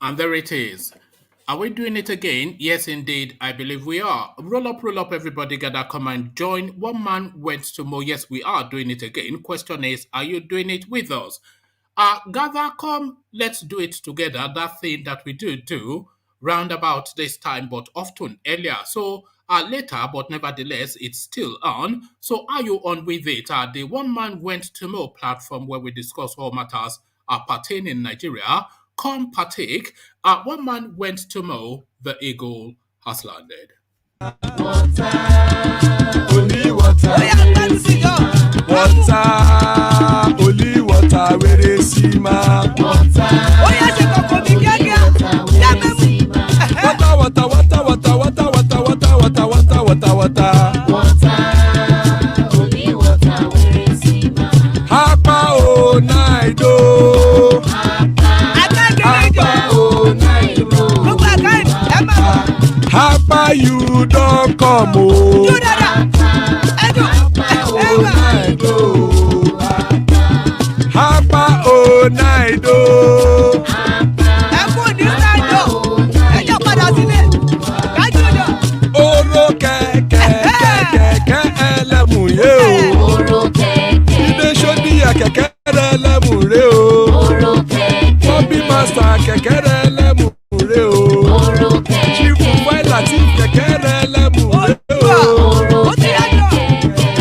And there it is. Are we doing it again? Yes, indeed. I believe we are. Roll up, everybody. Gather, come and join. One man went to more. Yes, we are doing it again. Question is, are you doing it with us? Gather, come. Let's do it together. That thing that we do round about this time, but often earlier. So later, but nevertheless, it's still on. So are you on with it? The one man went to more platform where we discuss all matters pertaining in Nigeria. Come partake. One man went to Mo, the eagle has landed. Water, only water. Water, only water. Where is Sima? Water, water, water, water, water, water, water, water, water, water, water. Water, only water. Where is Sima? Hapa o naido. Hapa you don't come o. Hapa o naido. Oro kẹ̀kẹ́ ẹlẹ́mùrè o. Ilé sọ́díyà kẹ̀kẹ́ ẹlẹ́mùrè o. Bọ́bí màsà kẹ̀kẹ́ ẹlẹ́mùrè o. Chifu Fáìlà tí kẹ̀kẹ́ ẹlẹ́mùrè o.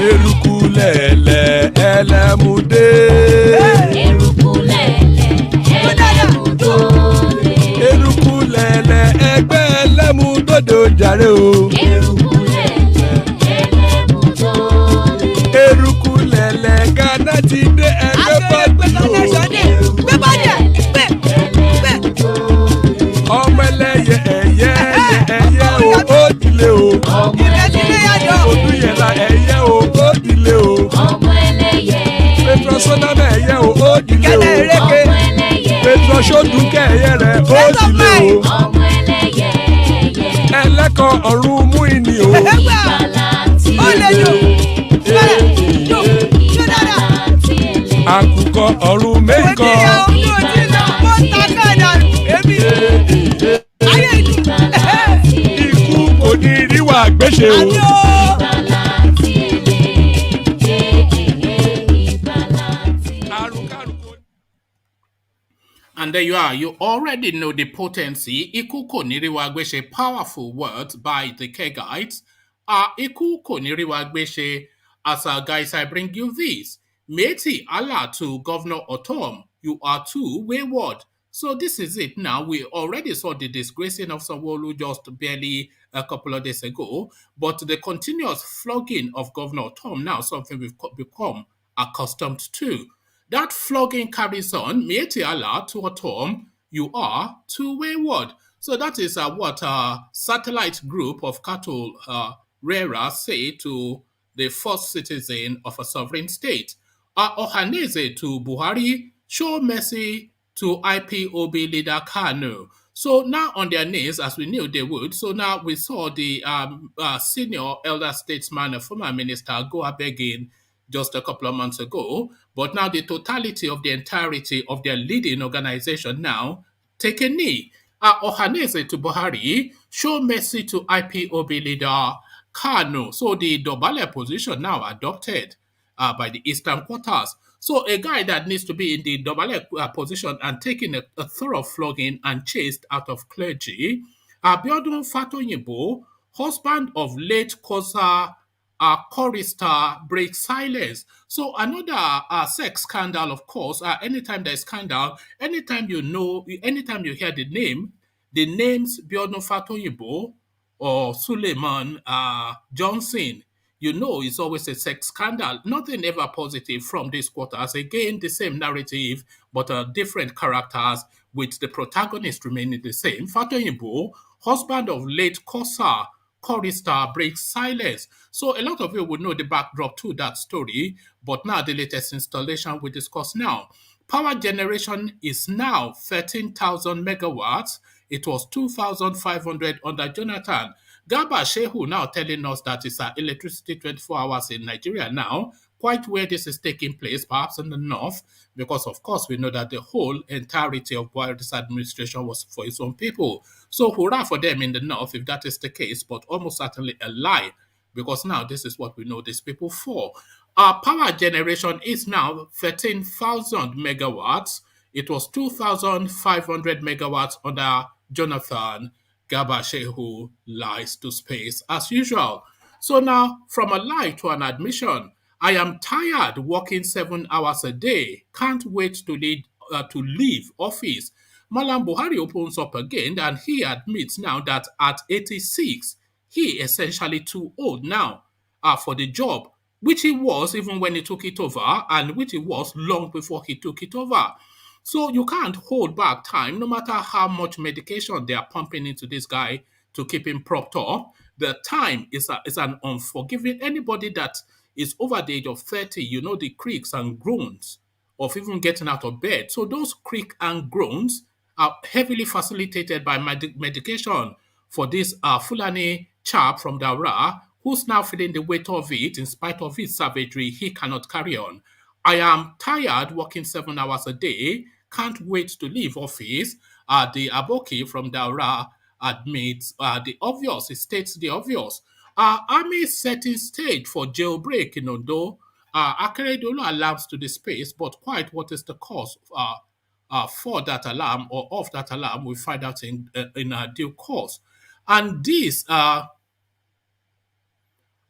Eruku lẹ̀lẹ̀ ẹlẹ́mùdé. Eruku lẹ̀lẹ̀ ẹgbẹ́ ẹlẹ́mùdódò jàre o. Eruku lẹ̀lẹ̀ Ghana ti dé ẹgbẹ́ bọ́dì o. Ọmọ ẹlẹ́yẹ ẹ̀yẹ o ó dilé o. Odúyẹ̀lá ẹ̀yẹ o ó dilé o. Petrosoname ẹ̀yẹ o ó dilé o. Petrosodúnkẹ́ ẹ̀yẹ rẹ̀ ó dilé o. Ẹlẹ́kọ̀ ọ̀run mú ìní o. Àkùkọ ọ̀run mẹ́kọ̀. Ikú kò ní rí wà gbéṣe o. And there you are. You already know the potency. Iku koniriwa gbeshe, powerful words by the Kegites. Iku koniriwa gbeshe. As guys, I bring you this. Miyetti Allah to Governor Ortom. You are too wayward. So this is it now. We already saw the disgracing of Sanwo-Olu just barely a couple of days ago. But the continuous flogging of Governor Ortom now something we've become accustomed to. That flogging carries on. Miyetti Allah to Ortom, you are too wayward. So that is what a satellite group of cattle rearers say to the first citizen of a sovereign state. Ohanaeze to Buhari, show mercy to IPOB leader Kanu. So now on their knees, as we knew they would, so now we saw the senior elder statesman, former minister, go begging just a couple of months ago. But now the totality of the entirety of their leading organization now take a knee. Ohanaeze to Buhari, show mercy to IPOB leader Kanu. So the Dobale position now adopted by the Eastern Quarters. So a guy that needs to be in the Dobale position and taking a thorough flogging and chased out of clergy. Abiodun FATOYINBO, husband of late COZA'S chorister, breaks silence. So another sex scandal, of course. Anytime there's scandal, anytime you hear the names Biodun FATOYINBO or Suleiman Johnson, you know it's always a sex scandal. Nothing ever positive from these quarters. Again, the same narrative, but different characters with the protagonist remaining the same. FATOYINBO, husband of late COZA'S chorister, breaks silence. So a lot of you would know the backdrop to that story, but now the latest installation we discuss now. Power generation is now 13,000 megawatts. It was 2,500 under Jonathan. Garba Shehu now telling us that it's electricity 24 hours in Nigeria now. quite where this is taking place, perhaps in the north, because of course we know that the whole entirety of Buhari's administration was for his own people. So hurrah for them in the north if that is the case, but almost certainly a lie, because now this is what we know these people for. Our power generation is now 13,000 megawatts. It was 2,500 megawatts under Jonathan Gabashehu lies to space as usual. So now, from a lie to an admission, I am tired working 7 hours a day. Can't wait to leave office. Malam Buhari opens up again and he admits now that at 86, he essentially too old now for the job, which he was even when he took it over and which he was long before he took it over. So you can't hold back time, no matter how much medication they are pumping into this guy to keep him propped up. The time is an unforgiving. Anybody that is over the age of 30, you know the creaks and groans of even getting out of bed. So those creak and groans are heavily facilitated by medication for this Fulani chap from Daura, who's now feeling the weight of it in spite of his savagery. He cannot carry on. I am tired working 7 hours a day. Can't wait to leave office. The Aboki from Daura admits the obvious. It states the obvious. Army setting stage for jailbreak in Ondo. Akeredolu alarms to the space, but quite what is the cause for that alarm or of that alarm, we find out in due course. And this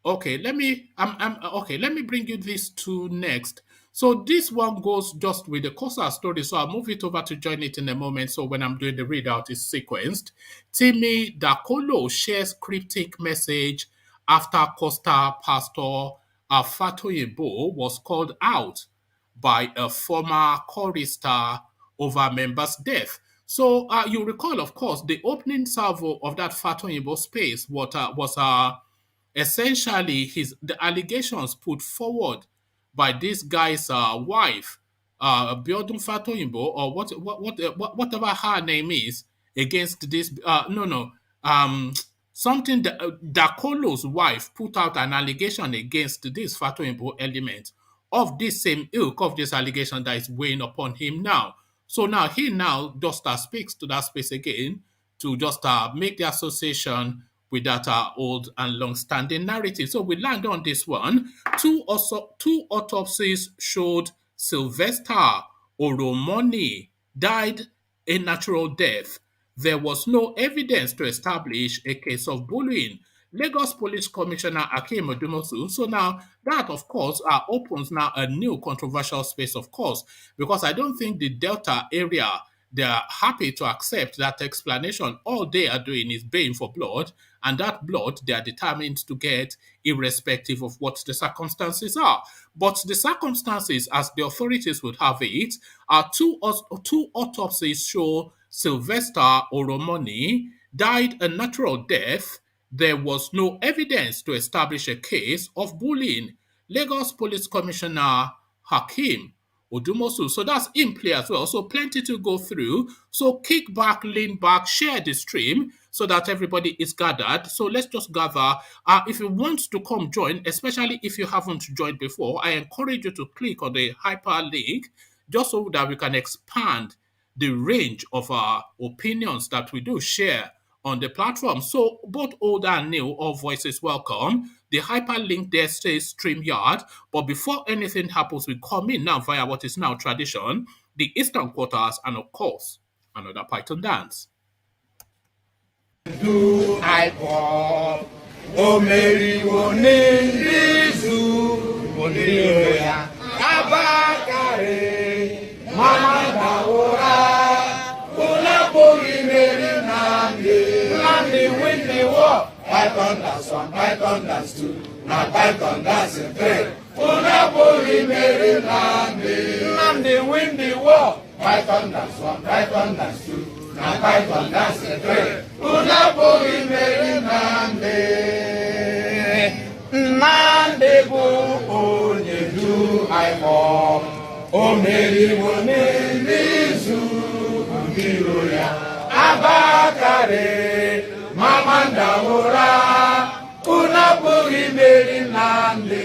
okay, let me let me bring you these two next. So this one goes just with the COZA'S story, so I'll move it over to join it in a moment. So when I'm doing the readout, it's sequenced. Timi Dakolo shares cryptic message after Costa Pastor FATOYINBO was called out by a former chorister over member's death. So you recall, of course, the opening salvo of that FATOYINBO space was essentially the allegations put forward by this guy's wife, Biodun Fatoyinbo, or whatever her name is, against this. Something that Dakolo's wife put out an allegation against this Fatoyinbo element of this same ilk of this allegation that is weighing upon him now. So now he just speaks to that space again to just make the association with that old and long-standing narrative. So we land on this one. Two autopsies showed Sylvester Oromoni died a natural death. There was no evidence to establish a case of bullying. Lagos Police Commissioner Akim Odumosu. So now that, of course, opens now a new controversial space, of course, because I don't think the Delta area, they're happy to accept that explanation. All they are doing is baying for blood, and that blood they are determined to get irrespective of what the circumstances are. But the circumstances, as the authorities would have it, are two autopsies show Sylvester Oromoni died a natural death. There was no evidence to establish a case of bullying. Lagos Police Commissioner Hakeem Odumosu. So that's in play as well. So plenty to go through. So kick back, lean back, share the stream so that everybody is gathered. So let's just gather. If you want to come join, especially if you haven't joined before, I encourage you to click on the hyperlink just so that we can expand the range of our opinions that we do share on the platform. So both old and new, all voices welcome. The hyperlink there says StreamYard, but before anything happens, we come in now via what is now tradition, the Eastern Quarters, and of course, another Python dance. Do I call? O Mary, O Nindizu, O Niroya, Abakare, Mama Daora, Unapuri Mary Nandi, Nandi win the war. Python dance 1, Python dance 2, now Python dance 3. Unapuri Mary Nandi, Nandi win the war. Python dance 1, Python dance 2. Na Python dance 3, Unapuri Mary Nandi, Nandi bu onye du aimo, O Mary Wonelizu, Miroya, Abakare, Mamanda Ora, Unapuri Mary Nandi,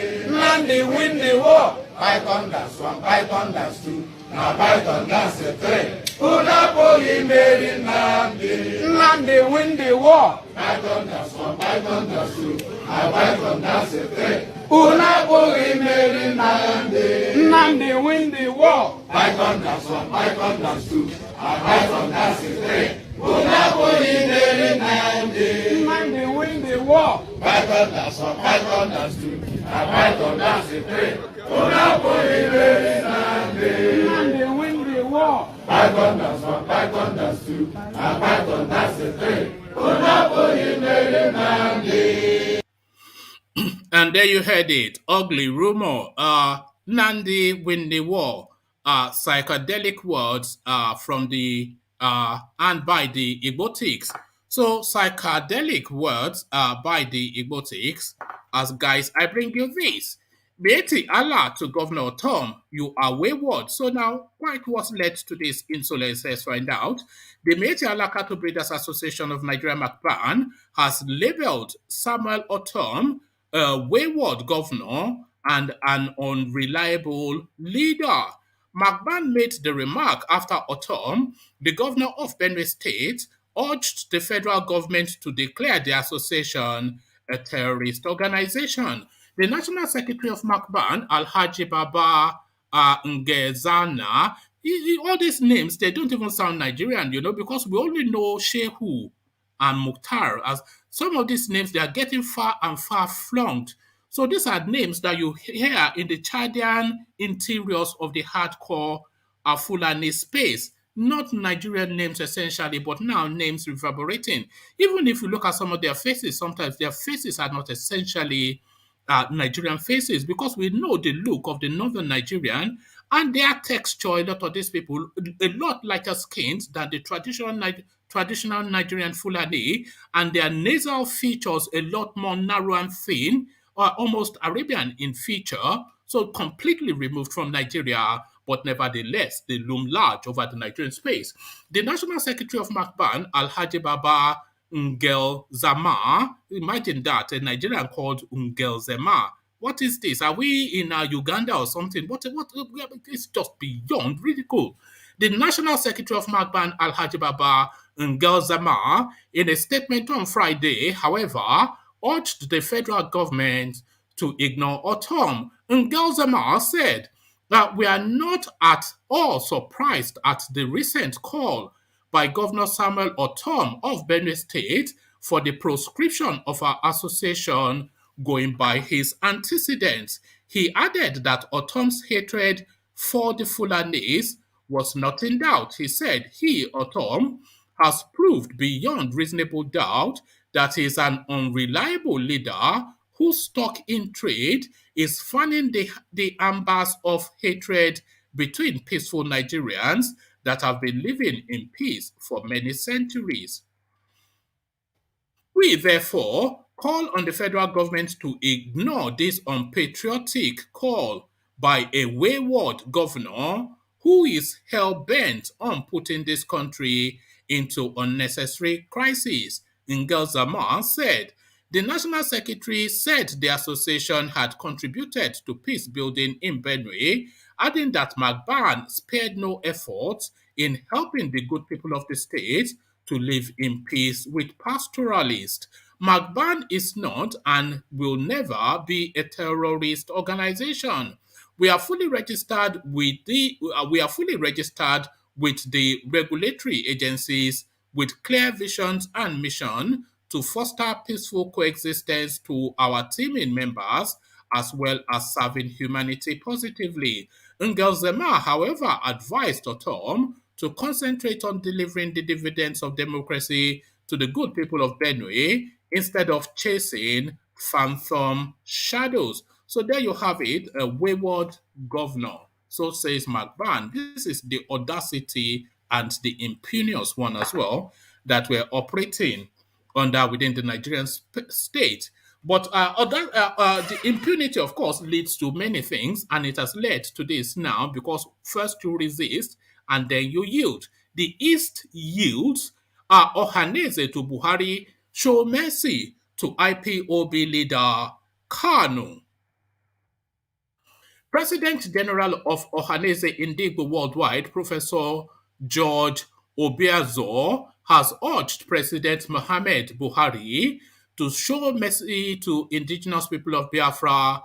Nandi win the war. Python dance one, Python dance two. Now Python dance three. Una boy made Nandi. Nandi win the war. Python dance one, Python dance two. Now Python dance three. Una boy made Nandi. Nandi win the war. Python dance one, Python dance two. Now Python dance three. Una boy made Nandi. Nandi win the war. Python dance one, Python dance two. Now Python dance three. Una boy made Nandi. Nandi win the war. Python dance one, Python dance two. Now Python dance three. Una boy made Nandi. And there you heard it. Ugly rumor. Nandi win the war. Psychedelic words from the and by the Igbotics. So psychedelic words by the Igbotics. As guys, I bring you this. Miyetti Allah to Governor Ortom, you are wayward. So now, quite what led to this insolence, let's find out. The Miyetti Allah Cattle Breeders Association of Nigeria McBan has labeled Samuel Ortom a wayward governor and an unreliable leader. McBan made the remark after Ortom, the governor of Benue State, urged the federal government to declare the association a terrorist organization. The National Secretary of McBan, Alhaji Baba Ngezana, all these names, they don't even sound Nigerian, because we only know Shehu and Mukhtar. As some of these names, they are getting far and far flung. So these are names that you hear in the Chadian interiors of the hardcore Fulani space. Not Nigerian names essentially, but now names reverberating. Even if you look at some of their faces, sometimes their faces are not essentially Nigerian faces because we know the look of the northern Nigerian and their texture. A lot of these people, a lot lighter skins than the traditional Nigerian Fulani, and their nasal features a lot more narrow and thin, or almost Arabian in feature, so completely removed from Nigeria, but nevertheless, they loom large over the Nigerian space. The National Secretary of McBan, Alhaji Baba Ngel Zama, imagine that, a Nigerian called Ngel Zema. What is this? Are we in Uganda or something? What? It's just beyond ridicule. The National Secretary of McBan, Alhaji Baba Ngel Zama, in a statement on Friday, however, urged the federal government to ignore Ortom. Ngel Zama said that we are not at all surprised at the recent call by Governor Samuel Ortom of Benue State for the proscription of our association going by his antecedents. He added that Ortom's hatred for the Fulanis was not in doubt. He said he, Ortom, has proved beyond reasonable doubt that he is an unreliable leader whose stock in trade is fanning the embers of hatred between peaceful Nigerians that have been living in peace for many centuries. We therefore call on the federal government to ignore this unpatriotic call by a wayward governor who is hell-bent on putting this country into unnecessary crisis. Ngel Zaman said. The National Secretary said the association had contributed to peace building in Benue, adding that McBan spared no effort in helping the good people of the state to live in peace with pastoralists. McBan is not and will never be a terrorist organization. We are fully registered with the regulatory agencies with clear visions and mission to foster peaceful coexistence to our teaming members as well as serving humanity positively. Ngel Zema, however, advised Ortom to concentrate on delivering the dividends of democracy to the good people of Benue instead of chasing phantom shadows. So there you have it, a wayward governor. So says McBan. This is the audacity and the imperious one as well that we're operating under within the Nigerian state. But the impunity, of course, leads to many things, and it has led to this now because first you resist and then you yield. The East yields. Ohanaeze to Buhari show mercy to IPOB leader Kanu. President General of Ohanaeze Indigbo Worldwide, Professor George Obiazor, has urged President Mohamed Buhari to show mercy to indigenous people of Biafra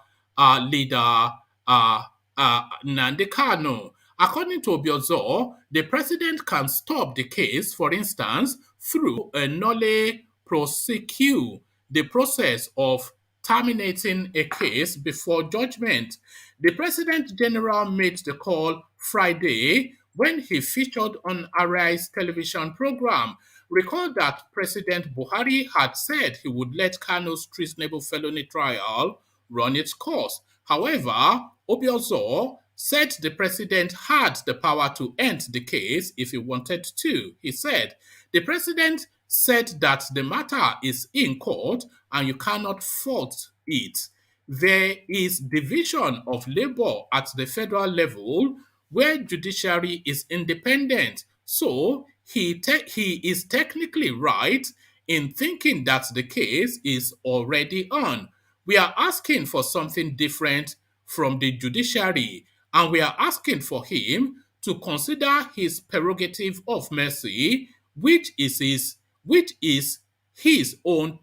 leader Nnamdi Kanu. According to Obiazor, the president can stop the case, for instance, through a nolle prosequi, the process of terminating a case before judgment. The President General made the call Friday when he featured on Arise television program. Recall that President Buhari had said he would let Kanu's treasonable felony trial run its course. However, Obiozor said the president had the power to end the case if he wanted to. He said, the president said that the matter is in court and you cannot fault it. There is division of labor at the federal level where judiciary is independent. So he is technically right in thinking that the case is already on. We are asking for something different from the judiciary, and we are asking for him to consider his prerogative of mercy, which is his own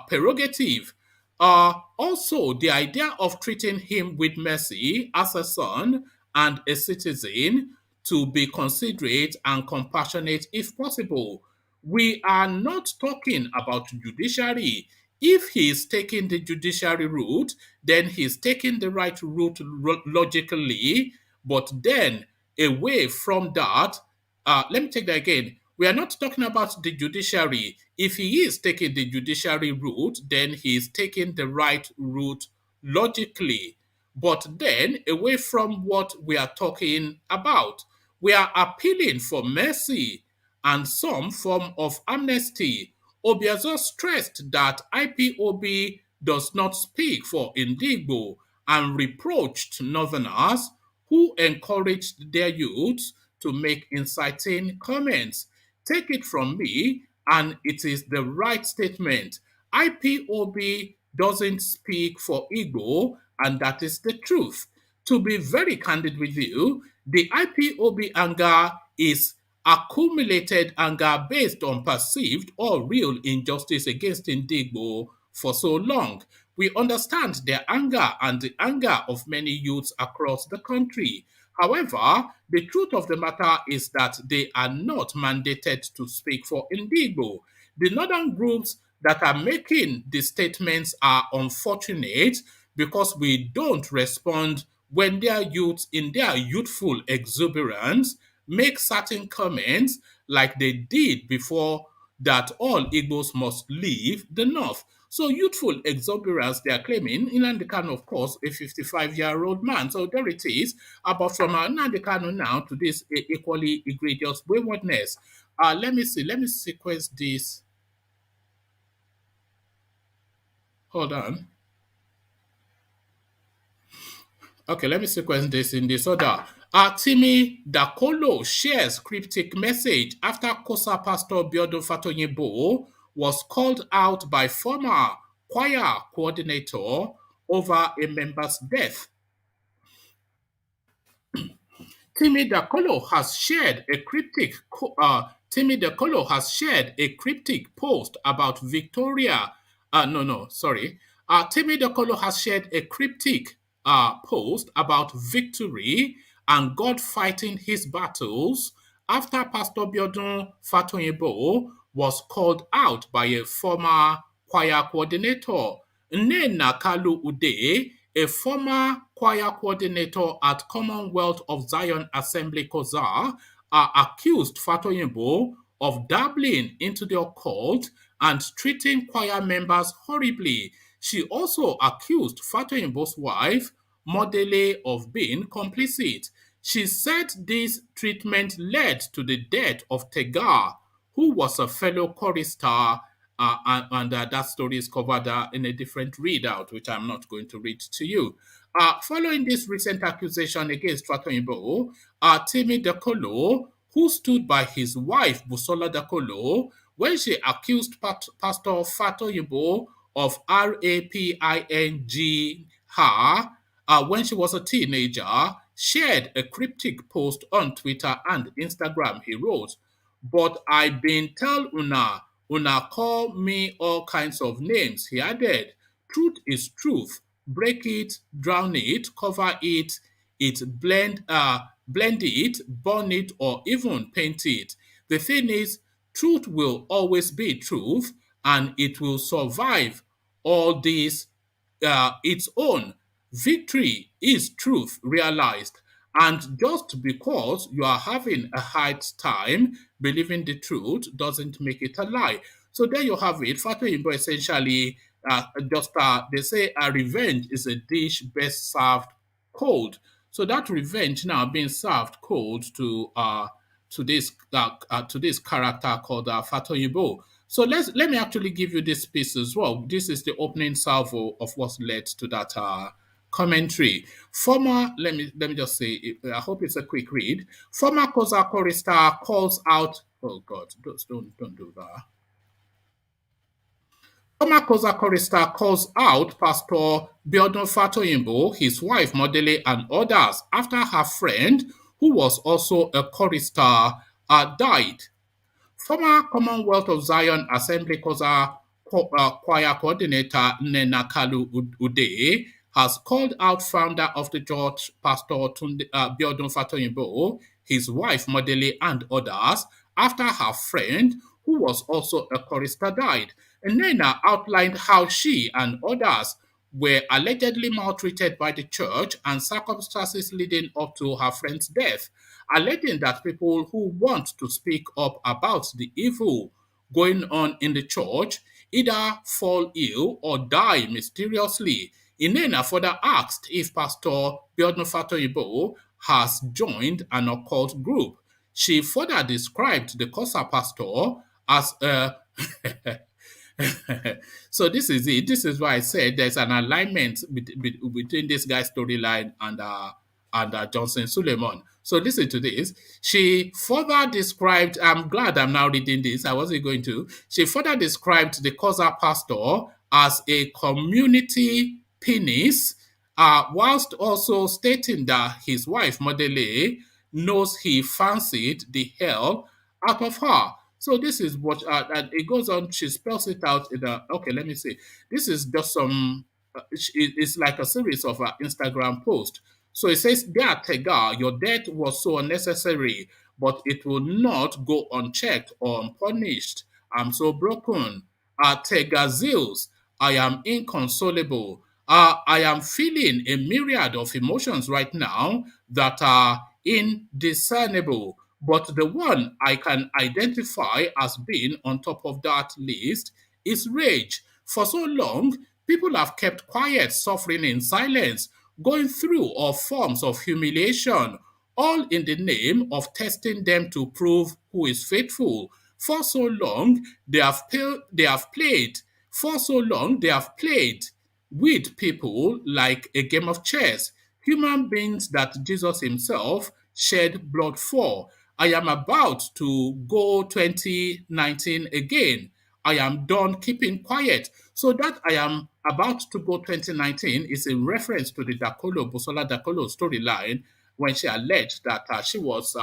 prerogative. Also, the idea of treating him with mercy as a son and a citizen, to be considerate and compassionate if possible. We are not talking about judiciary. If he is taking the judiciary route, then he's taking the right route logically, but then away from that, let me take that again. We are not talking about the judiciary. If he is taking the judiciary route, then he is taking the right route logically. But then, away from what we are talking about, we are appealing for mercy and some form of amnesty. Obiazo stressed that IPOB does not speak for Indigbo and reproached Northerners who encouraged their youths to make inciting comments. Take it from me, and it is the right statement. IPOB doesn't speak for Igbo, and that is the truth. To be very candid with you, the IPOB anger is accumulated anger based on perceived or real injustice against Indigbo for so long. We understand their anger and the anger of many youths across the country. However, the truth of the matter is that they are not mandated to speak for Indigbo. The northern groups that are making the statements are unfortunate because we don't respond when their youths, in their youthful exuberance, make certain comments like they did before that all Igbos must leave the north. So youthful exuberance, they are claiming, Nnamdi Kanu, of course, a 55-year-old man. So there it is. But from Nnamdi Kanu now to this equally egregious waywardness. Let me see. Let me sequence this. Hold on. Okay, let me sequence this in this order. Timi Dakolo shares cryptic message after COZA'S pastor Biodo FATOYINBO was called out by former choir coordinator over a member's death. Timi Dakolo has shared a cryptic post about Victoria. Timi Dakolo has shared a cryptic post about victory and God fighting his battles after Pastor Biodun Fatoyinbo was called out by a former choir coordinator. Nnenna Kalu Ude, a former choir coordinator at Commonwealth of Zion Assembly COZA'S, accused Fatoyinbo of dabbling into the occult and treating choir members horribly. She also accused Fatoyinbo's wife, Modele, of being complicit. She said this treatment led to the death of Tegar, who was a fellow chorister, and that story is covered in a different readout, which I'm not going to read to you. Following this recent accusation against Fatoyinbo, Timi Dakolo, who stood by his wife Busola Dakolo when she accused Pastor Fatoyinbo of raping her, when she was a teenager, shared a cryptic post on Twitter and Instagram. He wrote, "But I been tell una call me all kinds of names." He added, "Truth is truth. Break it, drown it, cover it, blend it, burn it, or even paint it. The thing is, truth will always be truth, and it will survive all this its own. Victory is truth realized. And just because you are having a hard time believing the truth doesn't make it a lie." So there you have it. FATOYINBO essentially they say a revenge is a dish best served cold. So that revenge now being served cold to this character called FATOYINBO. So let me actually give you this piece as well. This is the opening salvo of what's led to that commentary. Former, let me just say, I hope it's a quick read. Former COZA chorister calls out. Oh God, don't do that. Former COZA chorister calls out Pastor Biodun Fatoyinbo, his wife Modele, and others after her friend, who was also a chorister, died. Former Commonwealth of Zion Assembly COZA choir coordinator Nena Kalu Ude has called out founder of the church, Pastor Biodun Fatoyinbo, his wife Modele, and others after her friend, who was also a chorister, died. And Nena outlined how she and others were allegedly maltreated by the church and circumstances leading up to her friend's death, alleging that people who want to speak up about the evil going on in the church either fall ill or die mysteriously. Inena further asked if Pastor Biodun Fatoyinbo has joined an occult group. She further described the COZA pastor as a so this is it. This is why I said there's an alignment between this guy's storyline and Johnson Suleiman. So listen to this. She further described, I'm glad I'm now reading this. I wasn't going to. She further described the COZA pastor as a community penis, whilst also stating that his wife, Modele, knows he fancied the hell out of her. So this is what and it goes on. She spells it out in the. Okay, let me see. This is just some. It's like a series of Instagram posts. So it says, "Dear Tega, your death was so unnecessary, but it will not go unchecked or unpunished. I'm so broken. Tega Zils, I am inconsolable. I am feeling a myriad of emotions right now that are indiscernible. But the one I can identify as being on top of that list is rage. For so long, people have kept quiet, suffering in silence, going through all forms of humiliation, all in the name of testing them to prove who is faithful. For so long, they have played. For so long, they have played with people like a game of chess, human beings that Jesus himself shed blood for. I am about to go 2019 again. I am done keeping quiet. So that I am about to go 2019 is in reference to the Busola Dakolo storyline when she alleged that she was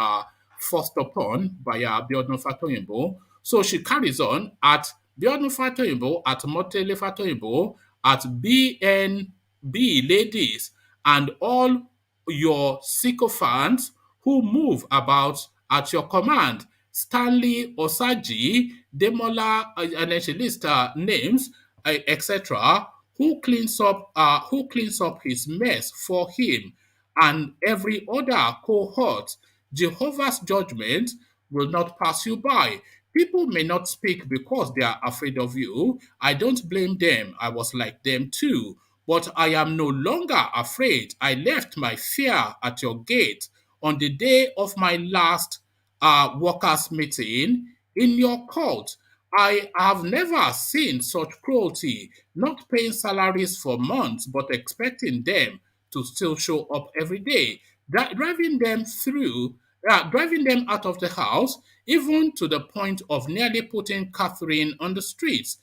forced upon by Biodun Fatoyinbo. So she carries on at Biodun Fatoyinbo, at Motele Fatoyinbo, at BNB Ladies, and all your sycophants who move about at your command. Stanley Osaji, Demola, and then she lists names, etc., who cleans up his mess for him and every other cohort. Jehovah's judgment will not pass you by. People may not speak because they are afraid of you. I don't blame them. I was like them too. But I am no longer afraid. I left my fear at your gate on the day of my last workers' meeting in your cult. I have never seen such cruelty, not paying salaries for months, but expecting them to still show up every day, driving them out of the house, even to the point of nearly putting Catherine on the streets,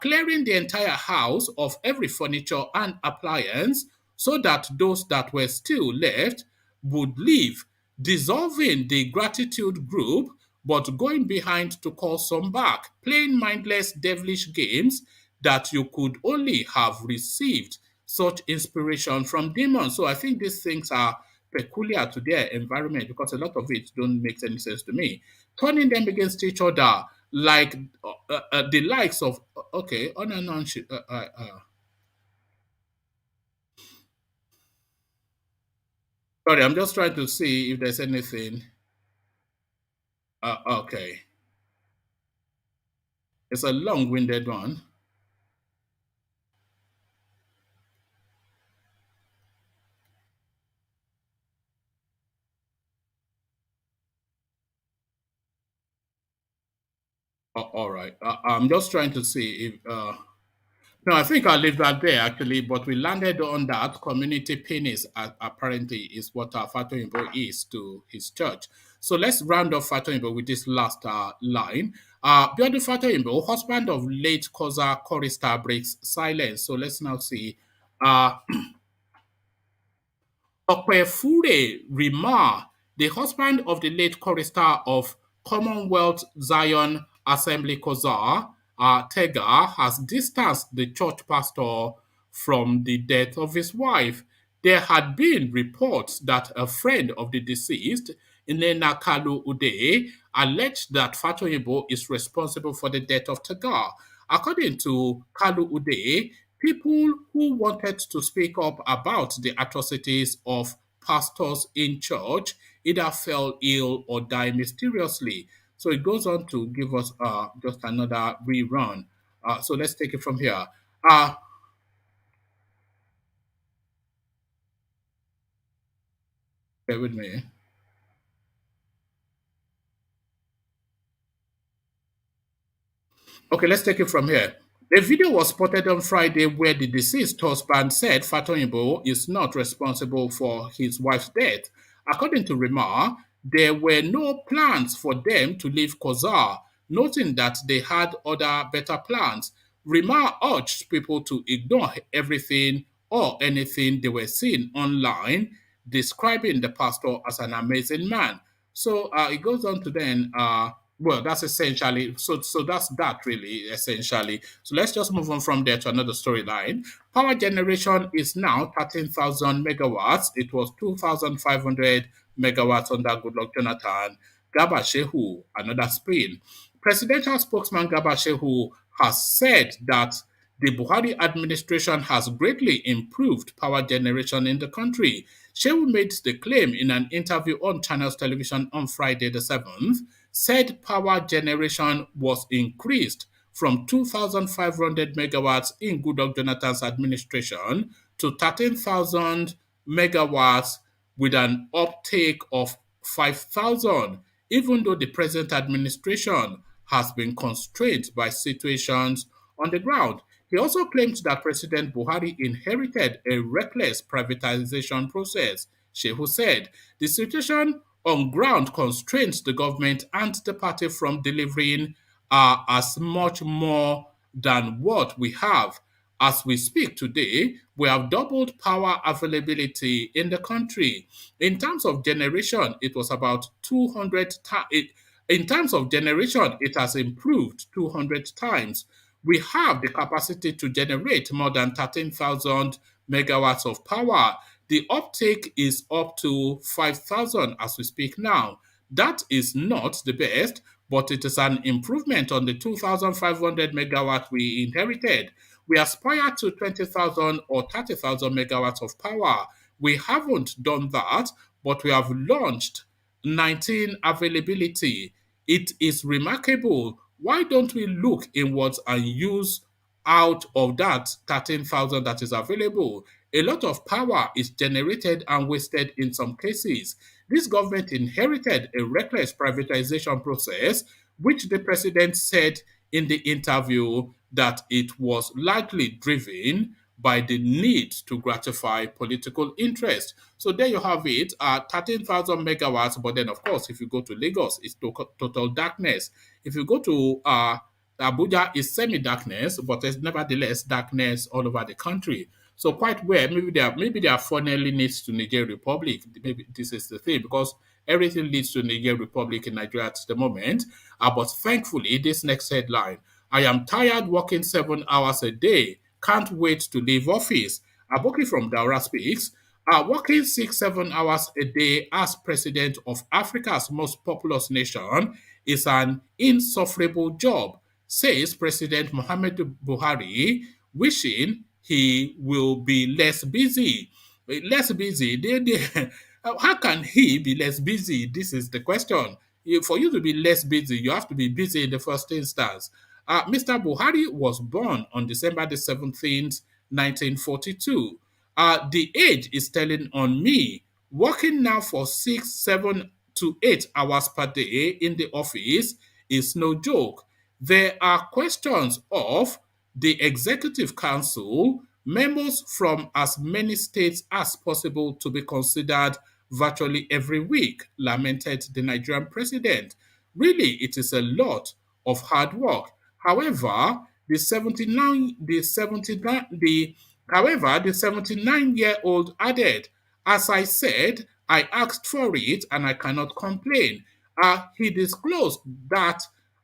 clearing the entire house of every furniture and appliance so that those that were still left would leave, dissolving the gratitude group but going behind to call some back, playing mindless, devilish games that you could only have received such inspiration from demons. So I think these things are peculiar to their environment because a lot of it don't make any sense to me. Turning them against each other like the likes of okay, on and on. Sorry, I'm just trying to see if there's anything. Okay, it's a long-winded one. All right, I'm just trying to see if. No, I think I'll leave that there actually, but we landed on that community penis apparently is what Fatoyinbo is to his church. So let's round off Fatoyinbo with this last line. Biodu Fatoyinbo, husband of late COZA chorister, breaks silence. So let's now see. Uh, Okpefure Rima, the husband of the late chorister of Commonwealth Zion Assembly Kozar, Tega, has distanced the church pastor from the death of his wife. There had been reports that a friend of the deceased, Inena Kalu Ude, alleged that Fatoyinbo is responsible for the death of Tega. According to Kalu Ude, people who wanted to speak up about the atrocities of pastors in church either fell ill or died mysteriously. So it goes on to give us just another rerun. So let's take it from here. Uh, Bear with me. Okay, let's take it from here. A video was spotted on Friday where the deceased husband said Fatoyinbo is not responsible for his wife's death. According to Remar, there were no plans for them to leave Kozar, noting that they had other better plans. Remar urged people to ignore everything or anything they were seeing online, describing the pastor as an amazing man. So it goes on to then well, that's essentially so that's that really essentially. So let's just move on from there to another storyline. Power generation is now 13,000 megawatts. It was 2,500 megawatts under Goodluck Jonathan. Gaba Shehu, another spin. Presidential spokesman Gaba Shehu has said that the Buhari administration has greatly improved power generation in the country. Shehu made the claim in an interview on Channels Television on Friday the 7th, said power generation was increased from 2,500 megawatts in Goodluck Jonathan's administration to 13,000 megawatts with an uptake of 5,000, even though the present administration has been constrained by situations on the ground. He also claimed that President Buhari inherited a reckless privatization process. Shehu said the situation on ground constrains the government and the party from delivering as much more than what we have. As we speak today, we have doubled power availability in the country. In terms of generation, it was about 200 times. In terms of generation, it has improved 200 times. We have the capacity to generate more than 13,000 megawatts of power. The uptake is up to 5,000 as we speak now. That is not the best, but it is an improvement on the 2,500 megawatt we inherited. We aspire to 20,000 or 30,000 megawatts of power. We haven't done that, but we have launched 19 availability. It is remarkable. Why don't we look inwards and use out of that 13,000 that is available? A lot of power is generated and wasted in some cases. This government inherited a reckless privatization process, which the president said in the interview that it was largely driven by the need to gratify political interest. So there you have it, 13,000 megawatts. But then, of course, if you go to Lagos, it's total darkness. If you go to Abuja, it's semi-darkness, but there's nevertheless darkness all over the country. So quite well, maybe they are funneling it to Niger Republic. Maybe this is the thing because everything leads to Niger Republic in Nigeria at the moment. But thankfully, this next headline: I am tired working 7 hours a day. Can't wait to leave office. Aboki from Daura speaks. Working 6-7 hours a day as president of Africa's most populous nation is an insufferable job, says President Muhammadu Buhari, wishing he will be less busy. Less busy? How can he be less busy? This is the question. For you to be less busy, you have to be busy in the first instance. Mr. Buhari was born on December the 17th, 1942. The age is telling on me. Working now for 6, 7 to 8 hours per day in the office is no joke. There are questions of the Executive Council, members from as many states as possible to be considered virtually every week, lamented the Nigerian president. Really, it is a lot of hard work. However, the 79-year-old added, as I said, I asked for it and I cannot complain. He disclosed that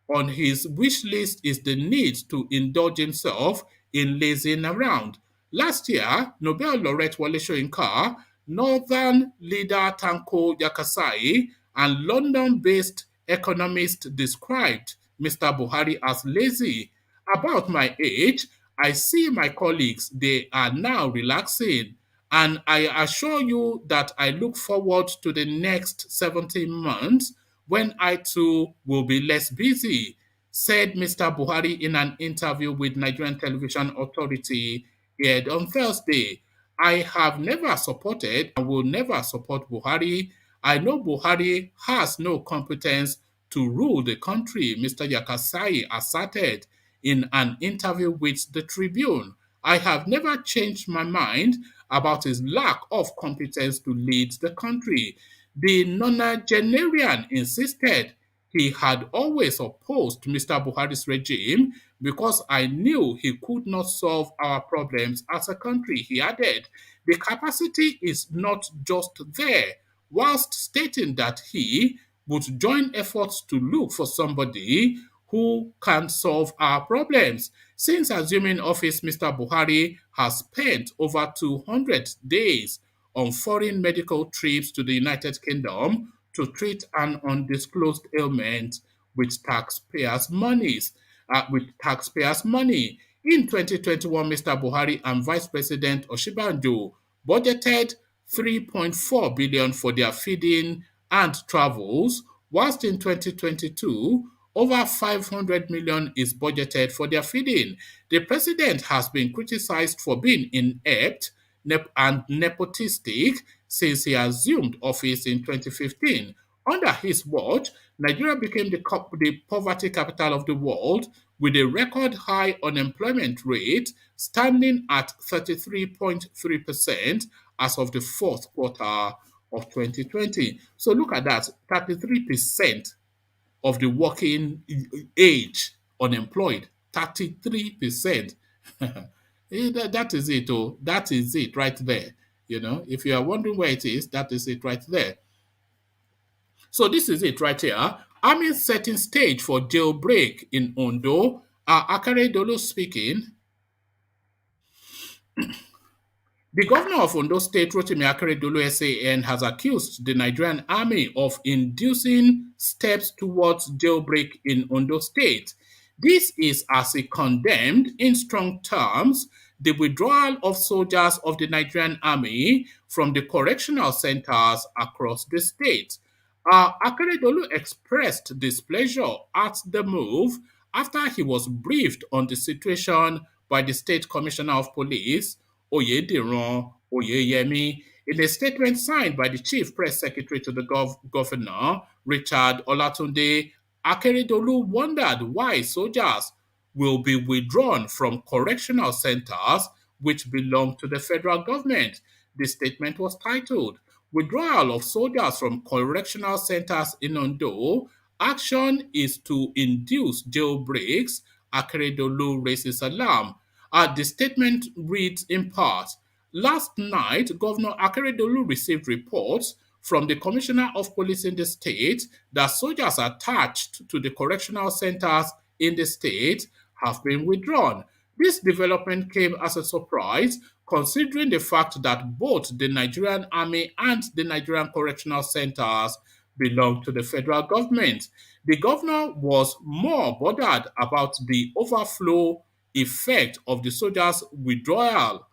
on his wish list is the need to indulge himself in lazing around. Last year, Nobel laureate Wole Soyinka, Northern leader Tanko Yakasai, and London-based economist described Mr. Buhari as lazy. About my age, I see my colleagues, they are now relaxing. And I assure you that I look forward to the next 17 months when I too will be less busy, said Mr. Buhari in an interview with Nigerian Television Authority aired on Thursday. I have never supported and will never support Buhari. I know Buhari has no competence to rule the country, Mr. Yakasai asserted in an interview with the Tribune. I have never changed my mind about his lack of competence to lead the country. The nonagenarian insisted he had always opposed Mr. Buhari's regime because I knew he could not solve our problems as a country, he added. The capacity is not just there, whilst stating that he would join efforts to look for somebody who can solve our problems. Since assuming office, Mr. Buhari has spent over 200 days on foreign medical trips to the United Kingdom to treat an undisclosed ailment with taxpayers' monies. With taxpayers' money. In 2021, Mr. Buhari and Vice President Oshibanjo budgeted 3.4 billion for their feeding and travels, whilst in 2022, over 500 million is budgeted for their feeding. The president has been criticized for being inept and nepotistic since he assumed office in 2015. Under his watch, Nigeria became the poverty capital of the world with a record high unemployment rate standing at 33.3% as of the fourth quarter of 2020. So look at that, 33% of the working age unemployed. 33%. That is it, oh. That is it right there. If you are wondering where it is, that is it right there. So this is it right here. Army setting stage for jailbreak in Ondo. Akeredolu speaking. The governor of Ondo State, Rotimi Akeredolu SAN, has accused the Nigerian army of inducing steps towards jailbreak in Ondo State. This is as he condemned in strong terms the withdrawal of soldiers of the Nigerian army from the correctional centers across the state. Akeredolu expressed displeasure at the move after he was briefed on the situation by the State Commissioner of Police, Oyediran Oyeyemi, in a statement signed by the Chief Press Secretary to the Governor, Richard Olatunde. Akeredolu wondered why soldiers will be withdrawn from correctional centers which belong to the federal government. The statement was titled, Withdrawal of Soldiers from Correctional Centers in Ondo. Action is to induce jailbreaks. Akeredolu raises alarm. The statement reads in part, Last night, Governor Akeredolu received reports from the Commissioner of Police in the state that soldiers attached to the correctional centers in the state have been withdrawn. This development came as a surprise considering the fact that both the Nigerian Army and the Nigerian Correctional Centers belong to the federal government. The governor was more bothered about the overflow effect of the soldiers' withdrawal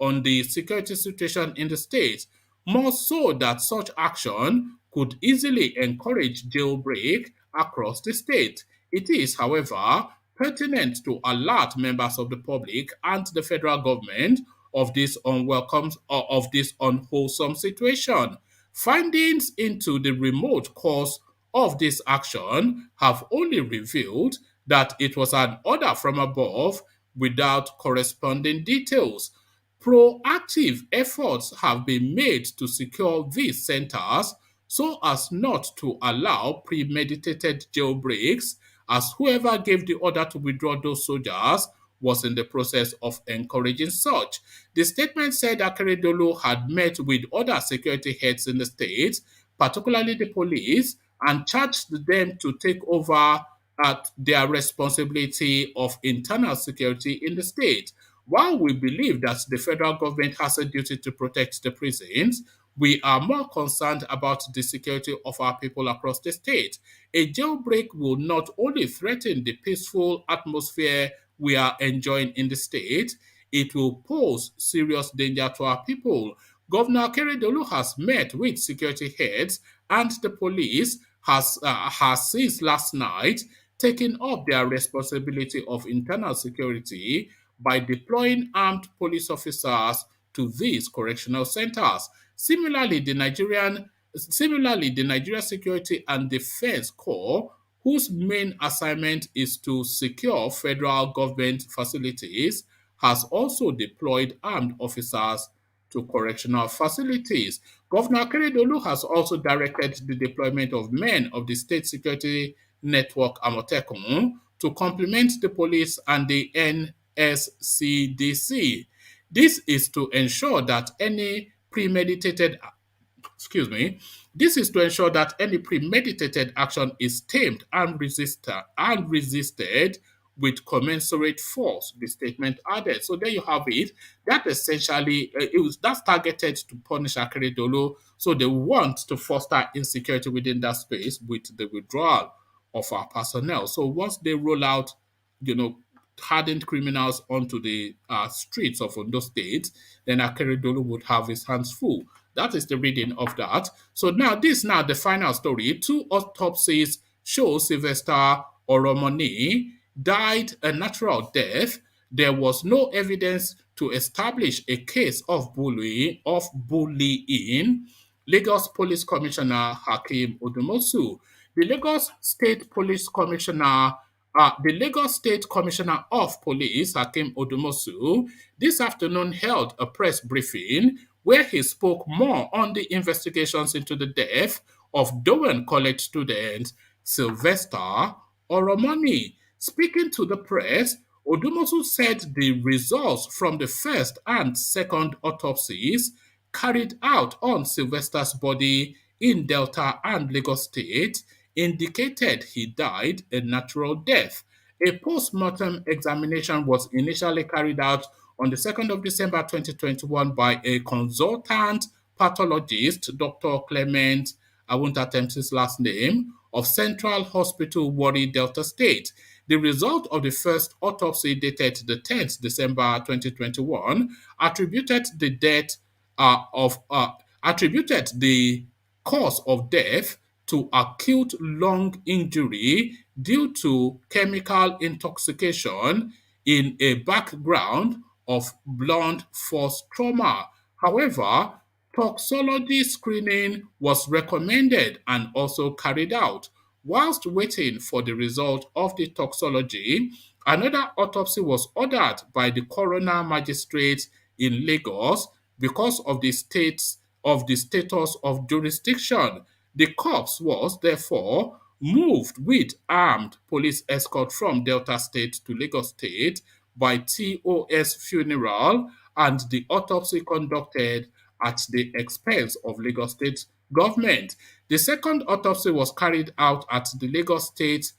on the security situation in the state, more so that such action could easily encourage jailbreak across the state. It is, however, pertinent to alert members of the public and the federal government of this unwholesome situation. Findings into the remote cause of this action have only revealed that it was an order from above without corresponding details. Proactive efforts have been made to secure these centers so as not to allow premeditated jailbreaks, as whoever gave the order to withdraw those soldiers was in the process of encouraging such. The statement said Akeredolu had met with other security heads in the state, particularly the police, and charged them to take over at their responsibility of internal security in the state. While we believe that the federal government has a duty to protect the prisons, we are more concerned about the security of our people across the state. A jailbreak will not only threaten the peaceful atmosphere we are enjoying in the state, it will pose serious danger to our people. Governor Keredolu has met with security heads, and the police has since last night taken up their responsibility of internal security by deploying armed police officers to these correctional centers. Similarly, the Nigeria Security and Defense Corps, whose main assignment is to secure federal government facilities, has also deployed armed officers to correctional facilities. Governor Keredolu has also directed the deployment of men of the state security network Amotekun to complement the police and the NSCDC. This is to ensure that any premeditated this is to ensure that any premeditated action is tamed and resisted with commensurate force, the statement added. So there you have it. That essentially, that's targeted to punish Akeredolu. So they want to foster insecurity within that space with the withdrawal of our personnel. So once they roll out, you know, hardened criminals onto the streets of Ondo State, then Akeredolu would have his hands full. That is the reading of that. So now the final story. Two autopsies show Sylvester Oromoni died a natural death. There was no evidence to establish a case of bullying. Lagos Police Commissioner Hakeem Odumosu. The Lagos State Police Commissioner the Lagos State Commissioner of Police, Hakeem Odumosu, this afternoon held a press briefing where he spoke more on the investigations into the death of Dowen College student Sylvester Oromoni. Speaking to the press, Odumosu said the results from the first and second autopsies carried out on Sylvester's body in Delta and Lagos State indicated he died a natural death. A post-mortem examination was initially carried out on the 2nd of December 2021 by a consultant pathologist, Dr. Clement, I won't attempt his last name, of Central Hospital, Warri, Delta State. The result of the first autopsy dated the 10th December 2021 attributed the cause of death to acute lung injury due to chemical intoxication in a background of blunt force trauma. However, toxology screening was recommended and also carried out. Whilst waiting for the result of the toxology, another autopsy was ordered by the coroner magistrate in Lagos because of the status of jurisdiction. The corpse was therefore moved with armed police escort from Delta State to Lagos State by TOS funeral and the autopsy conducted at the expense of Lagos State government. The second autopsy was carried out at the Lagos State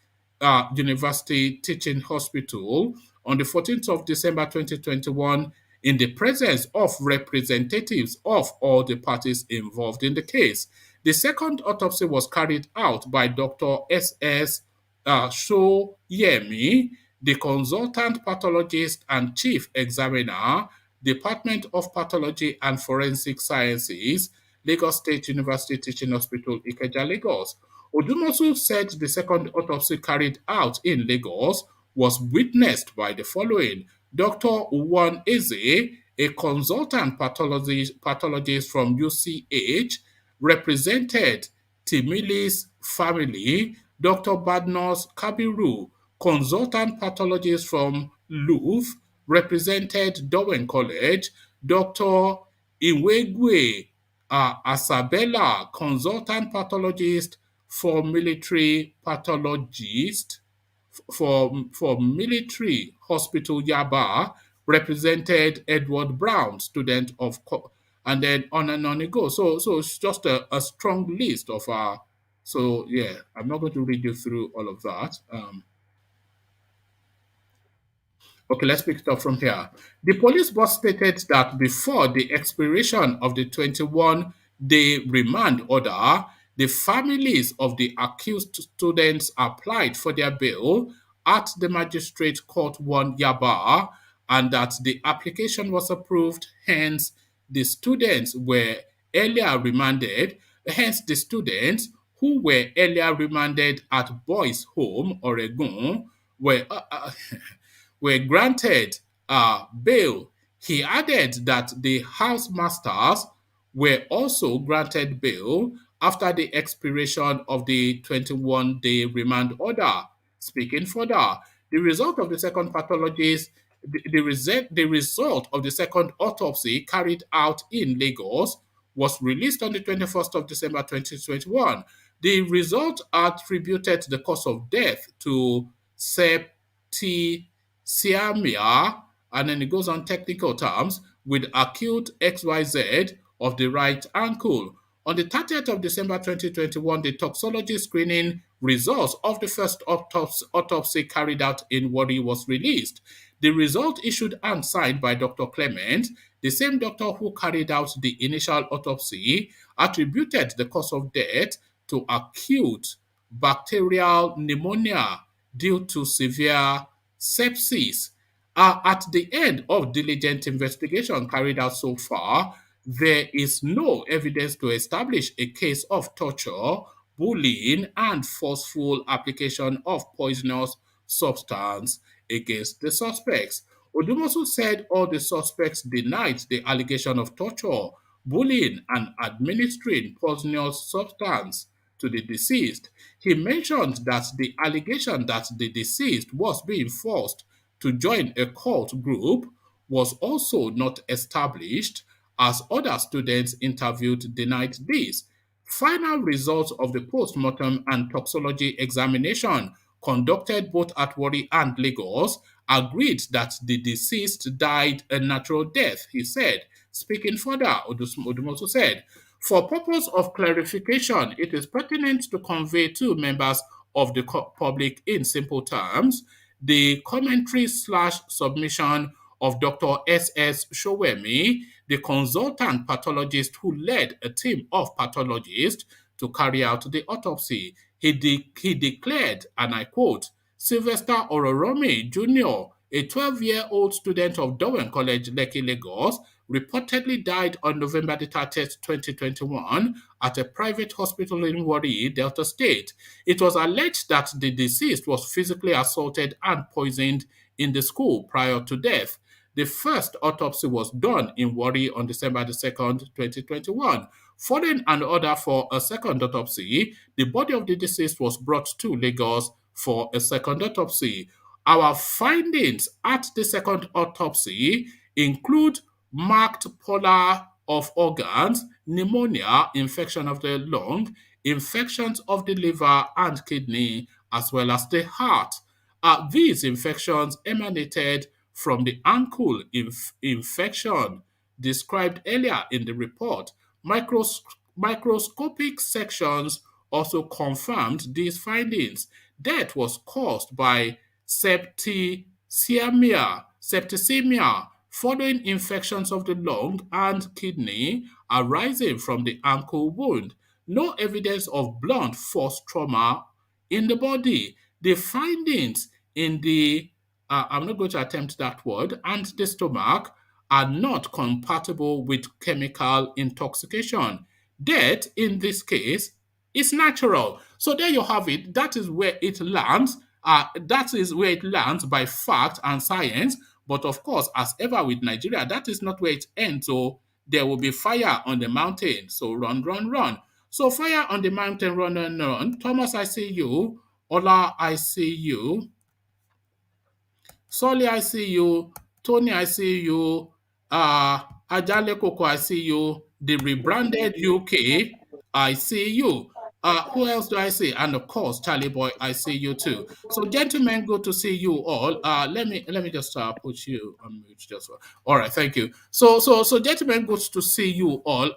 University Teaching Hospital on the 14th of December 2021 in the presence of representatives of all the parties involved in the case. The second autopsy was carried out by Dr. S.S. Shoyemi, the consultant pathologist and chief examiner, Department of Pathology and Forensic Sciences, Lagos State University Teaching Hospital, Ikeja, Lagos. Odumosu said the second autopsy carried out in Lagos was witnessed by the following: Dr. Ohanaeze, a consultant pathologist from UCH, represented Timi's family; Dr. Badnos Kabiru, consultant pathologist from Louvre, represented Dowen College; Dr. Iwegwe Asabella, consultant pathologist for military pathologist for military hospital Yaba, represented Edward Brown, student of and then on and on it goes. So it's just a strong list of so yeah, I'm not going to read you through all of that. Okay, let's pick it up from here. The police boss stated that before the expiration of the 21-day remand order, the families of the accused students applied for their bail at the Magistrate Court 1 Yaba, and that the application was approved. Hence, the students were earlier remanded. Hence, the students who were earlier remanded at Boys Home, Oregon, were were granted bail. He added that the housemasters were also granted bail after the expiration of the 21-day remand order. Speaking further, the result of the second pathologist, the result of the second autopsy carried out in Lagos was released on the 21st of December 2021. The result attributed the cause of death to septicemia, and then it goes on technical terms, with acute XYZ of the right ankle. On the 30th of December 2021, the toxology screening results of the first autopsy carried out in Warri was released. The result issued and signed by Dr. Clement, the same doctor who carried out the initial autopsy, attributed the cause of death to acute bacterial pneumonia due to severe sepsis. At the end of diligent investigation carried out so far, there is no evidence to establish a case of torture, bullying, and forceful application of poisonous substance against the suspects. Odumosu said all the suspects denied the allegation of torture, bullying, and administering poisonous substance to the deceased. He mentioned that the allegation that the deceased was being forced to join a cult group was also not established, as other students interviewed denied this. Final results of the post-mortem and toxology examination conducted both at Warri and Lagos agreed that the deceased died a natural death, he said. Speaking further, Odumosu said, for purpose of clarification, it is pertinent to convey to members of the public in simple terms the commentary / submission of Dr. S.S. Showemi, the consultant pathologist who led a team of pathologists to carry out the autopsy. He declared, and I quote, Sylvester Oromoni Jr., a 12-year-old student of Dowen College, Lekki, Lagos, reportedly died on November the 30th, 2021 at a private hospital in Warri, Delta State. It was alleged that the deceased was physically assaulted and poisoned in the school prior to death. The first autopsy was done in Warri on December the 2nd, 2021. Following an order for a second autopsy, the body of the deceased was brought to Lagos for a second autopsy. Our findings at the second autopsy include marked pallor of organs, pneumonia, infection of the lung, infections of the liver and kidney, as well as the heart. These infections emanated from the ankle infection described earlier in the report. Microscopic sections also confirmed these findings. Death was caused by septicemia following infections of the lung and kidney arising from the ankle wound. No evidence of blunt force trauma in the body. The findings in the, I'm not going to attempt that word, and the stomach are not compatible with chemical intoxication. Death, in this case, is natural. So there you have it. That is where it lands. That is where it lands by fact and science. But of course, as ever with Nigeria, that is not where it ends. So there will be fire on the mountain. So run, run, run. So fire on the mountain, run, run, run. Thomas, I see you. Ola, I see you. Solly, I see you. Tony, I see you. Ajale Koko, I see you. The rebranded UK, I see you. Who else do I see? And of course, Charlie Boy, I see you too. So, gentlemen, good to see you all. Let me just put you on mute just for. All right, thank you. So, gentlemen, good to see you all.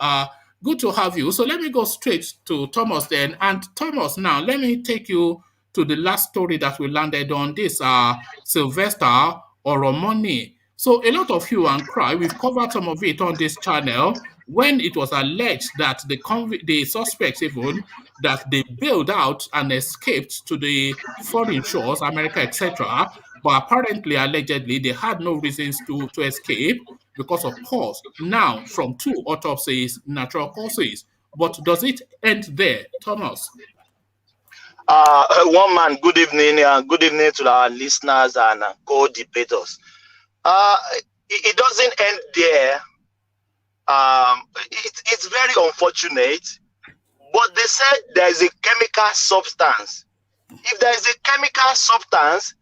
Good to have you. So, let me go straight to Thomas then. And Thomas, now let me take you to the last story that we landed on. This Sylvester Oromoni. So a lot of hue and cry. We've covered some of it on this channel when it was alleged that the suspects even that they bailed out and escaped to the foreign shores, America, etc. But apparently, allegedly, they had no reasons to escape because, of course, now from 2 autopsies, natural causes. But does it end there, Thomas? One man, good evening. Good evening to our listeners and co-debaters. It doesn't end there. It's very unfortunate, but they said there is a chemical substance. If there is a chemical substance,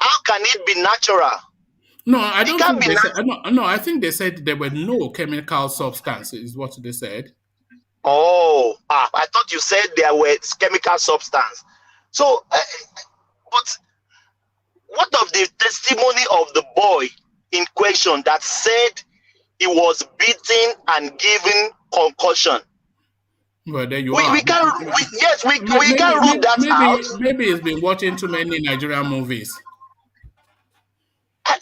how can it be natural? No, I don't think they said. No, I think they said there were no chemical substances, is what they said. Oh, I thought you said there were chemical substance. So, but what of the testimony of the boy in question that said he was beaten and given concussion? Well, there you are. We can rule that out. Maybe he's been watching too many Nigerian movies.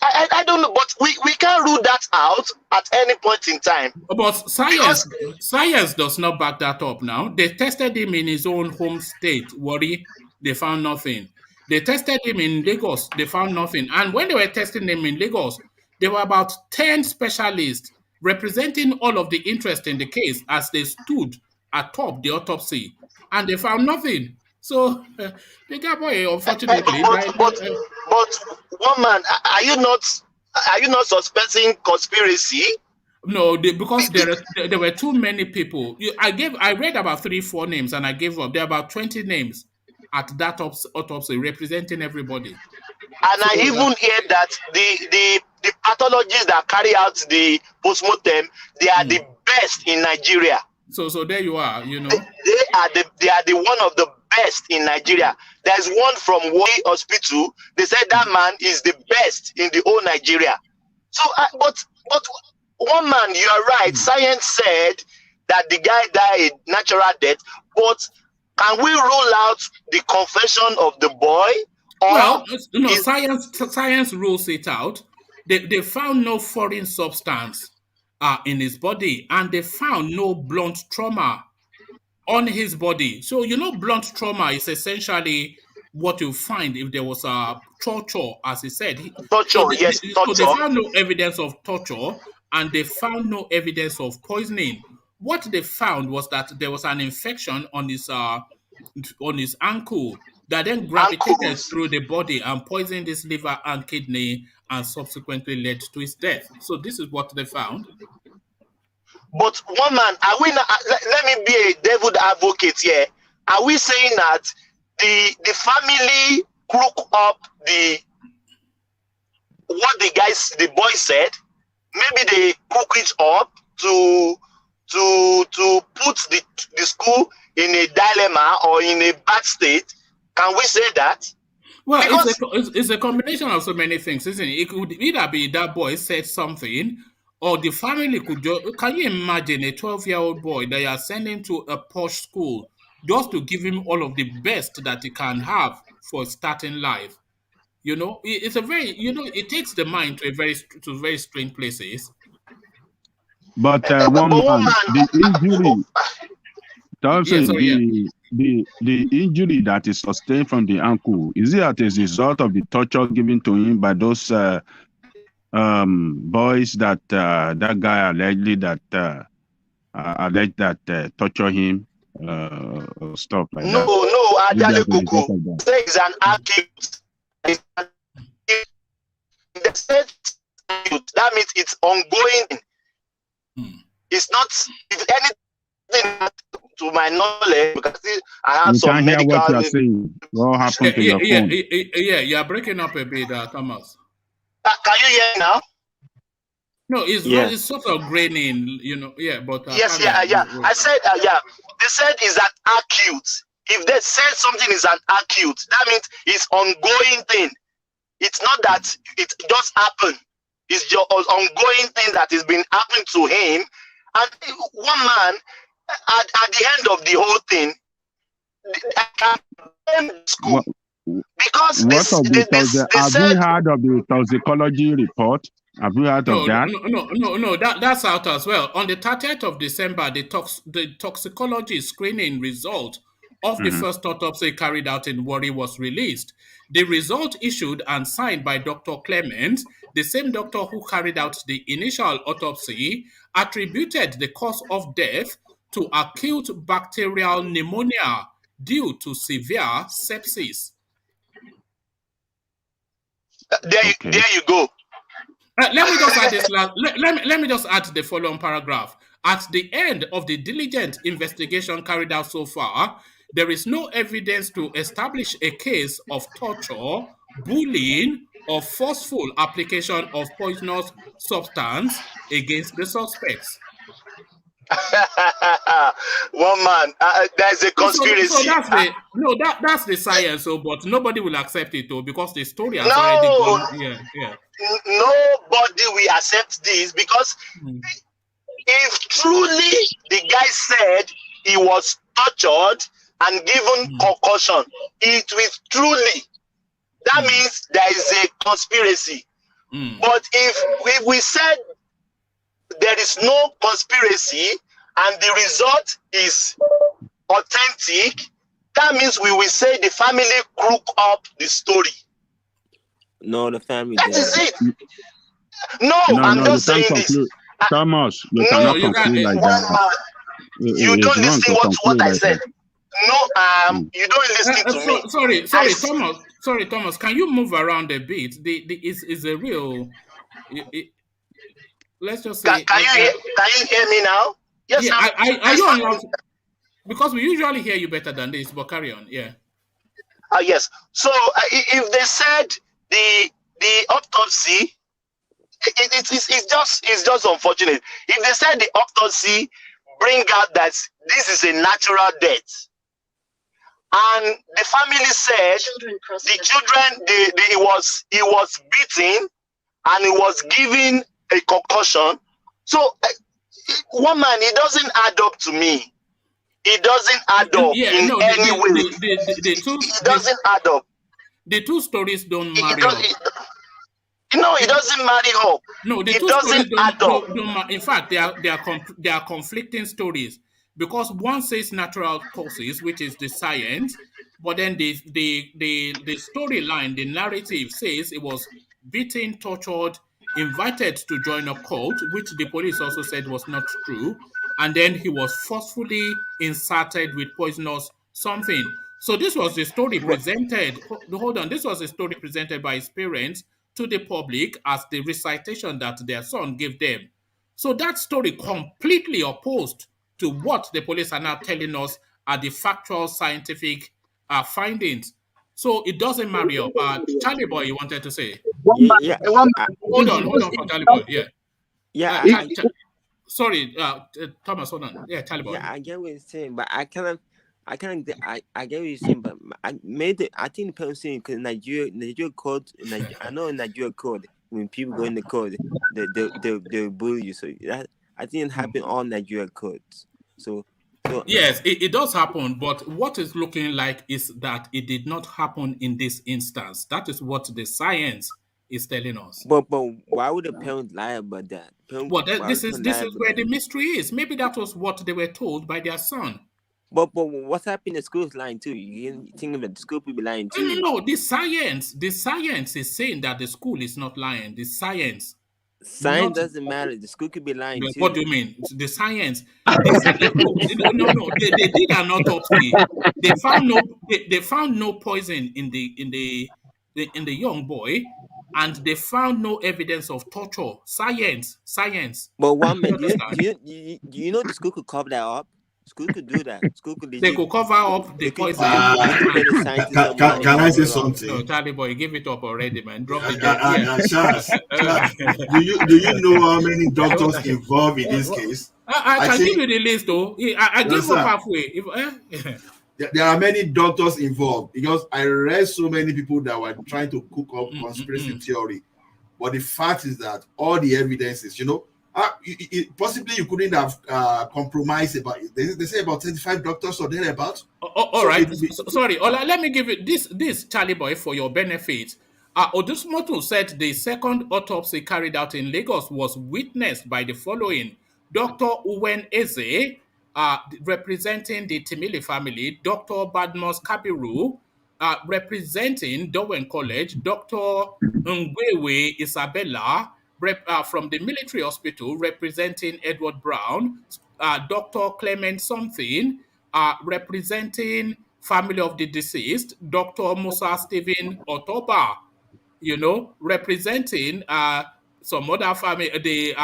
I don't know, but we can't rule that out at any point in time. But science does not back that up now. They tested him in his own home state, Warri. They found nothing. They tested him in Lagos. They found nothing. And when they were testing him in Lagos, there were about 10 specialists representing all of the interest in the case as they stood atop the autopsy. And they found nothing. So, the guy boy, unfortunately... But one man, are you not suspecting conspiracy? No, because there were too many people. I read about 3-4 names and I gave up. There are about 20 names at that autopsy representing everybody. And I even hear that the pathologists that carry out the postmortem, they are the best in Nigeria. So there you are, you know. They are the one of the best in Nigeria. There's one from Wayward Hospital. They said that man is the best in the whole Nigeria. So, but one man, you are right. Science said that the guy died natural death. But can we rule out the confession of the boy? Well, no, science rules it out. They found no foreign substance in his body, and they found no blunt trauma on his body. So, blunt trauma is essentially what you find if there was a torture, as he said. Torture, yes, torture. So they found no evidence of torture, and they found no evidence of poisoning. What they found was that there was an infection on his ankle that then gravitated through the body and poisoned his liver and kidney and subsequently led to his death. So this is what they found. But one man, are we not, let me be a devil advocate here. Are we saying that the family cook up what the boy said? Maybe they cook it up to put the school in a dilemma or in a bad state. Can we say that? Well, Because it's a combination of so many things, isn't it? It could either be that boy said something, or the family could just. Can you imagine a 12-year-old boy that you are sending to a posh school just to give him all of the best that he can have for starting life? You know, it's a very, it takes the mind to very strange places. But but one man, woman, the injury, Yeah, Thompson, sorry, yeah. the injury that is sustained from the ankle, is it as a result of the torture given to him by those boys that that guy alleged that torture him, stuff like that? no, Maybe Ajale as a result Koko of that. say is an accused. They said that means it's ongoing. It's not if anything to my knowledge because I have We some can't hear medical. what you are saying. What happened to your phone? Yeah, you are breaking up a bit, Thomas. Can you hear me now? No, it's sort of graining, yeah, but Yes, yeah. I said, they said is an acute. If they said something is an acute, that means it's ongoing thing. It's not that it just happened. It's just an ongoing thing that has been happening to him. And one man, at the end of the whole thing, I can school. Because have you heard of the toxicology report? Have you heard of that? No, that's out as well. On the 30th of December, the toxicology screening result of the first autopsy carried out in Warri was released. The result issued and signed by Dr. Clement, the same doctor who carried out the initial autopsy, attributed the cause of death to acute bacterial pneumonia due to severe sepsis. There you go. Let me just add this let me just add the following paragraph. At the end of the diligent investigation carried out so far, there is no evidence to establish a case of torture, bullying, or forceful application of poisonous substance against the suspects. One man, there's a conspiracy. So that's the science, but nobody will accept it though because the story has already gone. Yeah. Nobody will accept this because if truly the guy said he was tortured and given concussion, it will truly. That means there is a conspiracy. But if we said there is no conspiracy and the result is authentic, that means we will say the family crook up the story. No, the family. That is it. I'm just saying this. Thomas, you cannot conclude like that. You don't listen what I said. You don't listen to me. Sorry, Thomas. Can you move around a bit? Is a real. Let's just say. Can you hear me now? Yes. Yeah, are you allowed? Because we usually hear you better than this, but carry on. Yeah. Yes. So if they said the autopsy, it's just unfortunate. If they said the autopsy bring out that this is a natural death, and the family said the children he was beaten and he was given a concussion. So one man, it doesn't add up to me. It doesn't add up any way. It doesn't add up. The two stories don't marry up. It doesn't marry up. No, the it two doesn't stories add up. In fact, they are conflicting stories because one says natural causes, which is the science, but then the storyline, the narrative says it was beaten, tortured, invited to join a cult, which the police also said was not true, and then he was forcefully inserted with poisonous something. So this was the story presented. Hold on, this was a story presented by his parents to the public as the recitation that their son gave them. So that story completely opposed to what the police are now telling us are the factual scientific findings. So it doesn't marry up. Charlie Boy, you wanted to say? Hold on, Charlie Boy. Yeah. Sorry, Thomas, hold on. Yeah, Charlie Boy. Yeah, I get what you're saying, but I kind of I can't. I get what you're saying, but I think the person saying because Nigeria code. I know in Nigeria code when people go in the code, they bully you. So that I think it happen all Nigeria codes. So Yes, it does happen, but what is looking like is that it did not happen in this instance. That is what the science is telling us. but why would the parent lie about that? Well, this is where the mystery is. Maybe that was what they were told by their son. But what's happening? The school's lying too. You think that the school people lying too? No, the science is saying that the school is not lying. The science doesn't matter. The school could be lying too. What do you mean? The science? No. They did an autopsy. They found no poison in the young boy, and they found no evidence of torture. Science. But one man, do you know the school could cover that up? School could do that. School could. They could cover up the poison. Can I say something? No, Charlie boy, give it up already, man. Drop it. Do you know how many doctors involved in this case? I can give you the list, though. I give up halfway. There are many doctors involved because I read so many people that were trying to cook up conspiracy theory. But the fact is that all the evidences, possibly you couldn't have compromised about it. They say about 35 doctors or thereabouts. All right. Sorry. Let me give you this Charlie boy for your benefit. Odusmotu said the second autopsy carried out in Lagos was witnessed by the following: Dr. Ohanaeze, representing the Timili family; Dr. Badmus Kabiru, representing Dowen College; Dr. Ngwewe Isabella, from the military hospital, representing Edward Brown; Dr. Clement Something, representing family of the deceased; Dr. Musa Stephen Otoba, representing some other family, the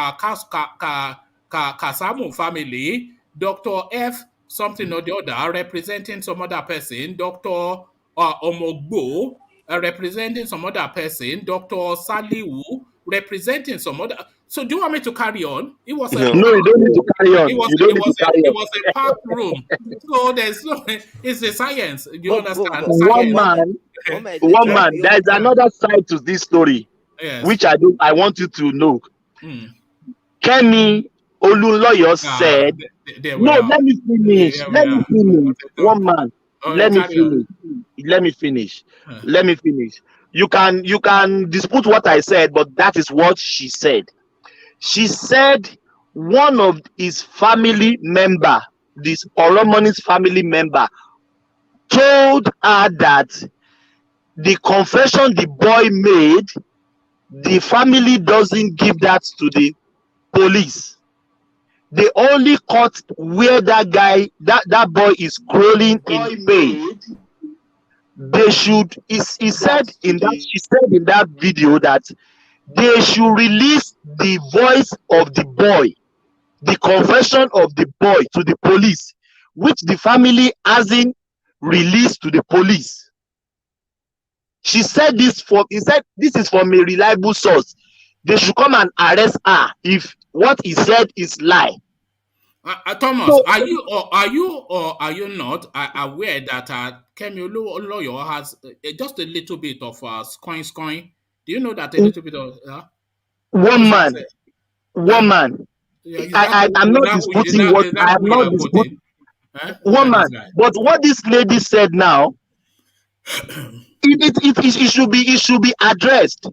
Kasamu family; Dr. F something or the other, representing some other person; Dr. Omogbo, representing some other person; Dr. Saliwu, representing some other. So do you want me to carry on? It was no, you don't need to carry on. It was a packed room. So it's a science. You understand? One man. There is another side to this story, which I want you to know. Kenny Olunloyo said, "No, let me finish. One man. Let me finish. You can dispute what I said, but that is what she said. She said one of his family member, this Oromoni's family member, told her that the confession the boy made, the family doesn't give that to the police. They only caught where that boy is crawling in pain. They should, she said in that video that they should release the voice of the boy, the confession of the boy to the police, which the family hasn't released to the police. She said this is from a reliable source. They should come and arrest her if what he said is lie. Thomas, so, are you or are you not aware that Kemi Olunloyo has just a little bit of scoin? Do you know that a little bit of one man? I'm not disputing what I am not disputing. One man, but what this lady said now, it should be addressed.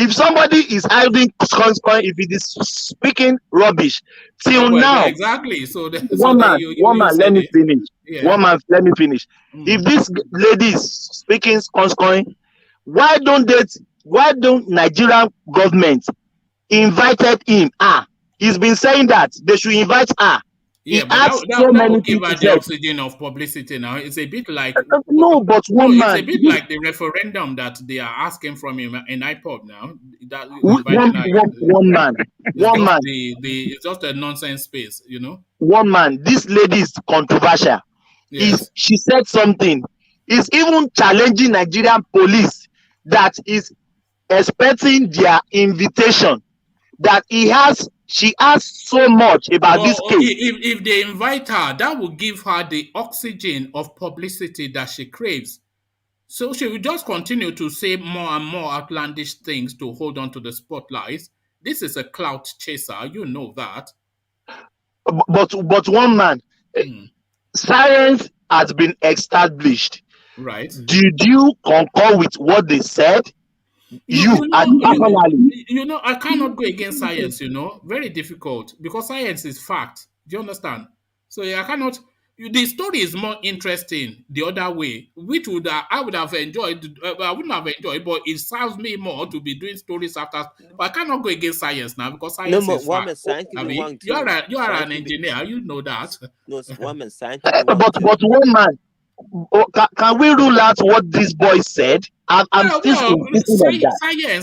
If somebody is hiding scoin, if it is speaking rubbish till now, exactly. So one man, let me finish. Yeah. One man, let me finish. If this lady is speaking scoin, why don't Nigerian government invited him? He's been saying that they should invite her. Yeah, but that will give her the oxygen of publicity now. It's a bit like it's a bit like the referendum that they are asking from him in IPOB now. One man. It's just a nonsense space, One man. This lady is controversial. Yes. She said something. Is even challenging Nigerian police that is expecting their invitation. That he has She asked so much about this case. If they invite her, that will give her the oxygen of publicity that she craves. So she will just continue to say more and more outlandish things to hold on to the spotlight. This is a clout chaser, you know that. But one man, science has been established. Right. Did you concur with what they said? You know, I cannot go against science, very difficult, because science is fact. Do you understand? So I cannot. The story is more interesting the other way, which I would have enjoyed. I wouldn't have enjoyed, but it serves me more to be doing stories after. But I cannot go against science now, because science is fact. You are an engineer, you know that. No, woman, science. But one man. Can we rule out what this boy said? Science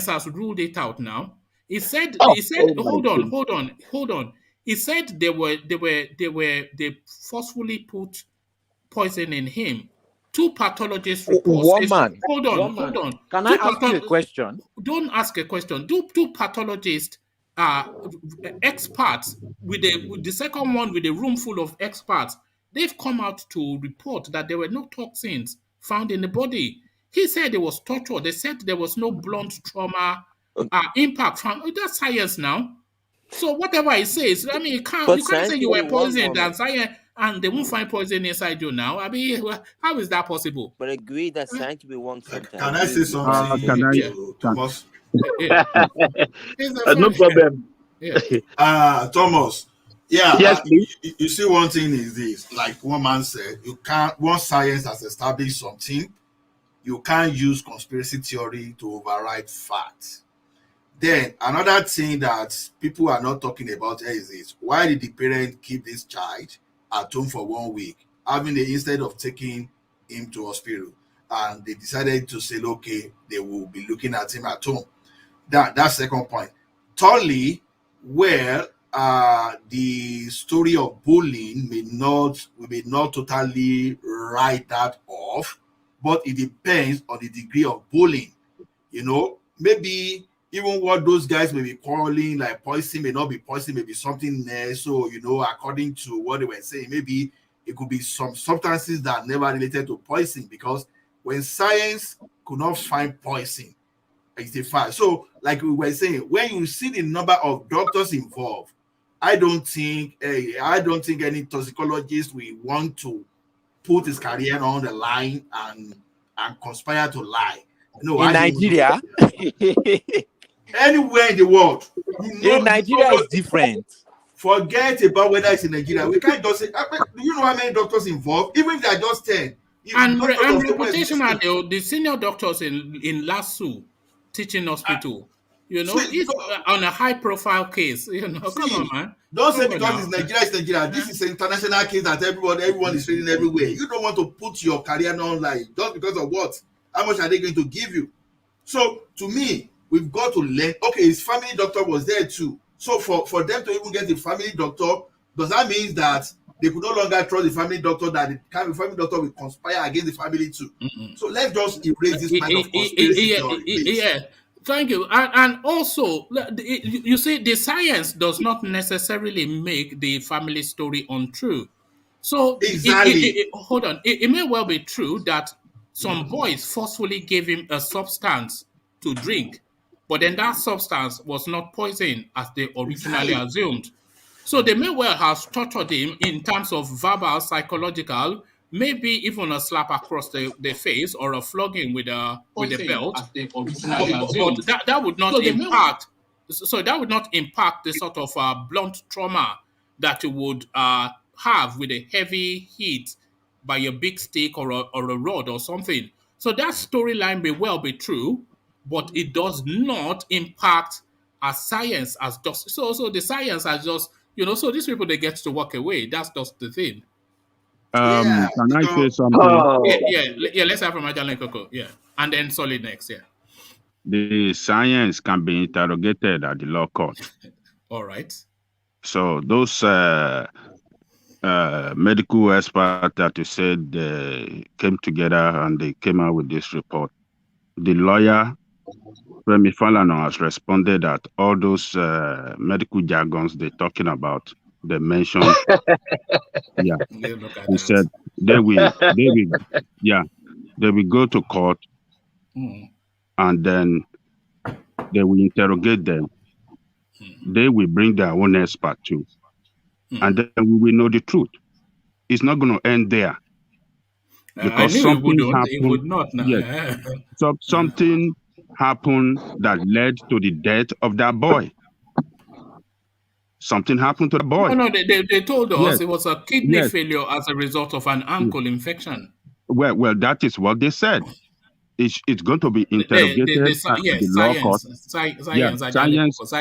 has ruled it out now. He said, hold on. He said they forcefully put poison in him. Two pathologists reports. Hold on. Can I ask you a question? Don't ask a question. Two pathologists experts with the second one with a room full of experts. They've come out to report that there were no toxins found in the body. He said it was torture. They said there was no blunt trauma impact found. That's science now. So whatever he says, I mean, you can't say you were poisoned and they won't find poison inside you now. I mean, how is that possible? But I agree that science will be wrong sometimes. Can I say something? Thomas? No problem. Thomas. Yeah, yes, you see, one thing is this, like one man said, once science has established something, you can't use conspiracy theory to override facts. Then another thing that people are not talking about is this: why did the parent keep this child at home for 1 week, instead of taking him to hospital? And they decided to say, okay, they will be looking at him at home. That's second point. Thirdly, the story of bullying we may not totally write that off, but it depends on the degree of bullying. Maybe even what those guys may be calling like poison may not be poison, maybe something there. So, according to what they were saying, maybe it could be some substances that never related to poison, because when science could not find poison, it's a fact. So, like we were saying, when you see the number of doctors involved, I don't think any toxicologist will want to put his career on the line and conspire to lie. No, in Nigeria, anywhere in the world, in Nigeria is different. Forget about whether it's in Nigeria. We can't just say. Do you know how many doctors involved? Even if they are just 10. And reputational, the senior doctors in LASU teaching hospital. It's on a high-profile case. Come on, man. Don't say because it's Nigeria. This is an international case that everyone is trading everywhere. You don't want to put your career online just because of what? How much are they going to give you? So, to me, we've got to learn. Okay, his family doctor was there too. So, for them to even get the family doctor, does that mean that they could no longer trust the family doctor, that the family doctor will conspire against the family too? So, let's just erase this kind of conspiracy theory, please. Yeah. Thank you. And also, you see, the science does not necessarily make the family story untrue. So, exactly. Hold on. It may well be true that some boys forcefully gave him a substance to drink, but then that substance was not poison as they originally assumed. So they may well have tortured him in terms of verbal, psychological, maybe even a slap across the face or a flogging with a belt. But that would not impact. So that would not impact the sort of blunt trauma that you would have with a heavy hit by a big stick or a rod or something. So that storyline may well be true, but it does not impact our science as just so the science as just so these people, they get to walk away. That's just the thing. Can I say something? Yeah, let's have from Ajalan Koko. Yeah. And then Solid next, yeah. The science can be interrogated at the law court. All right. So those medical experts that you said came together and they came out with this report. The lawyer Femi Falana has responded that all those medical jargons they're talking about, they mentioned, yeah. He said they will go to court, and then they will interrogate them. They will bring their own expert too, and then we will know the truth. It's not going to end there, because something happened. It would not. Yes. So something happened that led to the death of that boy. Something happened to the boy. No, they told us it was a kidney failure as a result of an ankle infection. Well, that is what they said. It's going to be interrogated at the law court. Science.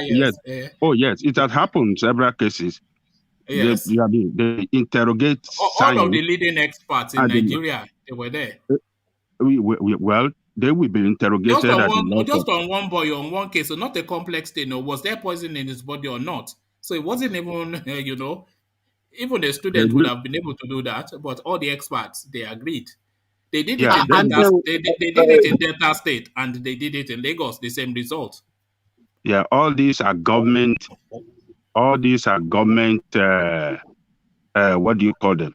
Yes. Oh, yes. It has happened in several cases. Yes. They interrogate all of the leading experts in Nigeria. They were there. Well, they will be interrogated just on one boy, on one case. So not a complex thing. Was there poison in his body or not? So it wasn't even, even a student would have been able to do that. But all the experts, they agreed. They did it in Delta State, and they did it in Lagos. The same result. Yeah, all these are government. What do you call them?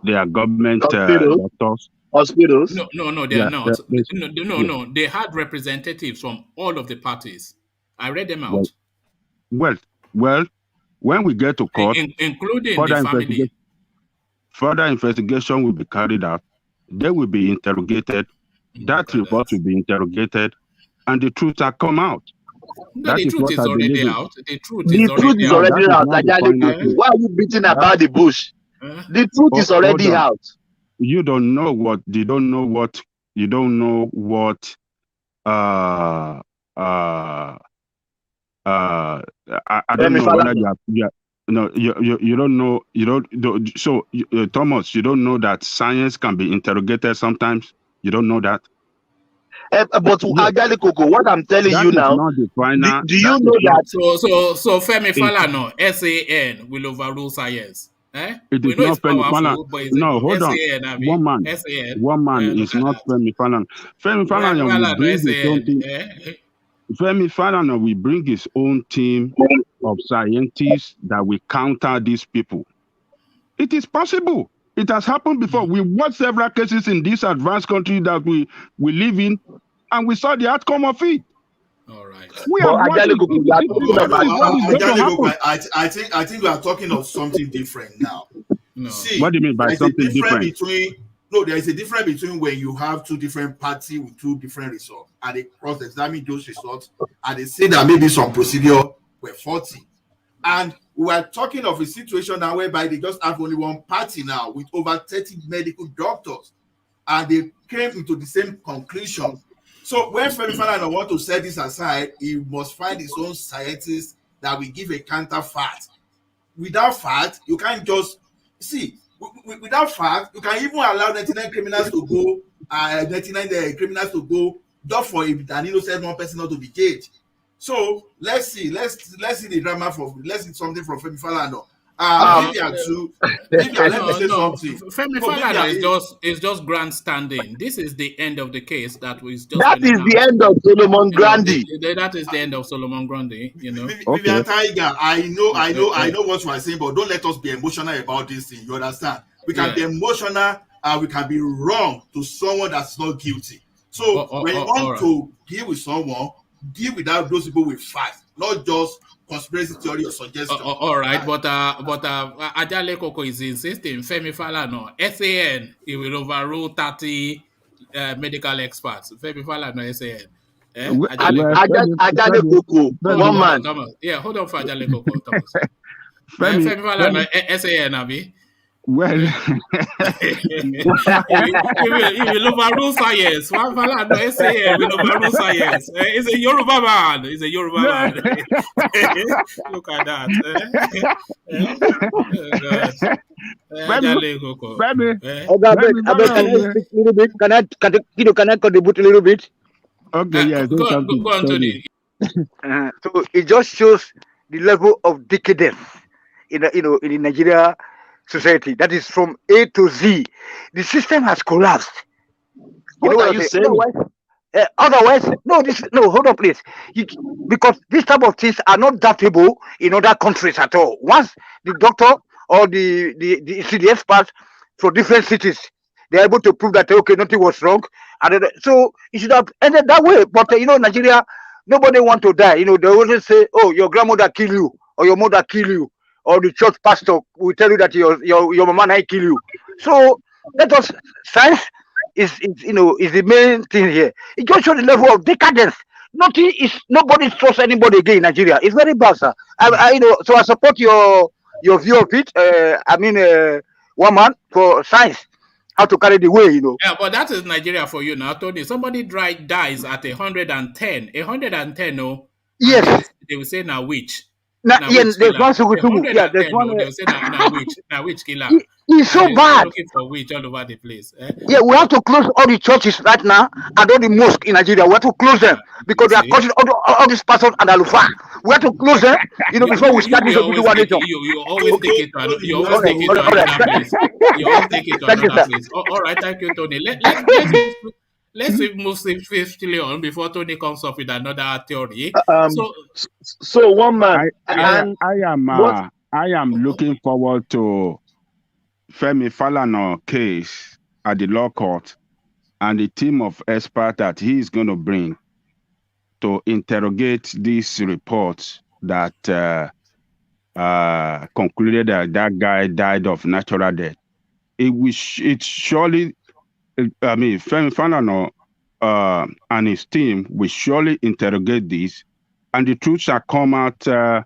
They are government doctors. Hospitals? No, they are not. No. They had representatives from all of the parties. I read them out. Well, when we get to court, including the family, further investigation will be carried out. They will be interrogated. That report will be interrogated, and the truth will come out. No, the truth is already out. The truth is already out. Why are you beating about the bush? The truth is already out. You don't know what. You don't know what. You don't know what. I don't know whether you don't know. You don't. So, Thomas, you don't know that science can be interrogated sometimes. You don't know that. But Ajale Koko, what I'm telling you now, do you know that? So Femi Falana, SAN will overrule science. It is not Femi Falana. No, hold on. One man is not Femi Falana. Femi Falana will bring his own team of scientists that will counter these people. It is possible. It has happened before. We watched several cases in this advanced country that we live in, and we saw the outcome of it. All right. I think we are talking of something different now. No. See, what do you mean by something different? There is a difference between when you have two different parties with two different results, and they cross-examine those results, and they say that maybe some procedure were faulty. And we are talking of a situation now whereby they just have only one party now with over 30 medical doctors, and they came into the same conclusion. So when Femi Falana want to set this aside, he must find his own scientists that will give a counter fact. Without fact, you can't just see. Without fact, you can even allow 99 criminals to go, 99 criminals to go just for an innocent one person not to be caged. So let's see the drama let's see something from Femi Falana. Let me say something. Femi Falana is just grandstanding. This is the end of the case that was just. That is the end of Solomon Grandi. That is the end of Solomon Grandi. Vivian Tiger, I know what you are saying, but don't let us be emotional about this thing. You understand? We can be emotional, and we can be wrong to someone that's not guilty. So when you want to deal with someone, deal without those people with facts, not just conspiracy theory or suggestion. All right, but Ajale Koko is insisting Femi Falana, SAN, he will overrule 30 medical experts. Femi Falana, SAN. Ajale Koko, one man. Thomas. Yeah, hold on for Ajale Koko, Thomas. Femi Falana, SAN, Abi. Well, he will overrule science. One Falana, SAN will overrule science. He's a Yoruba man. Look at that. Can I contribute a little bit? Okay, yeah. Go on, Tony. So it just shows the level of decadence in Nigeria society. That is from A to Z. The system has collapsed. What are you saying? Otherwise, no, hold on, please. Because these type of things are not doubtable in other countries at all. Once the doctor or the experts from different cities, they're able to prove that okay, nothing was wrong, and so it should have ended that way. But Nigeria, nobody want to die. They always say, "Oh, your grandmother kill you, or your mother kill you, or the church pastor will tell you that your mama might kill you." So let us science is the main thing here. It just shows the level of decadence. Nobody trusts anybody again in Nigeria. It's very bad, sir. So I support your view of it. One man for science, how to carry the way, Yeah, but that is Nigeria for you now, Tony. Somebody dies at 110. 110, no? Yes. They will say now which. There's one. Yeah, there's one. They will say now which killer. It's so bad. Looking for witch all over the place. Yeah, we have to close all the churches right now and all the mosques in Nigeria. We have to close them because they are causing all these pastors and alufa. We have to close them, before we start this You always take it to another place. You always take it to another place. All right, thank you, Tony. Let's move swiftly on before Tony comes up with another theory. So one man, I am looking forward to Femi Falana case at the law court and the team of experts that he is going to bring to interrogate these reports that concluded that guy died of natural death. Femi Falana and his team will surely interrogate this, and the truth shall come out. The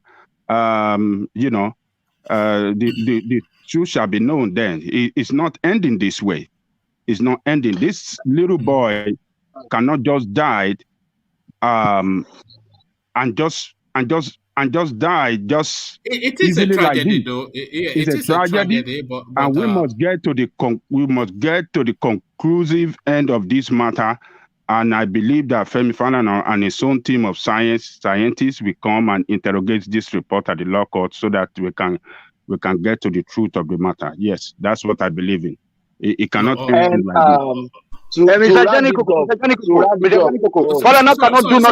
truth shall be known. Then it's not ending this way. It's not ending. This little boy cannot just die, and just die just. It is a tragedy, like though. It's a tragedy, but and we must get to the conclusive end of this matter. And I believe that Femi Falana and his own team of scientists will come and interrogate this report at the law court so that we can get to the truth of the matter. Yes, that's what I believe in. It cannot end like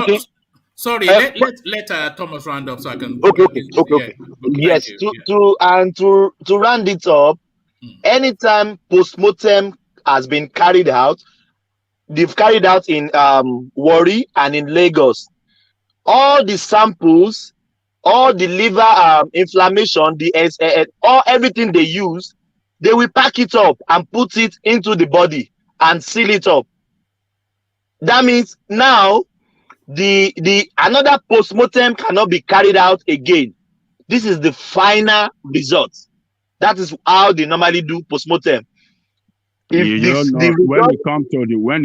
this. Sorry, let Thomas round up so I can. Okay. Yes, to round it up, anytime post-mortem has been carried out, they've carried out in Warri and in Lagos. All the samples, all the liver inflammation, everything they use, they will pack it up and put it into the body and seal it up. That means now the another post-mortem cannot be carried out again. This is the final result. That is how they normally do post-mortem. When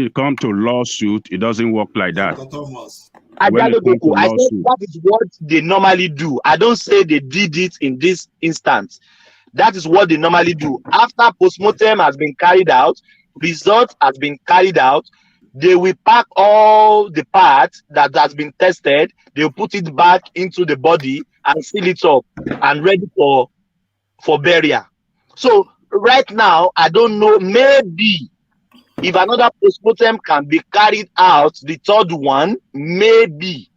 it comes to lawsuit, it doesn't work like that. I said that is what they normally do. I don't say they did it in this instance. That is what they normally do. After post-mortem has been carried out, result has been carried out, they will pack all the parts that has been tested, they will put it back into the body and seal it up and ready for burial. So right now, I don't know, maybe if another post-mortem can be carried out, the third one, maybe.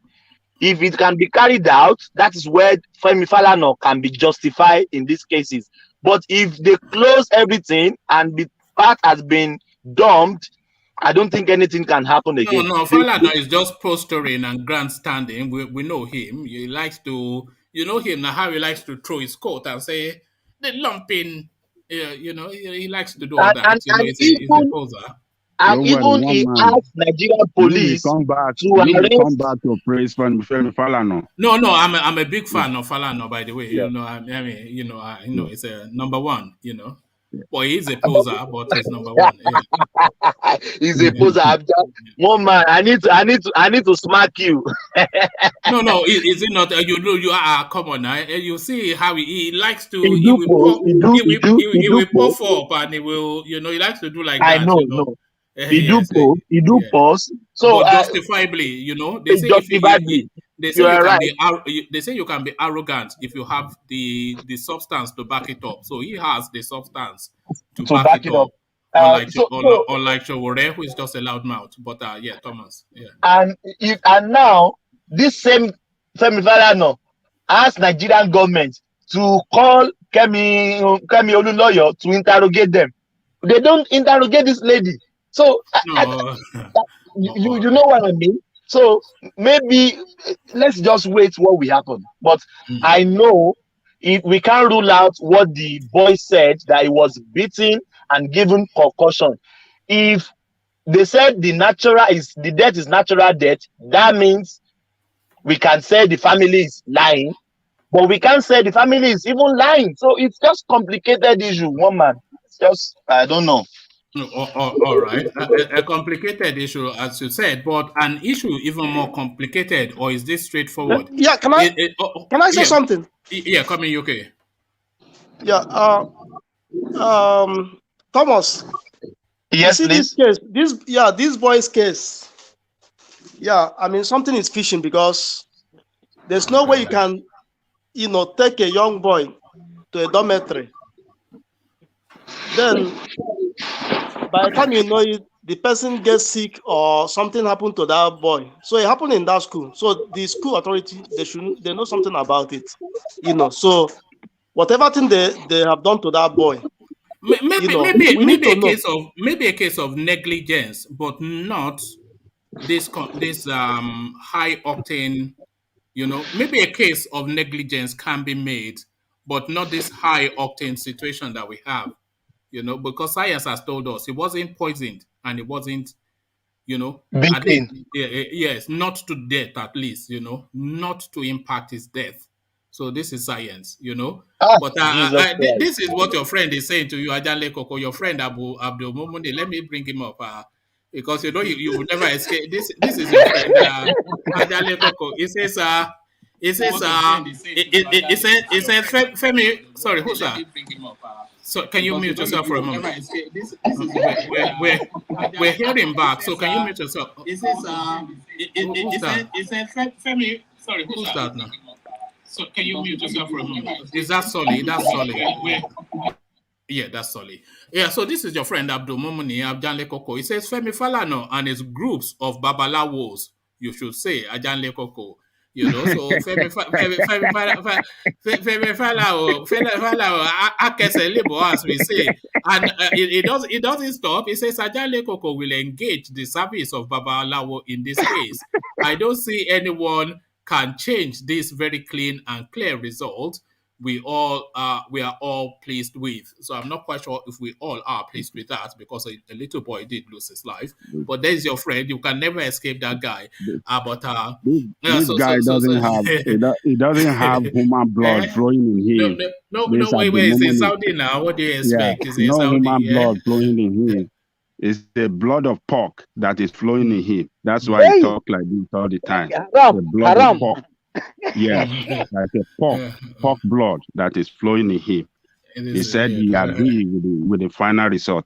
If it can be carried out, that is where Femi Falana can be justified in these cases. But if they close everything and the part has been dumped, I don't think anything can happen again. No, Falana is just posturing and grandstanding. We know him. He likes to, him now, how he likes to throw his coat and say, the lumping. He likes to do all that. He's a poser. And even he asked Nigerian police to arrest to praise Falana. No, I'm a big fan of Falana, by the way. Yeah. It's a number one. Well, he's a poser, but he's number one. Yeah. He's a poser. One man, I need to smack you. No, is it not? You are come on now. You see how he likes to. He will puff up and he will. He likes to do like that. I know. No. He do pause. So justifiably, they say justifiably. They say you can be arrogant if you have the substance to back it up. So he has the substance to back it up. Unlike Showore, who is just a loudmouth. But yeah, Thomas. Yeah. And now this same Femi Falana asked Nigerian government to call Kemi Olunloyo to interrogate them. They don't interrogate this lady. So you know what I mean? So maybe let's just wait what will happen. But I know we can't rule out what the boy said, that he was beaten and given concussion. If they said the death is natural death, that means we can say the family is lying, but we can't say the family is even lying. So it's just complicated issue, one man. It's just, I don't know. All right. A complicated issue, as you said, but an issue even more complicated, or is this straightforward? Yeah, can I say something? Yeah, come in, UK. Yeah, Thomas. Yes, you see please. This case, this boy's case. Yeah, I mean, something is fishing, because there's no way you can, take a young boy to a dormitory. Then, by the time you know it, the person gets sick or something happened to that boy. So it happened in that school. So the school authority, they know something about it. So whatever thing they have done to that boy, maybe a case of negligence, but not this high octane. Maybe a case of negligence can be made, but not this high octane situation that we have. Because science has told us it wasn't poisoned and it wasn't, yes, not to death at least, not to impact his death. So this is science, But this is what your friend is saying to you, Ajale Koko, your friend Abdul Momoni. Let me bring him up because you will never escape. This is your friend Ajale Koko. He says Femi. Sorry, who's that? So can you mute yourself for a moment? We're hearing back. So can you mute yourself? It says Femi. Sorry, who's that now? So can you mute yourself for a moment? Is that Solly? That's Solly. Yeah, that's Solly. Yeah, so this is your friend Abdul Momoni Ajanle Koko. He says Femi Falana and his groups of Babalawos, you should say Ajanle Koko. So Femi Falana, as we say, and it doesn't stop. It says Ajanle Koko will engage the service of Babalawo in this case. I don't see anyone can change this very clean and clear result we are all pleased with. So I'm not quite sure if we all are pleased with that, because a little boy did lose his life. But there's your friend. You can never escape that guy. This guy doesn't have human blood flowing in him. No, wait. It's in Saudi now. What do you expect? Yeah, no human blood flowing in him. It's the blood of pork that is flowing in him. That's why he talks like this all the time. The blood of pork. Yeah, like a pork blood that is flowing in him. He said he agreed with the final result.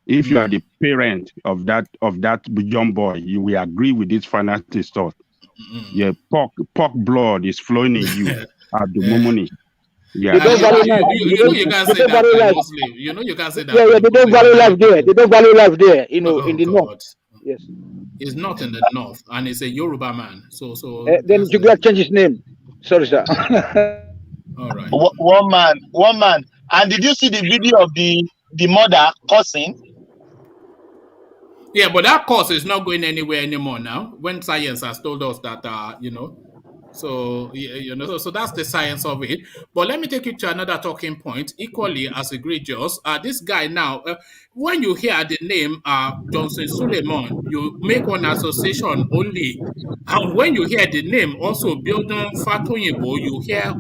If you are the parent of that young boy, you will agree with this final result. Yeah, pork blood is flowing in you at the moment. Yeah, you can say that. You can say that. Yeah, they don't value life there. They don't value life there. In the north. Yes. It's not in the north, and it's a Yoruba man. So then you got to change his name. Sorry, sir. All right. One man. And did you see the video of the mother cursing? Yeah, but that course is not going anywhere anymore now. When science has told us that, So so that's the science of it. But let me take you to another talking point, equally as egregious. This guy now, when you hear the name Johnson Suleiman, you make one association only. And when you hear the name also Bildon FATOYINBO, you hear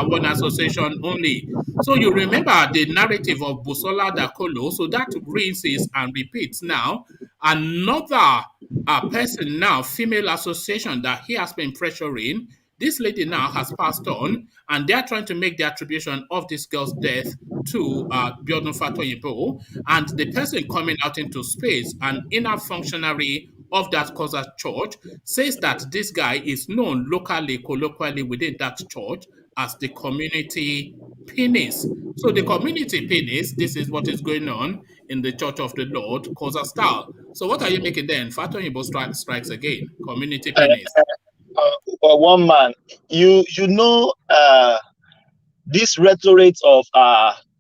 one association only. So you remember the narrative of Busola Dakolo. So that rinses and repeats now. Another person now, female association that he has been pressuring. This lady now has passed on, and they're trying to make the attribution of this girl's death to Bildon FATOYINBO, and the person coming out into space, an inner functionary of that COZA'S church says that this guy is known locally, colloquially within that church as the community penis. So the community penis, this is what is going on in the Church of the Lord, COZA'S style. So what are you making then? FATOYINBO strikes again. Community penis. One man, you know this rhetoric of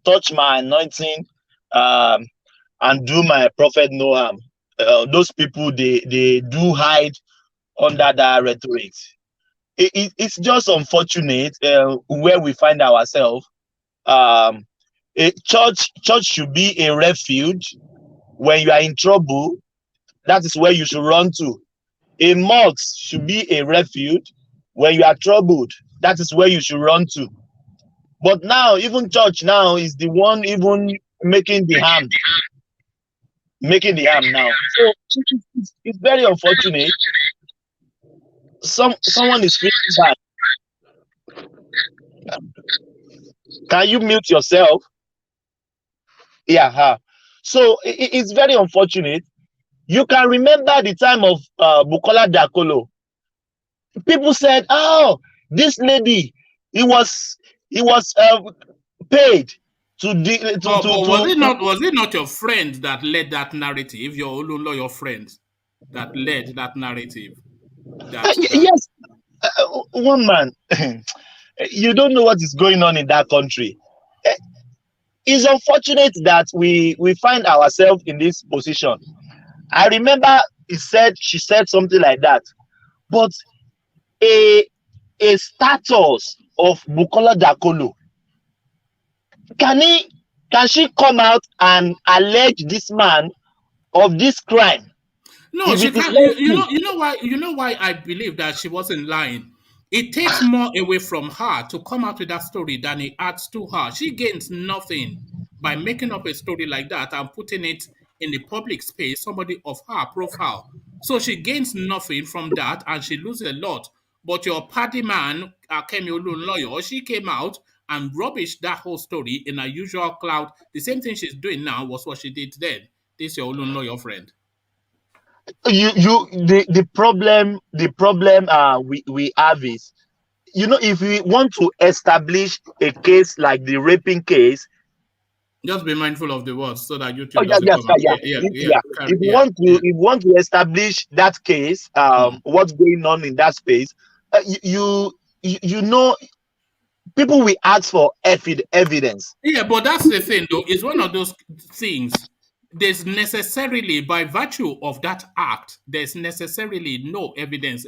touch my anointing and do my prophet no harm. Those people they do hide under that rhetoric. It's just unfortunate where we find ourselves. A church should be a refuge when you are in trouble. That is where you should run to. A mosque should be a refuge when you are troubled. That is where you should run to. But now, even church now is the one even making the harm. Making the harm now. So it's very unfortunate. Someone is feeling bad. Can you mute yourself? Yeah. So it's very unfortunate. You can remember the time of Bukola Dakolo. People said, "Oh, this lady, he was paid to was it not your friend that led that narrative? Your Olunlo, your friend that led that narrative? Yes, one man. You don't know what is going on in that country. It's unfortunate that we find ourselves in this position. I remember she said something like that, but a status of Bukola Dakolo, can she come out and allege this man of this crime? No, she can't. You know why I believe that she wasn't lying. It takes more away from her to come out with that story than it adds to her. She gains nothing by making up a story like that and putting it in the public space, somebody of her profile. So she gains nothing from that and she loses a lot. But your party man, Kemi Olunloyo, she came out and rubbished that whole story in her usual cloud. The same thing she's doing now was what she did then. This is your Olunloyo friend. The problem we have is, if we want to establish a case like the raping case, just be mindful of the words so that YouTube If you want to establish that case, what's going on in that space, you know, people will ask for evidence. Yeah, but that's the thing, though. It's one of those things. There's necessarily, by virtue of that act, there's necessarily no evidence,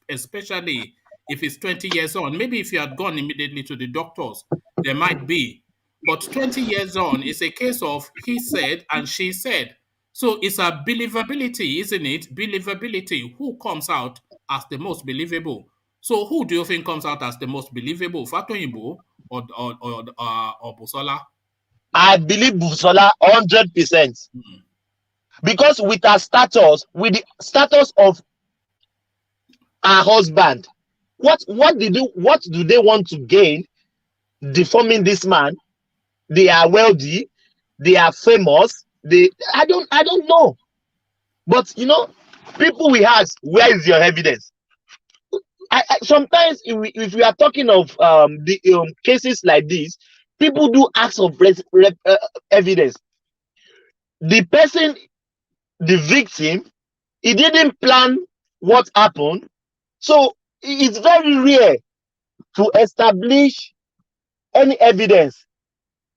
especially if it's 20 years on. Maybe if you had gone immediately to the doctors, there might be. But 20 years on, it's a case of he said and she said. So it's a believability, isn't it? Believability. Who comes out as the most believable? So who do you think comes out as the most believable? FATOYINBO or Busola? I believe Busola 100%. Because with the status of her husband, what do they want to gain deforming this man? They are wealthy, they are famous. I don't know. But people will ask, where is your evidence? Sometimes if we are talking of cases like this, people do ask of evidence. The person, the victim, he didn't plan what happened. So it's very rare to establish any evidence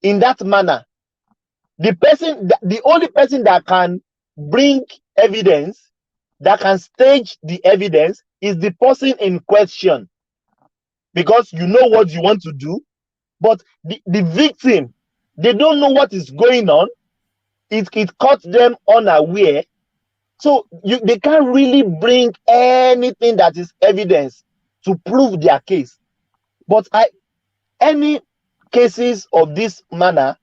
in that manner. The only person that can bring evidence, that can stage the evidence, is the person in question, because you know what you want to do. But the victim, they don't know what is going on. It caught them unaware. So they can't really bring anything that is evidence to prove their case. But any cases of this manner,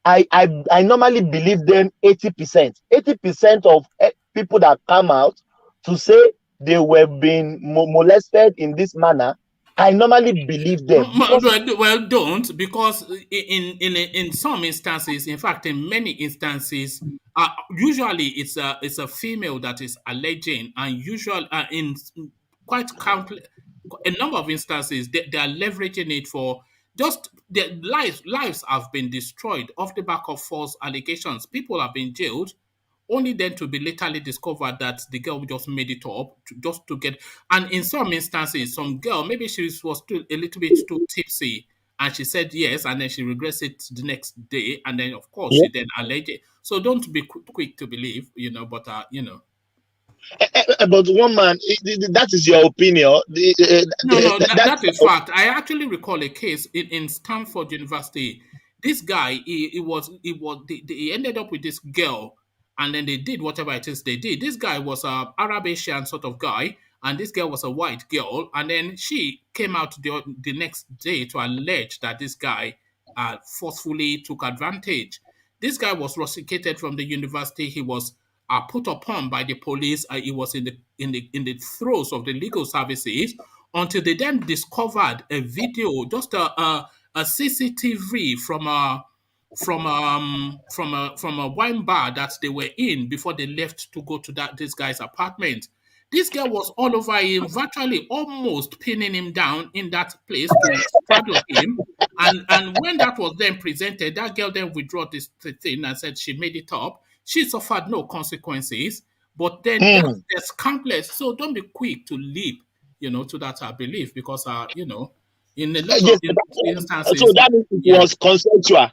I normally believe them 80%. 80% of people that come out to say they were being molested in this manner, I normally believe them. Well, don't, because in some instances, in fact, in many instances, usually it's a female that is alleging, and usually in quite countless a number of instances they are leveraging it for just their lives have been destroyed off the back of false allegations. People have been jailed only then to be laterly discovered that the girl just made it up just to get. And in some instances, some girl, maybe she was still a little bit too tipsy and she said yes, and then she regrets it the next day. And then, of course, she then alleged it. So don't be quick to believe, but, But one man, that is your opinion. No, that is fact. I actually recall a case in Stanford University. This guy, he ended up with this girl, and then they did whatever it is they did. This guy was a Arab Asian sort of guy, and this girl was a white girl, and then she came out the next day to allege that this guy forcefully took advantage. This guy was rusticated from the university. He was put upon by the police. He was in the throes of the legal services until they then discovered a video, just a CCTV from a wine bar that they were in before they left to go to this guy's apartment. This girl was all over him, virtually almost pinning him down in that place to straddle him. And when that was then presented, that girl then withdrew this thing and said she made it up. She suffered no consequences, but then there's countless. So don't be quick to leap, to that belief, because in a lot of instances. So that means it was consensual.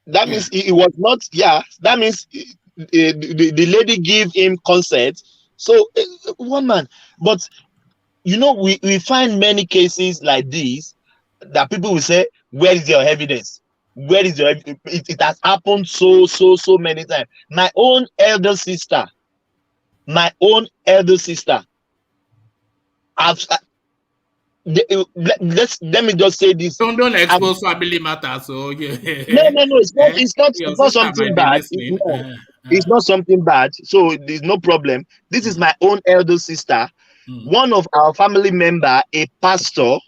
That means it was not. Yeah, that means the lady gave him consent. So one man, but we find many cases like this that people will say, "Where is your evidence? Where is your?" It has happened so many times. My own elder sister. Let me just say this. Don't expose family matters. So yeah. No. It's not something bad. It's not something bad. So there's no problem. This is my own elder sister. One of our family member, a pastor,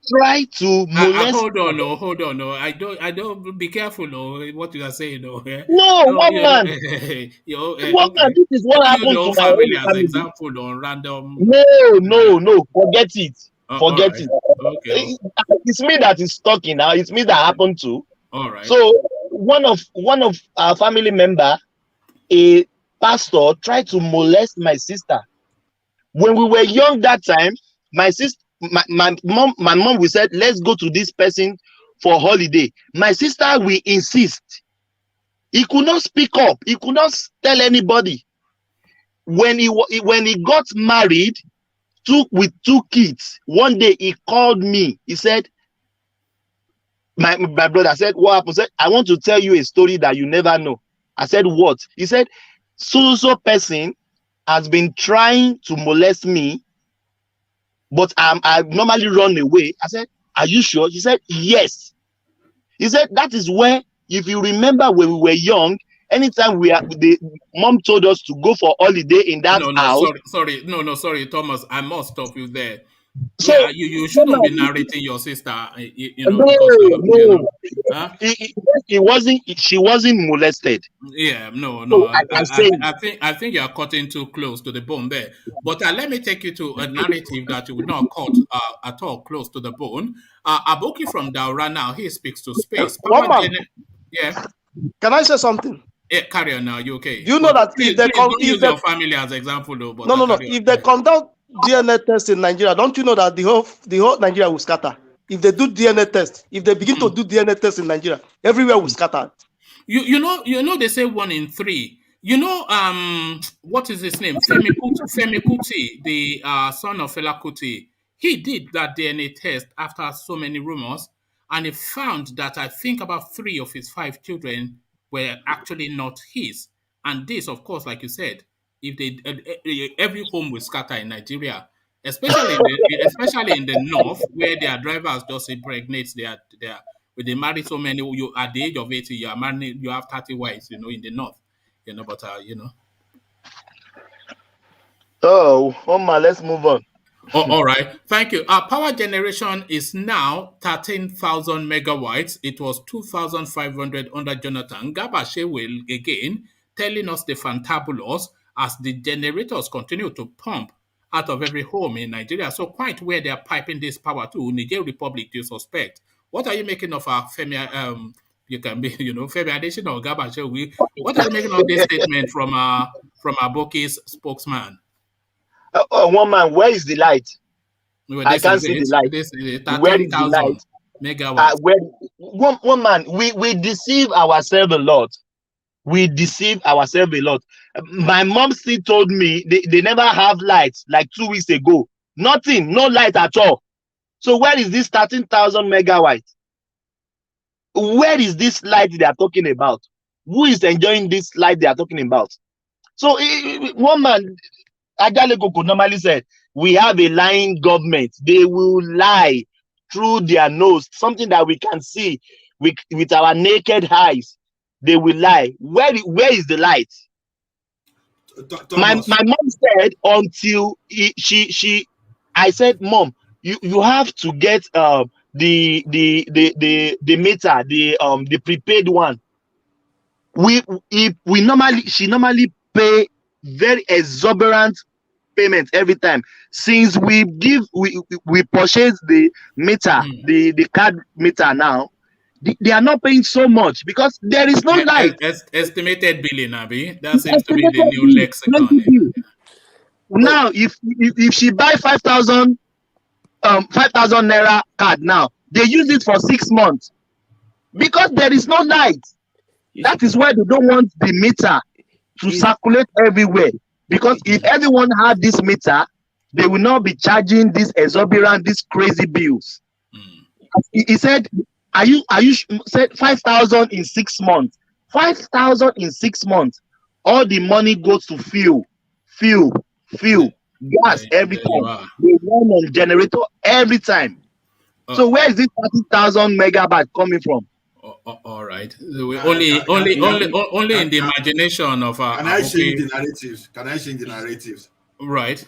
tried to molest. Hold on. No. I don't. Be careful. No, what you are saying. No. One man. One man. This is what happened to my family as example on random. No. Forget it. Forget it. Okay. It's me that is talking now. It's me that happened to. All right. So one of our family member, a pastor, tried to molest my sister. When we were young that time, my mom, we said, let's go to this person for holiday. My sister will insist. He could not speak up. He could not tell anybody. When he got married, with 2 kids, one day he called me. He said, my brother said, what happened? Said, I want to tell you a story that you never know. I said, what? He said, so person has been trying to molest me, but I normally run away. I said, are you sure? He said, yes. He said, that is where, if you remember when we were young, anytime the mom told us to go for holiday in that house. Sorry, Thomas, I must stop you there. So yeah, you shouldn't be narrating your sister. No. She wasn't molested. Yeah, no. So I think you are cutting too close to the bone there. But let me take you to a narrative that you would not cut at all close to the bone. Aboki from Daura now, he speaks to space. Yeah. Can I say something? Yeah, carry on now. You okay? You know that if they don't use your family as example, though. But no. If they conduct DNA test in Nigeria, don't you know that the whole Nigeria will scatter? If they do DNA test, if they begin to do DNA test in Nigeria, everywhere will scatter. You know they say 1 in 3. What is his name? Femi Kuti, the son of Fela Kuti. He did that DNA test after so many rumors, and he found that I think about 3 of his 5 children were actually not his. And this, of course, like you said, if every home will scatter in Nigeria, especially in the north, where their drivers just impregnate when they marry so many. You at the age of 80, you are married, you have 30 wives, in the north, but. Oh, Oma, let's move on. All right. Thank you. Our power generation is now 13,000 megawatts. It was 2,500 under Jonathan. Gabashe will again telling us the fantabulous as the generators continue to pump out of every home in Nigeria. So quite where they are piping this power to, Niger Republic, do you suspect? What are you making of our Femi, you can be, Femi Adesina or Gabashe? What are you making of this statement from Aboki's spokesman? One man, where is the light? Well, I can't see the light. This is Where is the 13,000 light? megawatts. Where one man, we deceive ourselves a lot. We deceive ourselves a lot. My mom still told me they never have lights like 2 weeks ago. Nothing, no light at all. So where is this 13,000 megawatts? Where is this light they are talking about? Who is enjoying this light they are talking about? So one man, Ajaleko could normally said, we have a lying government. They will lie through their nose, something that we can see with our naked eyes. They will lie. Where is the light? My mom said until I said, Mom, you have to get the meter, the prepaid one. She normally pay very exorbitant payment every time. Since we purchase the meter, the card meter now, they are not paying so much because there is no light. Estimated billing, Abi. That seems to be the new lexicon. Now, if she buy 5,000 naira card now, they use it for 6 months because there is no light. That is why they don't want the meter to circulate everywhere. Because if everyone had this meter, they will not be charging these exorbitant, these crazy bills. He said, "Are you said 5,000 in 6 months? 5,000 in 6 months. All the money goes to fuel, gas every time. They run on generator every time. So where is this 30,000 megabyte coming from?" All right. Only in the imagination of Can I change the narratives? Can I change the narratives? Right.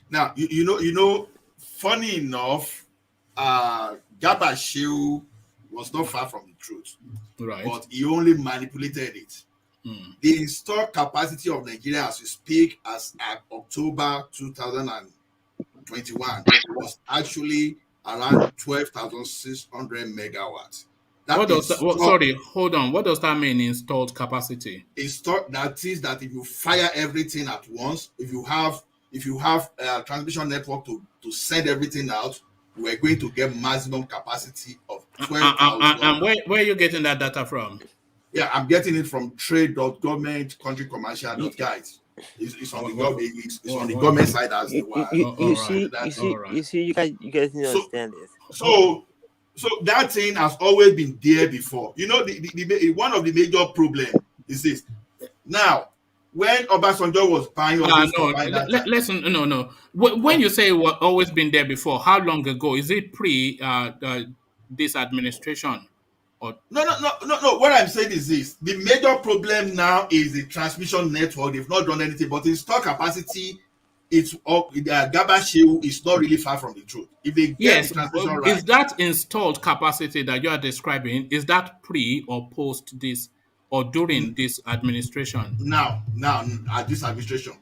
Now, you know, funny enough, Gabashew was not far from the truth. Right. But he only manipulated it. The installed capacity of Nigeria as we speak as at October 2021 was actually around 12,600 megawatts. Sorry, hold on. What does that mean, installed capacity? That is that if you fire everything at once, if you have a transmission network to send everything out, we're going to get maximum capacity of 12,000. And where are you getting that data from? Yeah, I'm getting it from trade.government.countrycommercial.guides. It's on the government side as the one. You see, you guys need to understand this. So that thing has always been there before. You know, the one of the major problems is this. Now, when Obasanjo was buying all this stuff, listen, no. When you say it was always been there before, how long ago? Is it pre this administration? Or No. What I'm saying is this: the major problem now is the transmission network. They've not done anything, but in stock capacity, it's up. Gabashew is not really far from the truth. If they get the transmission right, is that installed capacity that you are describing? Is that pre or post this or during this administration? Now at this administration.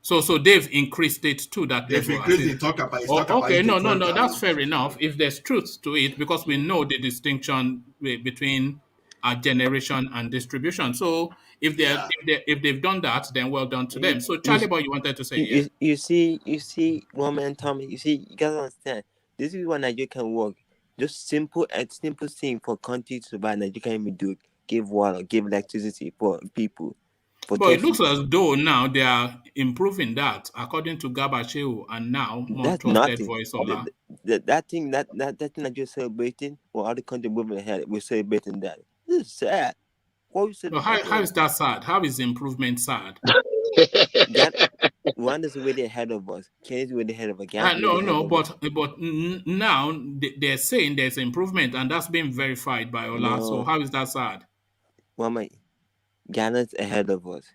So they've increased it to that they've level. Increased the talk about okay, no, that's fair enough. If there's truth to it, because we know the distinction between generation and distribution. So if they've done that, then well done to them. So Charlie Boy, you wanted to say? You see, woman, Tommy. You see, you guys understand. This is what Nigeria can work. Just simple thing for countries to buy. Nigeria can even do. Give water, give electricity for people. But it looks as though now they are improving that, according to Gabashew, and now more trusted voice. That thing that you're celebrating, or other countries moving ahead, we're celebrating that. This is sad. How is that sad? How is improvement sad? Rwanda's already ahead of us. Kenya's already ahead of us. But now they're saying there's improvement, and that's been verified by Ola. So how is that sad? Well, Ghana's ahead of us.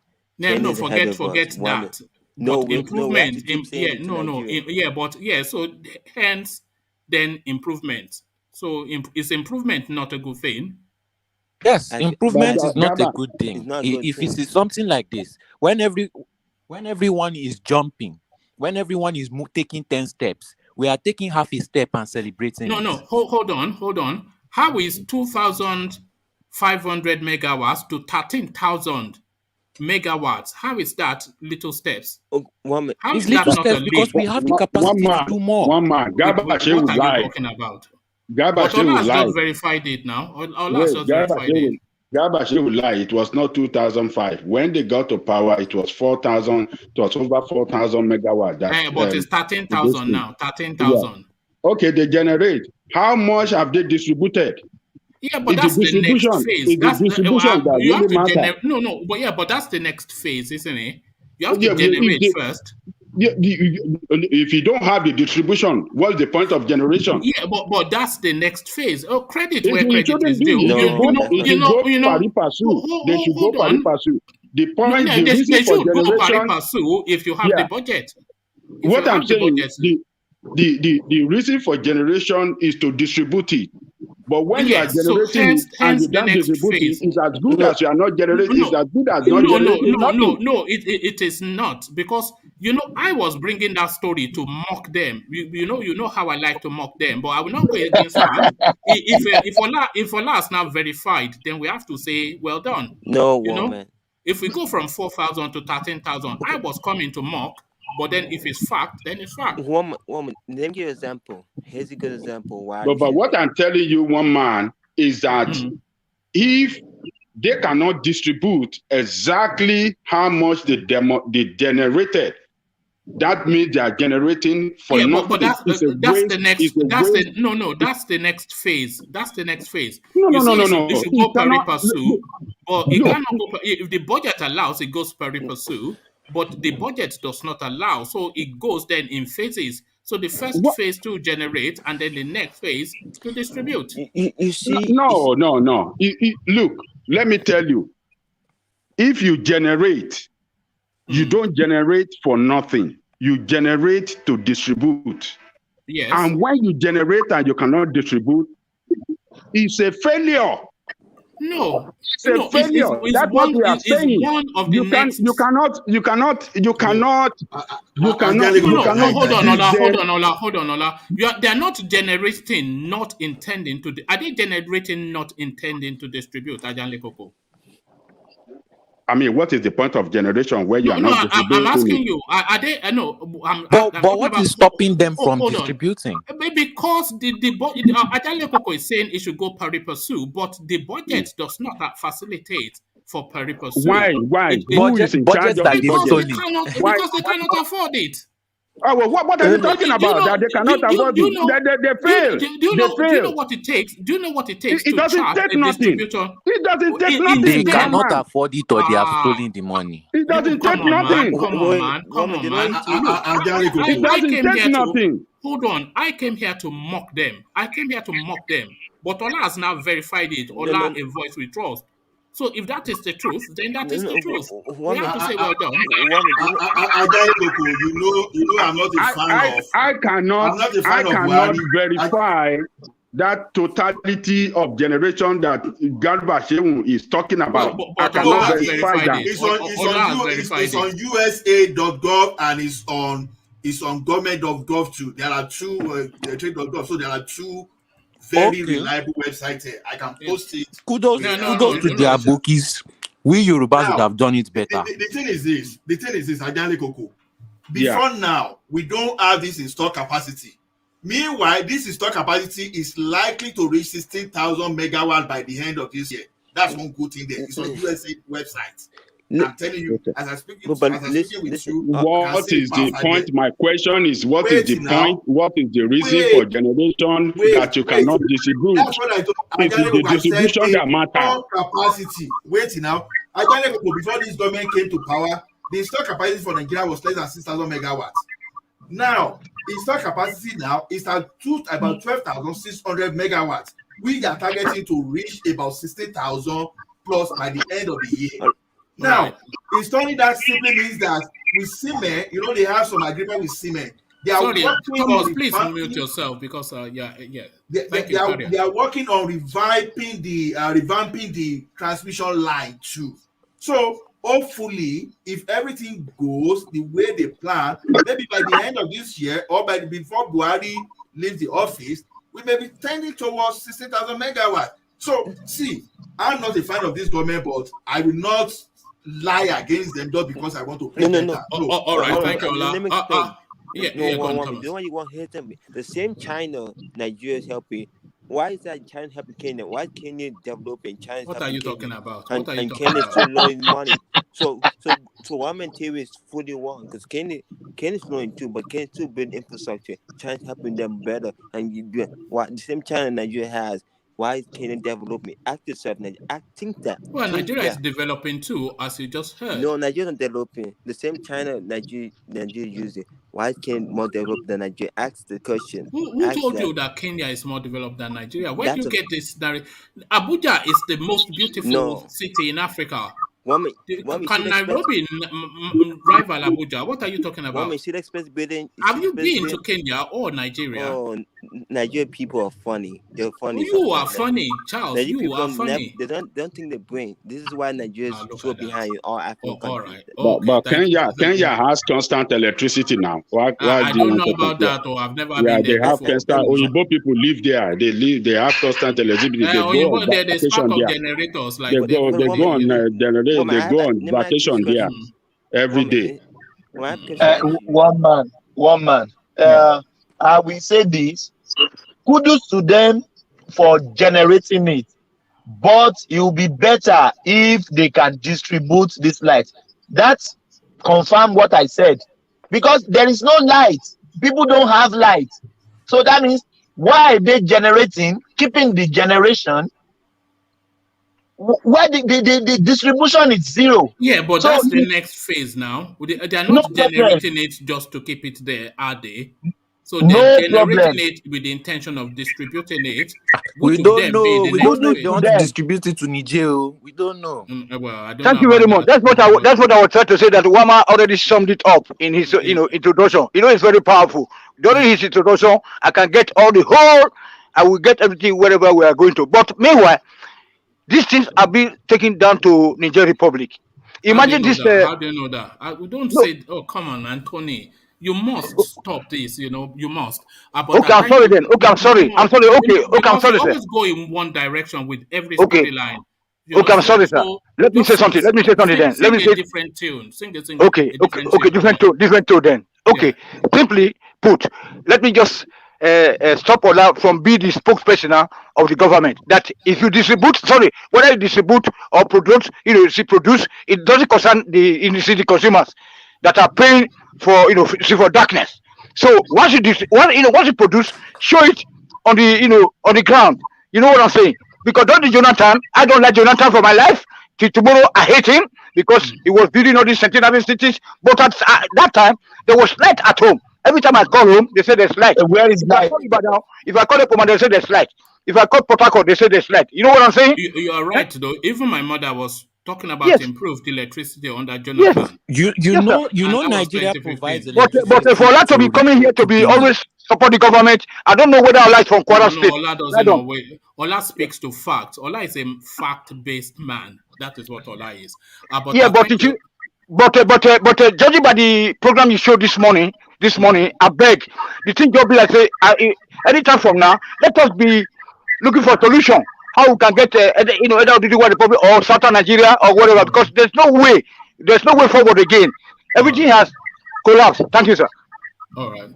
Forget that. No, but we have to improvement. keep saying it to Nigeria. But yeah. So hence, then improvement. So is improvement not a good thing? Yes, And improvement is not a Gaba, good it's thing. not a good If thing. it's something like this, when everyone is jumping, when everyone is taking 10 steps, we are taking half a step and celebrating No, it. no. Hold on. How is 2,500 megawatts to 13,000 megawatts? How is that little steps? Oh, How It's is that little not a steps because leap? we have the capacity to do more. One man. Gaba What Shehu are you lied. talking about? Gaba But Shehu Ola has just lied. verified it now. Ola has Wait, just verified it. Gaba Shehu lied. It was not 2005. When they got to power, it was 4,000. It was over 4,000 megawatts. But it's 13,000 now. 13,000. Okay, they generate. How much have they distributed? Yeah, but It's that's the next phase. It's That's the distribution that you have really to matters. generate. No, but that's the next phase, isn't it? You have to Yeah, generate first. If you don't have the distribution, what's the point of generation? Yeah, but that's the next phase. Oh, credit where It credit shouldn't is be. due. No, They should go pari passu. They should go Hold pari on. passu. The point, No, the they reason for should go pari generation. passu if you have the budget. If What you I'm have the saying, budget. the reason for generation is to distribute it. But when you are Yes, so generating it and hence you the don't next distribute it, phase. it's as good as you are not generating. It's as good as not No, generating nothing. it is not, because I was bringing that story to mock them. You know how I like to mock them, but I will not go against that. If Ola is now verified, then we have to say well done. No, You know, woman. if we go from 4,000 to 13,000, I was coming to mock, but then if it's fact, then it's fact. Woman, let me give you an example. Here's a good example. Why? But what I'm telling you, one man, is that if they cannot distribute exactly how much they generated, that means they are generating for nothing. But that's the next phase. That's the next phase. No. It should go pari passu, but it cannot go. If the budget allows, it goes pari passu, but the budget does not allow, so it goes then in phases. So the first phase to generate, and then the next phase to distribute. You see? No. Look, let me tell you. If you generate, you don't generate for nothing. You generate to distribute. Yes. And when you generate and you cannot distribute, it's a failure. No, it's a failure. That's what we are saying. You cannot. Hold on, Ola. They're not generating, not intending to. Are they generating, not intending to distribute? Ajanle Koko. I mean, what is the point of generation where you are not distributing? I'm asking you. Are they? But what is stopping them from distributing? Because Ajanle Koko is saying it should go pari passu, but the budget does not facilitate for pari passu. Why? Who is in charge of the budget? Because they cannot afford it. Oh, well, what are you talking about? That they cannot afford it. They fail. Do you know what it takes? Do you know what it takes to charge a distributor? It doesn't take nothing. They cannot afford it, or they have stolen the money. It doesn't take nothing. Come on, man. It doesn't take nothing. Hold on. I came here to mock them. But Ola has now verified it. Ola a voice we trust. So if that is the truth, then that is the truth. We have to say well done. I'm not a fan of. I cannot verify that totality of generation that Garba Shehu is talking about. I cannot verify that. It's on USA.gov and it's on government.gov too. There are two trade.gov, so there are two very reliable websites here. I can post it. Kudos to their bookies. We Yorubas would have done it better. The thing is this, Ajanle Koko. Before now, we don't have this installed capacity. Meanwhile, this installed capacity is likely to reach 16,000 megawatts by the end of this year. That's one good thing there. It's on USA website. I'm telling you, as I speak with you, what is the point? My question is, what is the point? What is the reason for generation that you cannot distribute? That's what I told. It is the distribution that matters. Capacity. Wait now. Before this government came to power, the installed capacity for Nigeria was less than 6,000 megawatts. Now, the installed capacity now is at about 12,600 megawatts. We are targeting to reach about 60,000 plus by the end of the year. Now, installing that simply means that Siemens, you know, they have some agreement with Siemens. They are Sorry, working Thomas, on please revamping, mute yourself because yeah. they are working on revamping the transmission line too. So hopefully, if everything goes the way they plan, maybe by the end of this year or before Buhari leaves the office, we may be tending towards 60,000 megawatts. So see, I'm not a fan of this government, but I will not lie against them just because I want to play No. All right, thank you, Ola. Let me explain. Go on, Thomas. The one you want to hear them. The same China, Nigeria is helping. Why is that China helping Kenya? Why is Kenya developing? China? What are you talking about? And Kenya is still lowering money. So one man theory is fully wrong because Kenya is lowering too, but Kenya still building infrastructure. China's helping them better, and what the same China Nigeria has. Why is Kenya developing? Ask yourself, I think that. Well, Nigeria is developing too, as you just heard. No, Nigeria is developing. The same China Nigeria using. Why is Kenya more developed than Nigeria? Ask the question. Who told you that Kenya is more developed than Nigeria? Where do you get this? Abuja is the most beautiful city in Africa. Can Nairobi rival Abuja? What are you talking about? Have you been to Kenya or Nigeria? Oh, Nigerian people are funny. They're funny. You are funny, Charles. Nigerian you are funny. They don't think they brain. This is why Nigeria is so behind all African countries. All right. But Kenya has constant electricity now. Why I don't know about that, or I've never been there. They have constant. Oyinbo people live there. They have constant electricity. They go on vacation there. Generators, like they go on vacation there every day. One man. I will say this. Kudos to them for generating it, but it will be better if they can distribute this light. That's confirm what I said, because there is no light. People don't have light, so that means why are they generating, keeping the generation where the distribution is zero? Yeah, but so that's the next phase now. They are not generating it just to keep it there, are they? So they're generating it with the intention of distributing it. We don't know. We don't know if they want to distribute it to Niger. We don't know. Well, I don't Thank know you very much. That's what I was trying to say. That Wama already summed it up in his introduction. It's very powerful. During his introduction, I can get all the whole. I will get everything wherever we are going to. But meanwhile, these things are being taken down to Niger Republic. Imagine this. How do you know that? We don't say, "Oh, come on, Anthony. You must stop this, you must." Okay, I'm sorry then. Okay, I'm sorry. Okay, I'm sorry, sir. Always go in one direction with every storyline. Okay, I'm sorry, sir. Let me say something then. Let me say different tune. Sing. Okay, different tune then. Okay, simply put, let me just stop Ola from being the spokesperson of the government. That if you distribute, whether you distribute or produce, produce, it doesn't concern the consumers that are paying for darkness. So once you produce, show it on the ground. You know what I'm saying? Because Jonathan, I don't like Jonathan for my life. Till tomorrow, I hate him because he was building all these centenary cities. But at that time, there was light at home. Every time I call home, they say there's light. Where is light? If I call the commander, they say there's light. If I call Port Harcourt, they say there's light. You know what I'm saying? You are right, though. Even my mother was talking about improved electricity under Jonathan. Yes. You know, Nigeria provides electricity. But for Allah to be coming here to be always support the government, I don't know whether I like from Kwara State. Ola doesn't know. Ola speaks to facts. Ola is a fact-based man. That is what Ola is. But judging by the program you showed this morning, I beg the thing just be like say, anytime from now, let us be looking for a solution. How we can get either the Republic or Southern Nigeria or whatever, because there's no way forward again. Everything has collapsed. Thank you, sir. All right.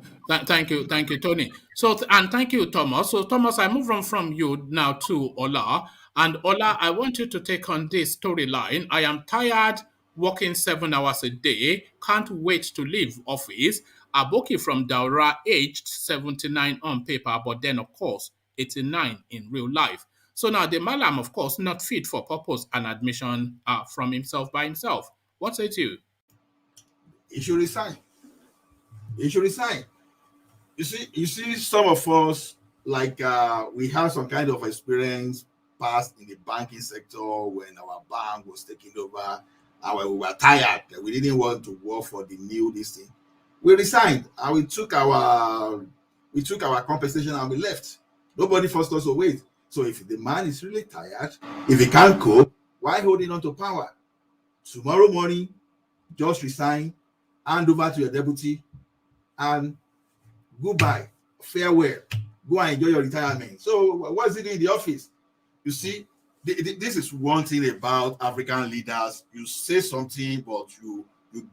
Thank you, Tony. So, and thank you, Thomas. So, Thomas, I move on from you now to Ola. And Ola, I want you to take on this storyline. I am tired working 7 hours a day. Can't wait to leave office. Aboki from Daura, aged 79 on paper, but then, of course, 89 in real life. So now the Malam, of course, not fit for purpose and admission from himself by himself. What say to you? He should resign. You see, some of us, like we have some kind of experience past in the banking sector when our bank was taken over we were tired. We didn't want to work for the new this thing. We resigned and we took our compensation and we left. Nobody forced us to wait. So if the man is really tired, if he can't cope, why holding on to power? Tomorrow morning, just resign, hand over to your deputy, and goodbye, farewell, go and enjoy your retirement. So what's he doing in the office? You see, this is one thing about African leaders. You say something, but you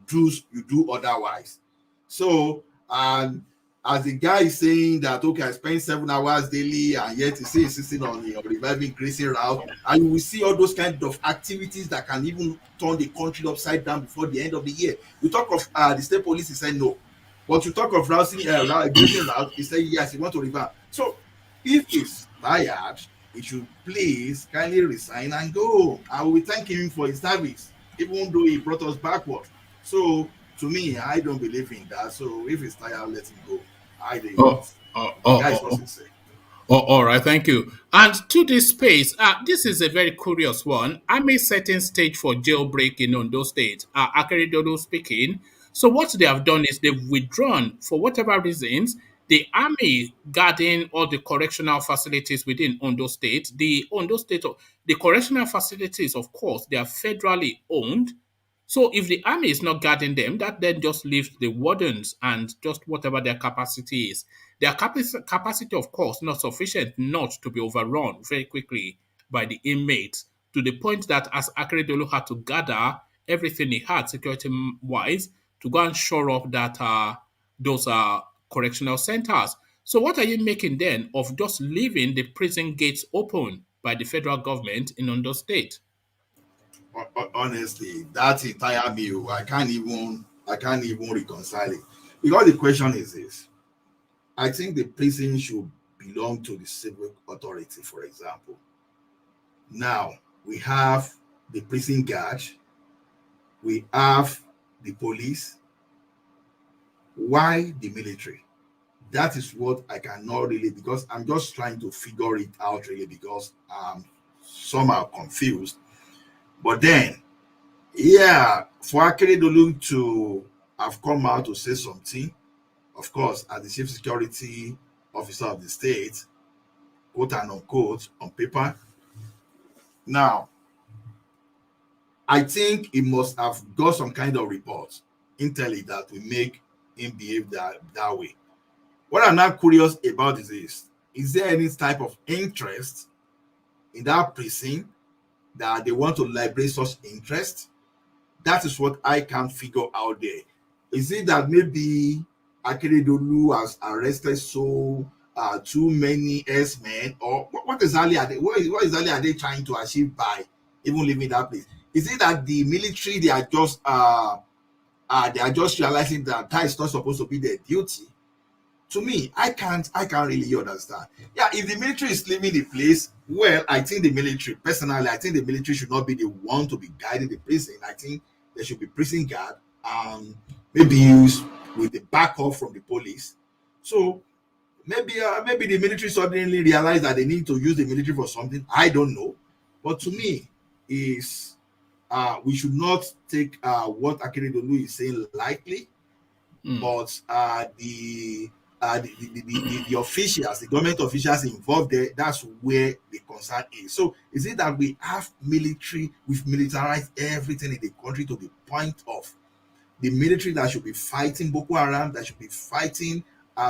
do otherwise. So, and as the guy is saying that, okay, I spend 7 hours daily, and yet he says insisting on reviving grazing route, and you will see all those kind of activities that can even turn the country upside down before the end of the year. We talk of the state police, he said no, but you talk of grazing route, he said yes, he wants to revive. So, if he's tired, he should please kindly resign and go. I will thank him for his service, even though he brought us backward. So, to me, I don't believe in that. So, if he's tired, let him go. I think all right, thank you. And to this space, this is a very curious one. Army setting stage for jailbreak in Ondo State. Akeredolu speaking. So what they have done is they've withdrawn for whatever reasons. The army guarding all the correctional facilities within Ondo State. The correctional facilities, of course, they are federally owned. So if the army is not guarding them, that then just leaves the wardens and just whatever their capacity is. Their capacity, of course, not sufficient not to be overrun very quickly by the inmates, to the point that as Akeredolu had to gather everything he had security-wise to go and shore up that those correctional centers. So what are you making then of just leaving the prison gates open by the federal government in Ondo State? Honestly, that entire meal, I can't even reconcile it. Because the question is this: I think the prison should belong to the civil authority, for example. Now we have the prison guard, we have the police. Why the military? That is what I cannot really, because I'm just trying to figure it out really, because I'm somehow confused. But then, yeah, for Akeredolu to have come out to say something, of course, as the chief security officer of the state, quote and unquote, on paper. Now, I think he must have got some kind of report internally that will make him behave that way. What I'm not curious about is there any type of interest in that prison that they want to liberate such interest? That is what I can't figure out there. Is it that maybe Akeredolu has arrested too many S-men, or what exactly are they trying to achieve by even leaving that place? Is it that the military they are just realizing that is not supposed to be their duty? To me, I can't really understand. Yeah, if the military is leaving the place, well, I think the military should not be the one to be guiding the prison. I think there should be prison guard, maybe used with the backup from the police. So maybe the military suddenly realize that they need to use the military for something. I don't know, but to me, is we should not take what Akeredolu is saying lightly, but the officials, the government officials involved there, that's where the concern is. So is it that we have military, we've militarized everything in the country to the point of the military that should be fighting Boko Haram, that should be fighting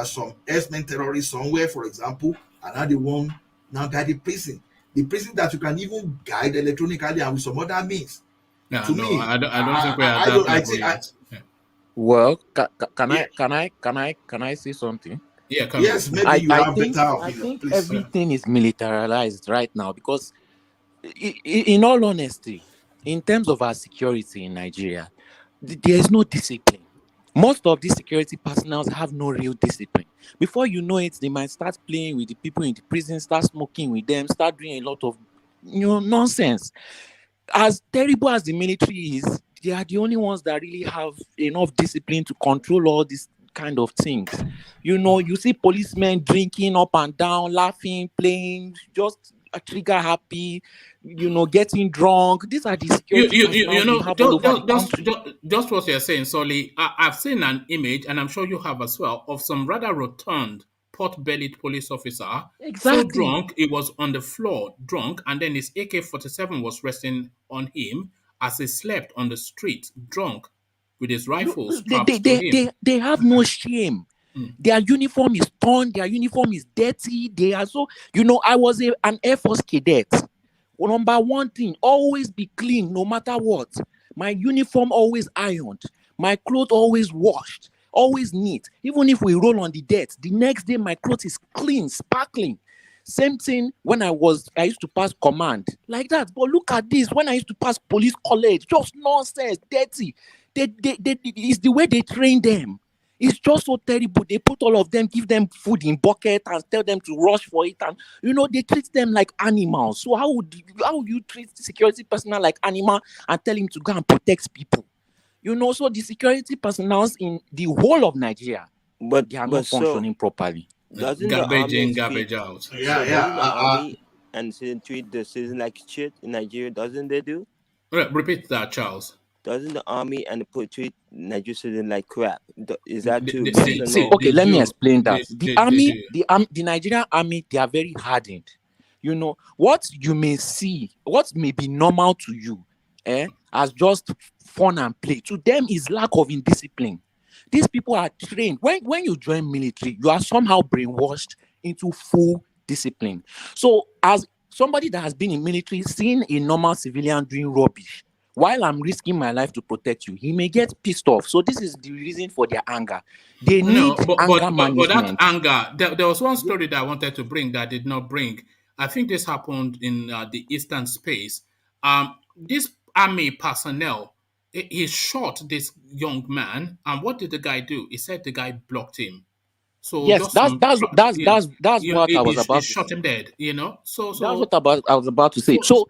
some S-men terrorists somewhere, for example, and now they want now guide the prison that you can even guide electronically and with some other means. I don't think we are that level yet. Well, can I say something? Yeah, yes, maybe you have better opinion. I think everything is militarized right now because, in all honesty, in terms of our security in Nigeria, there is no discipline. Most of these security personnel have no real discipline. Before you know it, they might start playing with the people in the prison, start smoking with them, start doing a lot of nonsense. As terrible as the military is, they are the only ones that really have enough discipline to control all these kind of things. You see policemen drinking up and down, laughing, playing, just trigger happy, getting drunk. These are the security personnel we have all over the country. Just what you're saying, Solly. I've seen an image, and I'm sure you have as well, of some rather rotund, pot-bellied police officer. Exactly. So drunk, he was on the floor, drunk, and then his AK-47 was resting on him as he slept on the street, drunk, with his rifle strapped to him. They have no shame. Their uniform is torn. Their uniform is dirty. They are so... I was an Air Force cadet. Number one thing, always be clean no matter what. My uniform always ironed. My clothes always washed. Always neat. Even if we roll on the dirt, the next day my clothes is clean, sparkling. Same thing when I used to pass command. Like that. But look at this. When I used to pass police college, just nonsense, dirty. It's the way they train them. It's just so terrible. They put all of them, give them food in bucket and tell them to rush for it. And, they treat them like animals. So how would you treat security personnel like animal and tell him to go and protect people? So the security personnel in the whole of Nigeria, but they are not functioning properly. Garbage in, garbage out. Army and treat the citizen like shit in Nigeria, doesn't they do? Repeat that, Charles. Doesn't the army and the treat Nigerian citizens like crap? Is that true? Okay, let me explain that. The Nigerian army, they are very hardened. What you may see, what may be normal to you, as just fun and play, to them is lack of indiscipline. These people are trained. When you join military, you are somehow brainwashed into full discipline. So as somebody that has been in military, seeing a normal civilian doing rubbish, while I'm risking my life to protect you, he may get pissed off. So this is the reason for their anger. They need anger management. But that anger, there was one story that I wanted to bring that I did not bring. I think this happened in the eastern space. This army personnel, he shot this young man, and what did the guy do? He said the guy blocked him. So yes, that's what I was about to shot him dead, So that's what I was about to say. So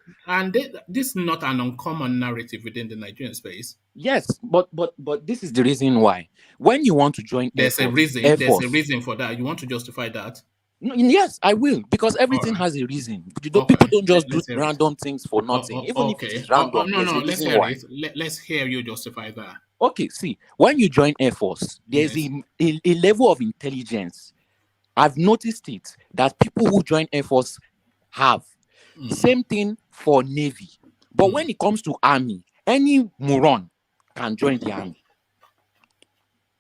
this is not an uncommon narrative within the Nigerian space. Yes, but this is the reason why. When you want to join there's a reason for that. You want to justify that? Yes, I will, because everything has a reason. People don't just do random things for nothing. Even if it's random. Let's hear it. Let's hear you justify that. Okay, see, when you join Air Force, there's a level of intelligence. I've noticed it that people who join Air Force have. Same thing for Navy. But when it comes to Army, any moron can join the Army.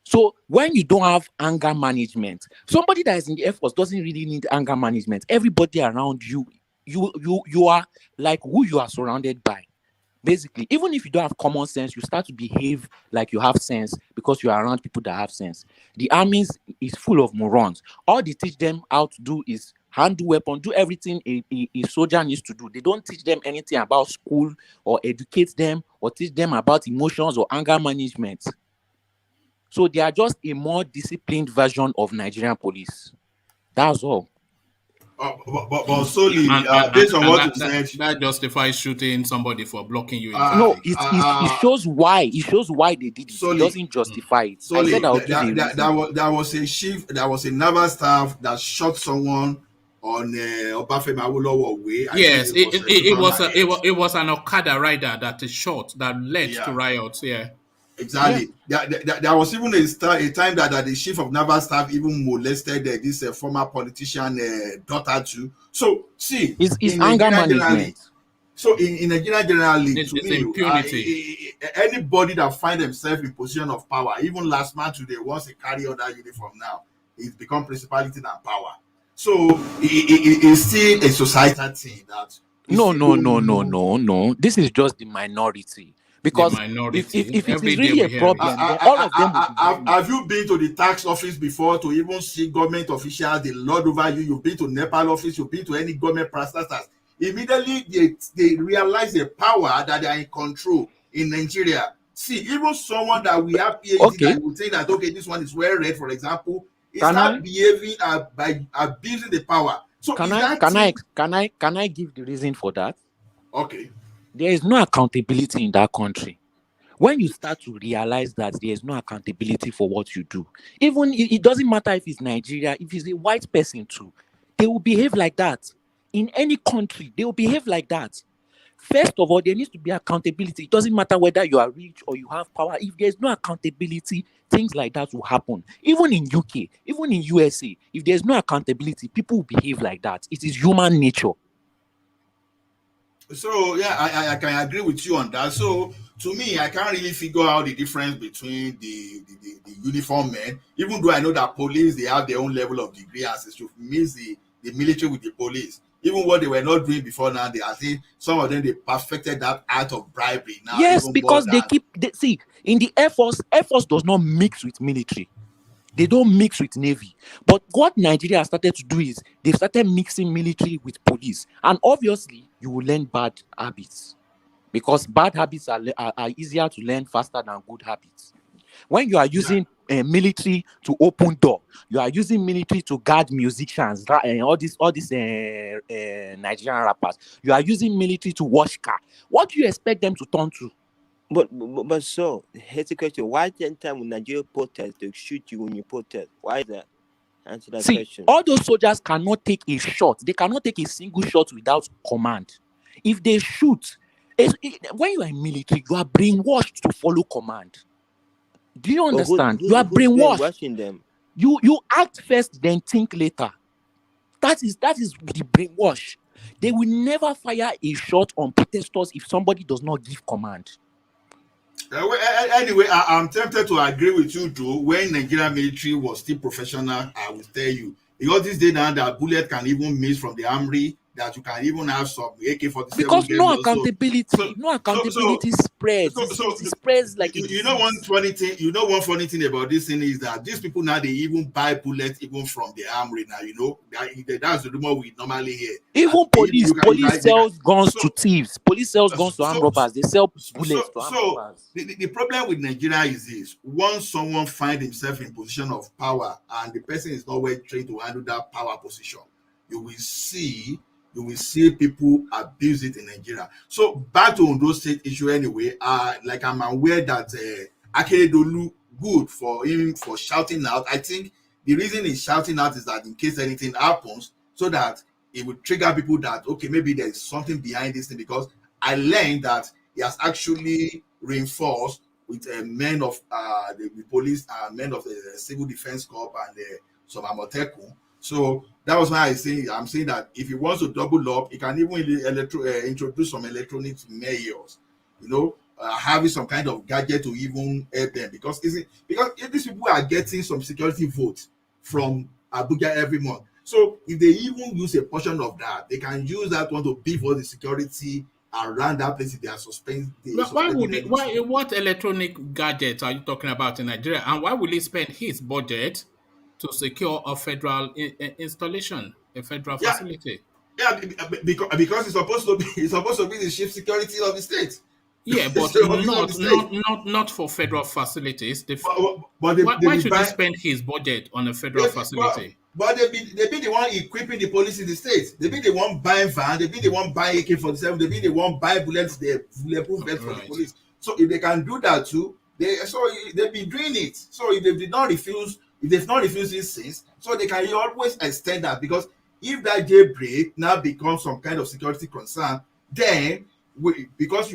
So when you don't have anger management, somebody that is in the Air Force doesn't really need anger management. Everybody around you, you are like who you are surrounded by. Basically, even if you don't have common sense, you start to behave like you have sense because you are around people that have sense. The army is full of morons. All they teach them how to do is handle weapon, do everything a soldier needs to do. They don't teach them anything about school or educate them or teach them about emotions or anger management. So they are just a more disciplined version of Nigerian police. That's all. But solely based on what you said, that justifies shooting somebody for blocking you. No, it shows why. It shows why they did it. It doesn't justify it. Solely, there was a chief, there was a naval staff that shot someone on Obafemi Awolowo way. Yes, it was an Okada rider that is shot that led to riots. Yeah. Exactly. Yeah. There was even a time that the chief of naval staff even molested this former politician daughter too. So see, it's anger management. So in Nigeria generally, it's impunity. Anybody that find themselves in position of power, even last man today, once they carry on that uniform now, it's become principality and power. So it's still a societal thing that. No. This is just the minority. Because if it is really a problem, all of them have you been to the tax office before to even see government officials, they lord over you? You've been to Nepal office, you've been to any government parastatals. Immediately they realize the power that they are in control in Nigeria. See, even someone that we have PhD that would say that this one is well read, for example, is not behaving by abusing the power. So can I give the reason for that? Okay. There is no accountability in that country. When you start to realize that there is no accountability for what you do, even it doesn't matter if it's Nigeria, if it's a white person too, they will behave like that. in any country, they will behave like that. First of all, there needs to be accountability. It doesn't matter whether you are rich or you have power. If there's no accountability, things like that will happen. Even in UK, even in USA, if there's no accountability, people will behave like that. It is human nature. So yeah, I can agree with you on that. So to me, I can't really figure out the difference between the uniform men, even though I know that police, they have their own level of degree as it should mix the military with the police. Even what they were not doing before now, I think some of them, they perfected that art of bribery now. Yes, because see, in the Air Force does not mix with military. They don't mix with Navy. But what Nigeria has started to do is they've started mixing military with police. And obviously, you will learn bad habits. Because bad habits are easier to learn faster than good habits. When you are using military to open door, you are using military to guard musicians, all these Nigerian rappers. You are using military to wash car. What do you expect them to turn to? But so, here's the question. Why then time when Nigeria protest, they shoot you when you protest? Why is that? Answer that question. All those soldiers cannot take a shot. They cannot take a single shot without command. If they shoot, when you are in military, you are brainwashed to follow command. Do you understand? You are brainwashed. Them? You act first, then think later. That is the brainwash. They will never fire a shot on protesters if somebody does not give command. Anyway, I'm tempted to agree with you, Joe. When Nigerian military was still professional, I will tell you, because this day now that bullet can even miss from the armory, that you can even have some AK-47. Because no accountability spreads. It spreads like you know one funny thing. You know one funny thing about this thing is that these people now, they even buy bullets even from the armory now. You know that's the rumor we normally hear. Even police sells guns to thieves. Police sells guns to armed robbers. They sell bullets to armed robbers. The problem with Nigeria is this: once someone finds himself in position of power and the person is not well trained to handle that power position, you will see people abuse it in Nigeria. So back to Ondo State issue anyway. Like I'm aware that Akeredolu, good for him for shouting out. I think the reason he's shouting out is that in case anything happens, so that it will trigger people that okay, maybe there's something behind this thing. Because I learned that he has actually reinforced with men of the police, men of the civil defense corps, and some Amotekun. So that was why I'm saying that if he wants to double up, he can even introduce some electronic mayors, having some kind of gadget to even help them. Because if these people are getting some security votes from Abuja every month, so if they even use a portion of that, they can use that one to pay for the security around that place if they are suspending. What electronic gadgets are you talking about in Nigeria, and why will he spend his budget to secure a federal installation, a federal facility? Yeah, because it's supposed to be the chief security of the state. Yeah, but not for federal facilities. Why should he spend his budget on a federal facility? But they be the one equipping the police in the state. They be the one buying van. They be the one buying AK-47. They be the one buying bullets. They bulletproof vests for the police. So if they can do that too, they've been doing it. So if they've not refused it since, so they can always extend that. Because if that jailbreak now becomes some kind of security concern, then because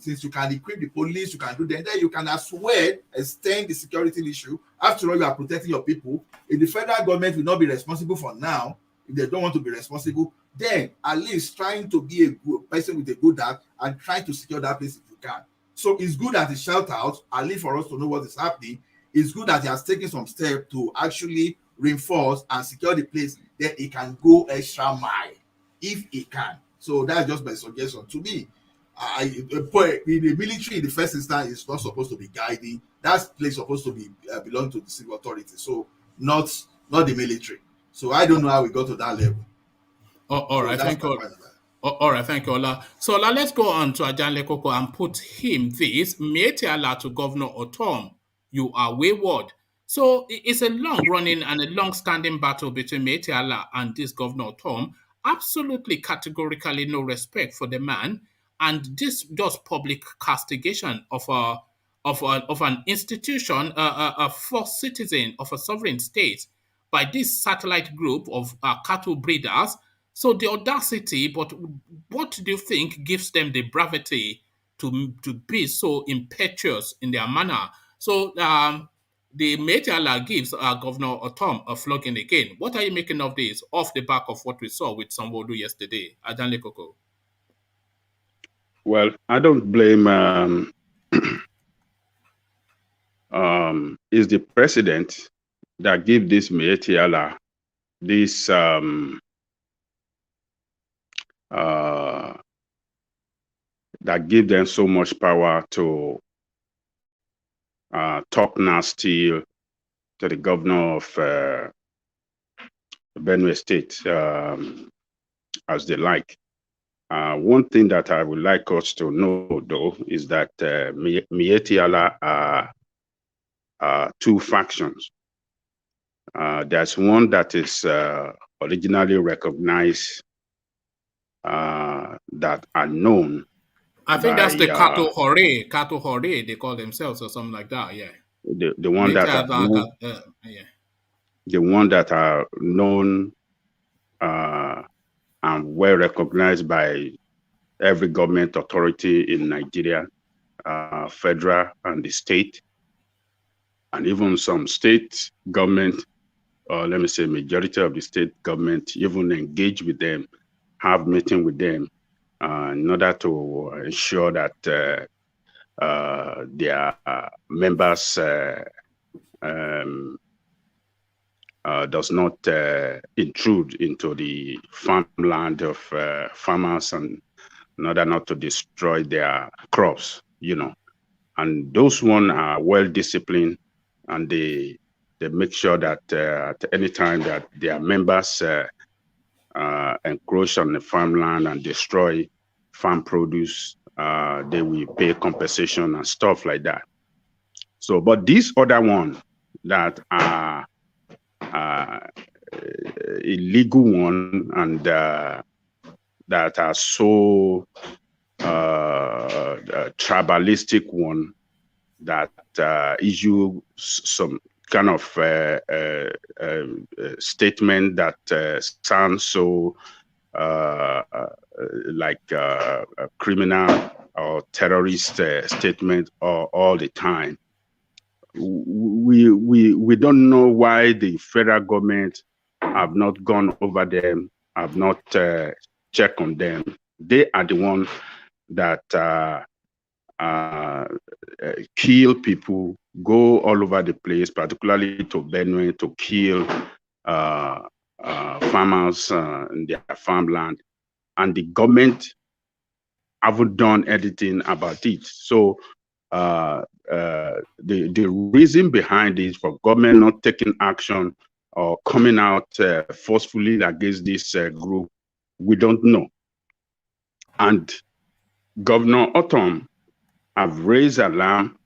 since you can equip the police, you can do that, then you can as well extend the security issue. After all, you are protecting your people. If the federal government will not be responsible for now, if they don't want to be responsible, then at least trying to be a good person with a good heart and trying to secure that place if you can. So it's good that he shout out, at least for us to know what is happening. It's good that he has taken some steps to actually reinforce and secure the place, that he can go extra mile if he can. So that's just my suggestion. To me, in the military, in the first instance, is not supposed to be guiding. That place is supposed to be belong to the civil authority, so not the military. So I don't know how we got to that level. All right, thank you. All right, thank you, Ola. So let's go on to Ajanle Koko and put him this. Miyetti to Governor Ortom, you are wayward. So it's a long-running and a long-standing battle between Miyetti and this Governor Ortom. Absolutely categorically no respect for the man, and this just public castigation of an institution, a first citizen of a sovereign state by this satellite group of cattle breeders. So the audacity, but what do you think gives them the bravery to be so impetuous in their manner? So the Miyetti gives Governor Ortom a flogging again. What are you making of this off the back of what we saw with Sanwo-Olu yesterday? Adanle Koko. Well, I don't blame is the president that gave this Miyetti this that give them so much power to talk nasty to the governor of Benue State as they like. One thing that I would like us to know, though, is that Miyetti are two factions. There's one that is originally recognized that are known. I think that's the Kato Hore, they call themselves or something like that. Yeah. The one that are known, the one that are known and well recognized by every government authority in Nigeria, federal and the state, and even some state government, or let me say majority of the state government, even engage with them, have meeting with them in order to ensure that their members does not intrude into the farmland of farmers and in order not to destroy their crops, you know. And those one are well disciplined, and they make sure that at any time that their members encroach on the farmland and destroy farm produce, they will pay compensation and stuff like that. So, but these other ones that are illegal one and that are so tribalistic one that issue some kind of statement that sounds so like a criminal or terrorist statement all the time. We don't know why the federal government have not gone over them, have not checked on them. They are the ones that kill people, go all over the place, particularly to Benue, to kill farmers in their farmland, and the government haven't done anything about it. So the reason behind it for government not taking action or coming out forcefully against this group, we don't know. And Governor Ortom have raised alarm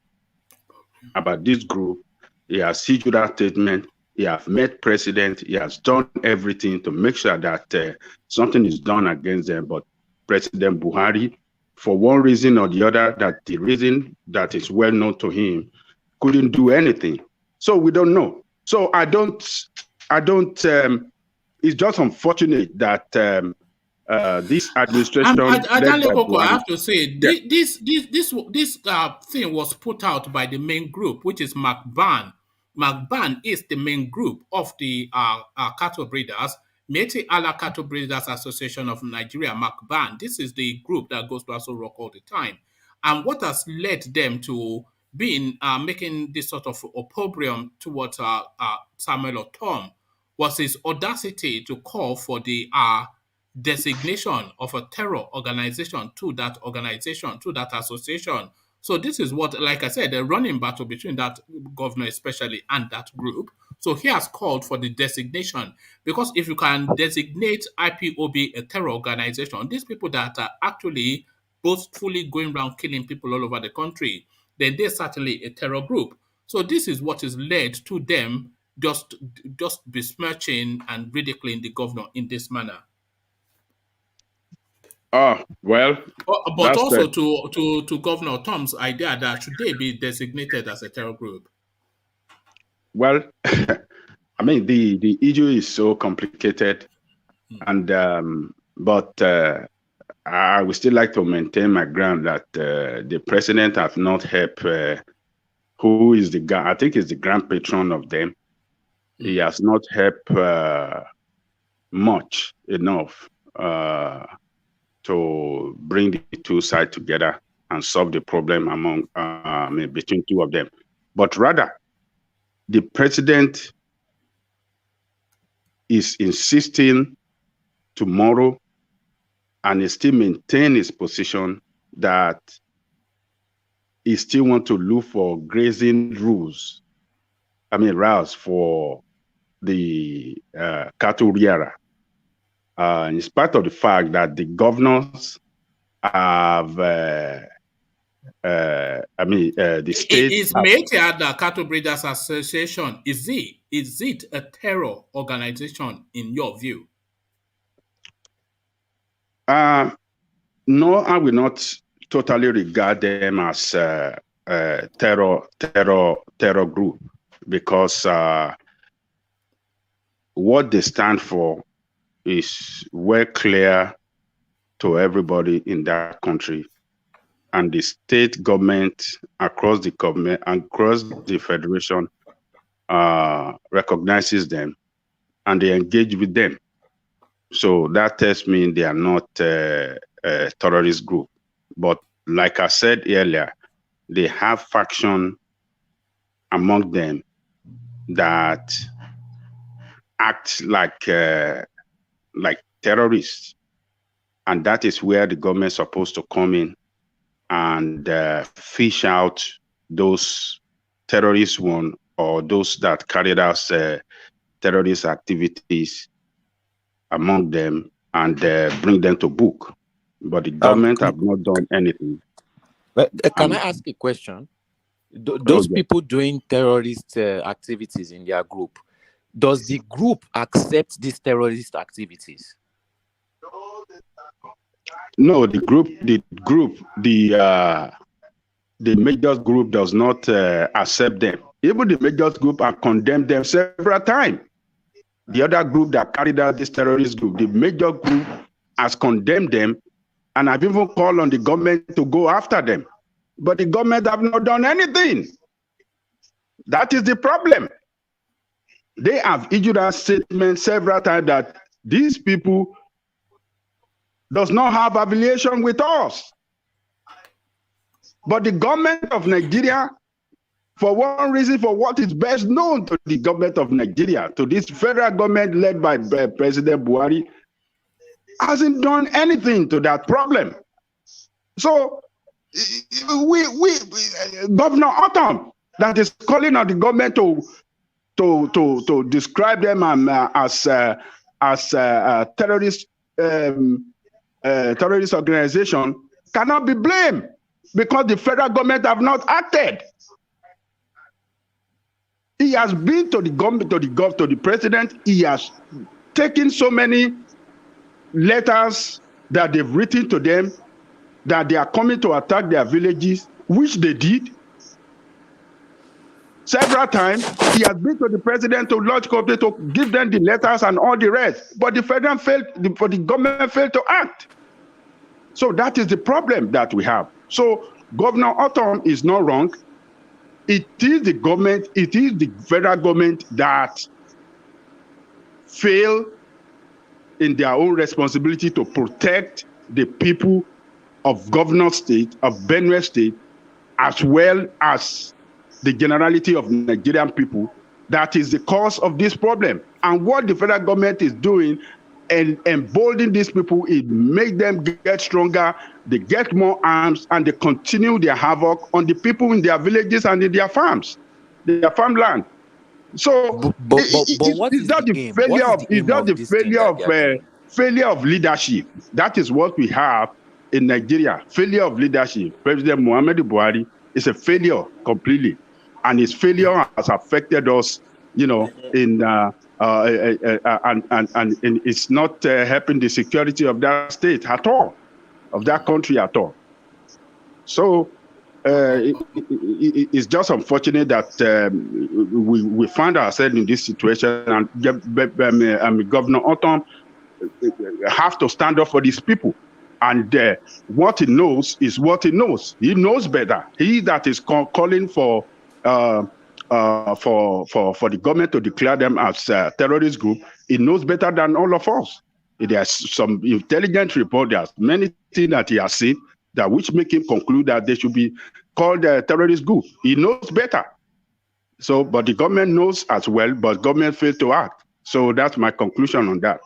about this group. He has issued that statement. He has met president. He has done everything to make sure that something is done against them. But President Buhari, for one reason or the other, that the reason that is well known to him, couldn't do anything. So we don't know. So I don't. It's just unfortunate that this administration. I have to say, this thing was put out by the main group, which is McBan. McBan is the main group of the cattle breeders, Miyetti Cattle Breeders Association of Nigeria, McBan. This is the group that goes to Aso Rock all the time. And what has led them to being making this sort of opprobrium towards Samuel Ortom was his audacity to call for the designation of a terror organization to that association. So this is what, like I said, a running battle between that governor especially and that group. So he has called for the designation, because if you can designate IPOB a terror organization, these people that are actually boastfully going around killing people all over the country, then they're certainly a terror group. So this is what has led to them just besmirching and ridiculing the governor in this manner. Well, but also to Governor Tom's idea that should they be designated as a terror group? Well, I mean, the issue is so complicated And but I would still like to maintain my ground that the president has not helped. Who is the guy? I think is the grand patron of them. He has not helped much enough to bring the two sides together and solve the problem among between two of them. But rather, the president is insisting tomorrow, and he still maintain his position that he still want to look for grazing routes for the cattle rearer. In spite of the fact that the governors have, the state. Is Miyetti the Cattle Breeders Association, is it a terror organization in your view? No, I will not totally regard them as terror group, because what they stand for is well clear to everybody in that country, and the state government across the government across the federation recognizes them, and they engage with them. So that tells me they are not a terrorist group. But like I said earlier, they have faction among them that act like terrorists, and that is where the government is supposed to come in and fish out those terrorist one or those that carried out terrorist activities among them and bring them to book. But the government have not done anything. But can I ask a question? Those people doing terrorist activities in their group, does the group accept these terrorist activities? No, the major group does not accept them. Even the major group have condemned them several times. The other group that carried out this terrorist group, the major group has condemned them, and I've even called on the government to go after them. But the government have not done anything. That is the problem. They have issued a statement several times that these people does not have affiliation with us. But the government of Nigeria, for one reason, for what is best known to the government of Nigeria, to this federal government led by President Buhari, hasn't done anything to that problem. So Governor Ortom, that is calling on the government to describe them as terrorist organization, cannot be blamed because the federal government have not acted. He has been to the government, to the president. He has taken so many letters that they've written to them that they are coming to attack their villages, which they did several times. He has been to the president to lodge copy to give them the letters and all the rest, but the federal the government failed to act. So that is the problem that we have. So Governor Ortom is not wrong. It is the government, it is the federal government that fail in their own responsibility to protect the people of Governor State, of Benue State, as well as the generality of Nigerian people. That is the cause of this problem. And what the federal government is doing and emboldening these people, it makes them get stronger, they get more arms, and they continue their havoc on the people in their villages and in their farms, their farmland. So is that the failure of leadership? That is what we have in Nigeria. Failure of leadership. President Muhammadu Buhari is a failure completely, and his failure has affected us, you know, in and it's not helping the security of that state at all, of that country at all. So it's just unfortunate that we find ourselves in this situation, and Governor Ortom have to stand up for these people. And what he knows is what he knows. He knows better. He that is calling for the government to declare them as a terrorist group, he knows better than all of us. There's some intelligent report. There's many things that he has seen that which make him conclude that they should be called a terrorist group. He knows better. So, but the government knows as well, but government failed to act. So that's my conclusion on that.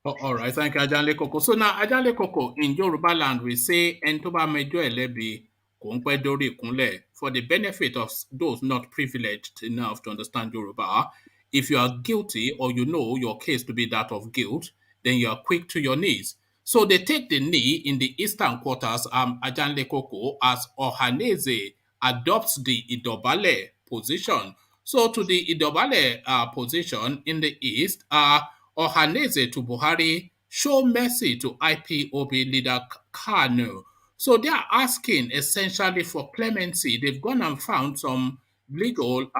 All right, thank you, Ajanle Koko. So now, Ajanle Koko, in Yoruba land, we say, Entoba mejo elebi, kongpe dori kunle, for the benefit of those not privileged enough to understand Yoruba. If you are guilty or you know your case to be that of guilt, then you are quick to your knees. So they take the knee in the eastern quarters, Ajanle Koko, as Ohanaeze adopts the Idobale position. So to the Idobale position in the east, Ohanaeze to Buhari show mercy to IPOB leader Kanu. So they are asking essentially for clemency. They've gone and found some legal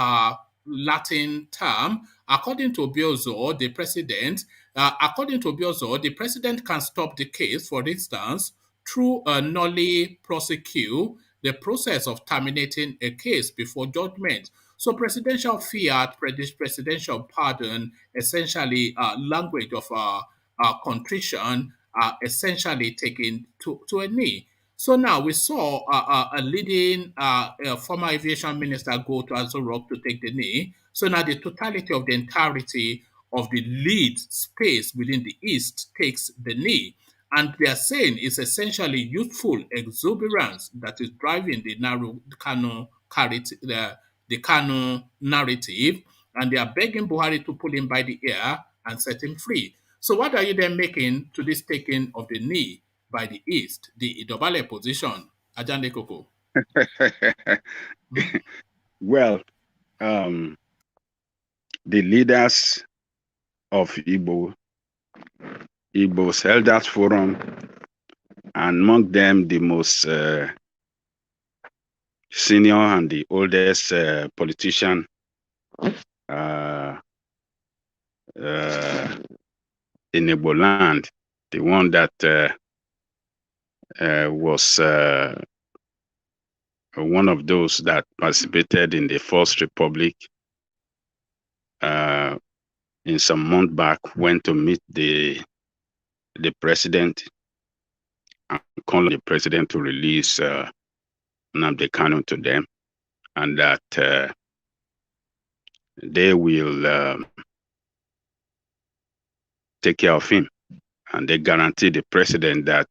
Latin term. According to Biozo, the president, can stop the case, for instance, through a nulli prosecute, the process of terminating a case before judgment. So presidential fiat, presidential pardon, essentially language of contrition, essentially taken to a knee. So now we saw a leading former aviation minister go to Aso Rock to take the knee. So now the totality of the entirety of the lead space within the East takes the knee. And they are saying it's essentially youthful exuberance that is driving the Kanu narrative, and they are begging Buhari to pull him by the ear and set him free. So what are you then making to this taking of the knee by the East, the Idobale position? Ajande Koko. Well, the leaders of Igbo's Elders Forum, and among them the most senior and the oldest politician in Igbo land, the one that was one of those that participated in the First Republic, in some month back, went to meet the president and called the president to release Nnamdi Kanu to them, and that they will take care of him, and they guarantee the president that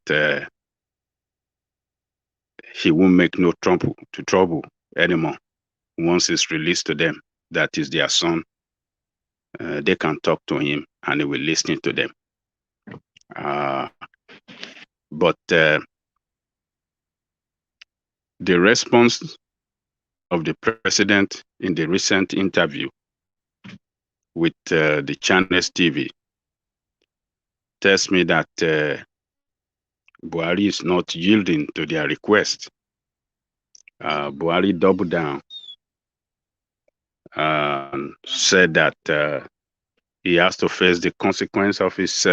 he won't make no trouble anymore once he's released to them. That is their son. They can talk to him and he will listen to them. But the response of the president in the recent interview with the Channels TV tells me that Buhari is not yielding to their request. Buhari doubled down and said that he has to face the consequence of his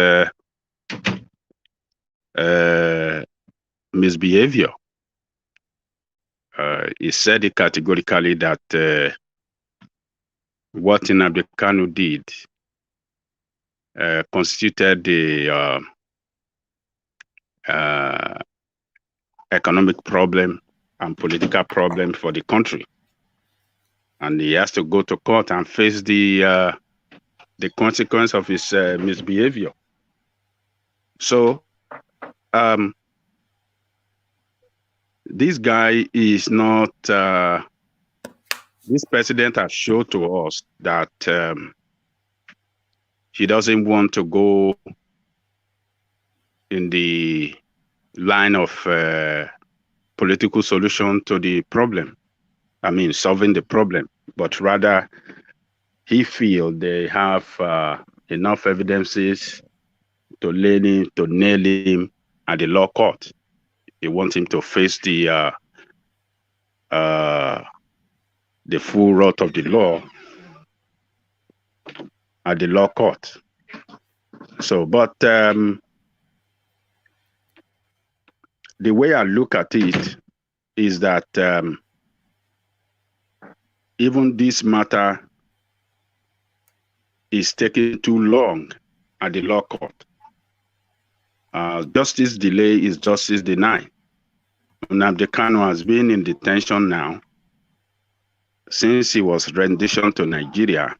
misbehavior. He said it categorically that what Nnamdi Kanu did constituted the economic problem and political problem for the country, and he has to go to court and face the consequence of his misbehavior. So this guy is not. This president has shown to us that he doesn't want to go in the line of political solution to the problem. I mean, solving the problem, but rather he feels they have enough evidences to nail him at the law court. They want him to face the full wrath of the law at the law court. So, but the way I look at it is that even this matter is taking too long at the law court. Justice delay is justice denied. Nnamdi Kanu has been in detention now since he was rendition to Nigeria,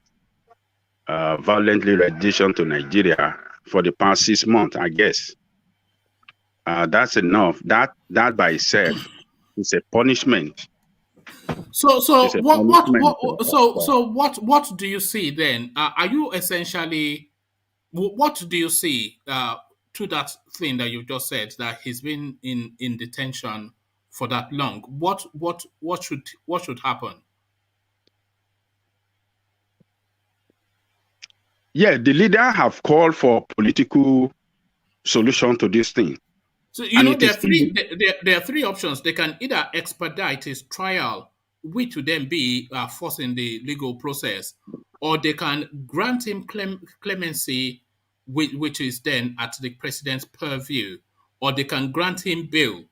violently rendition to Nigeria for the past 6 months, I guess. That's enough. That by itself is a punishment. So what do you see then? Are you essentially, what do you see to that thing that you just said, that he's been in detention for that long? What should happen? Yeah, the leader have called for political solution to this thing. So there are three options. They can either expedite his trial, which would then be forcing the legal process, or they can grant him clemency, which is then at the president's purview, or they can grant him bail,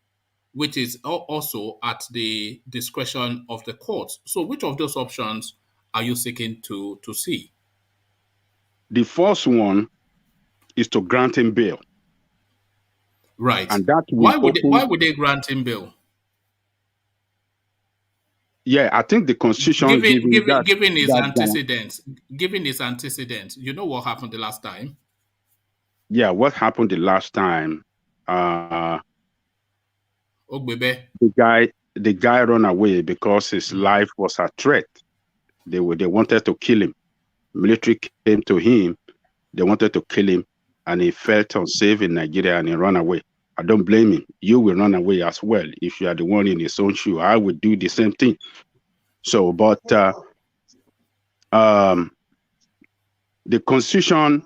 which is also at the discretion of the courts. So which of those options are you seeking to see? The first one is to grant him bail. Right. And that why would they grant him bail? Yeah, I think the Constitution given his antecedents, you know what happened the last time? Yeah, what happened the last time? The guy ran away because his life was at threat. They wanted to kill him. Military came to him. They wanted to kill him, and he felt unsafe in Nigeria and he ran away. I don't blame him. You will run away as well. If you are the one in his own shoe, I would do the same thing. So, but the Constitution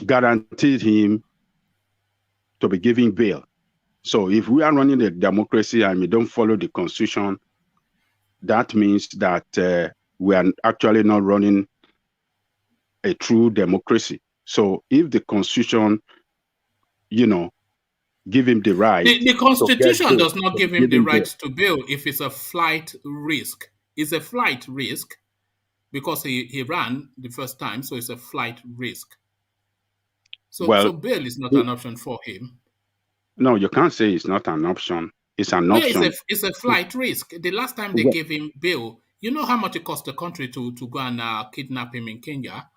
guaranteed him to be given bail. So if we are running a democracy and we don't follow the Constitution, that means that we are actually not running a true democracy. So if the Constitution, give him the right. The Constitution does not give him the right to bail if it's a flight risk. It's a flight risk because he ran the first time, so it's a flight risk. So bail is not an option for him. No, you can't say it's not an option. It's an option. It's a flight risk. The last time they gave him bail, you know how much it cost the country to go and kidnap him in Kenya?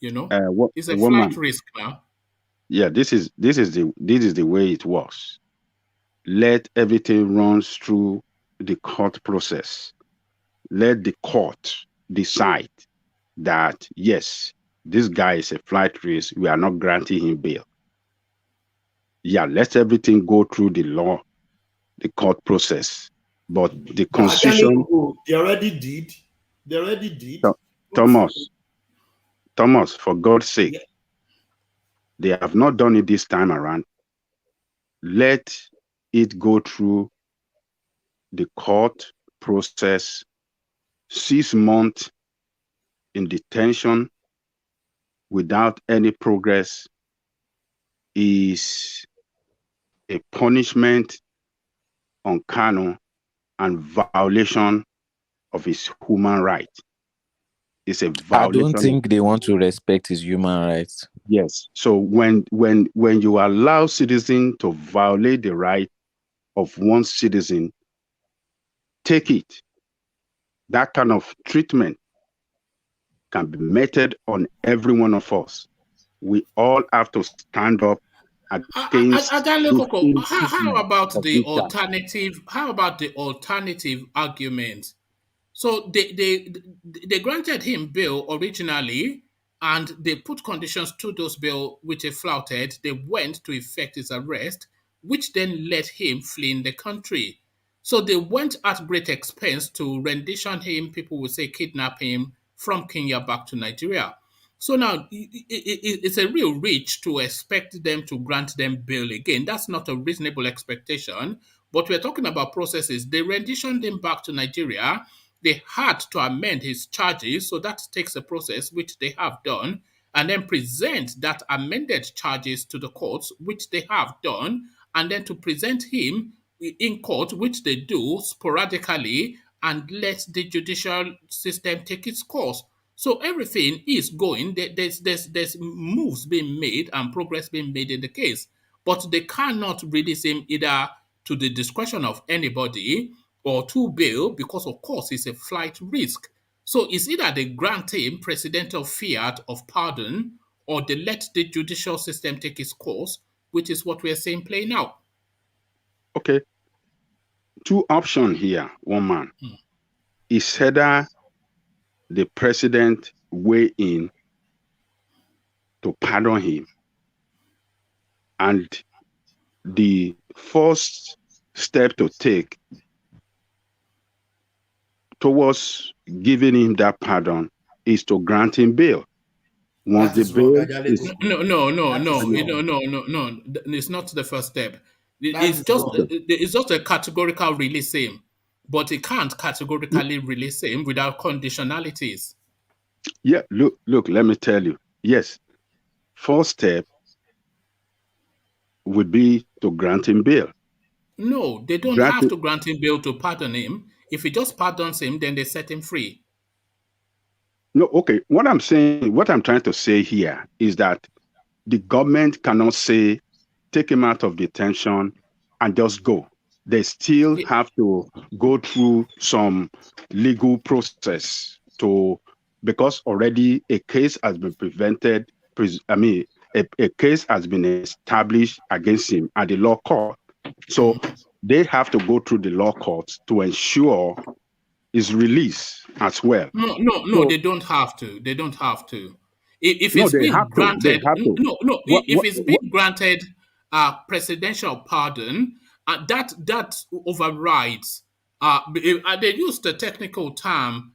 It's a flight risk now. Yeah, this is the way it works. Let everything run through the court process. Let the court decide that yes, this guy is a flight risk. We are not granting him bail. Yeah, let everything go through the law, the court process. But the Constitution. They already did. Thomas, for God's sake, they have not done it this time around. Let it go through the court process. 6 months in detention without any progress is a punishment on Kanu and violation of his human rights. It's a violation. I don't think they want to respect his human rights. Yes. So when you allow citizens to violate the right of one citizen, take it. That kind of treatment can be meted on every one of us. We all have to stand up against. How about the alternative? How about the alternative argument? So they granted him bail originally, and they put conditions to those bail which they flouted. They went to effect his arrest, which then let him flee in the country. So they went at great expense to rendition him, people would say kidnap him, from Kenya back to Nigeria. So now it's a real reach to expect them to grant them bail again. That's not a reasonable expectation. But we're talking about processes. They renditioned him back to Nigeria. they had to amend his charges. So that takes a process, which they have done, and then present that amended charges to the courts, which they have done, and then to present him in court, which they do sporadically, and let the judicial system take its course. So everything is going. There's moves being made and progress being made in the case, but they cannot release him either to the discretion of anybody or to bail, because of course it's a flight risk. So it's either they grant him presidential fiat of pardon, or they let the judicial system take its course, which is what we're saying playing out. Okay. Two options here, one man. Is either the president weigh in to pardon him, and the first step to take towards giving him that pardon is to grant him bail. Once the bail is... No. It's not the first step. It's just a categorical release him, but it can't categorically release him without conditionalities. Yeah, look, let me tell you. Yes, first step would be to grant him bail. No, they don't have to grant him bail to pardon him. If he just pardons him, then they set him free. No, okay. What I'm trying to say here is that the government cannot say, take him out of detention and just go. They still have to go through some legal process because already a case has been a case has been established against him at the law court. So they have to go through the law courts to ensure his release as well. No, they don't have to. They don't have to. If it's been granted, if it's been granted a presidential pardon, that overrides. They used the technical term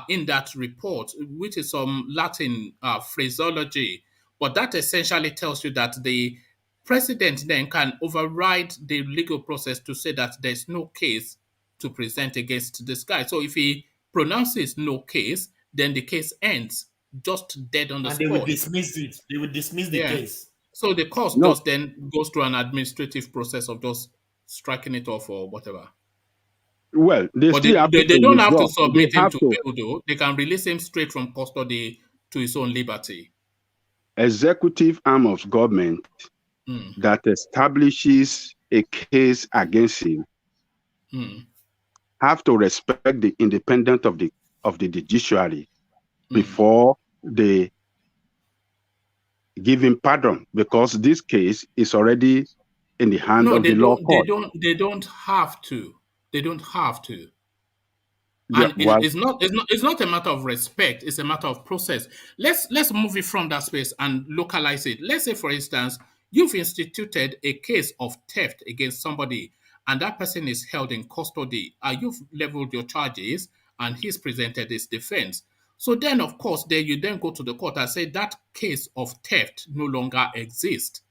in that report, which is some Latin phraseology, but that essentially tells you that the president then can override the legal process to say that there's no case to present against this guy. So if he pronounces no case, then the case ends just dead on the spot. And they will dismiss it. They will dismiss the case. So the court just then goes through an administrative process of just striking it off or whatever. Well, they don't have to submit him to bail, though. They can release him straight from custody to his own liberty. Executive arm of government that establishes a case against him have to respect the independence of the judiciary before they give him pardon, because this case is already in the hand of the law court. They don't have to. They don't have to. Yeah, and it's not a matter of respect, it's a matter of process. Let's move it from that space and localize it. Let's say, for instance, you've instituted a case of theft against somebody and that person is held in custody. You've leveled your charges and he's presented his defense. So then, of course, you then go to the court and say that case of theft no longer exists.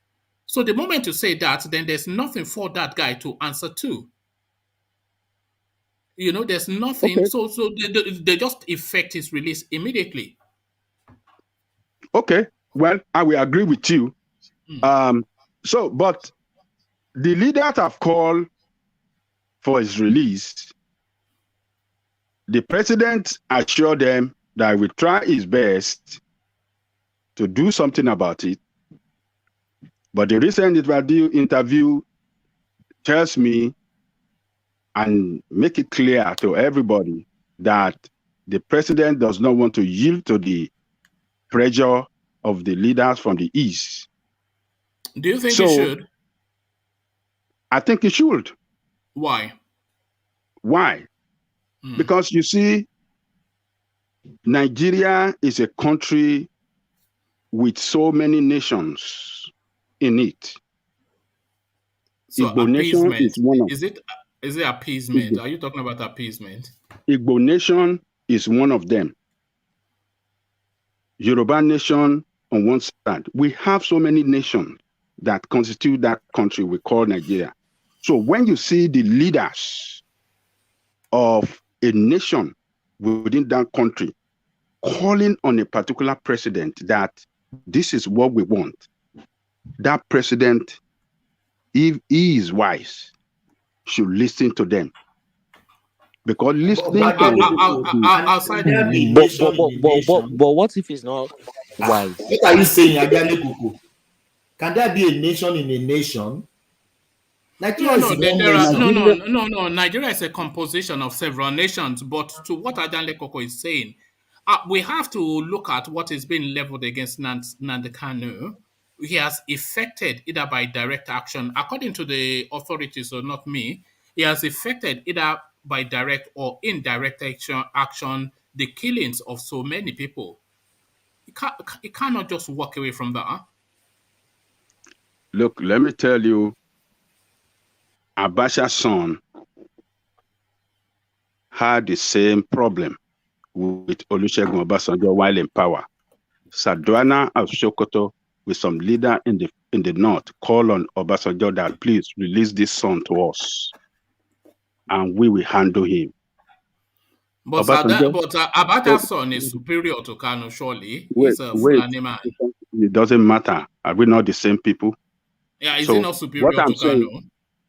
So the moment you say that, then there's nothing for that guy to answer to. There's nothing. Okay. So they just effect his release immediately. Okay. Well, I will agree with you. But the leaders have called for his release. The president assured them that he will try his best to do something about it. But the recent interview tells me and make it clear to everybody that the president does not want to yield to the pressure of the leaders from the East. Do you think he should? I think he should. Why? Because you see, Nigeria is a country with so many nations in it. So Igbo nation is one of. Is it appeasement? Are you talking about appeasement? Igbo nation is one of them. Yoruba nation on one side. We have so many nations that constitute that country we call Nigeria. So when you see the leaders of a nation within that country calling on a particular president that this is what we want, that president, if he is wise, should listen to them. Because listening outside but what if it's not wise? What are you saying, Abiale Koko? Can there be a nation in a nation? Nigeria is one nation. No. Nigeria is a composition of several nations. But to what Adanle Koko is saying, we have to look at what is being leveled against Nnamdi Kanu. He has effected either by direct action, according to the authorities, or not me. He has effected either by direct or indirect action the killings of so many people. You cannot just walk away from that. Look, let me tell you, Abacha's son had the same problem with Olusegun Obasanjo while in power. Sardauna of Sokoto, with some leader in the north, called on Obasanjo that please release this son to us, and we will handle him. But Abacha's son is superior to Kanu, surely. He's a Fulani man. It doesn't matter. Are we not the same people? Yeah, is he not superior to Kanu?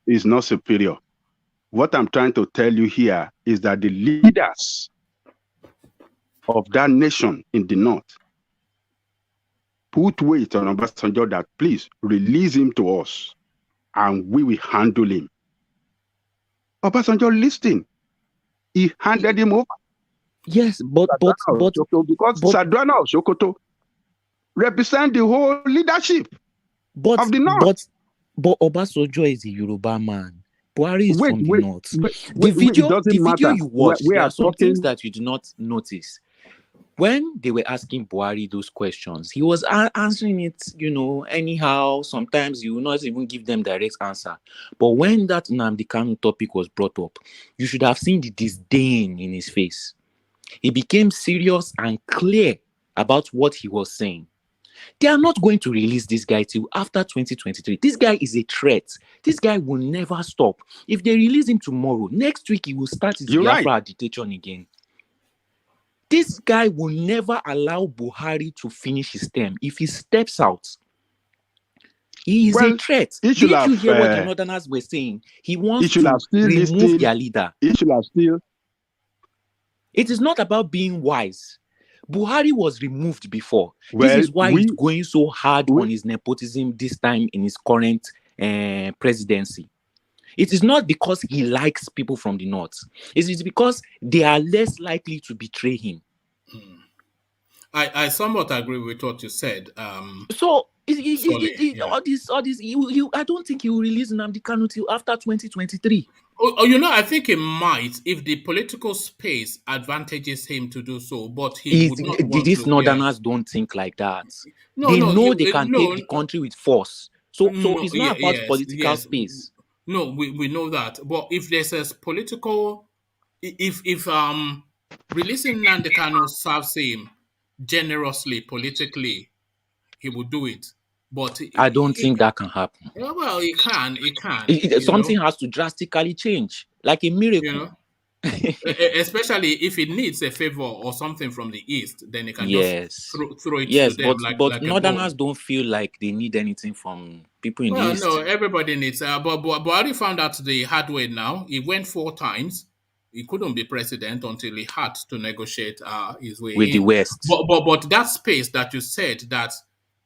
He's not superior. What I'm trying to tell you here is that the leaders of that nation in the north put weight on Obasanjo that please release him to us and we will handle him. Obasanjo listened. He handed him over. Yes, but because Sardauna of Sokoto represent the whole leadership of the north. But Obasanjo is a Yoruba man. Buhari is from the north. The video you watched, there are some things that you do not notice. When they were asking Buhari those questions, he was answering it, anyhow. Sometimes he will not even give them direct answer. But when that Nnamdi Kanu topic was brought up, you should have seen the disdain in his face. He became serious and clear about what he was saying. They are not going to release this guy till after 2023. This guy is a threat. This guy will never stop. If they release him tomorrow, next week he will start his Biafra agitation again. This guy will never allow Buhari to finish his term. If he steps out, he is a threat. Did you hear what the Northerners were saying? He wants to remove their leader. It is not about being wise. Buhari was removed before. This is why he's going so hard on his nepotism this time in his current presidency. It is not because he likes people from the north. It is because they are less likely to betray him. I somewhat agree with what you said. All this, I don't think he will release Nnamdi Kanu till after 2023. I think he might if the political space advantages him to do so. But he would not want these to, Northerners don't think like that. They know they can take the country with force. So it's not about political space. No, we know that. But if there's a political, if releasing Nnamdi Kanu serves him generously politically, he would do it. But I don't think that can happen. Well, it can. Something has to drastically change, like a miracle. Especially if it needs a favor or something from the east, then it can just throw it to them. But Northerners don't feel like they need anything from people in the east. No, everybody needs. But Buhari found out the hard way now. He went 4 times. He couldn't be president until he had to negotiate his way with the West. But that space that you said that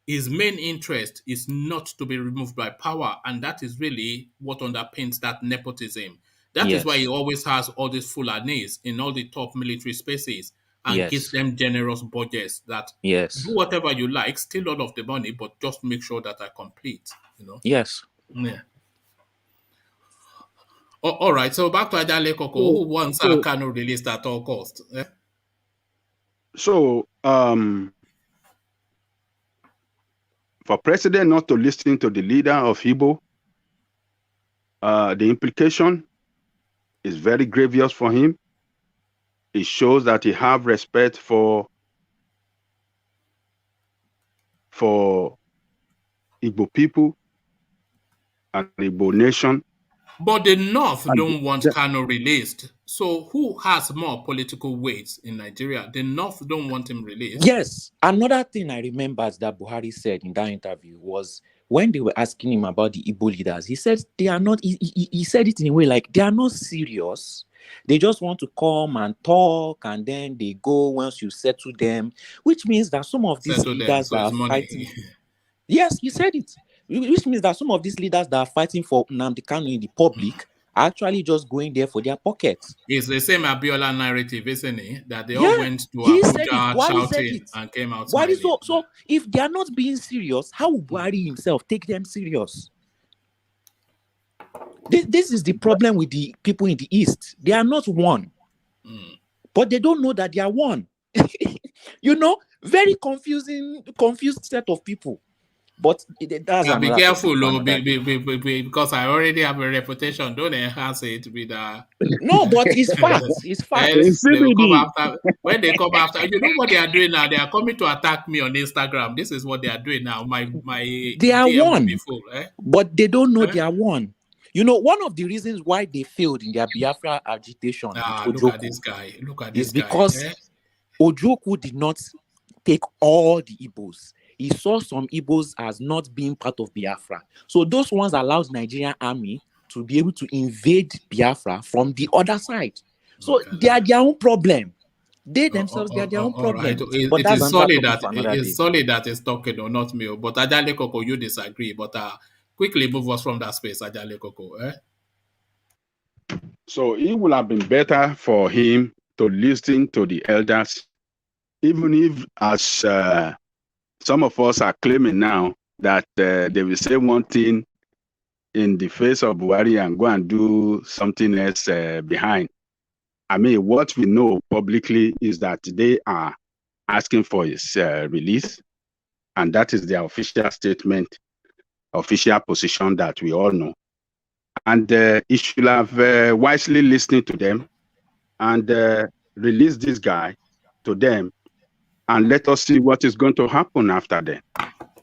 his main interest is not to be removed by power, and that is really what underpins that nepotism. That is why he always has all these Fulanis in all the top military spaces and gives them generous budgets that do whatever you like, steal all of the money, but just make sure that I complete. Yes. Yeah. All right. So back to Adanle Koko, who wants Kanu released at all costs. Yeah? So, for president not to listen to the leader of Igbo, the implication is very grievous for him. It shows that he have respect for Igbo people and Igbo nation. But the North don't want Kanu released. So who has more political weight in Nigeria? The North don't want him released. Yes. Another thing I remember that Buhari said in that interview was when they were asking him about the Igbo leaders, he said they are not, he said it in a way like they are not serious. They just want to come and talk and then they go once you settle them, which means that some of these leaders that are fighting. Yes, he said it. Which means that some of these leaders that are fighting for Nnamdi Kanu in the public are actually just going there for their pockets. It's the same Abiola narrative, isn't it? That they all went to Abuja shouting and came out smiling. So if they are not being serious, how will Buhari himself take them serious? This is the problem with the people in the East. They are not one. But they don't know that they are one. Very confused set of people. But that's be careful, because I already have a reputation. Don't enhance it with No, but it's facts. It's facts. When they come after, you know what they are doing now? They are coming to attack me on Instagram. This is what they are doing now. They are one, but they don't know they are one. One of the reasons why they failed in their Biafra agitation with Ojoku, look at this guy. Is because Ojoku did not take all the Igbos. He saw some Igbos as not being part of Biafra. So those ones allowed Nigerian army to be able to invade Biafra from the other side. So they are their own problem. They themselves, they are their own problem. Right. But that's solid that is talking or not me. But Ajale Koko, you disagree. But quickly move us from that space, Ajale Koko. So it would have been better for him to listen to the elders, even if as some of us are claiming now that they will say one thing in the face of Buhari and go and do something else behind. I mean, what we know publicly is that they are asking for his release, and that is their official statement, official position that we all know. And he should have wisely listened to them and release this guy to them, and let us see what is going to happen after that.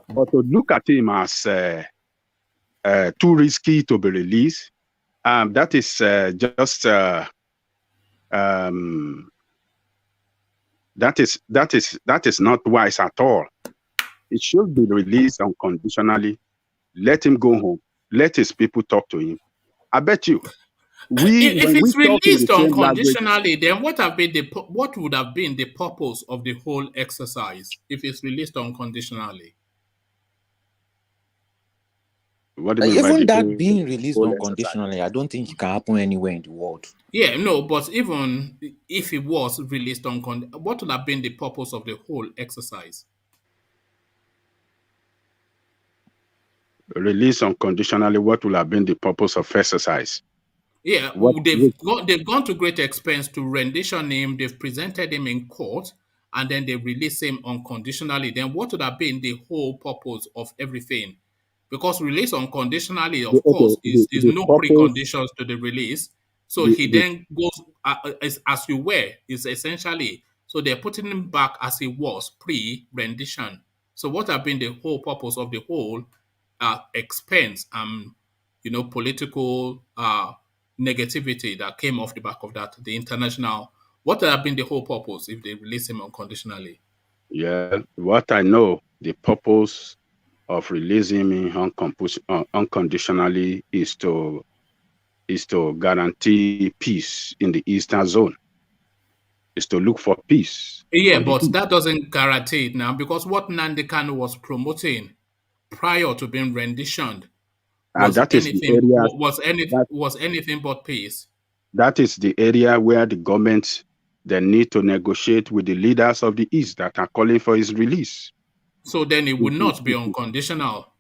But to look at him as too risky to be released, that is just that is not wise at all. It should be released unconditionally. Let him go home. Let his people talk to him. I bet you. If it's released unconditionally, then what would have been the purpose of the whole exercise if it's released unconditionally? Even that being released unconditionally, I don't think it can happen anywhere in the world. Yeah, no, but even if it was released unconditionally, what would have been the purpose of the whole exercise? Released unconditionally, what will have been the purpose of exercise? Yeah, they've gone to great expense to rendition him. They've presented him in court, and then they release him unconditionally. Then what would have been the whole purpose of everything? Because release unconditionally, of course, is no preconditions to the release. So he then goes as you were. Is essentially so they're putting him back as he was pre-rendition. So what have been the whole purpose of the whole expense and political negativity that came off the back of that, the international, what would have been the whole purpose if they release him unconditionally? Yeah, what I know, the purpose of releasing him unconditionally is to guarantee peace in the Eastern Zone. Is to look for peace. Yeah, but that doesn't guarantee it now, because what Nnamdi Kanu was promoting prior to being renditioned was anything but peace. That is the area where the government they need to negotiate with the leaders of the East that are calling for his release. So then it would not be unconditional.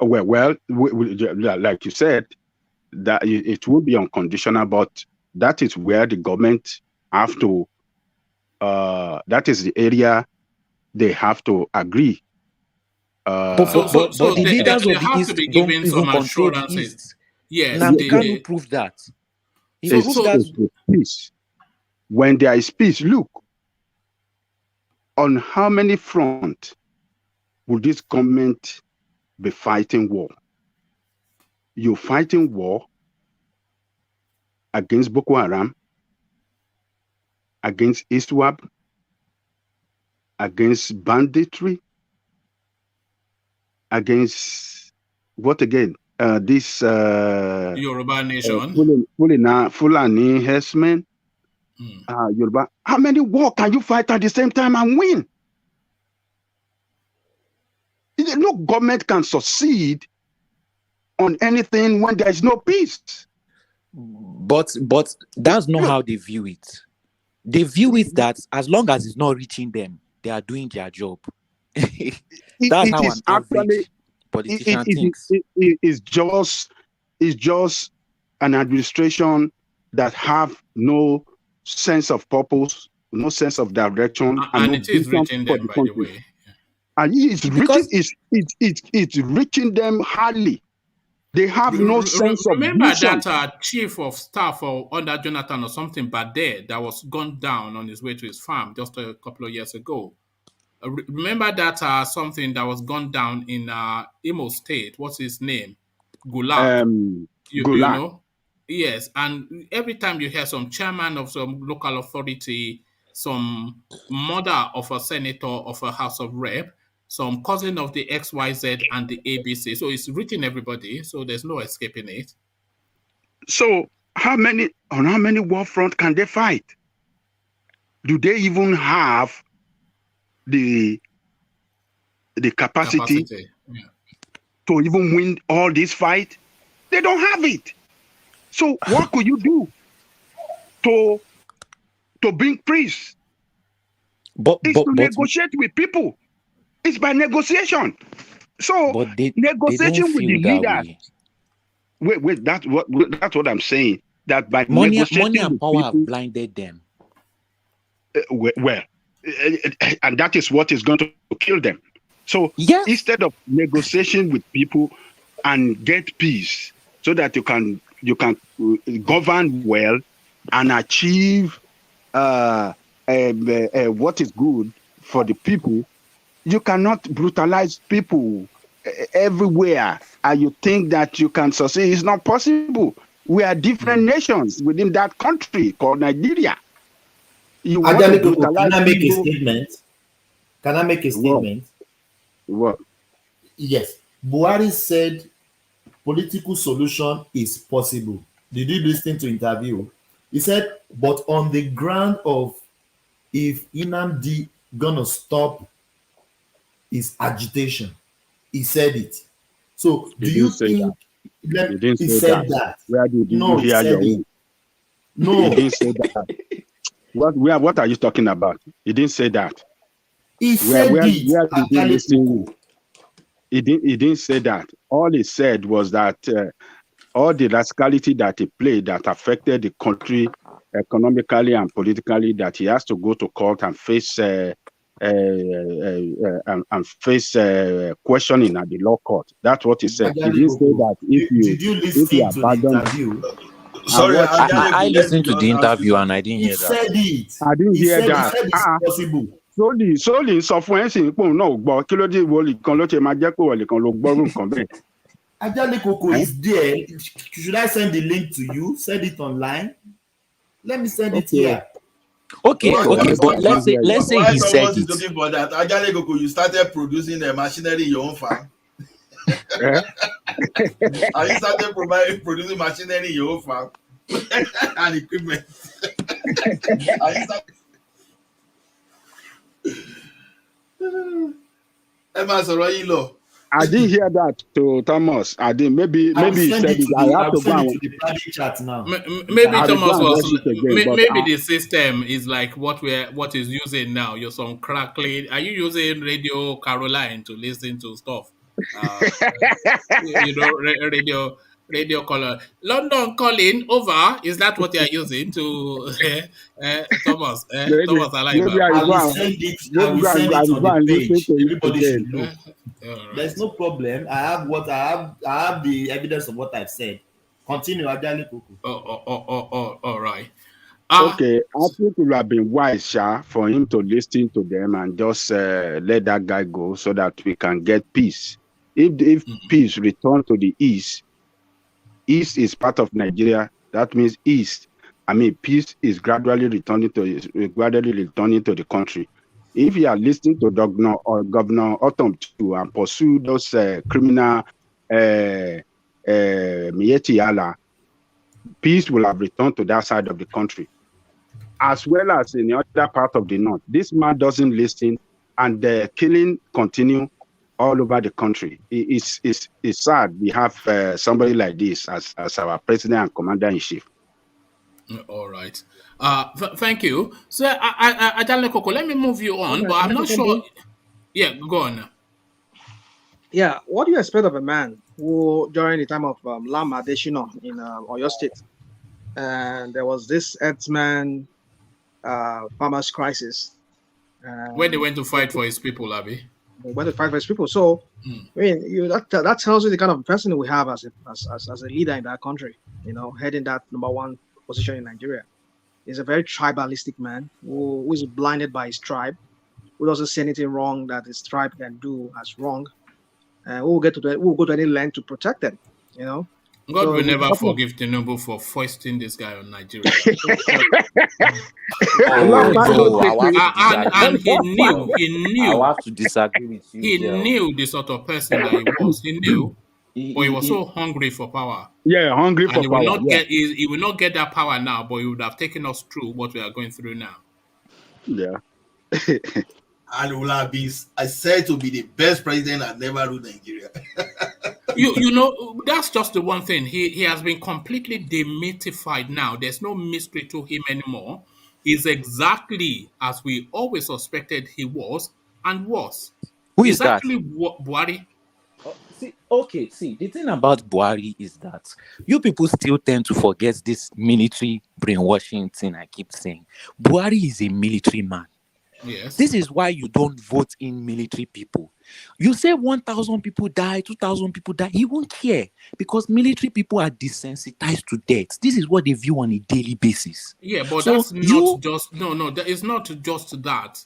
Well, like you said, that it will be unconditional, but that is where the government have to. That is the area they have to agree. But the leaders of the East don't even control the East. Yes, Nnamdi Kanu proved that. Peace. When there is peace, look, on how many fronts would this government be fighting war? You're fighting war against Boko Haram, against ISWAP, against banditry, against what again? This Yoruba nation. Fulani herdsmen. Yoruba. How many war can you fight at the same time and win? No government can succeed on anything when there is no peace. But that's not how they view it. They view it that as long as it's not reaching them, they are doing their job. That's how an average politician thinks. It's just an administration that have no sense of purpose, no sense of direction, and no it is reaching them, by the way. And it's reaching them hardly. They have no sense of vision. Remember that chief of staff under Jonathan or something bad there that was gunned down on his way to his farm just a couple of years ago. Remember that something that was gunned down in Imo State. What's his name? Gulag. You know? Yes. And every time you hear some chairman of some local authority, some mother of a senator of a House of Rep, some cousin of the XYZ and the ABC. So it's reaching everybody. So there's no escaping it. So on how many war front can they fight? Do they even have the capacity to even win all this fight? They don't have it. So what could you do to bring peace? It's to negotiate with people. It's by negotiation. So negotiation with the leaders. Wait, that's what I'm saying. That by money and power have blinded them. And that is what is going to kill them. So instead of negotiation with people and get peace, so that you can govern well and achieve what is good for the people, you cannot brutalize people everywhere, and you think that you can succeed. It's not possible. We are different nations within that country called Nigeria. Can I make a statement? Can I make a statement? What? Yes. Buhari said political solution is possible. Did you listen to interview? He said, but on the ground of if Nnamdi gonna stop his agitation, he said it. So do you think he said that? Where did you hear your own? No, he didn't say that. What are you talking about? He didn't say that. He said where it. Did you listen? He didn't say that. All he said was that all the rascality that he played that affected the country economically and politically, that he has to go to court and face questioning at the law court. That's what he said. He didn't say that did you listen to the interview? Sorry, I listened to the interview and I didn't hear that. He said it. I didn't hear that. He said it's possible. Solely sọ fún ẹ̀sìn pé òun náà gbọ́ kí ló dé ìwọlì kan ló ṣe máa jẹ́ pé ìwọlì kan ló gbọ́rù nǹkan bẹ́ẹ̀. Ajale Koko is there. Should I send the link to you? Send it online. Let me send it here. Okay, but let's say he said it. Talking about that. Ajale Koko, you started producing a machinery in your own farm. Have you started producing machinery in your own farm and equipment? I didn't hear that to Thomas. I didn't. Maybe he said it. I have to go to the private chat now. Maybe Thomas was. Maybe the system is like what is using now. You're some crackling. Are you using Radio Caroline to listen to stuff? Radio caller. London calling over. Is that what you are using to Thomas? Thomas Alaiba. I will send it on the page. Everybody should know. Right. There's no problem. I have the evidence of what I've said. Continue, Ajale Koko. All right. Okay, I think it would have been wise, for him to listen to them and just let that guy go so that we can get peace. If peace return to the East is part of Nigeria, That means east. I mean, peace is gradually returning to the country. If you are listening to Governor Ortom to and pursue those criminal Miyetti Allah, peace will have returned to that side of the country, as well as in the other part of the north. This man doesn't listen, and the killing continue all over the country. It's sad we have somebody like this as our president and commander-in-chief. All right. Thank you. So, Ajalekoko, let me move you on, but I'm not sure. Yeah, go on. Yeah, what do you expect of a man who, during the time of Lam Adeshina in Oyo State, and there was this herdsman farmers crisis. When they went to fight for his people, Abi. They went to fight for his people. So, I mean, that tells you the kind of person we have as a leader in that country. You know, heading that #1 position in Nigeria. He's a very tribalistic man who is blinded by his tribe, who doesn't see anything wrong that his tribe can do as wrong. Who will go to any length to protect them, you know. God will never forgive Tinubu for foisting this guy on Nigeria. And he knew. I have to disagree with you. He knew the sort of person that he was. He knew, but he was so hungry for power. Yeah, hungry for power. He will not get that power now, but he would have taken us through what we are going through now. Yeah. And will have been said to be the best president that never ruled Nigeria. you know, that's just the one thing. He has been completely demythified now. There's no mystery to him anymore. He's exactly as we always suspected he was and was. Who is that? Actually Buhari. See, the thing about Buhari is that you people still tend to forget this military brainwashing thing I keep saying. Buhari is a military man. Yes. This is why you don't vote in military people. You say 1,000 people die, 2,000 people die, he won't care because military people are desensitized to death. This is what they view on a daily basis. Yeah, but so that's not just that is not just that.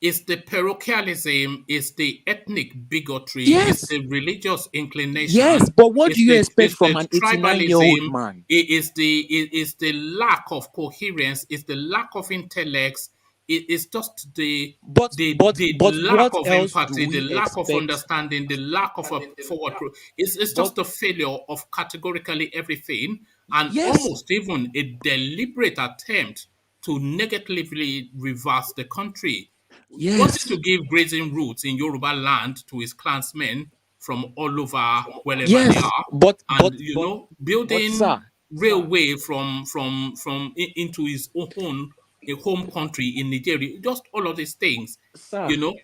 It's the parochialism, it's the ethnic bigotry, it's the religious inclination. Yes, but what do you expect from an 89-year-old man? It's the lack of coherence, it's the lack of intellect. It's just the lack of empathy, the lack of understanding, the lack of a forward. It's just a failure of categorically everything, and almost even a deliberate attempt to negatively reverse the country. Wanted to give grazing routes in Yoruba land to his clansmen from all over wherever they are, building railway from into his own home country in Nigeria, just all of these things, the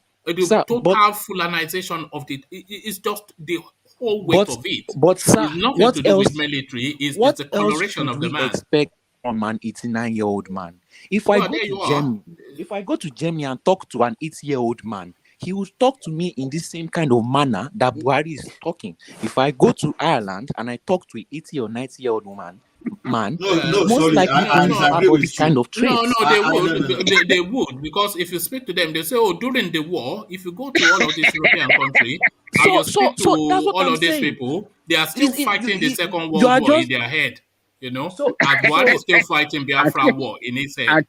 total Fulanization of it's just the whole weight of it. But sir, it's nothing to do with military. It's the coloration of the man. Expect from an 89-year-old man. If I go to Germany and talk to an 80-year-old man, he will talk to me in the same kind of manner that Buhari is talking. If I go to Ireland and I talk to an 80 or 90-year-old woman, most likely have this kind of traits. They would, because if you speak to them, they say, during the war, if you go to all of these European countries and you speak to all of these people, they are still fighting the Second World War in their head. You know, and Buhari is still fighting Biafra war in his head.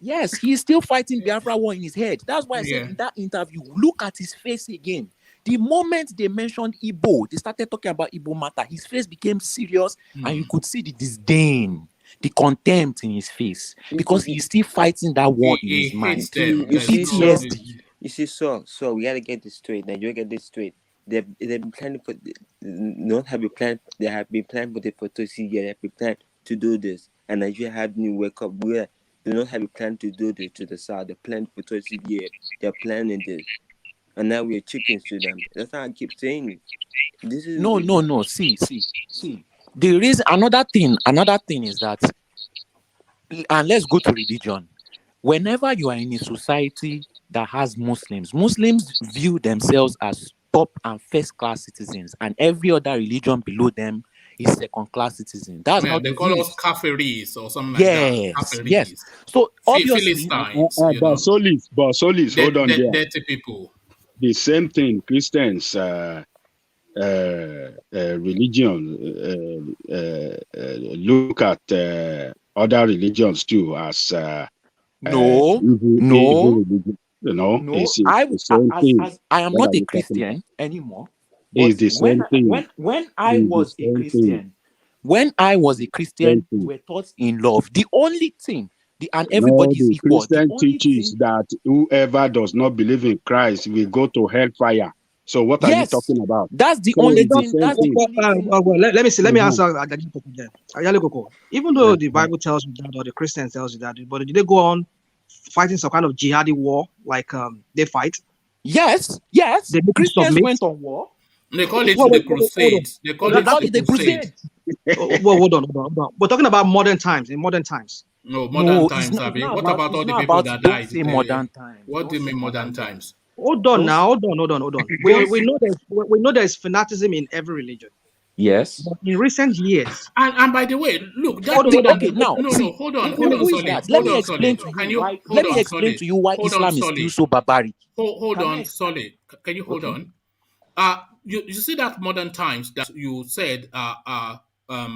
Yes, he's still fighting Biafra war in his head. That's why I said in that interview, look at his face again. The moment they mentioned Igbo, they started talking about Igbo matter. His face became serious, and you could see the disdain, the contempt in his face, because he's still fighting that war in his mind. You see, so we gotta get this straight. Nigeria get this straight. They've been planning for not have a plan. They have been planning for the FATOYINBO. They have been planning to do this, and Nigeria have new wake up. They don't have a plan to do this to the south. They plan for FATOYINBO. They're planning this. And now we're chickens to them. That's how I keep saying it. This is no. See. There is another thing. Another thing is that, and let's go to religion. Whenever you are in a society that has Muslims view themselves as top and first-class citizens, and every other religion below them is second-class citizen. That's how they call us kafiris or something like that. Yes. So obviously, Basolis, hold on there. Dirty people. The same thing, Christians, religion look at other religions too as No, evil no, religion. You know, no. it's I the same thing. as I am What not are a we talking about? Christian anymore. It's But the same thing. when I It's the was a same thing. Christian, when I was a Same Christian, thing. we were taught in love. The only thing, and No, everybody is the equal. The Christian only teaches thing, that whoever does not believe in Christ will go to hellfire. So what are you yes, talking about? that's the So only it's the thing. same That's the thing. only thing. Well, let me see. Let me Uh-huh. answer again. Even though the Bible tells you that, or the Christians tells you that, but did they go on fighting some kind of jihadi war, like they fight? Yes. They make you Christians submit. went on war. They call it Hold the on. Crusades. They call They it call the it the Crusade. crusade. Well, hold on. We're talking about modern times. In modern times. No, modern No, times, it's Abi. not What about. about It's all the not people about. that Don't died? say modern times. What do Don't you say mean modern times? Hold on Don't now. Hold on. We know there's fanaticism in every religion. Yes. But in recent years, And by the way, look, that hold on. Okay, now see. hold on, Who is Solly. that? Let Hold me on, explain Solly. to you Can you why. hold Let me on, explain Solly? to you why Hold on, Islam is still Solly. so barbaric. Hold Can I on, explain? Solly. Can you hold Okay. on? You see that modern times that you said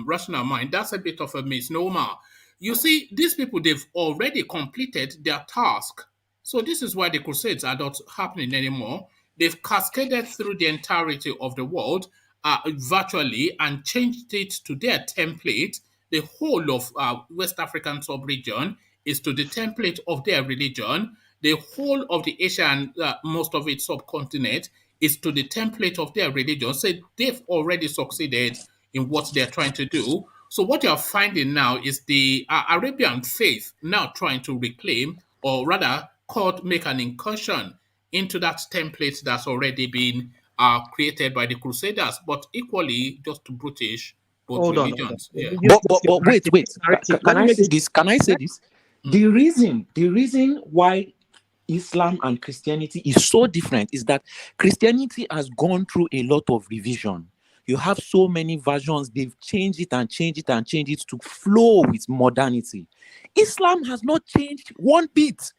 rational mind, that's a bit of a misnomer. You see, these people, they've already completed their task. So this is why the crusades are not happening anymore. They've cascaded through the entirety of the world virtually and changed it to their template. The whole of West African sub-region is to the template of their religion. The whole of the Asian, most of its subcontinent, is to the template of their religion. So they've already succeeded in what they're trying to do. So what you're finding now is the Arabian faith now trying to reclaim, or rather, make an incursion into that template that's already been created by the Crusaders, but equally just brutish both Hold on. religions. Yeah. But wait. Can Let me I make say this. this? Can I say this? The reason why Islam and Christianity is so different is that Christianity has gone through a lot of revision. You have so many versions, they've changed it to flow with modernity. Islam has not changed one bit.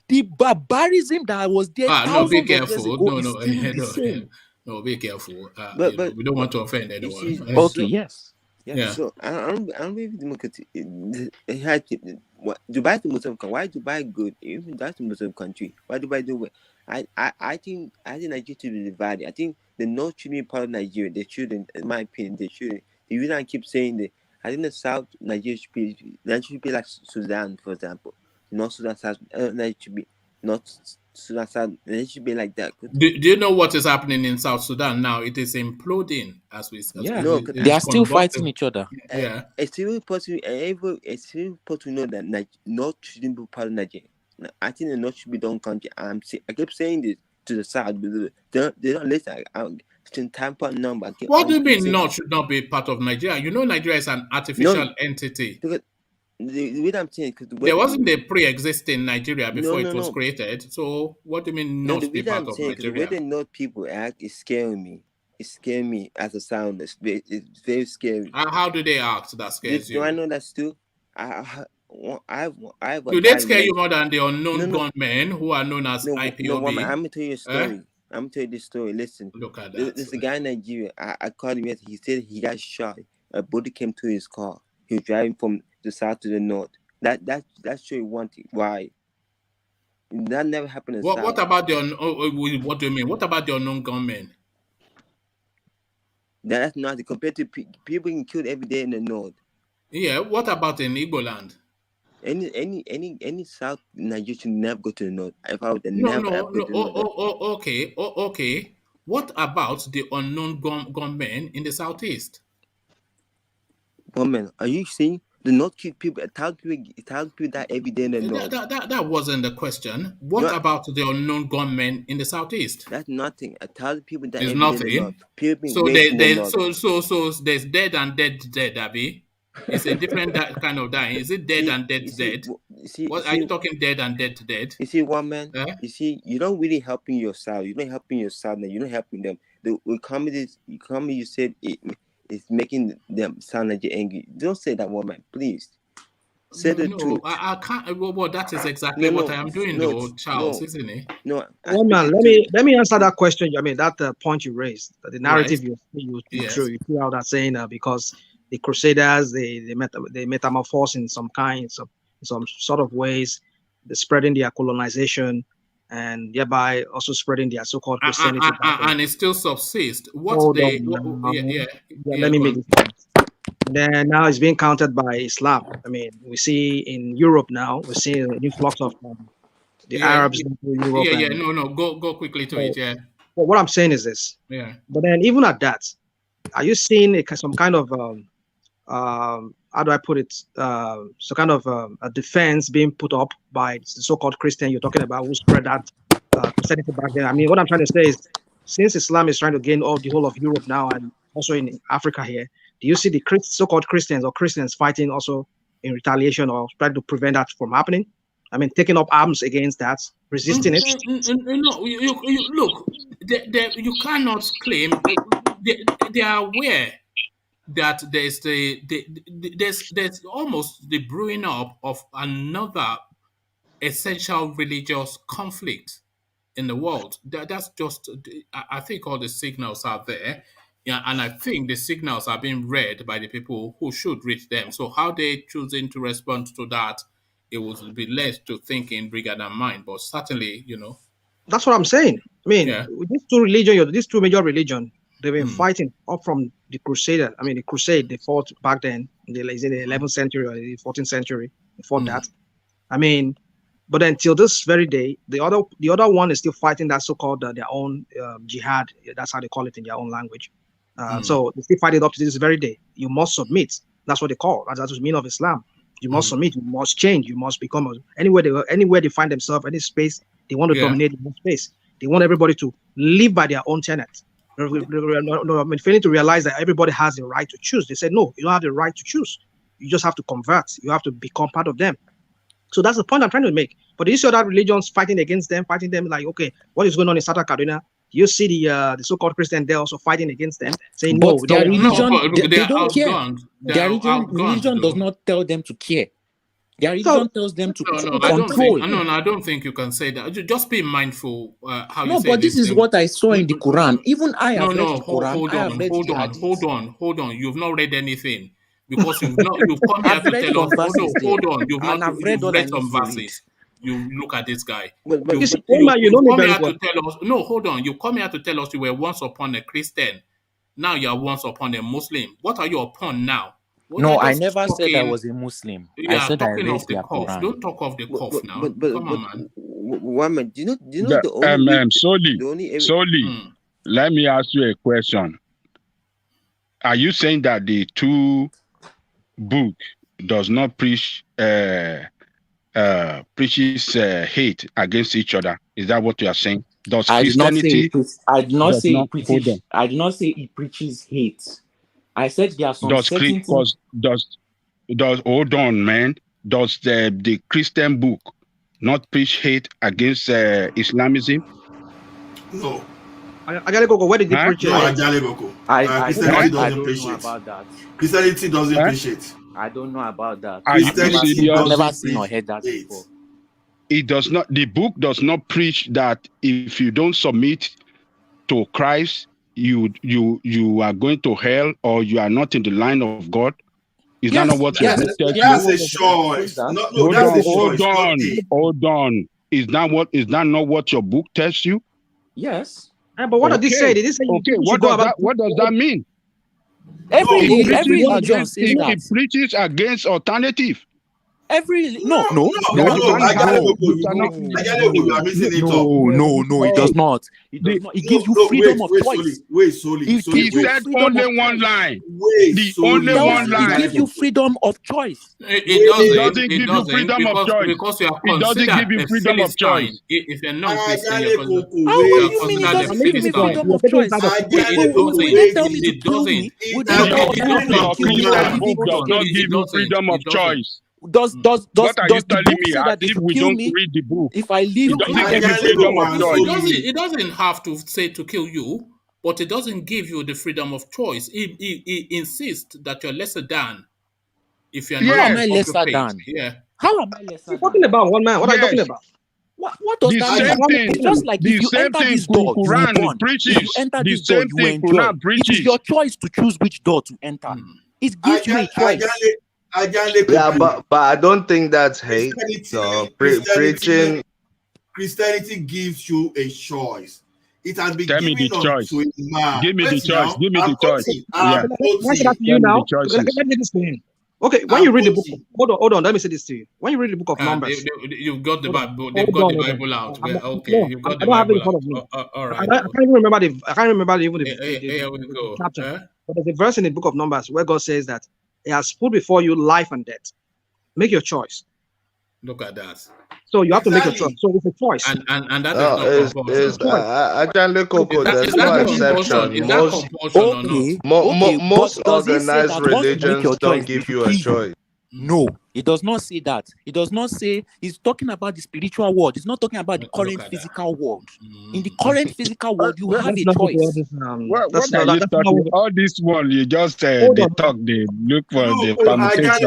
The barbarism that was there No, be thousands of years careful. ago No, is no, still the no, same. no, be careful. But We don't want to offend you anyone. see, Okay, yes. Yeah. So I don't believe democracy. Dubai is a Muslim country. Why Dubai good? Even that's a Muslim country. Why Dubai do well? I think Nigeria should be divided. I think the North should be part of Nigeria. They shouldn't, in my opinion, they shouldn't. The reason I keep saying that, I think the South Nigeria should be like Sudan, for example. North Sudan, South Nigeria should be North Sudan, South. It should be like that. Do you know what is happening in South Sudan now? It is imploding as we Yeah, No, they it's are still fighting combusting. each other. Yeah. It's still possible. It's still important to know that North shouldn't be part of Nigeria. I think the North should be their own country. I keep saying this to the South, but they don't listen. Number. What do you mean North should not be part of Nigeria? You know Nigeria is an artificial entity. Because the way I'm saying, because There wasn't a pre-existing Nigeria before it was no. created. So what do you mean No, North the be way part I'm of saying, because the way Nigeria? the North people act is scaring me. It's scaring me as a sound. It's very scary. How do they act that scares you? Do I know that still? I have a Do they guy scare you more than the unknown gunmen who are known as No, IPOB? I'm gonna tell you a story. I'm gonna tell you this story. Listen, look at that. There's a guy in Nigeria. I called him yesterday. He said he got shot. A bullet came to his car. He was driving from the south to the north. That show you one thing. Why? That never happened in the south. What about the what do you mean? What about the unknown gunmen? That's not compared to people getting killed every day in the north. Yeah. What about in Igbo land? Any South Nigeria should never go to the north. If I would No. Okay. What about the unknown gunmen in the southeast? Woman, are you seeing the north kill people? 1,000 people die every day in the north. That wasn't the question. What about the unknown gunmen in the southeast? That's nothing. 1,000 people die It's every day in the north. nothing. People being So raped in the north. so there's dead and dead, Abby. It's a different kind of dying. Is it dead and dead? What are you talking dead and dead? You see, one man. You see, you don't really helping yourself. You're not helping yourself. Now you're not helping them. The comedy you said it's making them sound like you're angry. Don't say that, woman, please. Say the No, truth. I can't. Well, that is exactly what I am doing, though, Charles, isn't it? No. One man, let me answer that question. I mean, that point you raised, the narrative you Yes. threw out that saying because the Crusaders they metamorphose in some sort of ways, they're spreading their colonization and thereby also spreading their so-called Christianity. And it still subsists. Let me make this point. Then now it's being countered by Islam. I mean, we see in Europe now, we're seeing an influx of the Arabs into Europe. No, go quickly to it. Yeah. Well, what I'm saying is this. Yeah. But then even at that, are you seeing some kind of how do I put it? So kind of a defense being put up by the so-called Christian you're talking about who spread that Christianity back then. I mean, what I'm trying to say is, since Islam is trying to gain the whole of Europe now and also in Africa here, do you see the so-called Christians or Christians fighting also in retaliation or trying to prevent that from happening? I mean, taking up arms against that, resisting it. No, you look, you cannot claim they are aware that there's almost the brewing up of another essential religious conflict in the world. That's just, I think all the signals are there. Yeah, and I think the signals are being read by the people who should read them. So how they choosing to respond to that, it will be left to thinking bigger than mine. But certainly, that's what I'm saying. I mean, these two major religions, they've been fighting up from the Crusader. I mean, the Crusade they fought back then in the 11th century or the 14th century. They fought that. I mean, but until this very day, the other one is still fighting that so-called their own jihad. That's how they call it in their own language. So they still fight it up to this very day. You must submit. That's what they call. That's the meaning of Islam. You must submit. You must change. You must become anywhere they find themselves, any space they want to dominate in space. They want everybody to live by their own tenets. Failing to realize that everybody has the right to choose. They said, no, you don't have the right to choose. You just have to convert. You have to become part of them. So that's the point I'm trying to make. But you see other religions fighting them like, okay, what is going on in Southern Kaduna? You see the so-called Christian, they're also fighting against them, saying but no. Their religion, they don't care. Their religion does not tell them to care. Their religion tells them to control. I don't think you can say that. Just be mindful how you say. No, but this is what I saw in the Quran. Even I have read the Quran. Hold on. You've not read anything because you've come here to tell us. Hold on. You've read some verses. You look at this guy. You come here to tell us. No, hold on. You come here to tell us you were once upon a Christian. Now you are once upon a Muslim. What are you upon now? No, I never said I was a Muslim. I said I read the Quran. Don't talk of the cough now. Come on, man. One minute. Do you know the only Solely, let me ask you a question. Are you saying that the two book does not preach preaches hate against each other? Is that what you are saying? Does Christianity? I did not say it preaches hate. I said there are some certain things. Does hold on, man. Does the Christian book not preach hate against Islamism? No. Ajaleboko, where did you preach it? No, Ajaleboko. Christianity doesn't preach it. About that. Christianity doesn't preach it. I don't know about that. I've never seen or heard that before. It does not. The book does not preach that if you don't submit to Christ, you are going to hell or you are not in the line of God. Is that not what you said? That's a choice. Hold on. Is that not what your book tells you? Yes. But what did this say? Did this say what does that mean? Every religion says that. It preaches against alternative. No, it does not. It gives you freedom of choice. He said only one line. It gives you freedom of choice. It doesn't give you freedom of choice. Because you are it doesn't give you freedom of choice. If you're not Christian, how will you mean it doesn't give me freedom of choice? It doesn't give you freedom of choice. Does the book say that if we don't read the book? If I leave, it doesn't have to say to kill you, but it doesn't give you the freedom of choice. It insists that you're lesser than. if you're How not am I lesser occupied. than? Yeah. How am I lesser You're talking than? about one man. What are you talking Yes. about? What does The that same mean? thing. It's just like The if you same enter thing this door, you will Quran burn. If you preaches. enter The this door, same you will thing enjoy. Quran It is preaches. your choice to choose which door to enter. It gives you a choice. Yeah, but I don't think that's hate. So preaching. Christianity gives you a choice. It has been Tell me the given choice. unto a man. Give me the Wait choice. now. Give me I'm the choice. quoting. Yeah. I'm Can I say that quoting. to you Tell me now? the choices. Let me this to him. Okay, when I'm you read the book, quoting. hold on, let me say this to you. When you read the book of Numbers, You've got the hold on, Bible. They've got the Bible out. I'm not, Okay, you've got I the don't have it in Bible front out. of me. All I right. can't even remember even Here we the go. chapter. But there's a verse in the book of Numbers where God says that He has put before you life and death. Make your choice. Look at that. So you have to make a choice. So it's a choice. And that is not compulsion. Actually, Coco, there's no exception. Is that compulsion or not? Most does it say organized that once you make religions your don't choice, give they you should a kill you? choice. No, it does not say that. It does not say. It's talking about the spiritual world. It's not talking about the current physical world. In the current physical world, you have a choice. What are you talking? All this one you just they talk. They look for the permutation.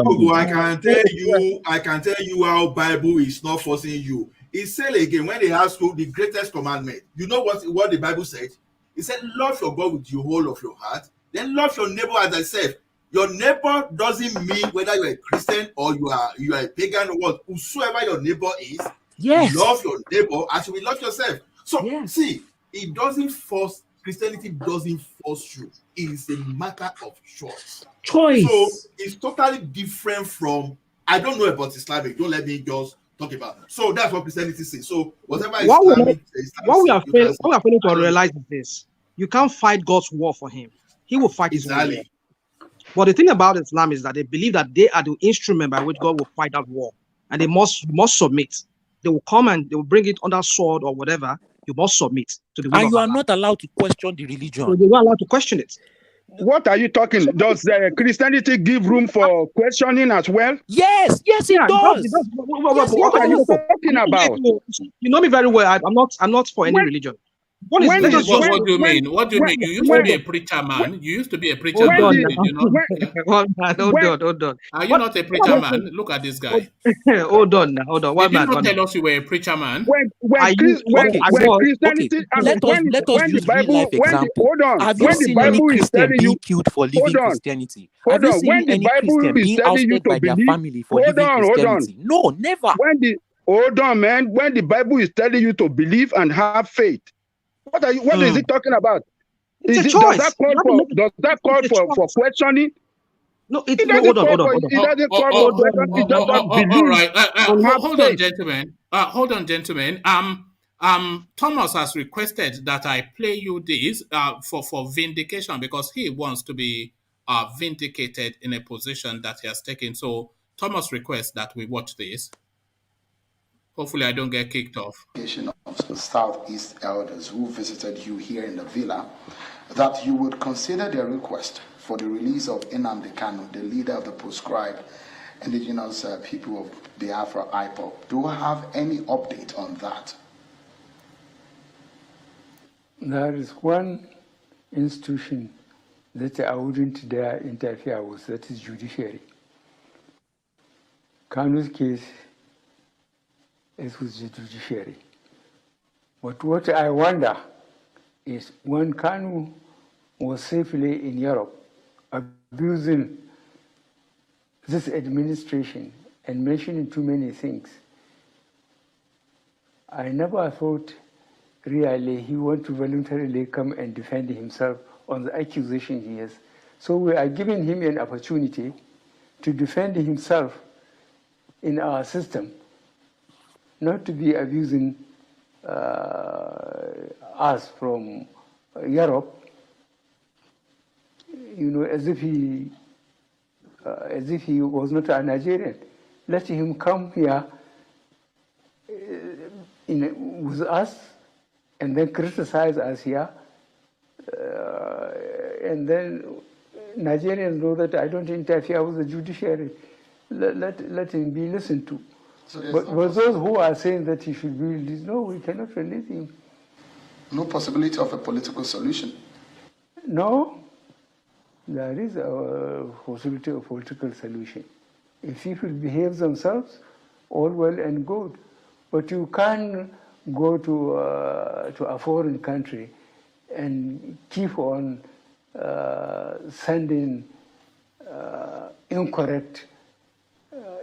I can tell you how Bible is not forcing you. It said again when they ask you the greatest commandment. You know what the Bible said? It said, "Love your God with the whole of your heart, then love your neighbor as thyself." Your neighbor doesn't mean whether you're a Christian or you are a pagan or what. Whosoever your neighbor is, yes, love your neighbor as you will love yourself. So see, it doesn't force. Christianity doesn't force you. It is a matter of choice. So it's totally different from. I don't know about Islamic. Don't let me just talk about it. So that's what Christianity says. So whatever Islamic says, what we are failing to realize is this: you can't fight God's war for Him. He will fight His own war. But the thing about Islam is that they believe that they are the instrument by which God will fight that war, and they must submit. They will come and they will bring it under sword or whatever. You must submit to the will and of you Allah. are not allowed to question the religion. So you're not allowed to question it. What are you talking? Does Christianity give room for questioning as well? Yes, it does. What are you talking about? You know me very well. I'm not for any religion. What do you mean? What do you mean? You used to be a preacher man. You used to be a preacher man. Hold on. Are you not a preacher man? Look at this guy. Hold on. Did you not tell us you were a preacher man? Let us use real life example. Have you seen any Christian being killed for living Christianity? Have you seen any Christian being ousted by their family for living Christianity? No, never. Hold on, man. When the Bible is telling you to believe and have faith, what is it talking about? It's a choice. Does that call for questioning? No, it doesn't call for It doesn't call for questioning. It's just about belief. Hold on, gentlemen. Thomas has requested that I play you this for vindication because he wants to be vindicated in a position that he has taken. So Thomas requests that we watch this. Hopefully I don't get kicked off. Of Southeast elders who visited you here in the villa, that you would consider their request for the release of Nnamdi Kanu, the leader of the proscribed indigenous people of Biafra, IPOB. Do you have any update on that? There is one institution that I wouldn't dare interfere with, that is judiciary. Kanu's case is with the judiciary. But what I wonder is when Kanu was safely in Europe, abusing this administration and mentioning too many things, I never thought really he want to voluntarily come and defend himself on the accusation he has. So we are giving him an opportunity to defend himself in our system, not to be abusing us from Europe, as if he was not a Nigerian. Let him come here with us and then criticize us here, and then Nigerians know that I don't interfere with the judiciary. Let him be listened to. So but those who are saying that he should be released, no, we cannot release him. No possibility of a political solution? No, there is a possibility of political solution. If people behave themselves, all well and good. But you can't go to a foreign country and keep on sending incorrect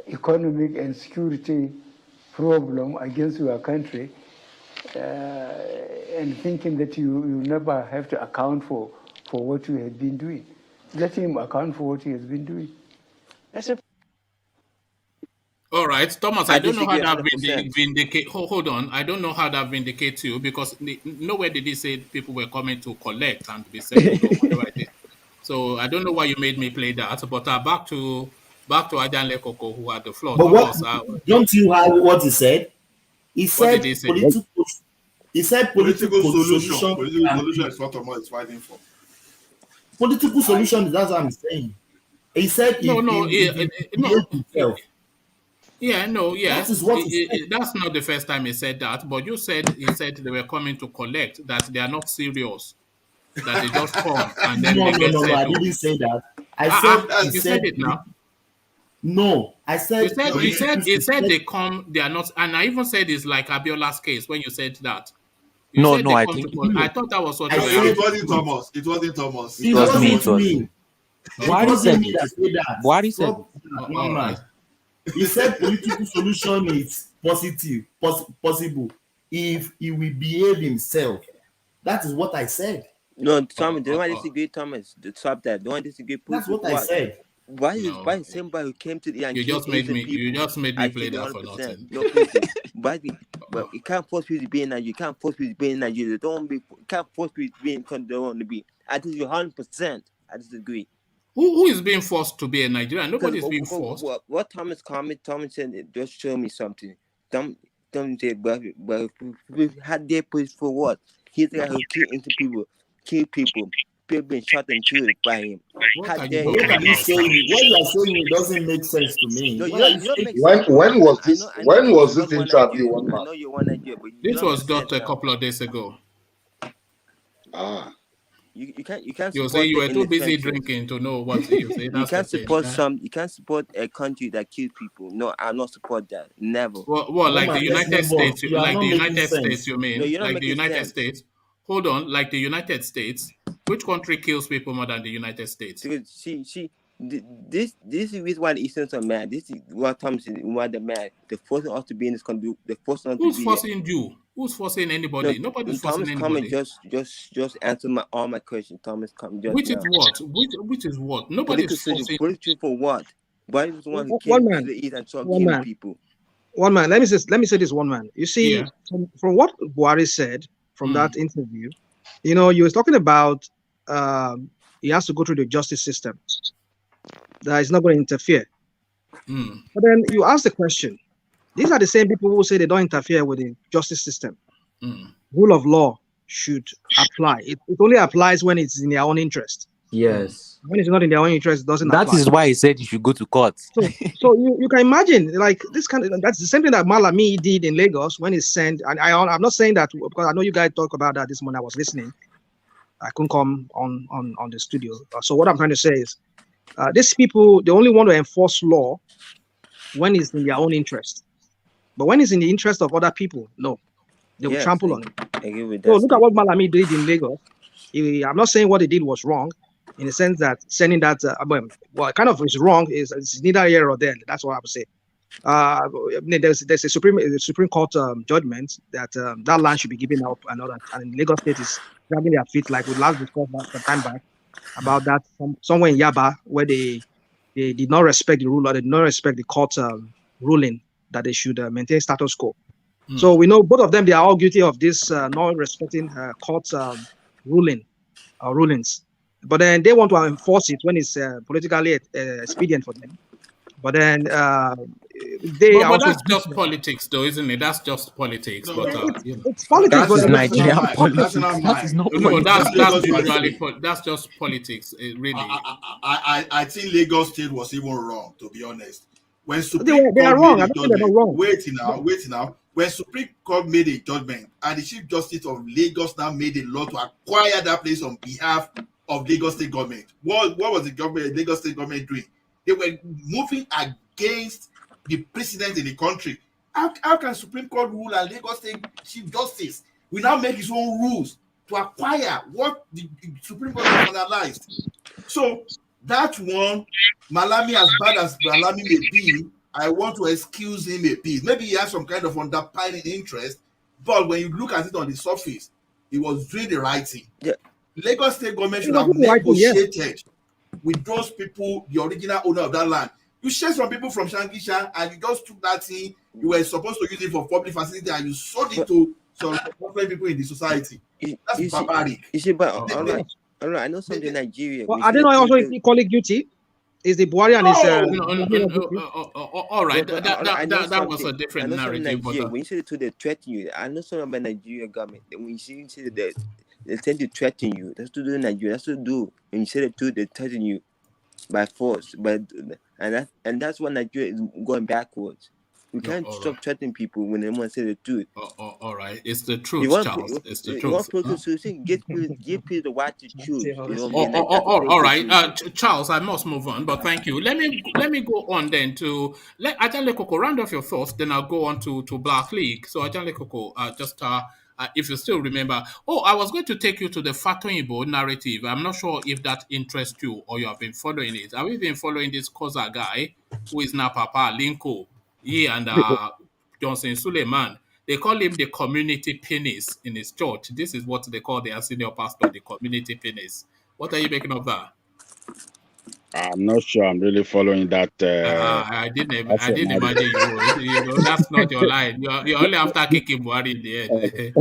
economic and security problem against your country and thinking that you never have to account for what you have been doing. Let him account for what he has been doing. That's it. All right, Thomas, I don't know how that vindicate. Hold on, I don't know how that vindicates you because nowhere did he say people were coming to collect and be settled or whatever it is. So I don't know why you made me play that. But back to Adan Lekoko who had the floor. But Thomas, don't you have what he said? He what said did he say? political. He said political solution. Political solution is what Thomas is fighting for. Political solution. That's what I'm saying. He said no. Yeah, no, yes. That is what he said. That's not the first time he said that, but he said they were coming to collect, that they are not serious, that they just come and then they get settled. No, I didn't say that. You said it now. No, I said he said they come, they are not, and I even said it's like Abiola's case when you said that. I thought that was what it wasn't Thomas. It wasn't Thomas. It wasn't me. Buhari said one man. He said political solution is possible if he will behave himself. That is what I said. No, Thomas, don't want to disagree, Thomas. Stop that. Don't want to disagree. That's what I said. Why is somebody who came to the you just made me play that for nothing. No, but you can't force people to be in Nigeria. You can't force people to be in Nigeria. You can't force people to be in country they want to be. I think you're 100%. I disagree. Who is being forced to be in Nigeria? Nobody's being forced. What Thomas said, just show me something. Tom said, but had they put for what? He's the guy who kill people being shot and killed by him. What are you saying? What you are saying it doesn't make sense to me. No, when was this? When was this interview? I know you want Nigeria, but this was just a couple of days ago. You can't. You say you were too busy drinking to know what you say. You can't support You can't support a country that kills people. No, I'm not support that. Never. Well, like the United States. Like the United States, you mean? Like the United States. Hold on, like the United States. Which country kills people more than the United States? This is why the Easterns are mad. This is what Thomas is why they're mad. They're forcing us to be in this country. They're forcing us to be. Who's forcing you? Who's forcing anybody? No, Nobody's Thomas, forcing anybody. Just answer all my questions. Thomas, come. Which is what? Nobody's forcing. Political for what? Why is the one who came to the East and saw killing people? One man. Let me say this. One man. You see, from what Buhari said from that interview, you was talking about he has to go through the justice system. That is not going to interfere. But then you ask the question, these are the same people who say they don't interfere with the justice system. Rule of law should apply. It only applies when it's in their own interest. Yes. When it's not in their own interest, it doesn't apply. That is why he said you should go to court. So you can imagine, like this that's the same thing that Malami did in Lagos when he sent, and I'm not saying that because I know you guys talk about that this morning. I was listening. I couldn't come on the studio. So what I'm trying to say is, these people, they only want to enforce law when it's in their own interest. But when it's in the interest of other people, no, they will trample on it. So look at what Malami did in Lagos. I'm not saying what he did was wrong, in the sense that sending that, well, kind of is wrong. It's neither here or there. That's what I would say. There's a Supreme Court judgment that that land should be given up, and Lagos State is dragging their feet, like we last discussed some time back about that somewhere in Yaba, where they did not respect the rule, or they did not respect the court ruling that they should maintain status quo. So we know both of them, they are all guilty of this not respecting court rulings. But then they want to enforce it when it's politically expedient for them. But then but that's just politics, though, isn't it? That's just politics. No, but it's politics. That is Nigerian politics. That is not politics. That's just politics. Really, I think Lagos State was even wrong, to be honest. When they are wrong. I don't think they're not wrong. Wait now. When Supreme Court made a judgment and the Chief Justice of Lagos now made a law to acquire that place on behalf of Lagos State government, what was the Lagos State government doing? They were moving against the president in the country. How can Supreme Court rule and Lagos State Chief Justice will now make his own rules to acquire what the Supreme Court has analyzed? So that one, Malami, as bad as Malami may be, I want to excuse him a bit. Maybe he has some kind of underpinning interest, but when you look at it on the surface, he was doing the right thing. Yeah. Lagos State government should have negotiated with those people, the original owner of that land. You share some people from Shangisha and you just took that thing, you were supposed to use it for public facility and you sold it to some people in the society. That's barbaric. You see, but all right, I know something in Nigeria. Well, I didn't know also equally guilty. Is the Buhari and all right, that was a different narrative. When you say they threaten you, I know something about Nigerian government. When you say that they tend to threaten you, that's to do in Nigeria. That's to do when you say the truth, they threaten you by force. And that's what Nigeria is going backwards. We can't stop threatening people when they want to say the truth. All right, it's the truth, Charles. It's the truth. You want to give people the right to choose. All right, Charles, I must move on, but thank you. Let me go on then to let Ajale Koko round off your thoughts. Then I'll go on to Black League. So Ajale Koko, if you still remember, I was going to take you to the FATOYINBO narrative. I'm not sure if that interests you or you have been following it. Have you been following this COZA guy who is now Papa Linko? He and Johnson Suleiman, they call him the community penis in his church. This is what they call their senior pastor, the community penis. What are you making of that? I'm not sure I'm really following that. I didn't imagine you would. That's not your line. You're only after kicking Buhari in the head.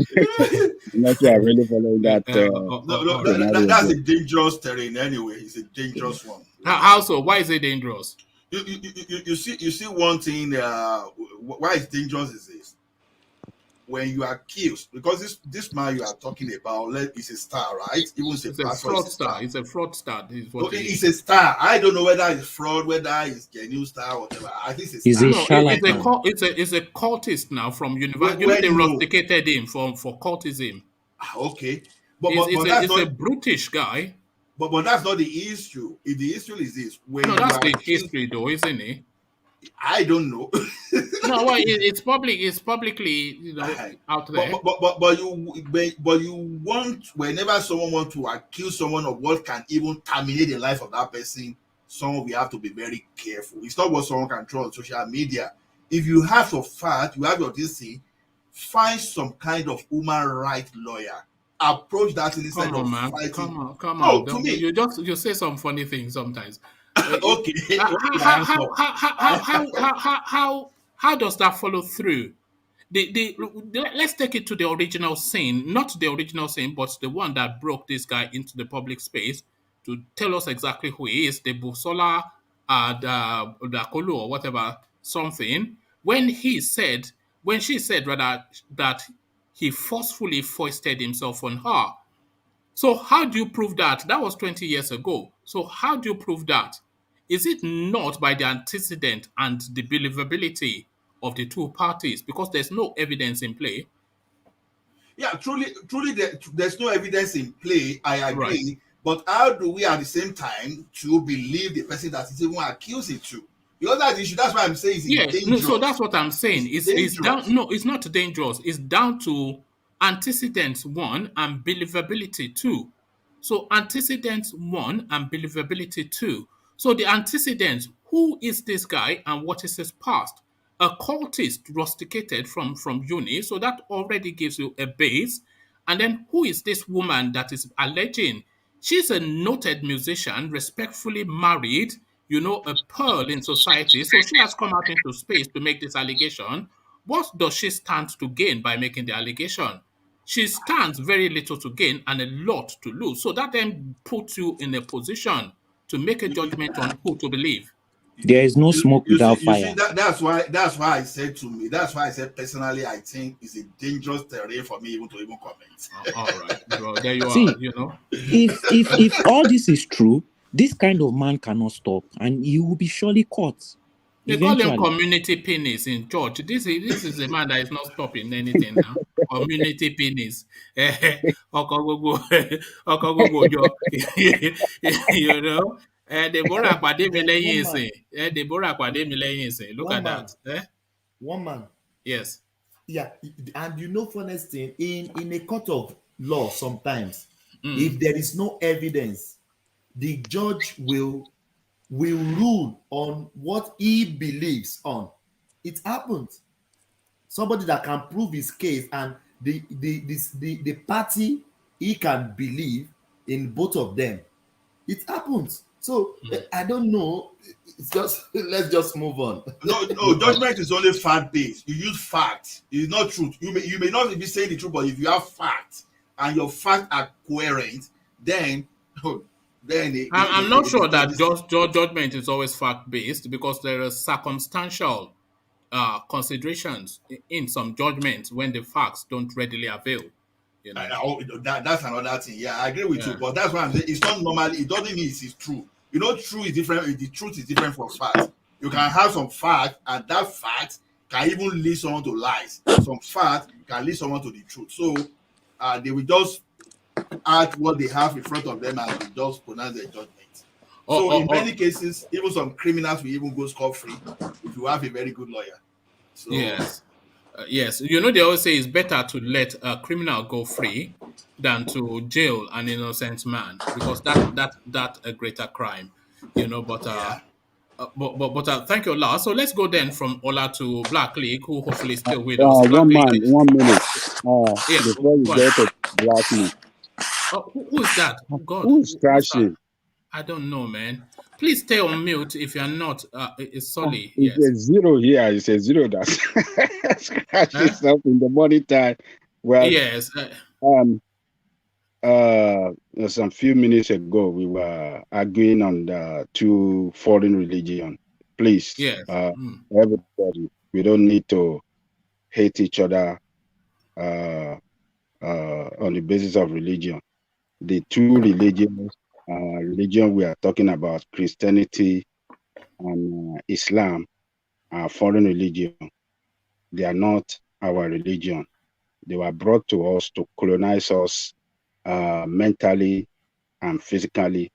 I'm not sure I'm really following that. That's a dangerous terrain anyway. It's a dangerous one. How so? Why is it dangerous? You see one thing. Why it's dangerous is this: when you are accused, because this man you are talking about is a star, right? Even it's a fraudster. It's a fraudster. It's a star. I don't know whether it's fraud, whether it's genuine star, or whatever. I think it's a star. It's a cultist now from university. They rusticated him for cultism. Okay, it's a brutish guy. But that's not the issue. The issue is this. That's the history, though, isn't it? I don't know. No, well, it's public. It's publicly, out there. But you want, whenever someone wants to accuse someone of what can even terminate the life of that person, we have to be very careful. It's not what someone can throw on social media. If you have your fact, you have your DC, find some kind of human rights lawyer. Approach that instead of fighting. Come on. To me, you say some funny things sometimes. Okay. How does that follow through? Let's take it to the original sin, not the original sin, but the one that broke this guy into the public space to tell us exactly who he is, the Busola Dakolo or whatever something. When she said rather that he forcefully foisted himself on her. So how do you prove that? That was 20 years ago. So how do you prove that? Is it not by the antecedent and the believability of the two parties? Because there's no evidence in play. Yeah, truly, there's no evidence in play. I agree. Right. But how do we, at the same time, to believe the person that is even accusing to? Because that's the issue. That's why I'm saying it's dangerous. So that's what I'm saying. It's down. No, it's not dangerous. It's down to antecedents 1 and believability 2. So antecedents 1 and believability 2. So the antecedents: who is this guy and what is his past? A cultist rusticated from uni. So that already gives you a base. And then who is this woman that is alleging? She's a noted musician, respectfully married. A pearl in society. So she has come out into space to make this allegation. What does she stand to gain by making the allegation? She stands very little to gain and a lot to lose. So that then puts you in a position to make a judgment on who to believe. There is no smoke without fire. That's why I said personally, I think it's a dangerous terrain for me even to comment. All right, bro, there you are. If all this is true, this kind of man cannot stop, and he will be surely caught. They call him community penis in church. This is a man that is not stopping anything now. Community penis. Deborah Kwade mi lẹ́yìn One man. ìsìn. Deborah Kwade mi lẹ́yìn ìsìn. Look at that. One man. Yes. Yeah, and you know, funniest thing, in a court of law, sometimes, if there is no evidence, the judge will rule on what he believes on. It happens. Somebody that can prove his case, and the party he can believe in both of them. It happens. So I don't know. It's just let's just move on. No, judgment is only fact based. You use facts. It's not truth. You may not be saying the truth, but if you have facts and your facts are coherent, then I'm not sure that judgment is always fact based, because there are circumstantial considerations in some judgments when the facts don't readily avail. You know? That's another thing. Yeah, I agree with you, but that's why I'm saying it's not normally. It doesn't mean it's true. You know, true is different. The truth is different from fact. You can have some fact, and that fact can even lead someone to lies. Some fact can lead someone to the truth. So they will just add what they have in front of them and they just pronounce their judgment. So in many cases, even some criminals will even go scot-free if you have a very good lawyer. So, yes. Yes, you know, they always say it's better to let a criminal go free than to jail an innocent man, because that's a greater crime, you know. But thank you, Ola. So let's go then from Ola to Black League, who hopefully is still with us. One minute. Yeah, before you get to Black League. Who is that? God, who's crashing? I don't know, man. Please stay on mute if you're not. It's Solly. It's a zero here. It's a zero that's crashing stuff in the morning time. Well, yes. Some few minutes ago, we were arguing on the two foreign religion. Please, everybody, we don't need to hate each other on the basis of religion. The two religions. Religion we are talking about, Christianity and Islam, are foreign religion. They are not our religion. They were brought to us to colonize us mentally and physically,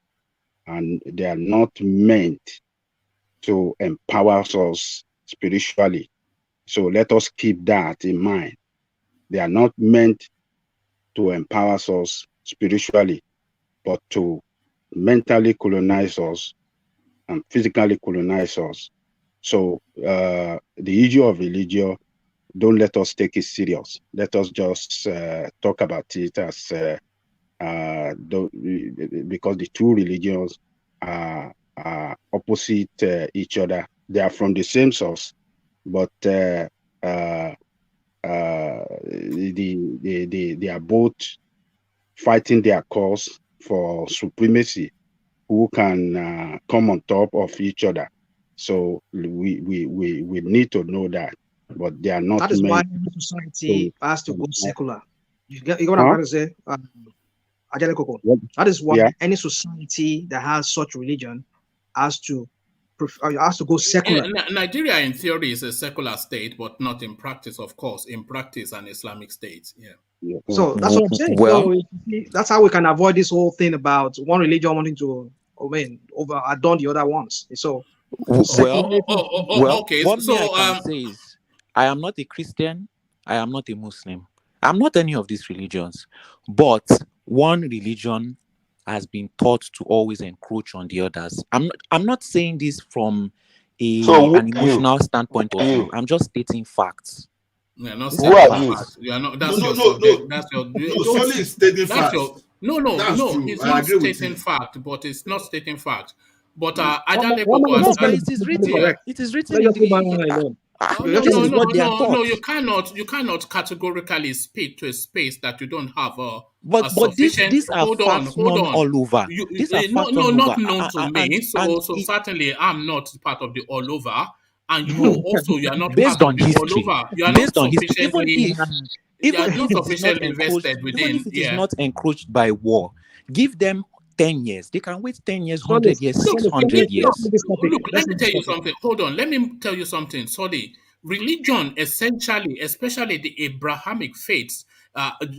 and they are not meant to empower us spiritually. So let us keep that in mind. They are not meant to empower us spiritually, but to mentally colonize us and physically colonize us. So the issue of religion, don't let us take it serious. Let us just talk about it as because the two religions are opposite each other. They are from the same source, but they are both fighting their cause for supremacy, who can come on top of each other. So we need to know that, but they are not. That is why every society has to go secular. You get what I'm trying to say? That is why any society that has such religion has to go secular. Nigeria, in theory, is a secular state, but not in practice, of course. In practice, an Islamic state. Yeah. So that's what I'm saying. Well, so that's how we can avoid this whole thing about one religion wanting to adorn the other ones. So okay. What so I can say is, I am not a Christian. I am not a Muslim. I'm not any of these religions. But one religion has been taught to always encroach on the others. I'm not saying this from an emotional standpoint of view. I'm just stating facts. Yeah, not who are you? Yeah, no, that's your subject. That's your. Solely stating facts. No. It's not stating fact, but it's not stating fact. But it is written. It is written in the. No, you cannot categorically speak to a space that you don't have but these are facts known all over. These are facts not known to me. So certainly I'm not part of the all over. And you also, you are not based part on of the history. all over. You are based not on history, even if it is not encroached by war, give them 10 years. They can wait 10 years, 100 years, 600 years. Look, let me tell you something. Hold on. Let me tell you something. Sorry. Religion, essentially, especially the Abrahamic faiths,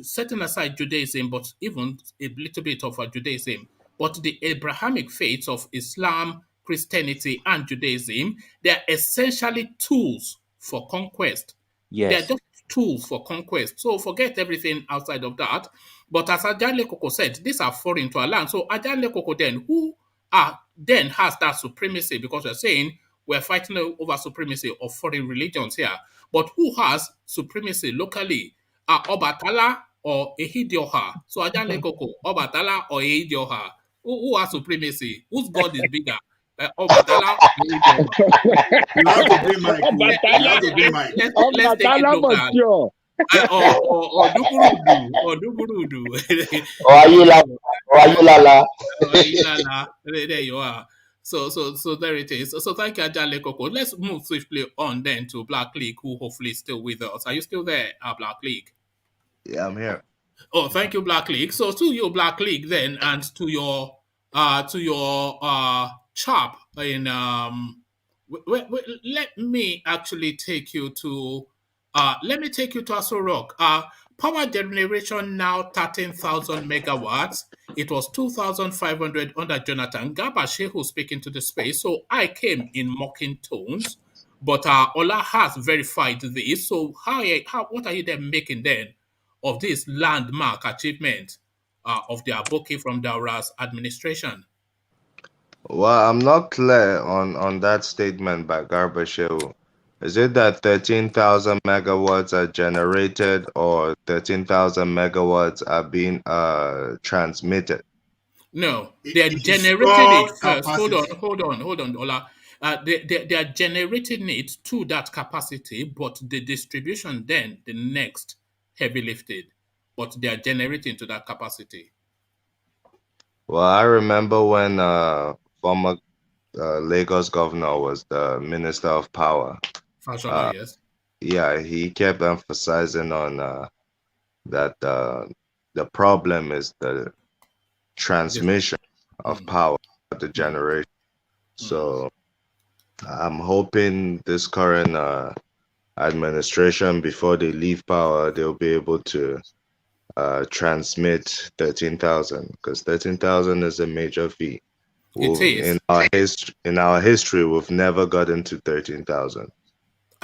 setting aside Judaism, but even a little bit of Judaism, but the Abrahamic faiths of Islam, Christianity, and Judaism, they are essentially tools for conquest. They're Yes. just tools for conquest. So forget everything outside of that. But as Ajale Koko said, these are foreign to our land. So Ajale Koko then, who then has that supremacy? Because we're saying we're fighting over supremacy of foreign religions here. But who has supremacy locally? Obatala or Ehidioha? So Ajale Koko, Obatala or Ehidioha? Who has supremacy? Whose God is bigger? Obatala or Ehidioha? You have to bring Mike. You have to bring Mike. Let's take it local. Or Dugurudu. Or Ayulala. There you are. So there it is. So thank you, Ajale Koko. Let's move swiftly on then to Black League, who hopefully is still with us. Are you still there, Black League? Yeah, I'm here. Oh, thank you, Black League. So to your Black League then, and to your chap in let me actually take you to Aso Rock. Power generation now 13,000 megawatts. It was 2,500 under Jonathan Gabashe who's speaking to the space. So I came in mocking tones, but Ola has verified this. So what are you then making then of this landmark achievement of the Aboki from Daura's administration? Well, I'm not clear on that statement by Garbashew. Is it that 13,000 megawatts are generated or 13,000 megawatts are being transmitted? No, they're generating it first. Hold on, Ola. They are generating it to that capacity, but the distribution then, the next heavy lifted. But they are generating to that capacity. Well, I remember when former Lagos governor was the Minister of Power. Fashola, yes. Yeah, he kept emphasizing on that the problem is the transmission of power, the generation. So I'm hoping this current administration, before they leave power, they'll be able to transmit 13,000, because 13,000 is a major feat. It is. In our history, we've never gotten to 13,000.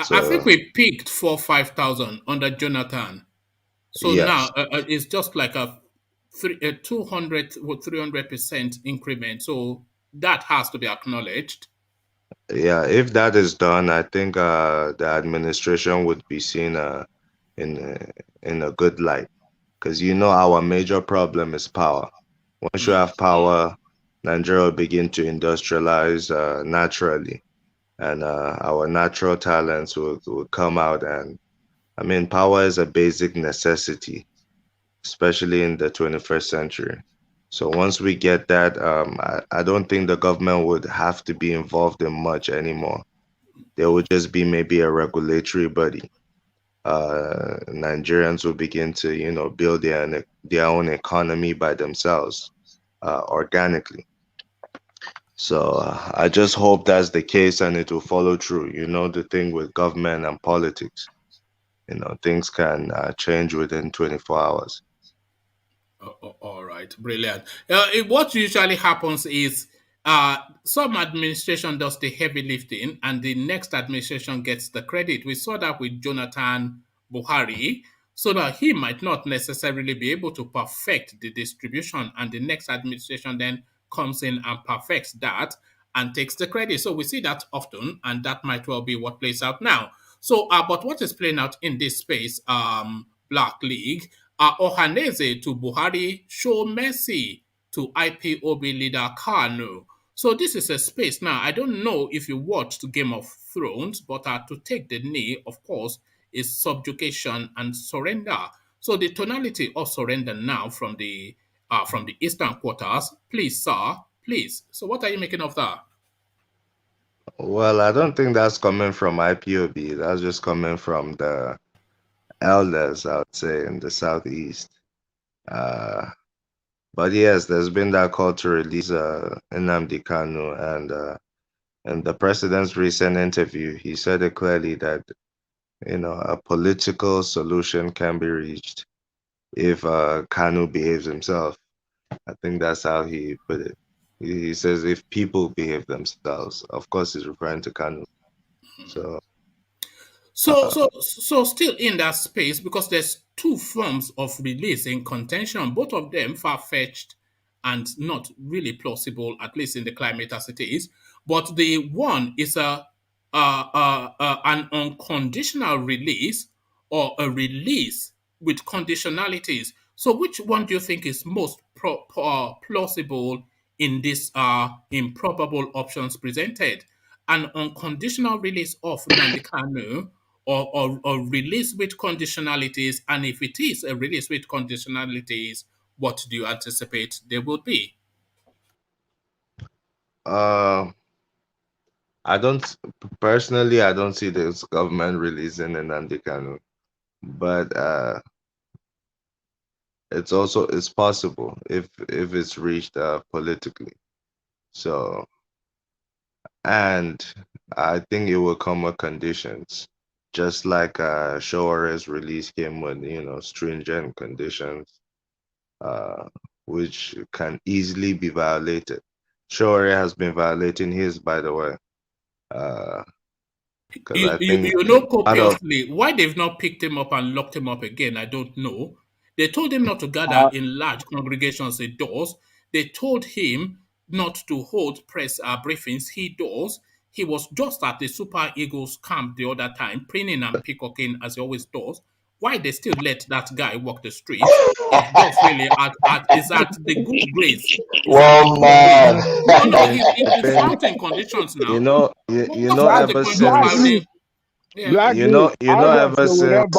So, I think we peaked 5,000 under Jonathan. So yes. Now it's just like a 200 or 300% increment. So that has to be acknowledged. Yeah, if that is done, I think the administration would be seen in a good light, because our major problem is power. Once you have power, Nigeria will begin to industrialize naturally, and our natural talents will come out. And I mean, power is a basic necessity, especially in the 21st century. So once we get that, I don't think the government would have to be involved in much anymore. There would just be maybe a regulatory body. Nigerians will begin to, build their own economy by themselves, organically. So I just hope that's the case and it will follow through. The thing with government and politics, things can change within 24 hours. All right, brilliant. What usually happens is some administration does the heavy lifting and the next administration gets the credit. We saw that with Jonathan Buhari, so that he might not necessarily be able to perfect the distribution, and the next administration then comes in and perfects that and takes the credit. So we see that often, and that might well be what plays out now. So, but what is playing out in this space, Black League, Ohanaeze to Buhari show mercy to IPOB leader Kanu. So this is a space now. I don't know if you watched Game of Thrones, but to take the knee, of course, is subjugation and surrender. So the tonality of surrender now from the eastern quarters. Please, sir, please. So what are you making of that? Well, I don't think that's coming from IPOB. That's just coming from the elders, I would say, in the southeast. But yes, there's been that call to release Nnamdi Kanu, and in the president's recent interview, he said it clearly that a political solution can be reached if Kanu behaves himself. I think that's how he put it. He says if people behave themselves, of course he's referring to Kanu. So So still in that space, because there's two forms of release in contention, both of them far-fetched and not really plausible, at least in the climate as it is. But the one is an unconditional release or a release with conditionalities. So which one do you think is most plausible in these improbable options presented? An unconditional release of Nnamdi Kanu or release with conditionalities? And if it is a release with conditionalities, what do you anticipate they will be? I don't personally. I don't see this government releasing Nnamdi Kanu, but it's possible if it's reached politically. So, and I think it will come with conditions, just like CHIOR's release came with stringent conditions, which can easily be violated. CHIOR has been violating his, by the way. You know copiously. Why they've not picked him up and locked him up again, I don't know. They told him not to gather in large congregations indoors. They told him not to hold press briefings. He does. He was just at the Super Eagles camp the other time, preening and peacocking as he always does. Why they still let that guy walk the streets is just really is at the good grace. One man. No, he's flouting conditions now. You know, ever since Black ever since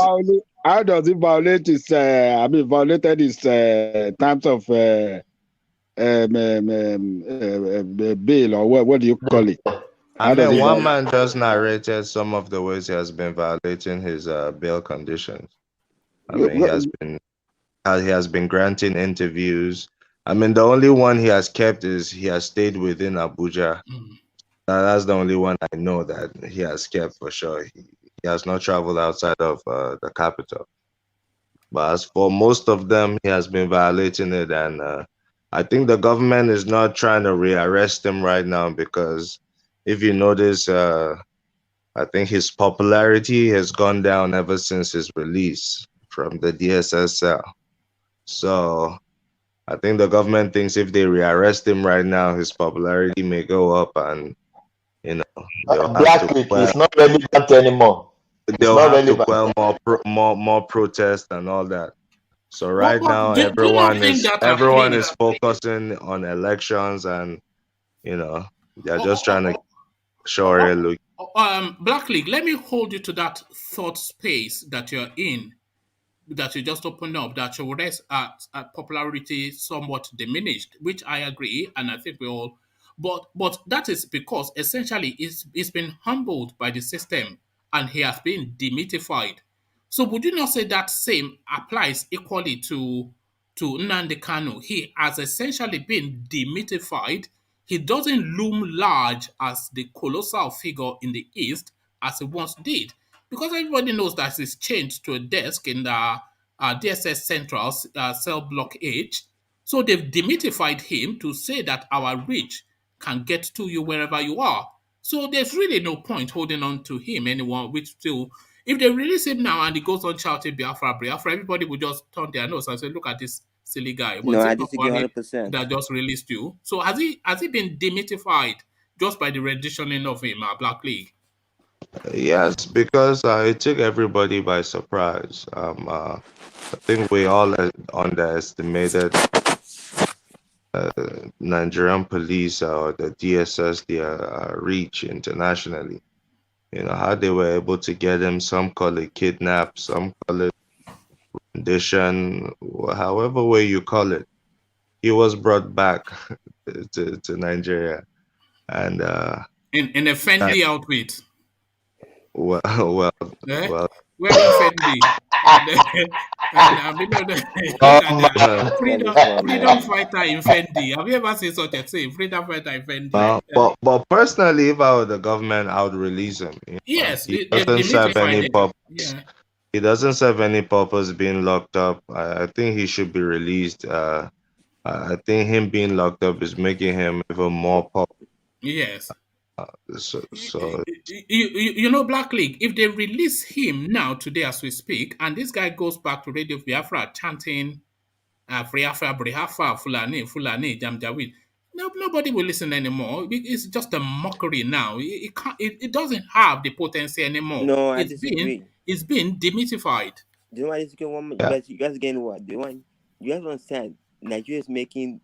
how does it violate his violated his terms of bail, or what do you call it? I mean, one man just narrated some of the ways he has been violating his bail conditions. I mean, he has been granting interviews. I mean, the only one he has kept is he has stayed within Abuja. That's the only one I know that he has kept for sure. He has not traveled outside of the capital. But as for most of them, he has been violating it. And I think the government is not trying to rearrest him right now because if you notice, I think his popularity has gone down ever since his release from the DSS cell. So I think the government thinks if they rearrest him right now, his popularity may go up, and Blacklick is not relevant anymore. They'll have to quell more protest and all that. So right now, everyone is focusing on elections, and they're just trying to show a look. Blacklick, let me hold you to that thought space that you're in, that you just opened up, that your popularity somewhat diminished, which I agree, and I think we all. But that is because essentially it's been humbled by the system and he has been demythified. So would you not say that same applies equally to Nnamdi Kanu? He has essentially been demythified. He doesn't loom large as the colossal figure in the East as he once did, because everybody knows that he's changed to a desk in the DSS Central cell block H. So they've demythified him to say that our reach can get to you wherever you are. So there's really no point holding on to him anymore, which still, if they release him now and he goes on shouting Biafra, Biafra, everybody will just turn their nose and say, look at this silly guy. No, I disagree 100%. That just released you. So has he been demythified just by the renditioning of him, Blacklick? Yes, because it took everybody by surprise. I think we all underestimated Nigerian police or the DSS, their reach internationally. How they were able to get him. Some call it kidnap, some call it rendition, however way you call it. He was brought back to Nigeria, and in a Fendi outfit. Well, wearing Fendi. Freedom fighter in Fendi. Have you ever seen such a thing? Freedom fighter in Fendi. But personally, if I were the government, I would release him. Yes, he doesn't serve any purpose. Yeah. He doesn't serve any purpose being locked up. I think he should be released I think him being locked up is making him even more popular. Yes. So You know, Black League, if they release him now, today as we speak, and this guy goes back to Radio Biafra chanting Friafra, Brihafa, Fulani, Fulani, Jamjawid, nobody will listen anymore. It's just a mockery now. It doesn't have the potency anymore. No, I disagree. It's been demythified. Do you know why I disagree? You guys getting what? You guys don't understand. Nigeria is making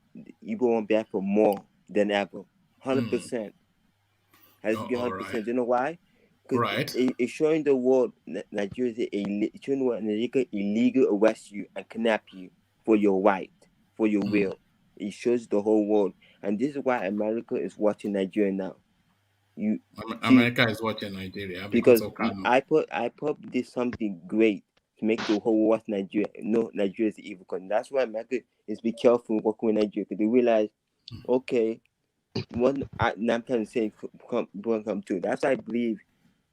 Igbo one bad for more than ever. 100%. I disagree 100%. Do you know why? Because it's showing the world Nigeria is showing the world Nigeria illegal arrest you and kidnap you for your right, for your will. It shows the whole world. And this is why America is watching Nigeria now. America is watching Nigeria because of Kanu. I did something great to make the whole world watch Nigeria. No, Nigeria is the evil country. That's why America is be careful working with Nigeria, because they realize, okay, I'm trying to say come to. That's why I believe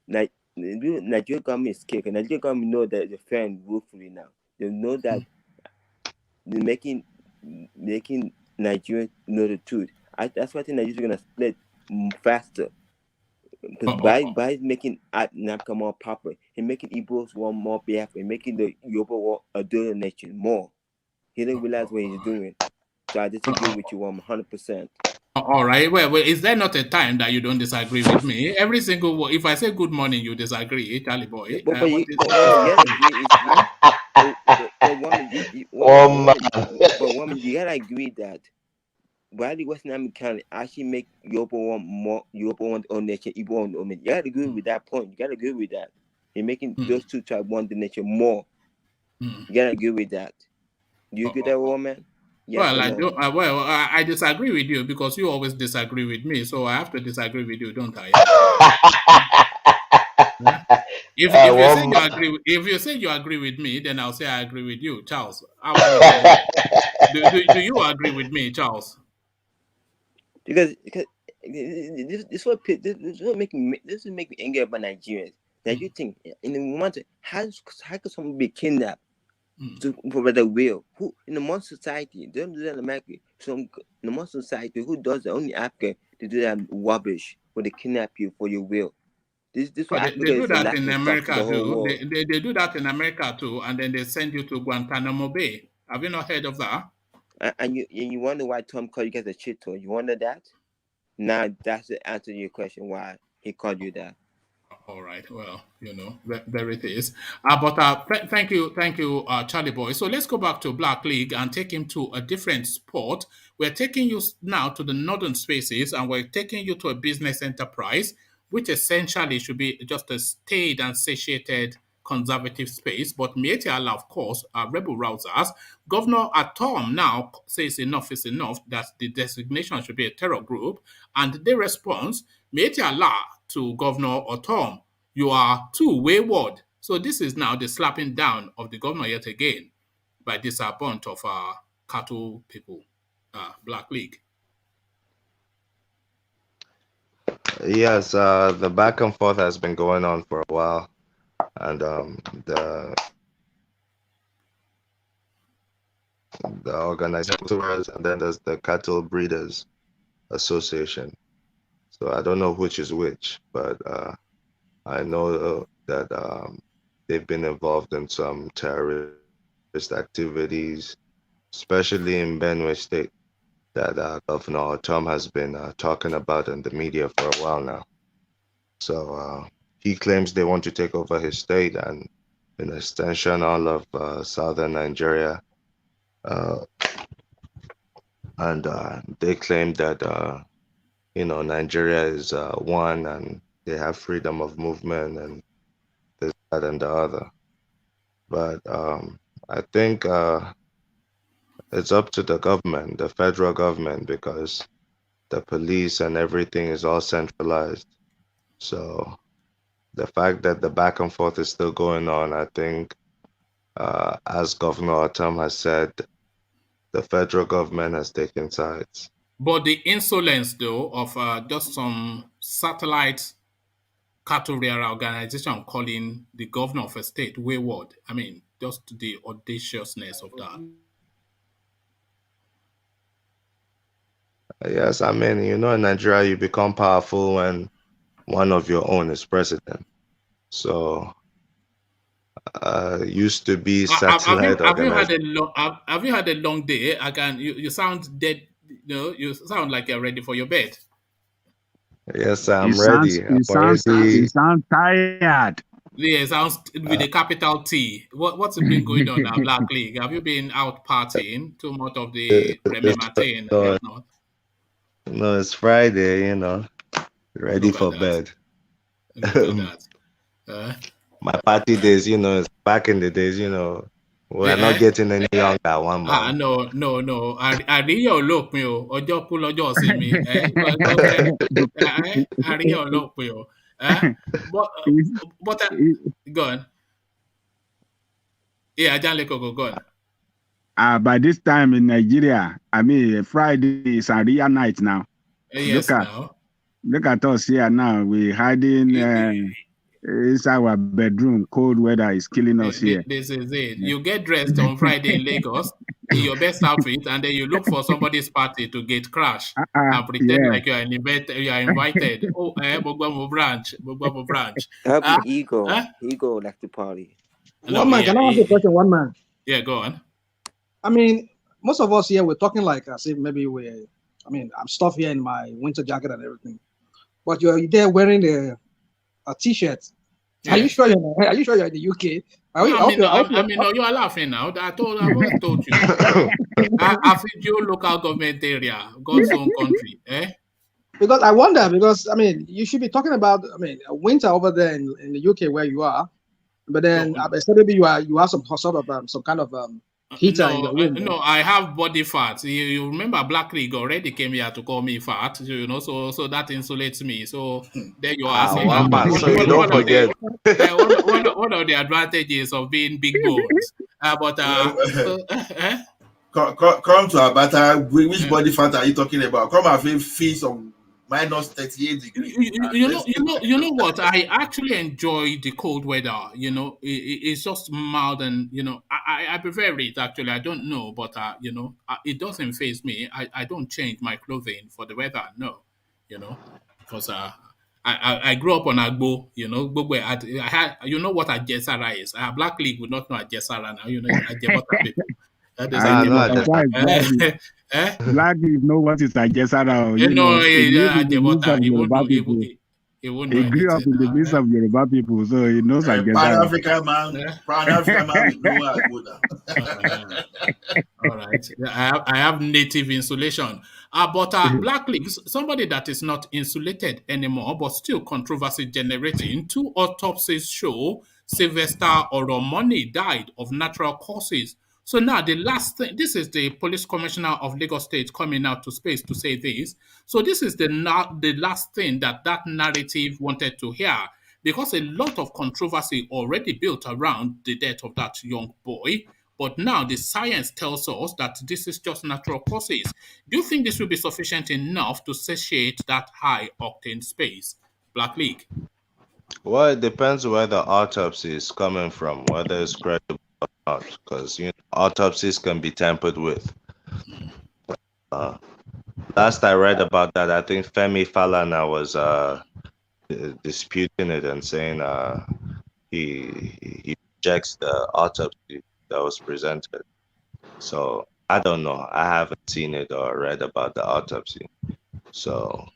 Nigeria government is scared. Nigeria government know that they're fair and willfully now. They know that they're making Nigeria know the truth. That's why I think Nigeria is gonna split faster. Because by making Namka more popular, he making Igbos want more Biafra, making the Yoruba war a nation more. He didn't realize what he's doing. So I disagree with you 100%. All right. Well, is there not a time that you don't disagree with me? Every single word. If I say good morning, you disagree, Charlie boy. But you gotta agree that Bradley Western American actually make Yoruba want own nation, Igbo want own nation. You gotta agree with that point. You gotta agree with that. You're making those two tribes want the nation more. You gotta agree with that. Do you agree with that, woman? Yes, I disagree with you because you always disagree with me, so I have to disagree with you, don't I? If you say you agree with me, then I'll say I agree with you, Charles. Do you agree with me, Charles? Because this will make me angry about Nigerians. That you think in the moment how could someone be kidnapped for the will? Who in the modern society? They don't do that in America. So in the modern society, who does that? Only Africa to do that rubbish when they kidnap you for your will. This they do that in America too. They do that in America too, and then they send you to Guantanamo Bay. Have you not heard of that? And you wonder why Tom called you guys a cheater? You wonder that? Now that's the answer to your question why he called you that. All right. Well, there it is. Thank you, Charlie boy. So let's go back to Black League and take him to a different sport. We're taking you now to the northern spaces, and we're taking you to a business enterprise, which essentially should be just a staid and satiated conservative space. But Miyetti Allah, of course, are rebel rousers. Governor Ortom now says enough is enough, that the designation should be a terror group. And they respond, Miyetti Allah to Governor Ortom, you are too wayward. So this is now the slapping down of the governor yet again by this bunch of cattle people, Black League. Yes, the back and forth has been going on for a while, and the organizers, and then there's the Cattle Breeders Association. So I don't know which is which, but I know that they've been involved in some terrorist activities, especially in Benue State, that Governor Ortom has been talking about in the media for a while now. So he claims they want to take over his state and, in extension, all of southern Nigeria. And they claim that Nigeria is one, and they have freedom of movement and this, that, and the other. But I think it's up to the government, the federal government, because the police and everything is all centralized. So the fact that the back and forth is still going on, I think, as Governor Ortom has said, the federal government has taken sides. But the insolence, though, of just some satellite cattle rearer organization calling the governor of a state wayward. I mean, just the audaciousness of that. Yes, I mean, in Nigeria, you become powerful when one of your own is president. So, used to be satellite Have you had organization. a long have you had a long day? You sound dead. You sound like you're ready for your bed. Yes, It I'm sounds ready. I'm it sounds already. it sounds tired. Yeah, it sounds with Uh, a capital T. What's been going on now, Black League? Have you been out partying too much of the Remy it's, Martin and no, whatnot? no, it's Friday. Ready Look at for that. bed. Look at that. My party days, it's back in the days, we're not Eh? getting any younger one man. No. Àríyá ò lópin o. Ọjọ́ kú lọ́jọ́ ìsinmi. Àríyá ò lópin o. But go on. Yeah, Ajanleko, go on. By this time in Nigeria, I mean Friday is a real night now. Yes, now. Look at us here now. We're hiding inside our bedroom. Cold weather is killing us here. This is it. You get dressed on Friday in Lagos in your best outfit, and then you look for somebody's party to get crashed and pretend like you are invited. Oh, Bogbamo branch. That'd be ego. Ego like the party. One man, can I ask a question? One man. Yeah, go on. I mean, most of us here, we're talking like as if maybe I'm stuff here in my winter jacket and everything. But you're there wearing a t-shirt. Yeah. Are you sure you're in the UK? You are laughing now. I've always told you. I feel your local government area, God's own country. Because I wonder, you should be talking about, winter over there in the UK where you are. But then maybe you have some sort of some kind of heater in the room. No, I have body fat. You remember Black League already came here to call me fat, so that insulates me. So there you are. So you don't forget. One of the advantages of being big bones. Come to Abata. Which body fat are you talking about? Come and feel some minus 38 degrees. You know what? I actually enjoy the cold weather. It's just mild, and I prefer it actually. I don't know, but it doesn't faze me. I don't change my clothing for the weather. No, because I grew up on Agbo. I had what Ajesara is. Black League would not know Ajesara now. Ajebota people. Black is know what is Ajesara. He won't know. He grew up in the midst of Yoruba people, so he knows Ajesara. Pan-African man with no Agboda. All right. I have native insulation. But Black Leagues, somebody that is not insulated anymore, but still controversy generating, 2 autopsies show Sylvester Oromoni died of natural causes. So now the last thing, this is the police commissioner of Lagos State coming out to space to say this. So this is the last thing that narrative wanted to hear, because a lot of controversy already built around the death of that young boy. But now the science tells us that this is just natural causes. Do you think this will be sufficient enough to satiate that high octane space? Black League. Well, it depends where the autopsy is coming from, whether it's credible or not, because autopsies can be tampered with. Last I read about that, I think Femi Falana was disputing it and saying he rejects the autopsy that was presented. So I don't know. I haven't seen it or read about the autopsy, so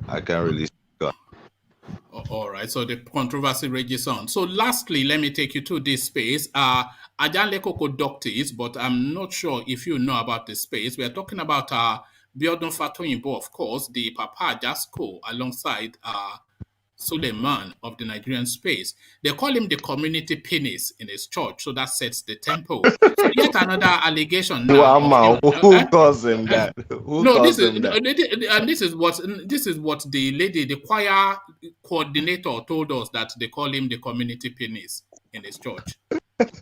I can't really go. All right, so the controversy rages on. So lastly, let me take you to this space. Ajanleko conducted it, but I'm not sure if you know about this space. We are talking about Biodun FATOYINBO, of course, the Papa Jasko, alongside Suleiman of the Nigerian space. They call him the community penis in his church, so that sets the tempo. So yet another allegation now. Who calls him that? This is what the lady, the choir coordinator, told us, that they call him the community penis in his church.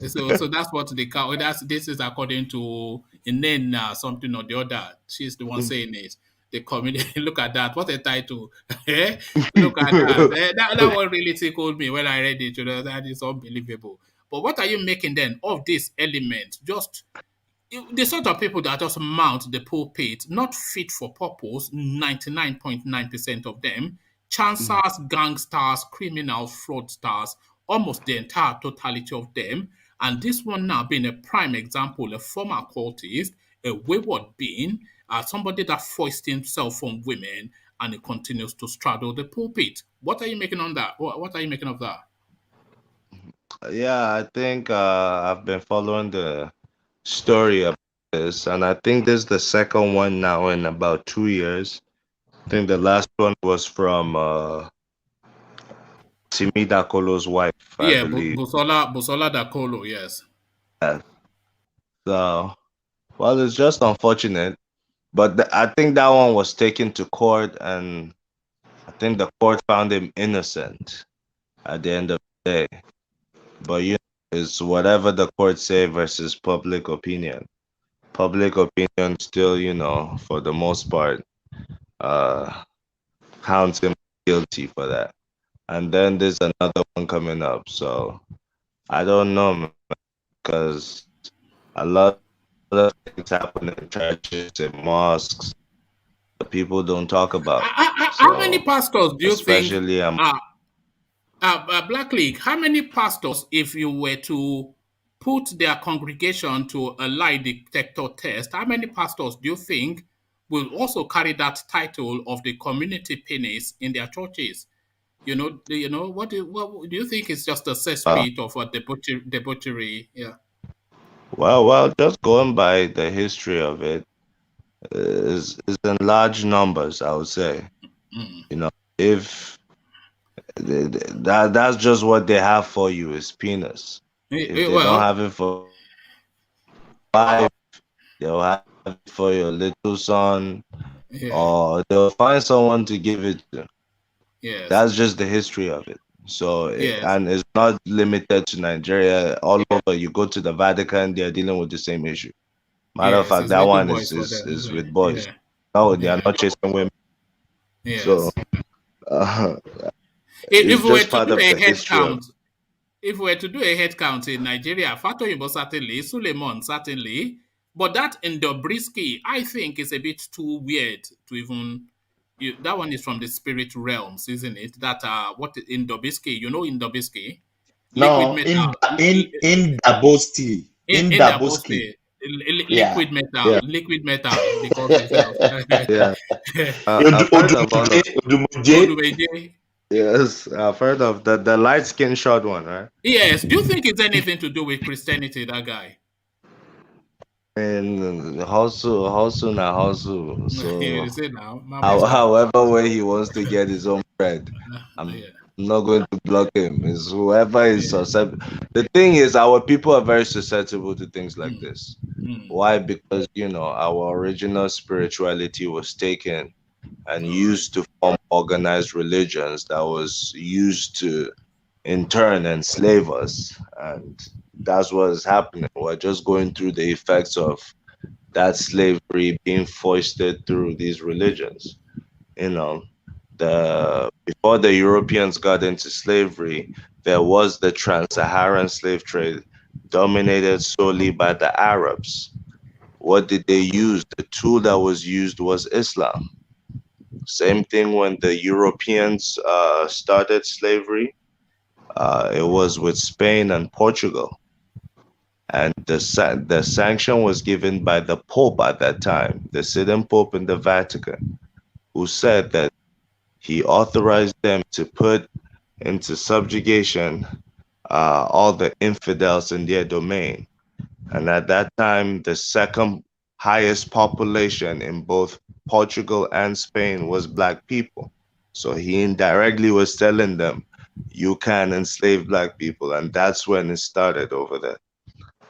So that's what they call. This is according to Inena something or the other. She's the one saying it. The community. Look at that. What a title. Look at that. That one really tickled me when I read it. That is unbelievable. But what are you making then of this element? Just the sort of people that just mount the pulpit, not fit for purpose, 99.9% of them, chancers, gangsters, criminals, fraudsters, almost the entire totality of them. And this one now being a prime example, a former cultist, a wayward being, somebody that foists himself on women, and he continues to straddle the pulpit. What are you making on that? What are you making of that? Yeah, I think I've been following the story of this, and I think this is the second one now in about 2 years. I think the last one was from Timi Dakolo's wife, I Yeah, believe. Busola Dakolo, yes. Yeah. So, well, it's just unfortunate, but I think that one was taken to court, and I think the court found him innocent at the end of the day. But it's whatever the court say versus public opinion. Public opinion still, for the most part, counts him guilty for that. And then there's another one coming up. So I don't know, because a lot of things happen in churches and mosques that people don't talk about. How many pastors do you think? Especially Black League, how many pastors, if you were to put their congregation to a lie detector test, how many pastors do you think will also carry that title of the community penis in their churches? What do you think is just a cesspit of a debauchery? Yeah. Well, just going by the history of it, is in large numbers, I would say. If that's just what they have for you is penis. If they don't have it for wife, they'll have it for your little son, or they'll find someone to give it to. Yes. That's just the history of it. So, and it's not limited to Nigeria. All over, you go to the Vatican, they're dealing with the same issue. Matter of fact, that one is with boys. No, they are not chasing women. Yes. So, if we were to do a head count, if we were to do a head count in Nigeria, FATOYINBO certainly, Suleiman certainly, but that Ndobrisky, I think, is a bit too weird to even. That one is from the spirit realms, isn't it? That what in Ndobrisky, Ndobrisky? No, in Dabosti. In Dabosti. Liquid metal, liquid metal. Yeah. Yes, I've heard of the light skin short one, right? Yes. Do you think it's anything to do with Christianity, that guy? And hustle. So You say now, however way he wants to get his own bread, I'm not going to block him. It's whoever is susceptible. The thing is, our people are very susceptible to things like this. Why? Because our original spirituality was taken and used to form organized religions that was used to in turn enslave us, and that's what is happening. We're just going through the effects of that slavery being foisted through these religions. Before the Europeans got into slavery, there was the trans-Saharan slave trade dominated solely by the Arabs. What did they use? The tool that was used was Islam. Same thing when the Europeans started slavery. It was with Spain and Portugal. And the sanction was given by the Pope at that time, the sitting Pope in the Vatican, who said that he authorized them to put into subjugation all the infidels in their domain. And at that time, the second highest population in both Portugal and Spain was Black people. So he indirectly was telling them, you can enslave Black people. And that's when it started over there.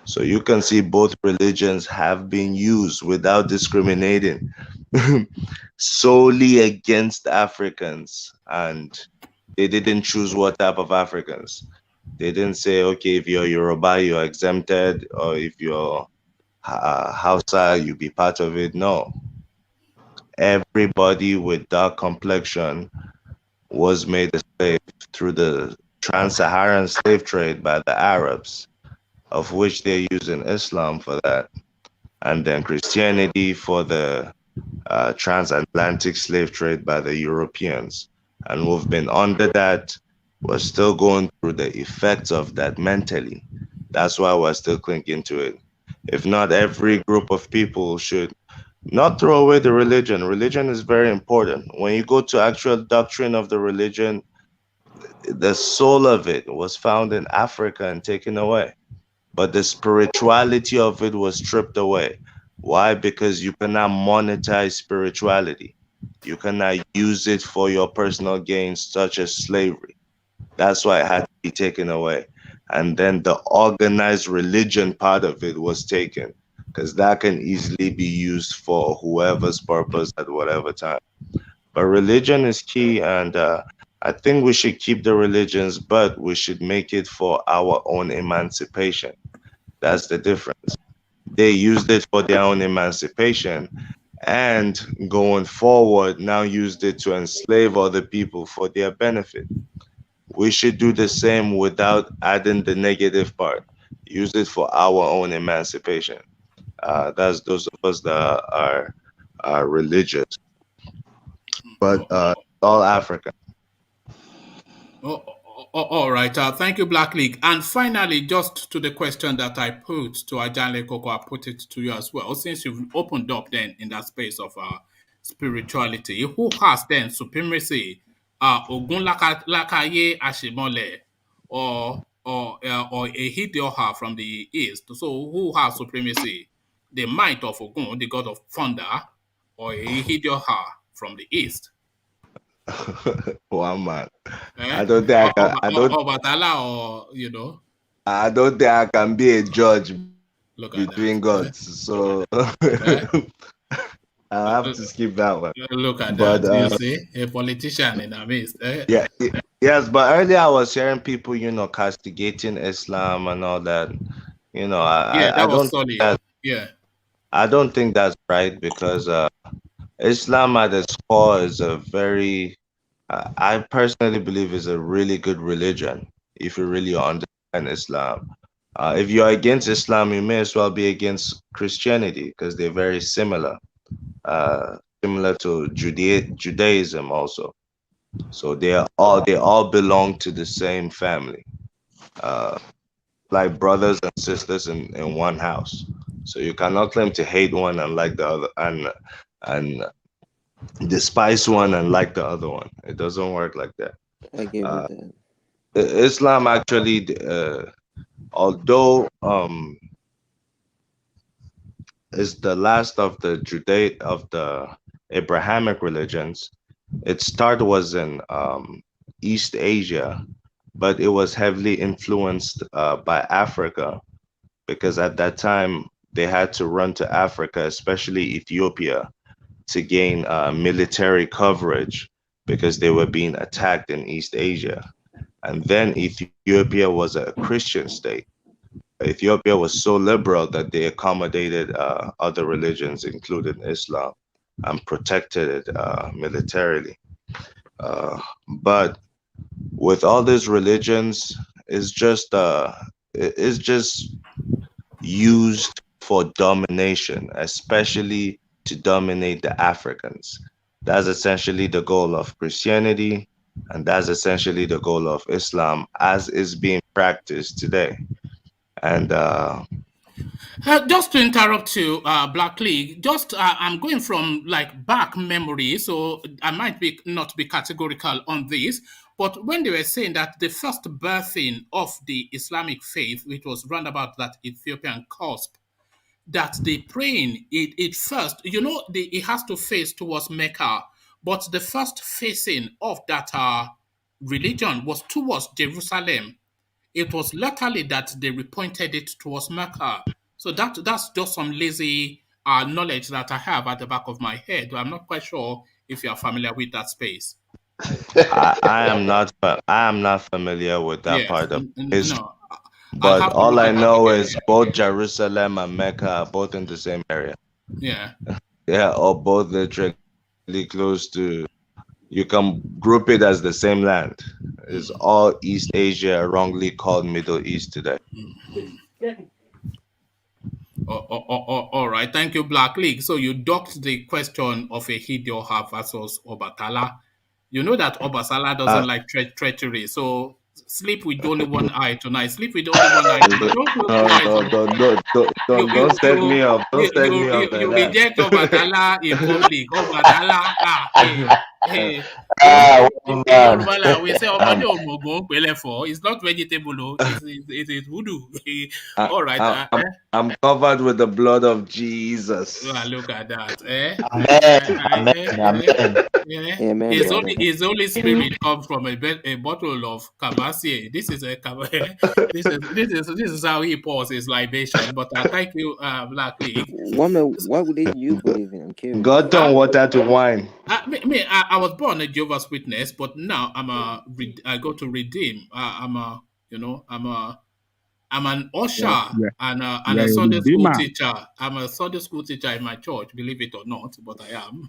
So you can see both religions have been used without discriminating solely against Africans. And they didn't choose what type of Africans. They didn't say, okay, if you're Yoruba, you're exempted, or if you're Hausa, you be part of it. No. Everybody with dark complexion was made a slave through the trans-Saharan slave trade by the Arabs, of which they're using Islam for that. and then Christianity for the transatlantic slave trade by the Europeans. And we've been under that. We're still going through the effects of that mentally. That's why we're still clinging to it. If not, every group of people should not throw away the religion. Religion is very important. When you go to actual doctrine of the religion, the soul of it was found in Africa and taken away. But the spirituality of it was stripped away. Why? Because you cannot monetize spirituality. You cannot use it for your personal gains, such as slavery. That's why it had to be taken away. And then the organized religion part of it was taken, because that can easily be used for whoever's purpose at whatever time. But religion is key, and I think we should keep the religions, but we should make it for our own emancipation. That's the difference. They used it for their own emancipation, and going forward, now used it to enslave other people for their benefit. We should do the same without adding the negative part. Use it for our own emancipation. That's those of us that are religious, but all African. All right. Thank you, Black League. And finally, just to the question that I put to Ajanle Koko, I put it to you as well. Since you've opened up then in that space of spirituality, who has then supremacy? Ogun Lakaye Ashimole or Ehidioha from the east. So who has supremacy? The might of Ogun, the god of thunder, or Ehidioha from the east? One man. I don't think I can. I don't. Batala, or you know. I don't think I can be a judge between gods. So I'll have to skip that one. Look at that. You see, a politician in our midst. Yeah. Yes, but earlier I was hearing people, castigating Islam and all that. I don't think that, I don't think that's right, because Islam at its core is a very, I personally believe is a really good religion if you really understand Islam. If you're against Islam, you may as well be against Christianity, because they're very similar, similar to Judaism also. So they all belong to the same family, like brothers and sisters in one house. So you cannot claim to hate one and like the other, and despise one and like the other one. It doesn't work like that. I give you that. Islam actually, although is the last of the Abrahamic religions. Its start was in East Asia, but it was heavily influenced by Africa, because at that time they had to run to Africa, especially Ethiopia, to gain military coverage, because they were being attacked in East Asia. And then Ethiopia was a Christian state. Ethiopia was so liberal that they accommodated other religions, including Islam, and protected it militarily. But with all these religions, it's just used for domination, especially to dominate the Africans. That's essentially the goal of Christianity, and that's essentially the goal of Islam as is being practiced today. And just to interrupt you, Black League, I'm going from like back memory, so I might not be categorical on this, but when they were saying that the first birthing of the Islamic faith, which was round about that Ethiopian cusp, that the praying, it first, it has to face towards Mecca, but the first facing of that religion was towards Jerusalem. It was literally that they repointed it towards Mecca. So that's just some lazy knowledge that I have at the back of my head. I'm not quite sure if you are familiar with that space. I am not familiar with that part of history. No. But all I know is both Jerusalem and Mecca are both in the same area. Yeah. Yeah, or both literally close to. You can group it as the same land. It's all East Asia, wrongly called Middle East today. All right. Thank you, Black League. So you docked the question of a Hidioha versus Obatala. You know that Obatala doesn't like treachery. So sleep with only one eye tonight. Sleep with only one eye tonight. Don't keep quiet. Don't set me up. Don't set me up You like reject Obatala in public. Obatala. Hey. We say Omani Omogo Pelefo. It's not vegetable. It is voodoo. All right. I'm covered with the blood of Jesus. Look at that. Amen, His Holy Spirit comes from a bottle of Cavassier. This is this is how he pours his libation. But thank you, Black League. What would you believe in? I'm curious. God turned water to wine. I was born a Jehovah's Witness, but now I go to Redeem. I'm an usher and a Sunday school teacher. I'm a Sunday school teacher in my church, believe it or not, but I am.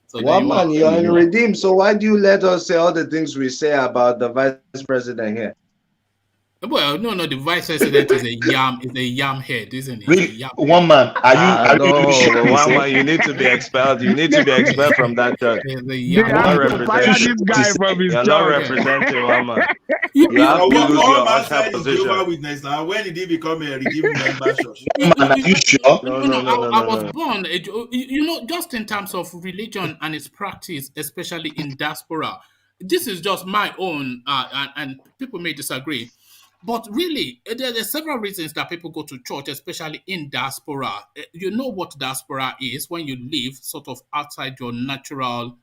So One man, you're in Redeem. So why do you let us say all the things we say about the vice president here? Well, no, the vice president is a yam head, isn't it? Really? One man, are you sure? One man, you need to be expelled. You need to be expelled from that church. You're not representing one man. You have to lose your usher position. Now, when did he become a Redeemed member church? Are you sure? I was born, just in terms of religion and its practice, especially in diaspora. This is just my own, and people may disagree. But really, there are several reasons that people go to church, especially in diaspora. You know what diaspora is when you live sort of outside your natural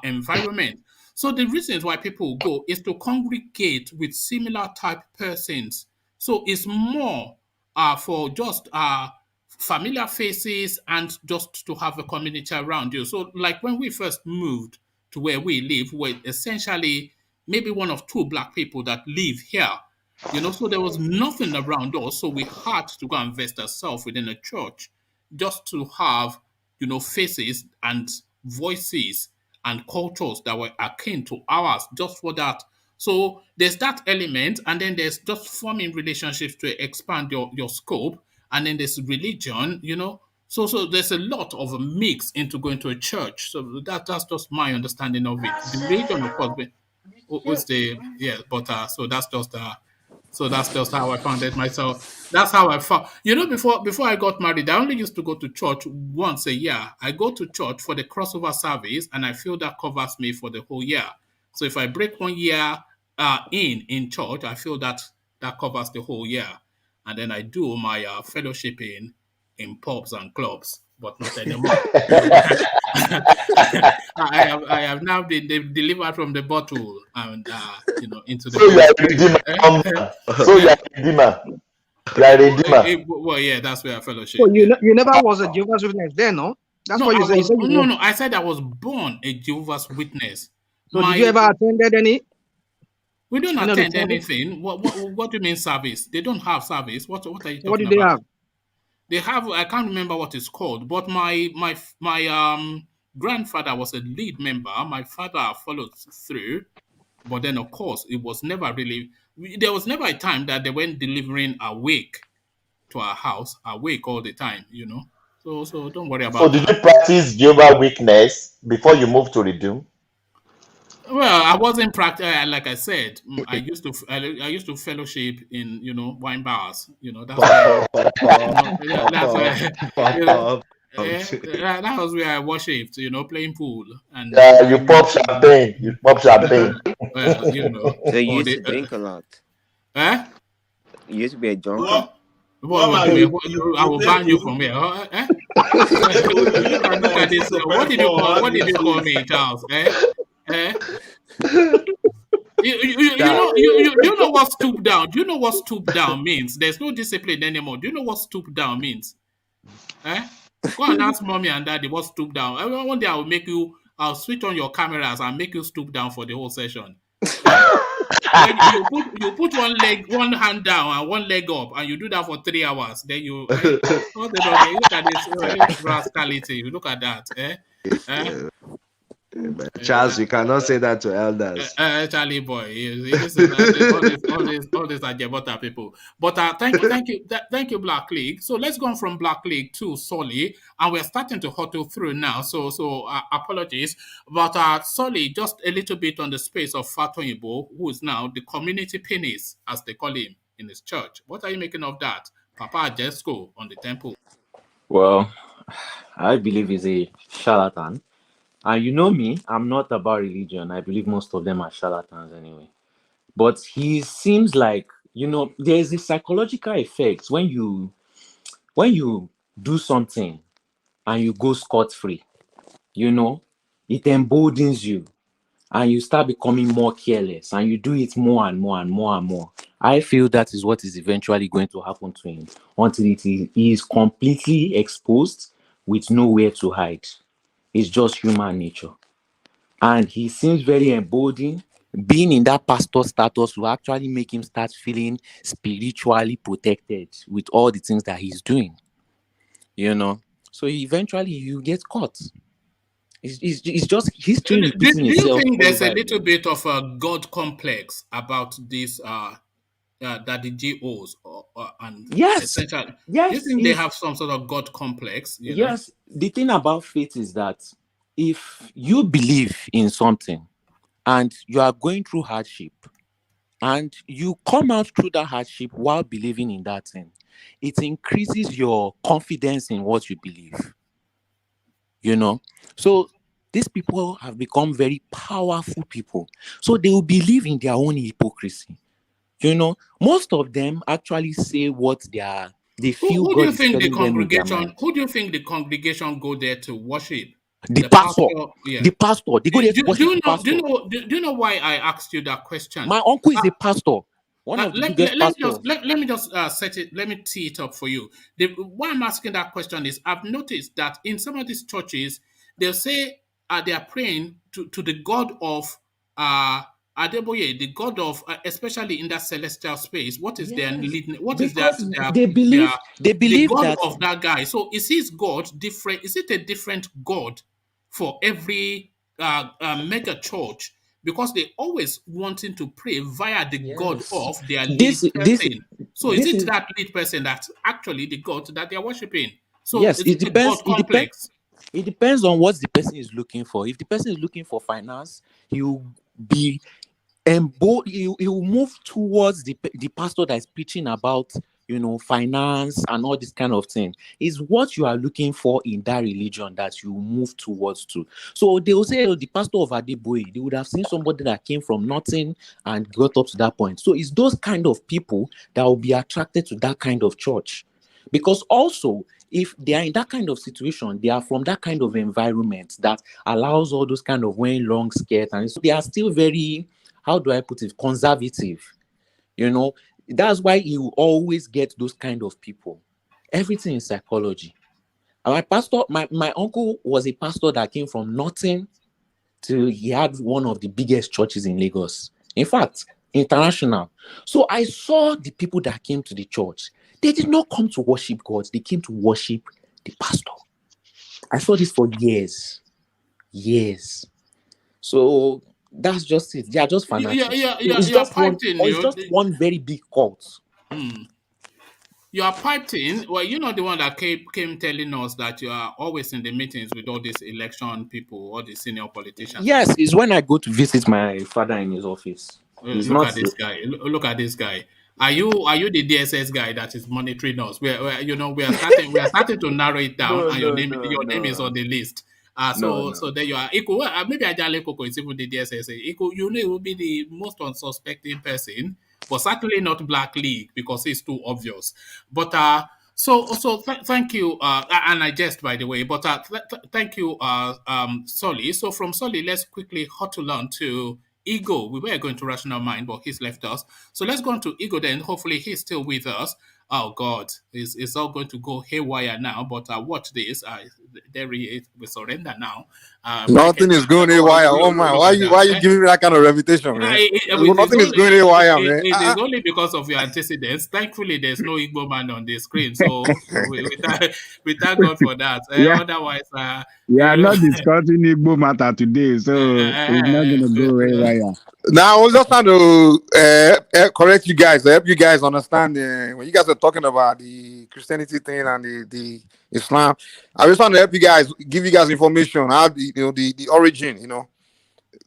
environment. So the reasons why people go is to congregate with similar type persons. So it's more for just familiar faces and just to have a community around you. So like when we first moved to where we live, we're essentially maybe one of two Black people that live here. So there was nothing around us, so we had to go and invest ourselves within a church just to have, faces and voices and cultures that were akin to ours, just for that. So there's that element, and then there's just forming relationships to expand your scope, and then there's religion, So there's a lot of a mix into going to a church. So that's just my understanding of it. The religion, of course, so that's just how I found it myself. That's how I found. Before I got married, I only used to go to church once a year. I go to church for the crossover service, and I feel that covers me for the whole year. So if I break 1 year in church, I feel that covers the whole year. And then I do my fellowship in pubs and clubs, but not anymore. I have now been delivered from the bottle and into the. So you are a redeemer. So you are a redeemer. You are a redeemer. Well, yeah, that's where I fellowship. So you never was a Jehovah's Witness then, no? That's what you said. No. I said I was born a Jehovah's Witness. So did you ever attended any? We don't attend anything. What do you mean service? They don't have service. What are you talking about? What did they have? They have. I can't remember what it's called. But my grandfather was a lead member. My father followed through. But then, of course, it was never really. There was never a time that they went delivering a wake to our house, awake all the time. So don't worry about. So did you practice Jehovah's Witness before you moved to Redeem? Well, I wasn't practicing. Like I said, I used to fellowship in wine bars. That's where that was where I worshipped. Playing pool and you pop champagne. Well, So you used to drink a lot. Eh? You used to be a drunk. I will ban you from here. Look at this. What did you call me, Charles? You know what stoop down? Do you know what stoop down means? There's no discipline anymore. Do you know what stoop down means? Go and ask mommy and daddy what stoop down. One day I'll switch on your cameras and make you stoop down for the whole session. You put one hand down and one leg up, and you do that for 3 hours. Then you look at this rascality. You look at that. Charles, you cannot say that to elders. Charlie boy, this is all these are Jebota people. But thank you, Black League. So let's go on from Black League to Solly, and we're starting to huddle through now. So apologies, but Solly, just a little bit on the space of FATOYINBO, who is now the community penis, as they call him in his church. What are you making of that, Papa Jesco on the temple? Well, I believe he's a charlatan. And you know me, I'm not about religion. I believe most of them are charlatans anyway. But he seems like, there's a psychological effect when you do something and you go scot-free, it emboldens you and you start becoming more careless and you do it more and more and more and more. I feel that is what is eventually going to happen to him until he is completely exposed with nowhere to hide. It's just human nature. And he seems very emboldened. Being in that pastor status will actually make him start feeling spiritually protected with all the things that he's doing. So eventually you get caught. It's just history repeating itself. Do you think there's a little bit of a God complex about this that the GOs and yes, do you think they have some sort of God complex? Yes. The thing about faith is that if you believe in something and you are going through hardship and you come out through that hardship while believing in that thing, it increases your confidence in what you believe. So these people have become very powerful people. So they will believe in their own hypocrisy. Most of them actually say what they feel. Who do you think the congregation? Who do you think the congregation go there to worship? The pastor. Yeah. The pastor. They go there to worship the pastor. Do you know why I asked you that question? My uncle is a pastor. One of the biggest pastors. Let me just set it. Let me tee it up for you. Why I'm asking that question is I've noticed that in some of these churches they'll say they are praying to the God of Adeboye, the God of especially in that celestial space. What is their leading? What is their they believe the God that of that guy? So is his God different? Is it a different God for every mega church? Because they always wanting to pray via the God of their lead person. So is it that lead person that's actually the God that they're worshiping? So yes, it depends. It depends on what the person is looking for. If the person is looking for finance, he will be he will move towards the pastor that is preaching about finance and all this kind of thing. Is what you are looking for in that religion that you move towards to. So they will say, the pastor of Adeboye, they would have seen somebody that came from nothing and got up to that point. So it's those kind of people that will be attracted to that kind of church. Because also, if they are in that kind of situation, they are from that kind of environment that allows all those kind of wearing long skirts, and so they are still very, how do I put it, conservative. That's why you always get those kind of people. Everything is psychology. And my pastor, my uncle was a pastor that came from nothing to he had one of the biggest churches in Lagos. In fact, international. So I saw the people that came to the church. They did not come to worship God. They came to worship the pastor. I saw this for years. So that's just it. They are just fanatics. It's just one very big cult. You are piped in. Well, you're not the one that came telling us that you are always in the meetings with all these election people, all the senior politicians. Yes, it's when I go to visit my father in his office. Look at this guy. Look at this guy. Are you the DSS guy that is monitoring us? We are starting to narrow it down, and your name is on the list. So there you are. Maybe Ajale Koko is even the DSS. It will be the most unsuspecting person, but certainly not Black League because it's too obvious. But thank you, and I jest by the way. But thank you, Solly. So from Solly, let's quickly huddle on to Ego. We were going to Rational Mind, but he's left us. So let's go on to Ego then. Hopefully he's still with us. Oh God, it's all going to go haywire now. But watch this. there we surrender now. Nothing is going haywire. Oh man, why you giving me that kind of reputation, man? Nothing is going haywire, man. It is only because of your antecedents. Thankfully, there's no Igbo man on the screen, so we thank God for that. Otherwise, we are not discussing Igbo matter today, so it's not going to go haywire. Now, I was just trying to correct you guys, help you guys understand when you guys are talking about the Christianity thing and the Islam. I was trying to help you guys, give you guys information how the origin,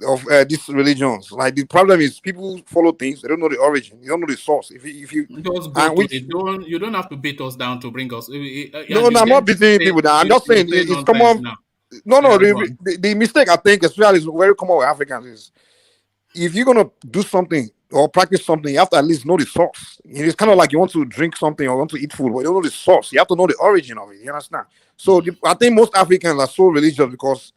of these religions. Like the problem is people follow things, they don't know the origin, you don't know the source. If you you don't have to beat us down to bring us. No, I'm not beating people down. I'm just saying it's common. No, the mistake I think especially is very common with Africans is if you're gonna do something or practice something, you have to at least know the source. It's kind of like you want to drink something or want to eat food, but you don't know the source. You have to know the origin of it. You understand? So I think most Africans are so religious because,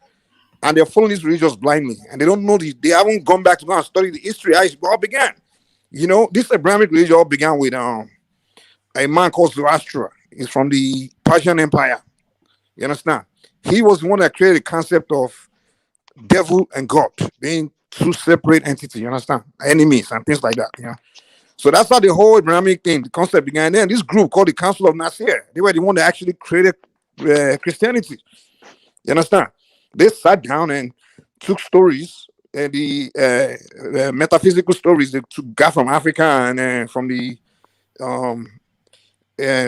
and they're following these religions blindly, and they don't know they haven't gone back to go and study the history how it all began. This Abrahamic religion all began with a man called Zoroaster. He's from the Persian Empire. You understand? He was the one that created the concept of devil and God being two separate entities, you understand? Enemies and things like that. So that's how the whole Abrahamic thing, the concept began. Then this group called the Council of Nicaea, they were the one that actually created Christianity. You understand? They sat down and took stories, the metaphysical stories they got from Africa and from the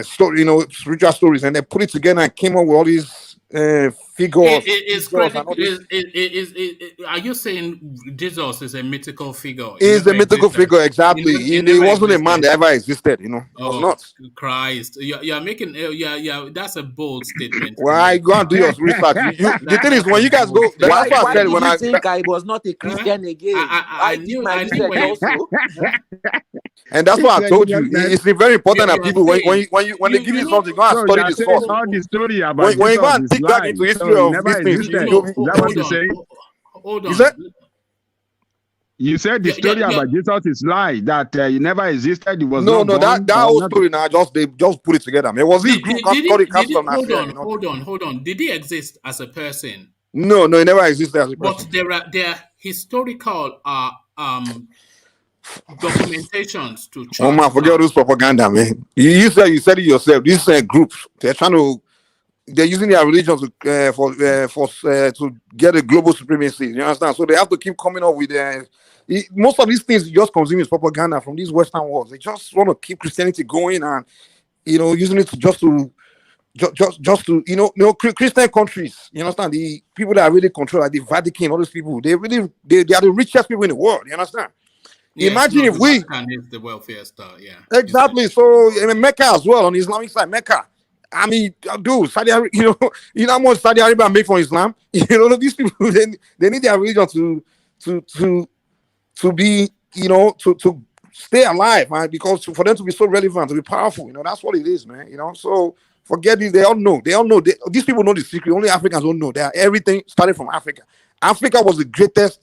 spiritual stories, and they put it together and came up with all these figures. Are you saying Jesus is a mythical figure? He's a mythical figure, exactly. He wasn't a man that ever existed, He was not. Christ, you're making, that's a bold statement. Why go and do your research? The thing is, when you guys go, that's what I said. When I think I was not a Christian again, I knew my research also. And that's what I told you. It's very important that people, when they give you something, go and study the source. All the story about when you go and dig back into history of these things, hold on. You said the story about Jesus is lie, that he never existed. He was that whole story now they just put it together. It was this group hold on. Did he exist as a person? No, he never existed as a person. But there are historical documentations to church. Oh man, forget all this propaganda, man. You said it yourself. This group, they're using their religion to get a global supremacy. You understand? So they have to keep coming up with most of these things just consume is propaganda from these Western worlds. They just want to keep Christianity going and using it to Christian countries. You understand? The people that are really control, like the Vatican, all these people, they are the richest people in the world. You understand? Yes, imagine if we is the welfare star, exactly. So Mecca as well on the Islamic side, Mecca. I mean, dude, Saudi Arabia, you know how much Saudi Arabia make for Islam? These people they need their religion to be, to stay alive, man, because for them to be so relevant, to be powerful, that's what it is, man. So forget it, they all know. These people know the secret. Only Africans don't know. Everything started from Africa. Africa was the greatest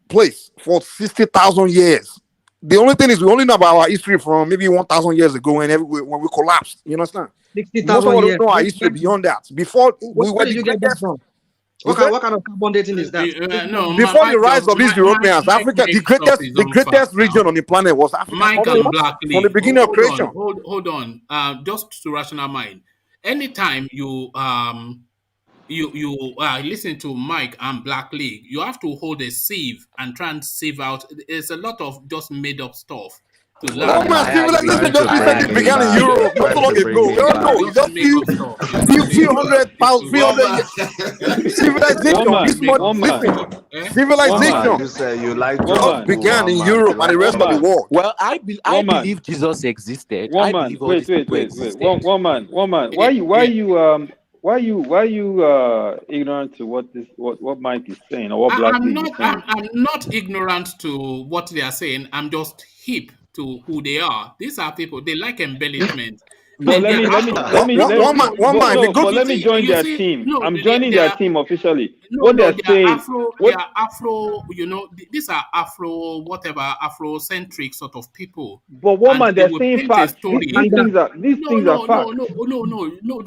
place for 60,000 years. The only thing is we only know about our history from maybe 1,000 years ago when we collapsed. You understand? 60,000 years. Don't know our history beyond that. Before where did you get that from? What kind of carbon dating is that? Before the rise of these Europeans, Africa, the greatest region on the planet was Africa. From the beginning of creation. Hold on. Just to rational mind. Anytime you listen to Mike and Black League, you have to hold a sieve and try and sieve out. There's a lot of just made up stuff. Civilization just recently began in Europe not so long ago. Just few hundred civilization just began in Europe and the rest of the world. Well, I believe Jesus existed. Wait. Woman. Why are you ignorant to what Mike is saying or what Black is saying? I'm not ignorant to what they are saying. I'm just hip to who they are. These are people, they like embellishment. But let me join their team. I'm joining their team officially. What they're saying, they are Afro, these are Afrocentric sort of people. But woman, they're saying facts. These things are facts. No,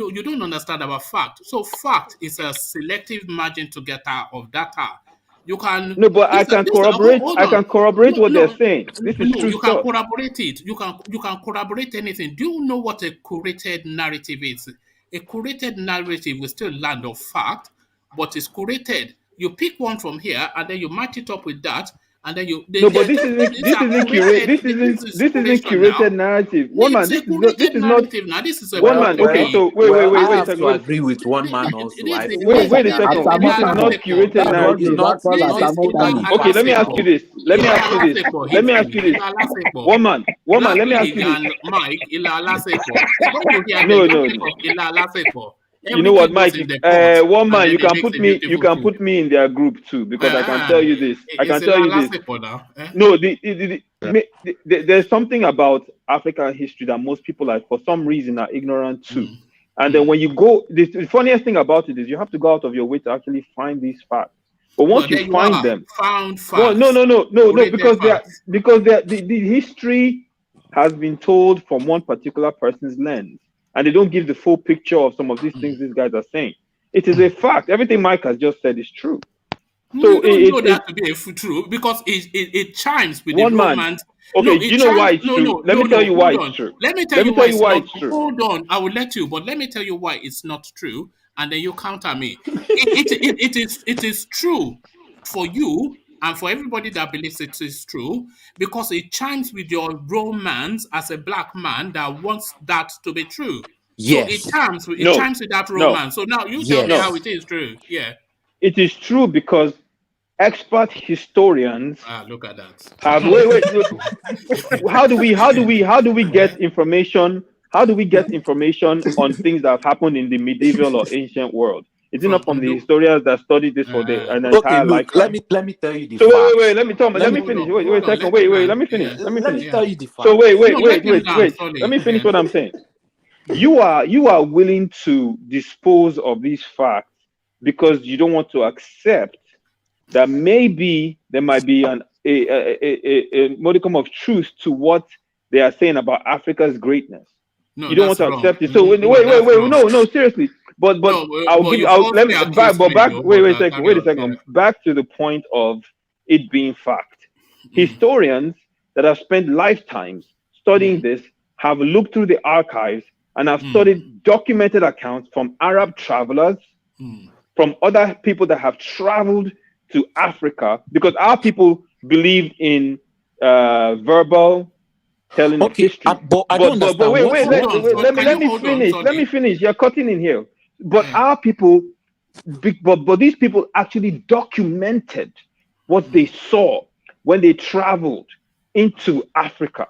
you don't understand about fact. So fact is a selective margin to get out of data. You can but I can corroborate. I can corroborate what they're saying. This is true you stuff. can corroborate it. You can corroborate anything. Do you know what a curated narrative is? A curated narrative will still land of fact, but it's curated. You pick one from here and then you match it up with that, and then you. But this isn't curated narrative. Woman, this is not. Now this is a woman. Okay, so wait I a second. have to agree with one man also. Wait a second. This is not curated narrative. Okay, let me ask you this. Woman, let me ask you this. No. You know what, Mike? One man, you can put me in their group too, because I can tell you this. No, there's something about African history that most people, like, for some reason, are ignorant to. And then when you go, the funniest thing about it is you have to go out of your way to actually find these facts. But once you find them, found facts. Well, no, because the history has been told from one particular person's lens. And they don't give the full picture of some of these things these guys are saying. It is a fact. Everything Mike has just said is true. So you don't know that to be true because it chimes with one the man. romance. Okay, do you know why it's true? Let me tell you why it's true. Let me tell you why it's true. Hold on, I will let you, but let me tell you why it's not true, and then you counter me. It is true for you and for everybody that believes it is true, because it chimes with your romance as a black man that wants that to be true. Yes. So it chimes with that romance. So now you tell me how it is true. Yeah. It is true because expert historians look at that. How do we get information? How do we get information on things that have happened in the medieval or ancient world? Is it not from the historians that studied this for an entire lifetime? Let me tell you the so fact. Wait, let me finish. Wait a second. Let me finish. Let me tell you the fact. So wait. Let me finish what I'm saying. You are willing to dispose of these facts because you don't want to accept that maybe there might be a modicum of truth to what they are saying about Africa's greatness. No, you don't want to wrong. accept it. So wait, no, seriously. But wait a second. Back to the point of it being fact. Historians that have spent lifetimes studying this have looked through the archives and have studied documented accounts from Arab travelers, from other people that have traveled to Africa, because our people believe in verbal telling of history. But I don't understand. Wait, let me finish. You're cutting in here. But our people, but these people actually documented what they saw when they traveled into Africa.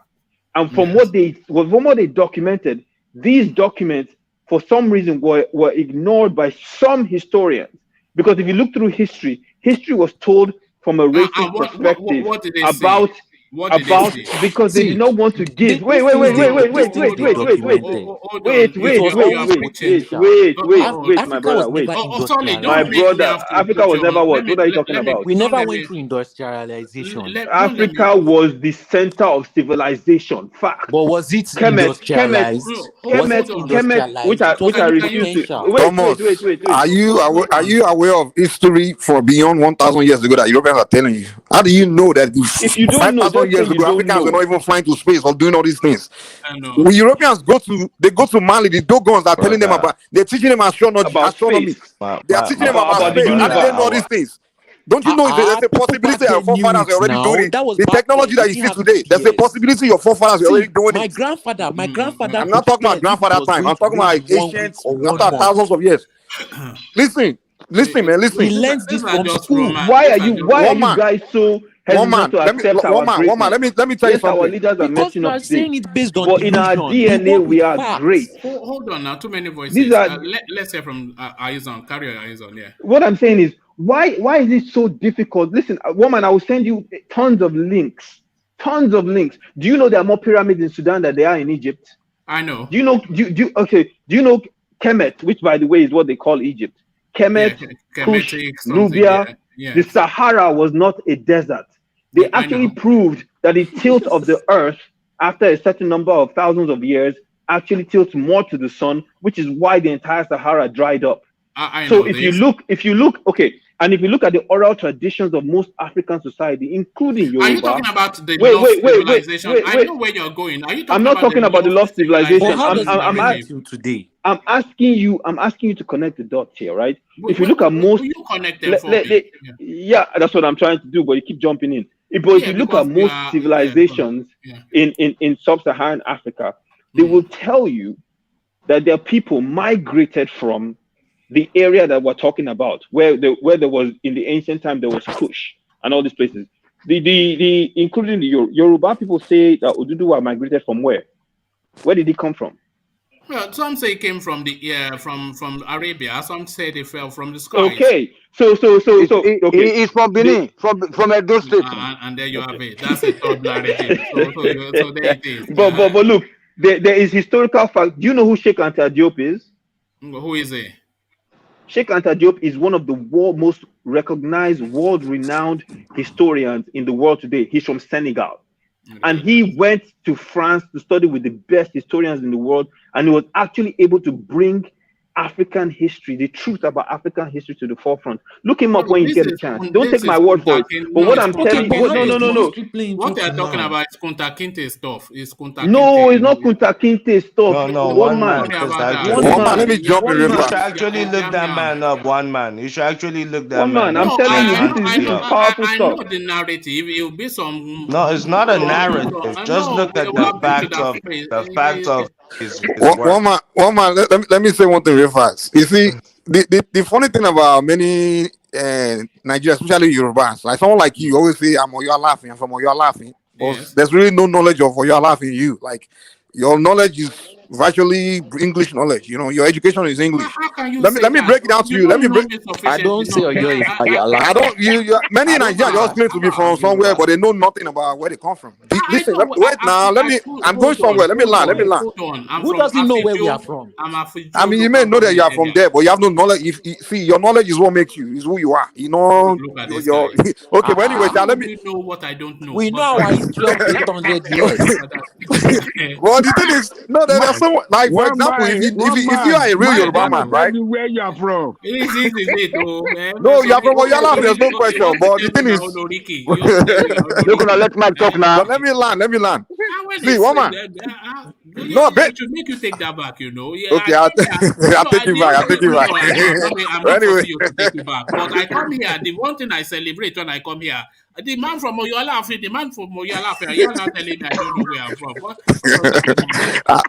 And from what they documented, these documents, for some reason, were ignored by some historians. Because if you look through history was told from a racist perspective because they did not want to give. Wait, my brother, wait. My brother, Africa was never what? What are you talking about? We never went through industrialization. Africa was the center of civilization. Fact. But was it industrialized? Which I refuse to. Wait. Are you aware of history for beyond 1,000 years ago that Europeans are telling you? How do you know that if you don't know, 5,000 years ago Africans were not even flying to space or doing all these things? When Europeans go to Mali, the Dogons are telling them about, they're teaching them astronomy. They are teaching them about space. How do they know all these things? Don't you know there's a possibility your forefathers are already doing it? The technology that you see today, there's a possibility your forefathers are already doing it. My grandfather. I'm not talking about grandfather time. I'm talking about ancient, after thousands of years. Listen, man. He learns this from school. Why are you guys so hesitant to accept our greatness? Let me tell you something. Our leaders are Because you are saying it based on in our DNA, we are great. Hold on now, too many voices. Let's hear from Ayizon. Carry on, Ayizon. Yeah. What I'm saying is, why is it so difficult? Listen, woman, I will send you tons of links. Do you know there are more pyramids in Sudan than there are in Egypt? I know. Do you know? Do you know Kemet, which by the way is what they call Egypt? Kemet, Kush, Nubia. The Sahara was not a desert. They actually proved that the tilt of the earth after a certain number of thousands of years actually tilts more to the sun, which is why the entire Sahara dried up. So if you look, okay, and if you look at the oral traditions of most African society, including Yoruba. Are you talking about the lost civilization? I know where you're going. Are you talking I'm not talking about the lost civilization. I'm asking you to connect the dots here, right? If you look at most, yeah, that's what I'm trying to do, but you keep jumping in. But if you look at most civilizations in sub-Saharan Africa, they will tell you that their people migrated from the area that we're talking about, where there was in the ancient time there was Kush and all these places. The including the Yoruba people say that Oduduwa migrated from where? Where did he come from? Well, some say he came from the from Arabia. Some say they fell from the sky. Okay, so okay. He's from Benin, from Edo State. And there you have it. That's a third narrative. So there it is. But look, there is historical fact. Do you know who Sheikh Anta Diop is? Who is he? Sheikh Anta Diop is one of the most recognized, world-renowned historians in the world today. He's from Senegal. Okay. And he went to France to study with the best historians in the world, and he was actually able to bring African history, the truth about African history to the forefront. Look him up when you get a chance. Don't take my word for it. But what I'm telling you, no. What they're talking about is Kunta Kinte stuff. It's not Kunta Kinte stuff. No, one man. Let me jump in. You should actually look that man up. One man. You should actually look that man up. I'm telling you, this is powerful stuff. I know the narrative. It will be some. No, it's not a narrative. Just look at the facts of his one man. Let me say one thing real fast. You see, the funny thing about many Nigerians, especially Yorubas, like someone like you always say, "I'm Oyo laughing," I'm from Oyo laughing. Yes. There's really no knowledge of Oyo laughing. You like your knowledge is virtually English knowledge. You know, your education is English. Let me break it down to you. I don't say Oyo is I don't. You many Nigerians just claim to be from somewhere, but they know nothing about where they come from. Listen, wait now. I'm going somewhere. Let me learn. Who doesn't know where we are from? I mean, you may know that you are from there, but you have no knowledge. See, your knowledge is what makes you. Is who you are. You know. Okay, but anyway, let me know what I don't know. We know our history of 800 years. Well, the thing is, no, there's someone like, for example, if you are a real Yoruba man, right? Where you are from? No, you are from Oyala. There's no question. But the thing is, you're gonna let Mike talk now. But let me learn. See, one man. No, it should make you take that back, you know. Yeah, okay, I'll take it back. I'm not forcing you to take it back. But I come here, the one thing I celebrate when I come here, the man from Oyala, you're not telling me I don't know where I'm from.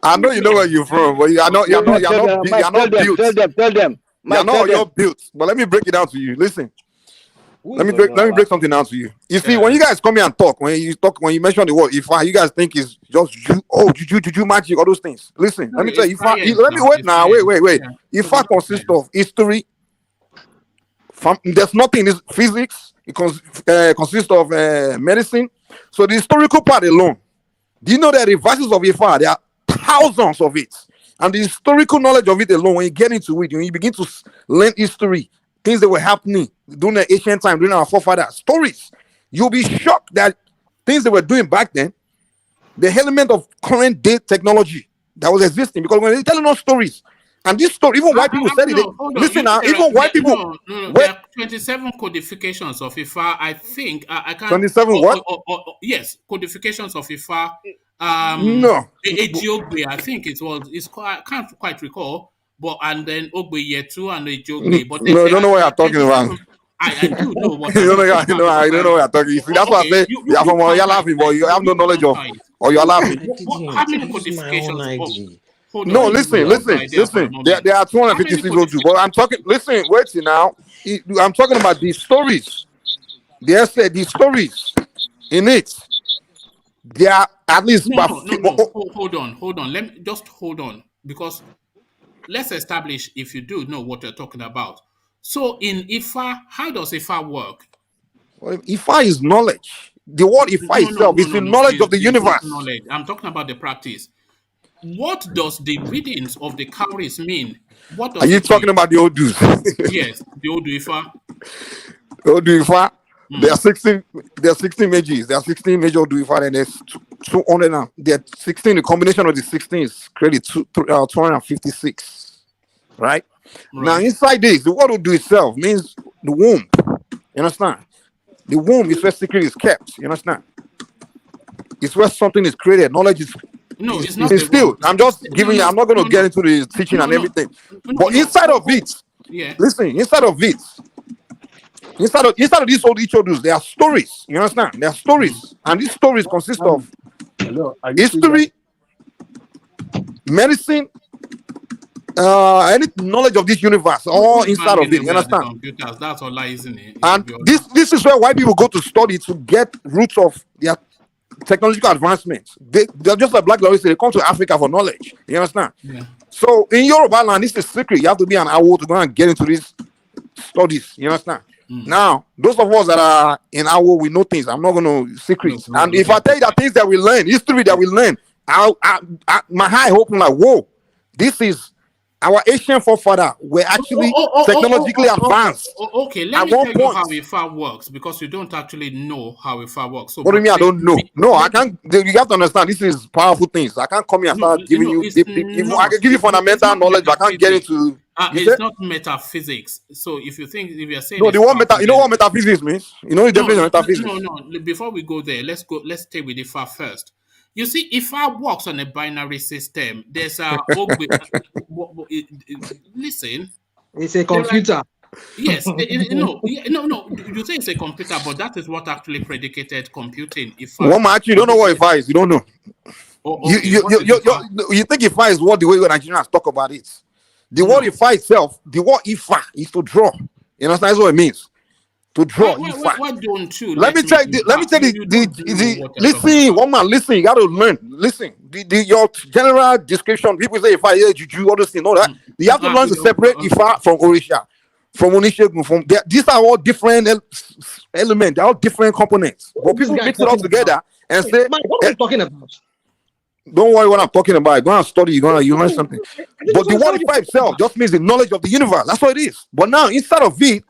I know you know where you're from, but you're not built. Tell them. You're built. But let me break it down to you. Listen. Let me break something down to you. You see, when you guys come here and talk, when you mention the word Ifa, you guys think it's just juju magic, all those things. Listen, let me tell you, wait. Ifa consists of history. There's nothing in this physics. It consists of medicine. So the historical part alone. Do you know that the verses of Ifa, there are thousands of it, and the historical knowledge of it alone, when you get into it, when you begin to learn history, things that were happening during the ancient time, during our forefathers, stories, you'll be shocked that things they were doing back then, the element of current day technology that was existing, because when they're telling us stories, and this story, even white people said it. Listen now, even white people. There are 27 codifications of Ifa. I think I can't. 27 what? Yes, codifications of Ifa. No. Jailbreak, I think it was. I can't quite recall. But and then Yetu and Jailbreak. But no, I don't know what you're talking about. I do know what. I don't know what you're talking. You see, that's why I say you're from Oyala laughing, but you have no knowledge of Oyala laughing. How many codifications? No, listen. There are 256 too. But I'm talking. Listen, wait now. I'm talking about these stories. They said these stories in it. They are at least. Hold on. Let me just hold on, because let's establish if you do know what you're talking about. So in Ifa, how does Ifa work? Well, Ifa is knowledge. The word Ifa itself is the knowledge of the universe. Knowledge. I'm talking about the practice. what does the readings of the cowries mean? What does Are you it talking mean? about the Odus? Yes, the Odu Ifa. Odu Ifa. There are 16. There are 16 mages. There are 16 major Odu Ifa, and there's 200. Now there are 16. The combination of the 16 is created 256. Right? Now inside this, the word Odu itself means the womb. You understand? The womb is where secret is kept. You understand? It's where something is created. Knowledge is. No, it's not instilled. I'm just giving you. I'm not going to get into the teaching and everything. But inside of it, listen. Inside of it, inside of these old Ichodus, there are stories. You understand? There are stories, and these stories consist of history, medicine, any knowledge of this universe, all inside of it. You understand? Computers, that's all, isn't it? And this is where white people go to study to get roots of their technological advancements. They're just like Black Lorries. They come to Africa for knowledge. You understand? Yeah. So in Yoruba land, this is secret. You have to be an Awo to go and get into these studies. You understand? Now, those of us that are in Awo, we know things. I'm not going to secrets. And if I tell you the things that we learn, history that we learn, my high hope, I'm like, whoa, this is our Asian forefather were actually technologically advanced. Okay, let me tell you how IFA works, because you don't actually know how IFA works. So what do you mean I don't know? No, I can't. You have to understand, this is powerful things. I can't come here and start giving you deep. I can give you fundamental knowledge, but I can't get into. It's not metaphysics. So if you're saying no, the word you know what metaphysics means? You know the definition of metaphysics? No. Before we go there, let's stay with IFA first. You see, IFA works on a binary system. There's a listen. It's a computer. Yes, no. You say it's a computer, but that is what actually predicated computing. You don't know what IFA is. You don't know. You think IFA is what the way Nigerians talk about it. The word IFA itself, the word IFA is to draw. You understand? That's what it means. To draw. Why don't you? Let me tell you. Listen, one man. Listen, you got to learn. Listen, your general description. People say IFA, yeah, juju, all those things, all that. You have to learn to separate IFA from Orisha, from Onishegun. These are all different elements. They're all different components. But people mix it all together and say, "What are you talking about?" Don't worry what I'm talking about. Go and study. You learn something. But the word IFA itself just means the knowledge of the universe. That's what it is. But now inside of it,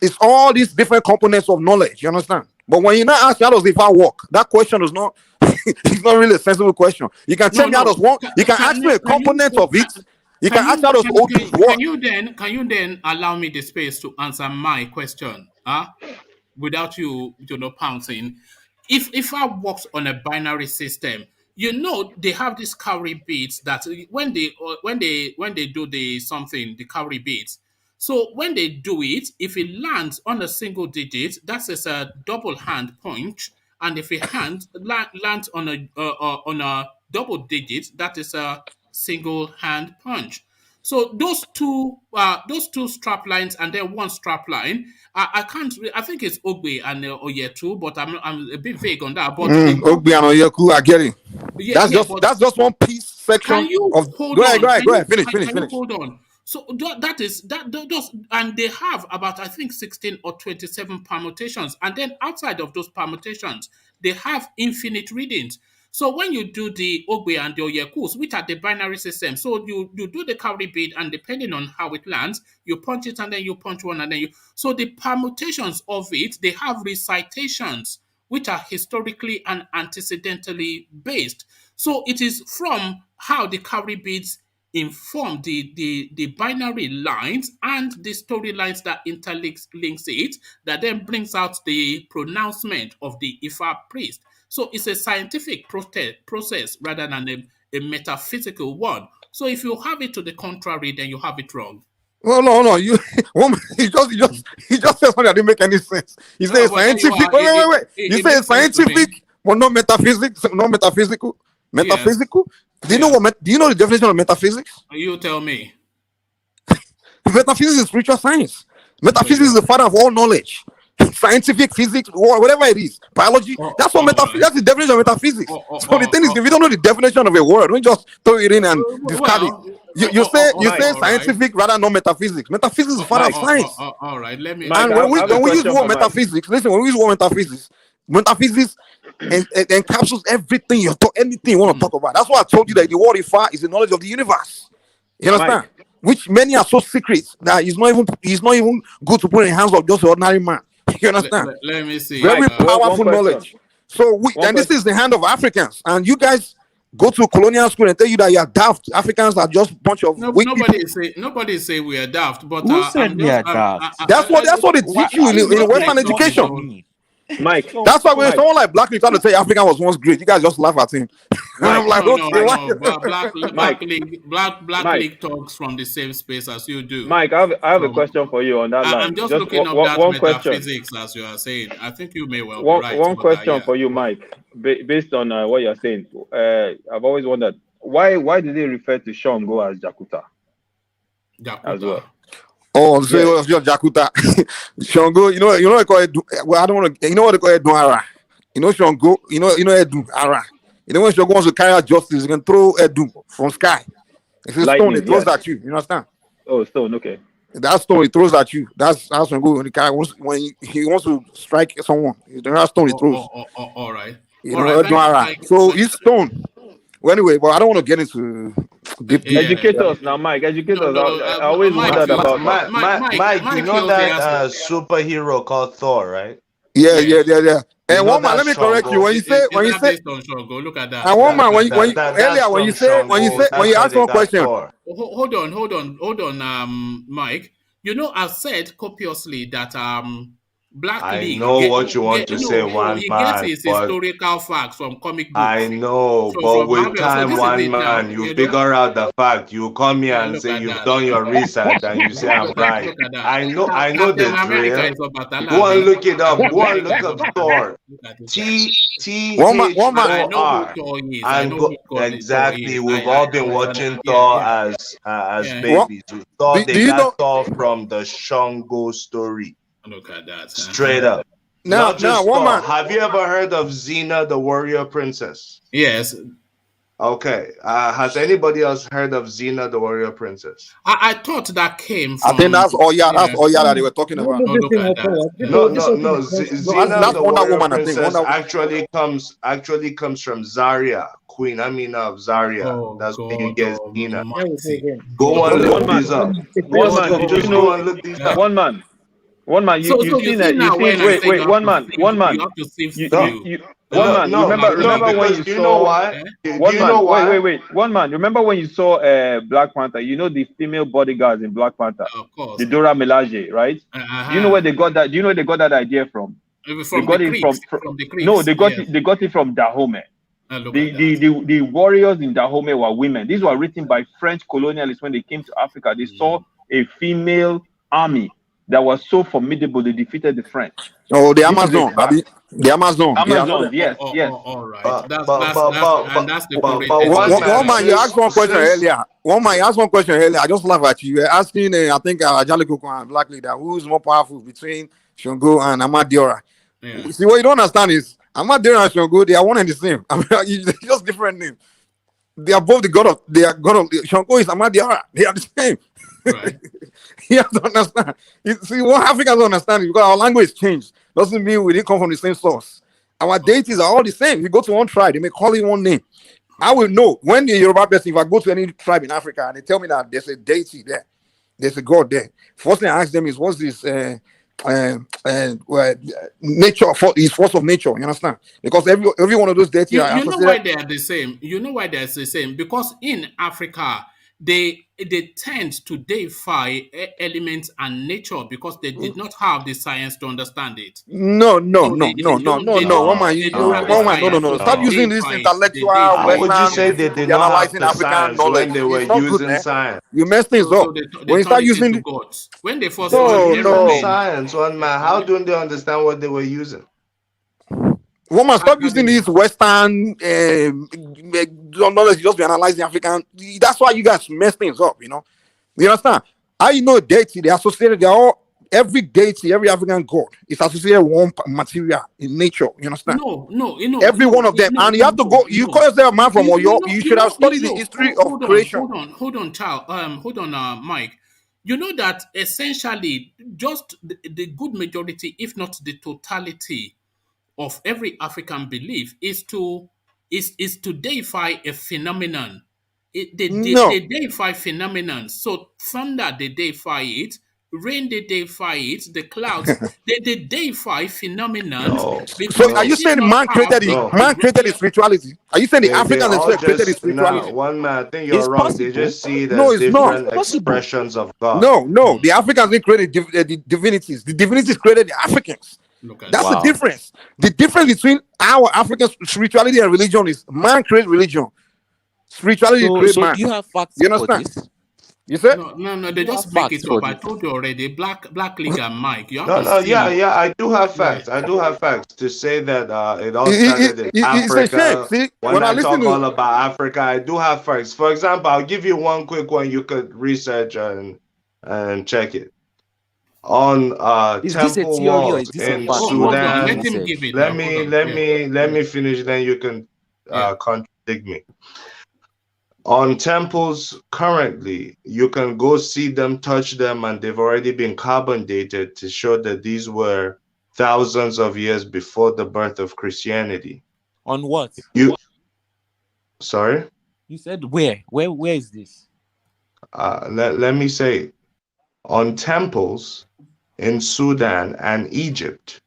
it's all these different components of knowledge. You understand? But when you now ask how does IFA work, that question is not. It's not really a sensible question. You can tell me how does work. You can ask me a component of it. You can ask how does Odus work. Can you then allow me the space to answer my question? Without you pouncing. If IFA works on a binary system, they have these cowrie beads that when they do the cowrie beads. So when they do it, if it lands on a single digit, that is a double hand punch, and if it lands on a double digit, that is a single hand punch. So those two strap lines and then one strap line. I think it's Ogbe and Oyetu, but I'm a bit vague on that. But Ogbe and Oyeku, I get it. Yeah, that's just one piece section of. Go ahead. Finish. Hold on. So those, and they have about, I think, 16 or 27 permutations. And then outside of those permutations, they have infinite readings. So when you do the Ogbe and the Oyekus, which are the binary system, so you do the cowrie bead, and depending on how it lands, you punch it and then you punch one and then you. So the permutations of it, they have recitations, which are historically and antecedentally based. So it is from how the cowrie beads inform the binary lines and the storylines that interlinks it, that then brings out the pronouncement of the Ifa priest. So it's a scientific process rather than a metaphysical one. So if you have it to the contrary, then you have it wrong. Well, no. He just said something that didn't make any sense. He said scientific. Wait. He said scientific, but not metaphysics, not metaphysical. Metaphysical? Yes. Do you know the definition of metaphysics? You tell me. Metaphysics is spiritual science. Metaphysics is the father of all knowledge. Scientific physics, whatever it is, biology. That's what metaphysics. That's the definition of metaphysics. So the thing is, if you don't know the definition of a word, don't just throw it in and discard it. You say scientific rather than metaphysics. Metaphysics is the father of science. All right, let me. And when we use the word metaphysics, listen. When we use the word metaphysics, Metaphysics encapsulates everything anything you want to talk about. That's why I told you that the word Ifa is the knowledge of the universe. You understand? Mike. Which many are so secret that it's not even good to put in the hands of just an ordinary man. You understand? Let me see. Very powerful knowledge. So this is the hand of Africans, and you guys go to colonial school and tell you that you are daft. Africans are just a bunch of weak people. Nobody say we are daft, but who said we are daft? That's what they teach you in Western education. Mike, that's why when someone like Black Lee trying to tell you Africa was once great, you guys just laugh at him. I'm like, Black League talks from the same space as you do. Mike, I have a question for you on that line. I'm just looking up that metaphysics as you are saying. I think you may well be right. One question for you, Mike, based on what you're saying. I've always wondered why did they refer to Shango as Jakuta? As well. Oh, so it was just Jakuta. Shango, you know they call it. Well, I don't want to. You know what they call it? Duara. You know Shango. You know Edu Ara. You know when Shango wants to carry out justice, you can throw Edu from sky. It's a stone. It throws at you. You understand? Oh, stone. Okay. That stone it throws at you. That's how Shango when he wants to strike someone. That stone he throws. All right. You know Duara. So it's stone. Well, anyway, but I don't want to get into deep. Educate us now, Mike. Educate us. I always wondered about Mike. You know that superhero called Thor, right? Yeah. And one man, let me correct you. When you say, go look at that. And one man, when you ask one question. Hold on, Mike. You know, I've said copiously that Black League. I know what you want to say, one he man. He gets his historical facts from comic books. I know, but with time, one man, you figure out the fact. You come here and say you've done your research, and you say I'm right. I know the drill. Go and look it up. Go and look up Thor. T-H-O-R. Exactly. We've all been watching Thor as babies. They got Thor from the Shango story. Look at that. Straight up. Now, woman. Have you ever heard of Xena, the warrior princess? Yes. Okay. Has anybody else heard of Xena, the warrior princess? I thought that came from. I think that's Oya that they were talking about. No. Xena, the warrior princess actually comes from Zarya, Queen Amina of Zarya. That's where you get Xena. Go and look these up. One man, you've seen that. Wait, one man. You have to sift through. Remember when you saw? Wait. One man, remember when you saw Black Panther? You know the female bodyguards in Black Panther, of course. the Dora Milaje, right? Do you know where they got that? Do you know where they got that idea from? From the Greeks. No, they got it from Dahomey. The warriors in Dahomey were women. These were written by French colonialists when they came to Africa. They saw a female army that was so formidable, they defeated the French. Oh, the Amazon. The Amazon. Yes. All right. That's the one man, you asked one question earlier. I just laugh at you. You're asking, I think, Jailbreak and Black Leader, who's more powerful between Shango and Amadiora. Yeah. See, what you don't understand is, Amadiora and Shango, they are one and the same. I mean, it's just different names. They are both the god of. Shango is Amadiora. They are the same. Right. You have to understand. See, what Africans don't understand is because our language changed. Doesn't mean we didn't come from the same source. Our deities are all the same. If you go to one tribe, they may call it one name. I will know when the Yoruba person, if I go to any tribe in Africa and they tell me that there's a deity there, there's a god there. First thing I ask them is, what's this nature? Is force of nature. You understand? Because every one of those deities. You know why they are the same. You know why they're the same. Because in Africa, they tend to deify elements and nature because they did not have the science to understand it. No. Woman, stop using this intellectual. How would you say they did not have the science when they were using science? You mess things up. When you start using when they first science, one man, how don't they understand what they were using? Woman, stop using this Western knowledge. Just be analyzing African. That's why you guys mess things up. You understand? I know deity. They associated. They are all every deity, every African god is associated with one material in nature. You understand? No. Every one of them, and you have to go. You call yourself a man from Oyo. You should have studied the history of creation. Hold on, child. Hold on, Mike. You know that essentially, just the good majority, if not the totality, of every African belief is to deify a phenomenon. They deify phenomenon. So thunder, they deify it. Rain, they deify it. The clouds, they deify phenomenon. So are you saying man created his spirituality? Are you saying the Africans themselves created his spirituality? One man, I think you're wrong. Possible. They just see it as different expressions of God. No, the Africans didn't create the divinities. The divinities created the Africans. That's the difference. The difference between our African spirituality and religion is man created religion. Spirituality created man. Do you have facts? You understand? You said no. They just make it up. I told you already. Black League and Mike. You have I do have facts. I do have facts to say that it all started in Africa. See, when I talk all about Africa, I do have facts. For example, I'll give you one quick one. You could research and check it. On temple walls in Sudan. Let him give it. Let me finish. Then you can contradict me. On temples currently, you can go see them, touch them, and they've already been carbon dated to show that these were thousands of years before the birth of Christianity. On what? Sorry? You said where? Where is this? Let me say, on temples in Sudan and Egypt,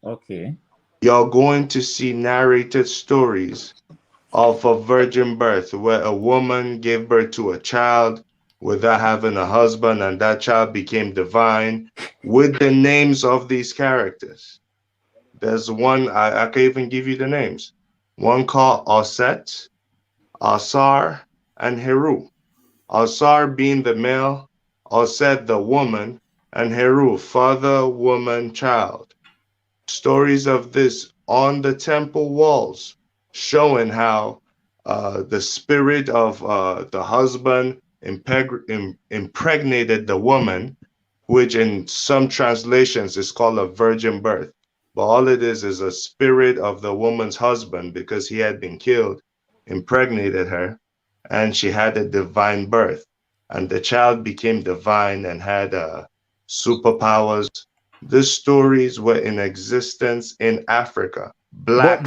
you're going to see narrated stories of a virgin birth where a woman gave birth to a child without having a husband, and that child became divine with the names of these characters. There's one, I can even give you the names. One called Oset, Asar, and Heru. Asar being the male, Oset the woman, and Heru, father, woman, child. Stories of this on the temple walls, showing how the spirit of the husband impregnated the woman, which in some translations is called a virgin birth. But all it is a spirit of the woman's husband, because he had been killed, impregnated her, and she had a divine birth. And the child became divine and had superpowers. These stories were in existence in Africa. But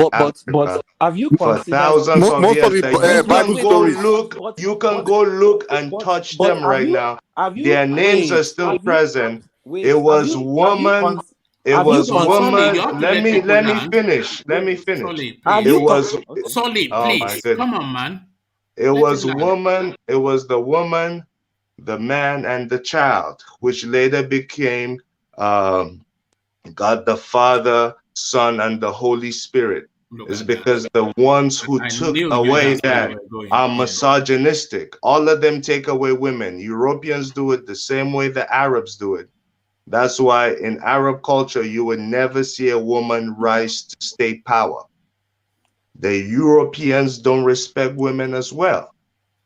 have you for thousands of years? You can go look and touch them right now. Their names are still present. It was woman. It was woman. Let me finish. It was Solid, please. Come on, man. It was woman. It was the woman, the man, and the child, which later became God the Father, Son, and the Holy Spirit. Is because the ones who took away that are misogynistic. All of them take away women. Europeans do it the same way the Arabs do it. That's why in Arab culture, you would never see a woman rise to state power. The Europeans don't respect women as well.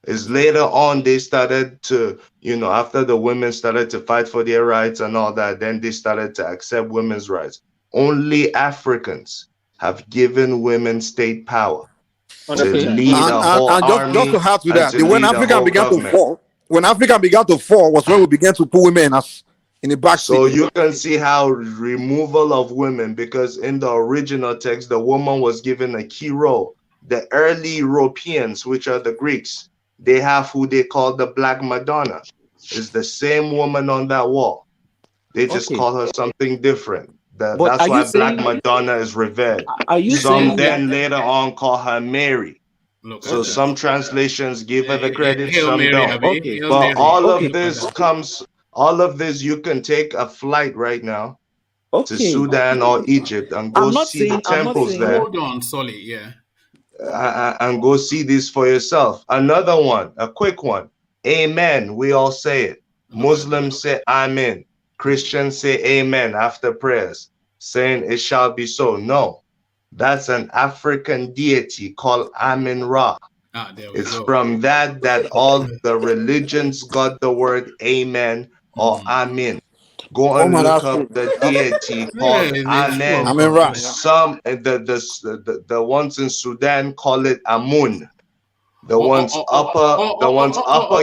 It's later on they started to, after the women started to fight for their rights and all that, then they started to accept women's rights. Only Africans have given women state power to lead a whole army. Just to add to that, when Africa began to fall was when we began to put women as in the back. So you can see how removal of women, because in the original text, the woman was given a key role. The early Europeans, which are the Greeks, they have who they call the Black Madonna. It's the same woman on that wall. They just call her something different. That's why Black Madonna is revered. Some then later on call her Mary. So some translations give her the credit, some don't. But all of this you can take a flight right now to Sudan or Egypt and go see the temples there. Hold on, Solly, yeah. And go see this for yourself. Another one, a quick one. Amen. We all say it. Muslims say Amen. Christians say amen after prayers, saying it shall be so. No, that's an African deity called Amin-Ra. It's from that all the religions got the word amen or amin. Go and look up the deity called Amen. Amin-Ra. Some the ones in Sudan call it Amun. The ones upper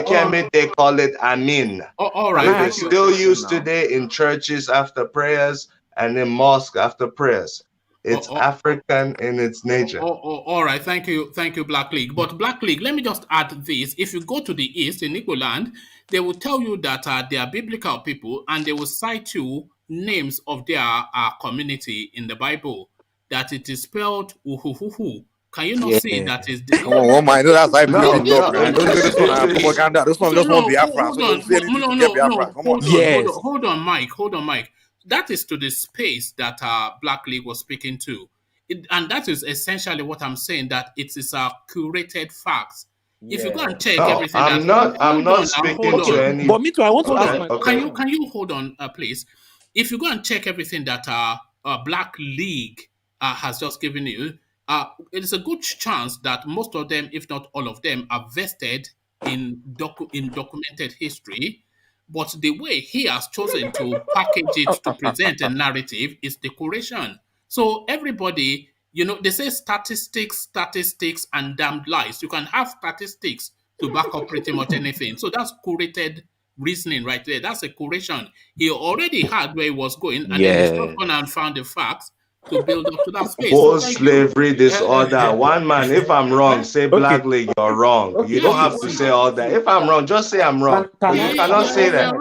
Kemet, they call it Amin. All right. It's still used today in churches after prayers and in mosque after prayers. It's African in its nature. All right, thank you, Black League. But Black League, let me just add this: if you go to the east in Igbo land, they will tell you that they are biblical people, and they will cite you names of their community in the Bible. That it is spelled uhuhuhu. Can you not see that is the... Come on, one mind. That's how people talk, man. Don't do this one. Propaganda. This one just want Biafra. So don't say anything to get Biafra. Come on. Hold on, Mike. That is to the space that Black League was speaking to. And that is essentially what I'm saying, that it is a curated facts. If you go and check everything... I'm not speaking to any... But me too, I want to ask my question. Can you hold on, please? If you go and check everything that Black League has just given you, it is a good chance that most of them, if not all of them, are vested in documented history. But the way he has chosen to package it to present a narrative is decoration. So everybody, they say statistics, and damned lies. You can have statistics to back up pretty much anything. So that's curated reasoning right there. That's a curation. He already had where he was going, and then he's just gone and found the facts to build up to that space. Post-slavery disorder. One man, if I'm wrong, say Black League, you're wrong. You don't have to say all that. If I'm wrong, just say I'm wrong. You cannot say that.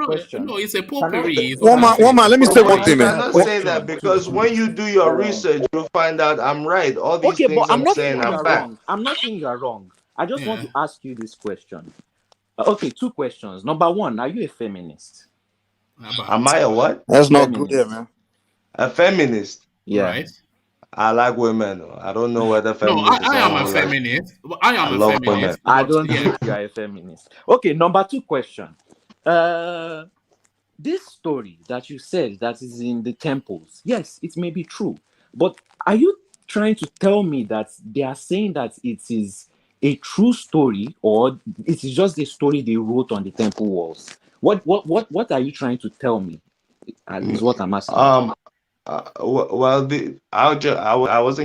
No, it's a potpourri. One man, let me say one thing, man. You cannot say that because when you do your research, you'll find out I'm right. All these things but I'm not saying are fact. wrong. I'm not saying you are wrong. I just want to ask you this question. Okay, 2 questions. Number 1, are you a feminist? Am I a what? That's not good, man. A feminist? Yeah. Right. I like women. I don't know whether feminists. No, I am a feminist. I am a feminist. Women. I don't think you are a feminist. Okay, number 2 question. This story that you said that is in the temples, yes, it may be true. But are you trying to tell me that they are saying that it is a true story, or it is just a story they wrote on the temple walls? What are you trying to tell me? Is what I'm asking. I wasn't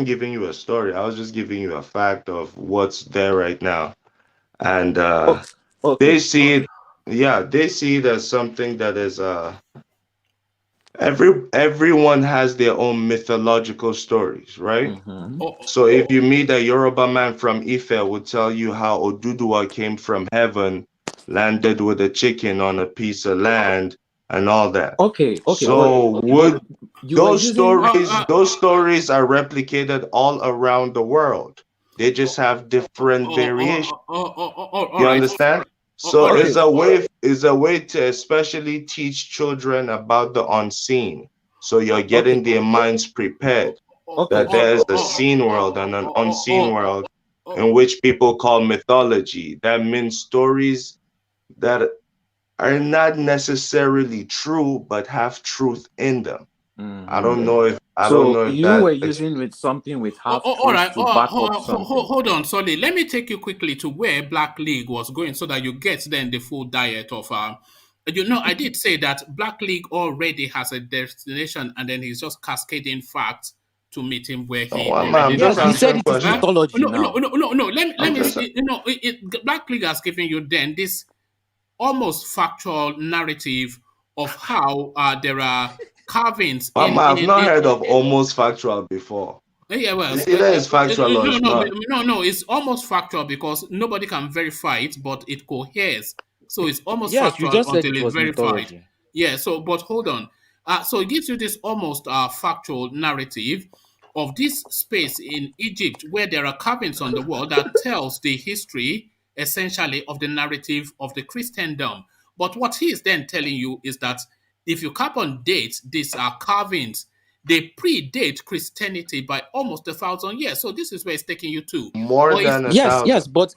giving you a story. I was just giving you a fact of what's there right now, and they see it. Yeah, they see it as something that is everyone has their own mythological stories, right? Mm-hmm. So if you meet a Yoruba man from Ife, would tell you how Oduduwa came from heaven, landed with a chicken on a piece of land, and all that. Okay. So those stories are replicated all around the world. They just have different variations. You understand? So it's a way to especially teach children about the unseen. So you're getting their minds prepared that there's a seen world and an unseen world in which people call mythology. That means stories that are not necessarily true but have truth in them. Mm-hmm. I don't know if you were using with something with half all right. to back up something. Hold on, sorry. Let me take you quickly to where Black League was going so that you get then the full diet of I did say that Black League already has a destination and then he's just cascading facts to meet him where he he said it is mythology now. No. Let me see. Black League has given you then this almost factual narrative of how there are carvings. I've not heard of almost factual before. Yeah, well, either it's factual or it's not. No, it's almost factual because nobody can verify it, but it coheres. So it's almost factual until it's verified. Yeah, so, but hold on. So it gives you this almost factual narrative of this space in Egypt where there are carvings on the wall that tells the history, essentially, of the narrative of the Christendom. But what he is then telling you is that if you carbon date these carvings, they predate Christianity by almost 1,000 years. So this is where it's taking you to. More than 1,000. Yes, but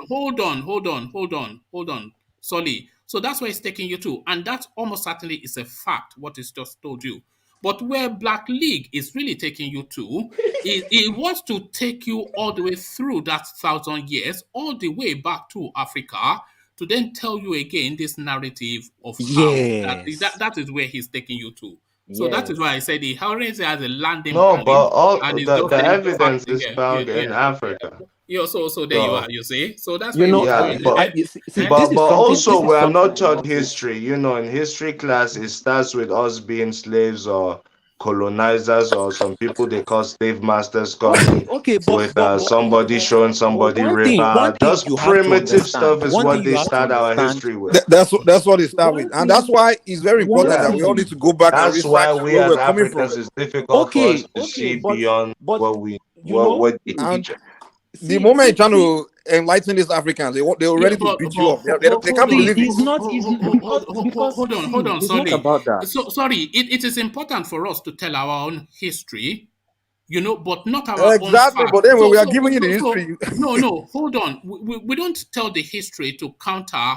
hold on. Sorry. So that's where it's taking you to. And that almost certainly is a fact, what it's just told you. But where Black League is really taking you to, it wants to take you all the way through that 1,000 years, all the way back to Africa, to then tell you again this narrative of how that is where he's taking you to. So that is why I said the Ohanaeze has a landing. No, but all the evidence is found in Africa. Yeah, so there you are. You see, so that's but also we are not taught history. In history class, it starts with us being slaves or colonizers or some people they call slave masters coming with somebody showing somebody river. Just primitive stuff is what they start our history with. That's what they start with, and that's why it's very important that we all need to go back and That's research why we where as we're coming from. Africans it's difficult for us to see beyond what we what they teach. The moment you're trying to enlighten these Africans, they're ready to beat you up. They can't believe it. Hold on, sorry. about that. So sorry, it is important for us to tell our own history, but not our own exactly. facts. But then when we are giving you the history, no, hold on. We don't tell the history to counter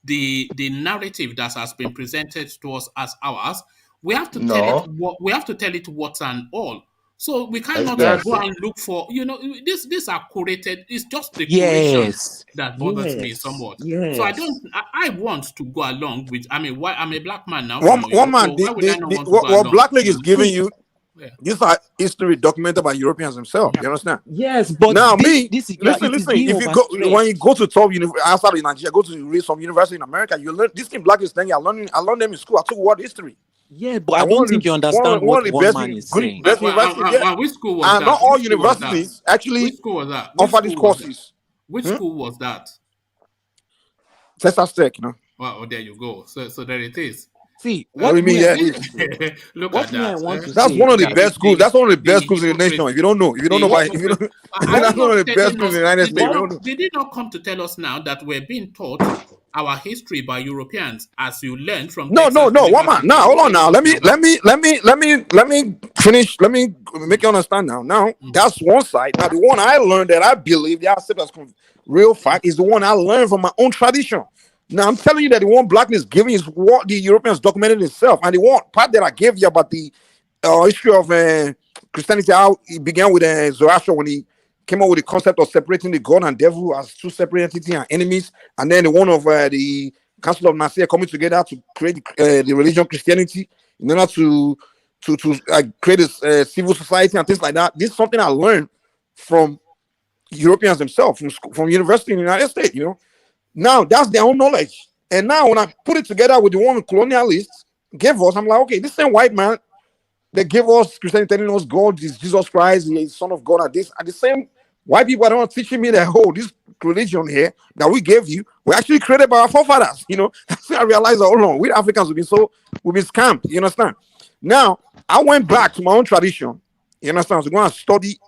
the narrative that has been presented to us as ours. We have to tell it. We have to tell it what's and all. So we cannot go and look for, these are curated. It's just the curation that bothers me somewhat. So I want to go along with, I'm a black man now. One man, what Black League is giving you, these are history documented by Europeans themselves. You understand? Yes, but now listen. If you go when you go to top outside of Nigeria, go to read some university in America, you learn this thing. Black is thing. I learned them in school. I took world history. Yeah, but I don't think you understand what one man is saying. Which school was that? Not all universities actually offer these courses. Which school was that? Texas Tech, Well, there you go. So there it is. See, what do you mean? Look at that. That's one of the best schools. That's one of the best schools in the nation. If you don't know, that's one of the best schools in the United States. They did not come to tell us now that we're being taught our history by Europeans, as you learned from. No. One man. Now, hold on. Now, let me finish. Let me make you understand. Now, that's one side. Now, the one I learned that I believe the accept as real fact is the one I learned from my own tradition. Now, I'm telling you that the one Blackness giving is what the Europeans documented itself, and the one part that I gave you about the history of Christianity, how it began with Zoroaster when he came up with the concept of separating the God and devil as two separate entities and enemies, and then the one of the Council of Nicaea coming together to create the religion Christianity in order to create a civil society and things like that. This is something I learned from Europeans themselves, from university in the United States. Now that's their own knowledge, and now when I put it together with the one colonialists gave us, I'm like, okay, this same white man that gave us Christianity, telling us God is Jesus Christ, He is Son of God, and the same white people are not teaching me that this religion here that we gave you were actually created by our forefathers. That's when I realized that we Africans we've been scammed. You understand? Now I went back to my own tradition. You understand? So I'm going to study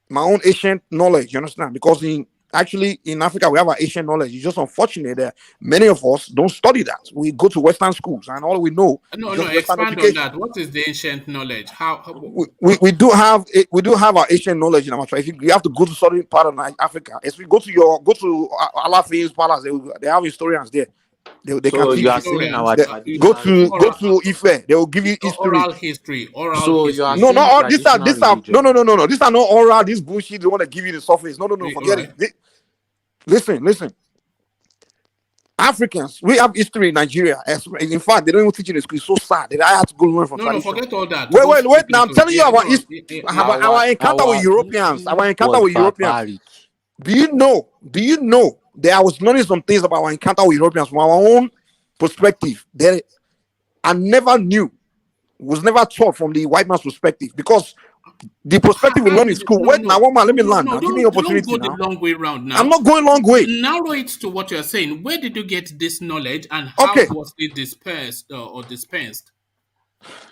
my own ancient knowledge. You understand? Because in Africa, we have our ancient knowledge. It's just unfortunate that many of us don't study that. We go to Western schools, and all we know. Expand on that. What is the ancient knowledge? We do have our ancient knowledge in our tradition. You have to go to certain part of Africa. As we go to Alafin's palace, they have historians there. They can teach you. Go to Ife. They will give you history. Oral history. No. These are no. These are not oral. This bullshit. They want to give you the surface. No. Forget it. Listen. Africans, we have history in Nigeria. In fact, they don't even teach it in school. It's so sad that I had to go learn from tradition. No, forget all that. Wait. Now I'm telling you about history. Our encounter with Europeans. Do you know that I was learning some things about our encounter with Europeans from our own perspective that I never knew, was never taught from the white man's perspective, because the perspective we learn in school. Wait now, one man, let me learn now. Give me opportunity now. The long way round now. I'm not going long way. Narrow it to what you're saying. Where did you get this knowledge, and how was it dispersed or dispensed?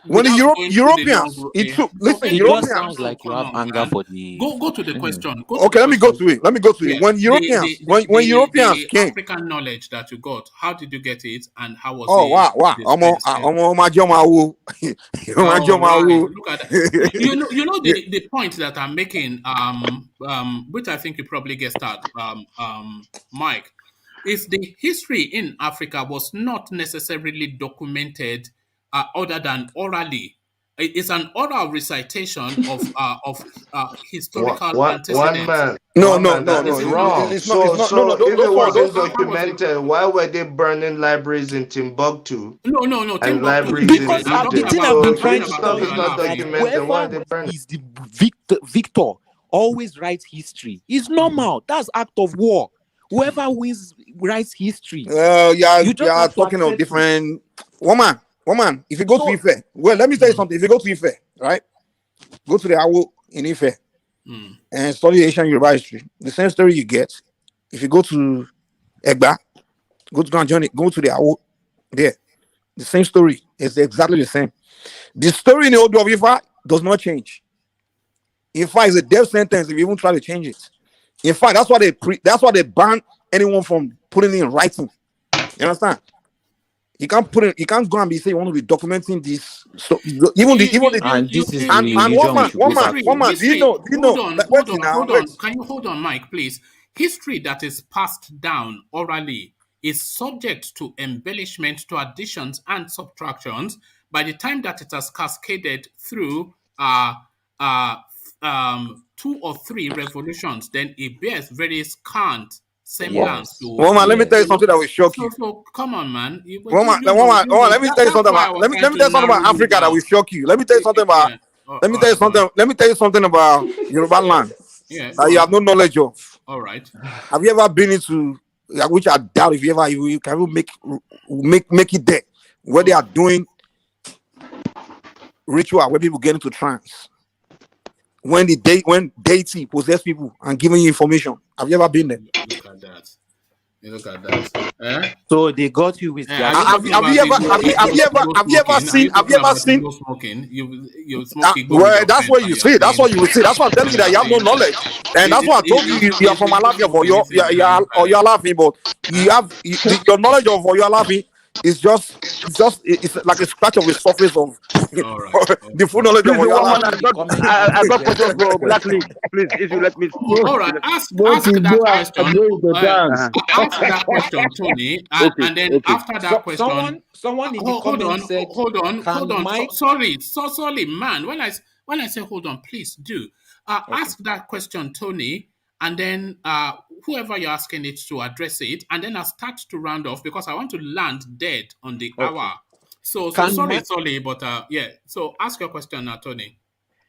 When the Europeans, Europeans sounds like you have anger for the. Go to the question. Let me go to it. When Europeans, when Europeans came, African knowledge that you got, how did you get it, and how was it? Wow! Look at that. You know the point that I'm making, which I think you probably guessed at, Mike, is the history in Africa was not necessarily documented. Other than orally, it's an oral recitation of historical antecedents. No, that's wrong. If it wasn't documented, why were they burning libraries in Timbuktu? No. And libraries because in Egypt. the thing I've been trying to stuff is not documented. Why are they burning? Is the victor always writes history? It's normal. That's act of war. Whoever wins writes history. You are talking of different woman. Woman, if you go to Ife, well, let me tell you something. If you go to Ife, right? Go to the Awo in Ife and study Asian Yoruba history. The same story you get. If you go to Egba, go to Grand Journey, go to the Awo there. The same story is exactly the same. The story in the Ondo of Ifa does not change. Ifa is a death sentence if you even try to change it. In fact, that's why they ban anyone from putting it in writing. You understand? You can't put it. You can't go and be saying you want to be documenting this. So even the and this is the and one man. Do you know? Hold on. Can you hold on, Mike, please? History that is passed down orally is subject to embellishment, to additions and subtractions. By the time that it has cascaded through 2 or 3 revolutions, then it bears very scant semblance to. Woman, let me tell you something that will shock you. So come on, man. Woman, let me tell you something about. Let me tell you something about Africa that will shock you. Let me tell you something about. Let me tell you something. Let me tell you something about Yoruba land that you have no knowledge of. All right. Have you ever been into, which I doubt if you can make it there, where they are doing ritual where people get into trance? When deity possess people and giving you information. Have you ever been there? Look at that. So they got you with have you ever seen smoking? You smoking. Well, that's what you see. That's what you will see. That's what I'm telling you, that you have no knowledge. And that's why I told you are from Alafia or you're laughing, but your knowledge of you're laughing is it's like a scratch of the surface of the full knowledge of I got questions for Black League. Please, if you let me. All right, ask that question. Ask that question, Tony, and then after that question, someone in the comments said, hold on. Mike... Sorry, man. When I say hold on, please do ask that question, Tony, and then whoever you're asking it to address it, and then I'll start to round off because I want to land dead on the hour. So sorry, but yeah. So ask your question now, Tony.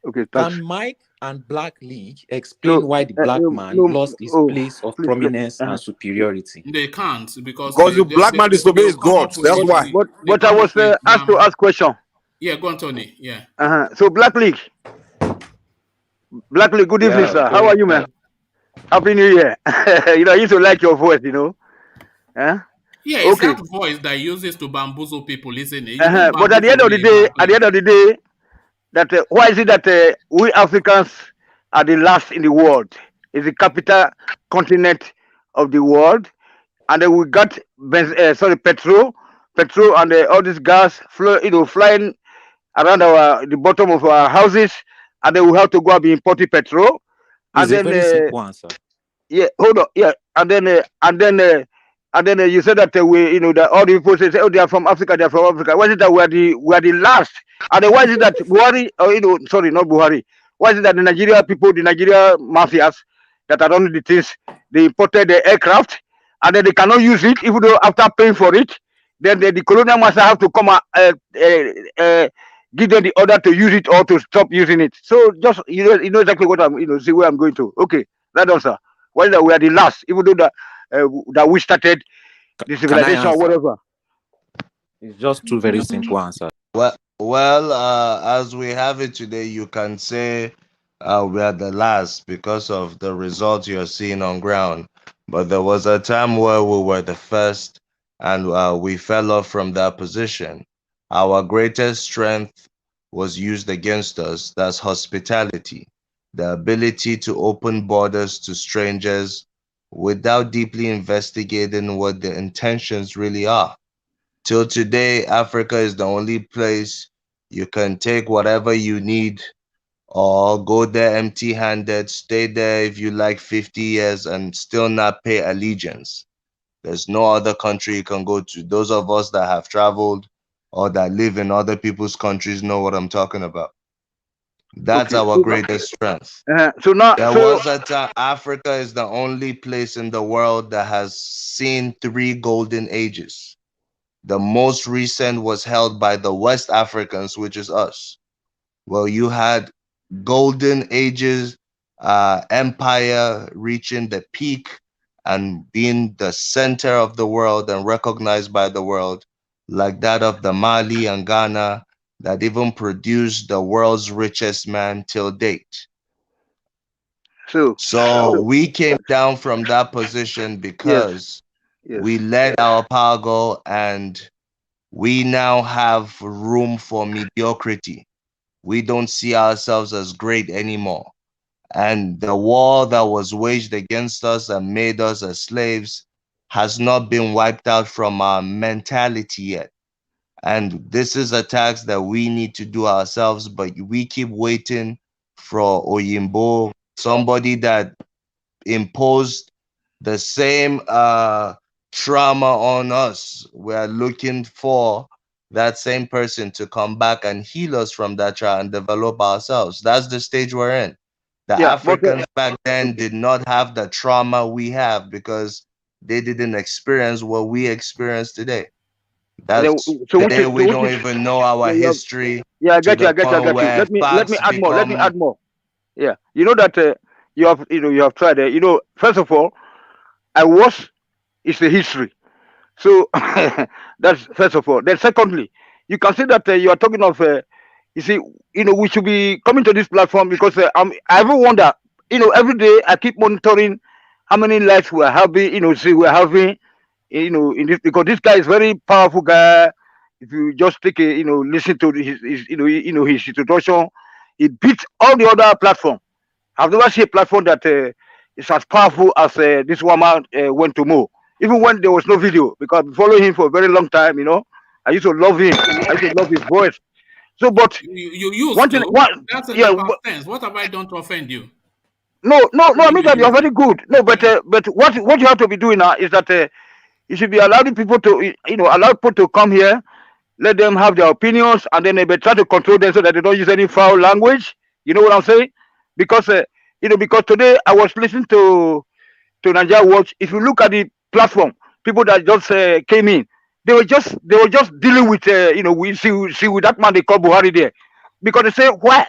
Okay. Can Mike and Black League explain why the black man lost his place of prominence and superiority? They can't because the black man disobeys God. That's why. But I was asked to ask question. Yeah, go on, Tony. Yeah. So Black League, good evening, sir. How are you, man? Happy New Year. I used to like your voice, Yeah, it's that voice that uses to bamboozle people, isn't it? But at the end of the day, that why is it that we Africans are the last in the world? It's the capital continent of the world, and then we got petrol, and all this gas flying around the bottom of our houses, and then we have to go and be importing petrol. It's a very simple answer. Yeah, hold on. Yeah, and then you said that that all the people say, oh, they are from Africa. They are from Africa. Why is it that we are the last? And then why is it that Buhari, sorry, not Buhari. Why is it that the Nigeria mafias that are running the things, they imported the aircraft, and then they cannot use it, even though after paying for it, then the colonial master have to come and give them the order to use it or to stop using it. So just you know exactly what I'm see where I'm going to. Okay, right on, sir. Why is that we are the last, even though that we started the civilization or whatever? It's just two very simple answers. Well, as we have it today, you can say we are the last because of the results you're seeing on ground. But there was a time where we were the first, and we fell off from that position. Our greatest strength was used against us. That's hospitality, the ability to open borders to strangers without deeply investigating what the intentions really are. Till today, Africa is the only place you can take whatever you need or go there empty-handed, stay there if you like 50 years and still not pay allegiance. There's no other country you can go to. Those of us that have traveled or that live in other people's countries know what I'm talking about. That's our greatest strength. So now there was a time Africa is the only place in the world that has seen 3 golden ages. The most recent was held by the West Africans, which is us. Well, you had golden ages, empire reaching the peak and being the center of the world and recognized by the world. like that of the Mali and Ghana that even produced the world's richest man till date. So we came down from that position because we let our power go, and we now have room for mediocrity. We don't see ourselves as great anymore. And the war that was waged against us and made us as slaves has not been wiped out from our mentality yet. And this is a task that we need to do ourselves, but we keep waiting for Oyinbo, somebody that imposed the same trauma on us. We're looking for that same person to come back and heal us from that trauma and develop ourselves. That's the stage we're in. The Africans back then did not have the trauma we have because they didn't experience what we experience today. That's today we don't even know our history. Yeah, I get you. Let me add more. Yeah, you know that you have tried. First of all, it's a history. So that's first of all. Then secondly, you can see that you are talking of. You see, we should be coming to this platform because I ever wonder. Every day I keep monitoring how many lives we are having. We're having. In this, because this guy is very powerful guy. If you just take listen to his his introduction, it beats all the other platform. I've never seen a platform that is as powerful as this woman went to Mo. Even when there was no video, because I followed him for a very long time. I used to love him. I used to love his voice. So, but you used to. That's in the past tense. What have I done to offend you? No. I mean that you're very good. No, but what you have to be doing now is that you should be allowing people to allow people to come here, let them have their opinions, and then they try to control them so that they don't use any foul language. You know what I'm saying? Because because today I was listening to Nigeria Watch. If you look at the platform, people that just came in, they were just dealing with we see with that man they call Buhari there, because they say, why?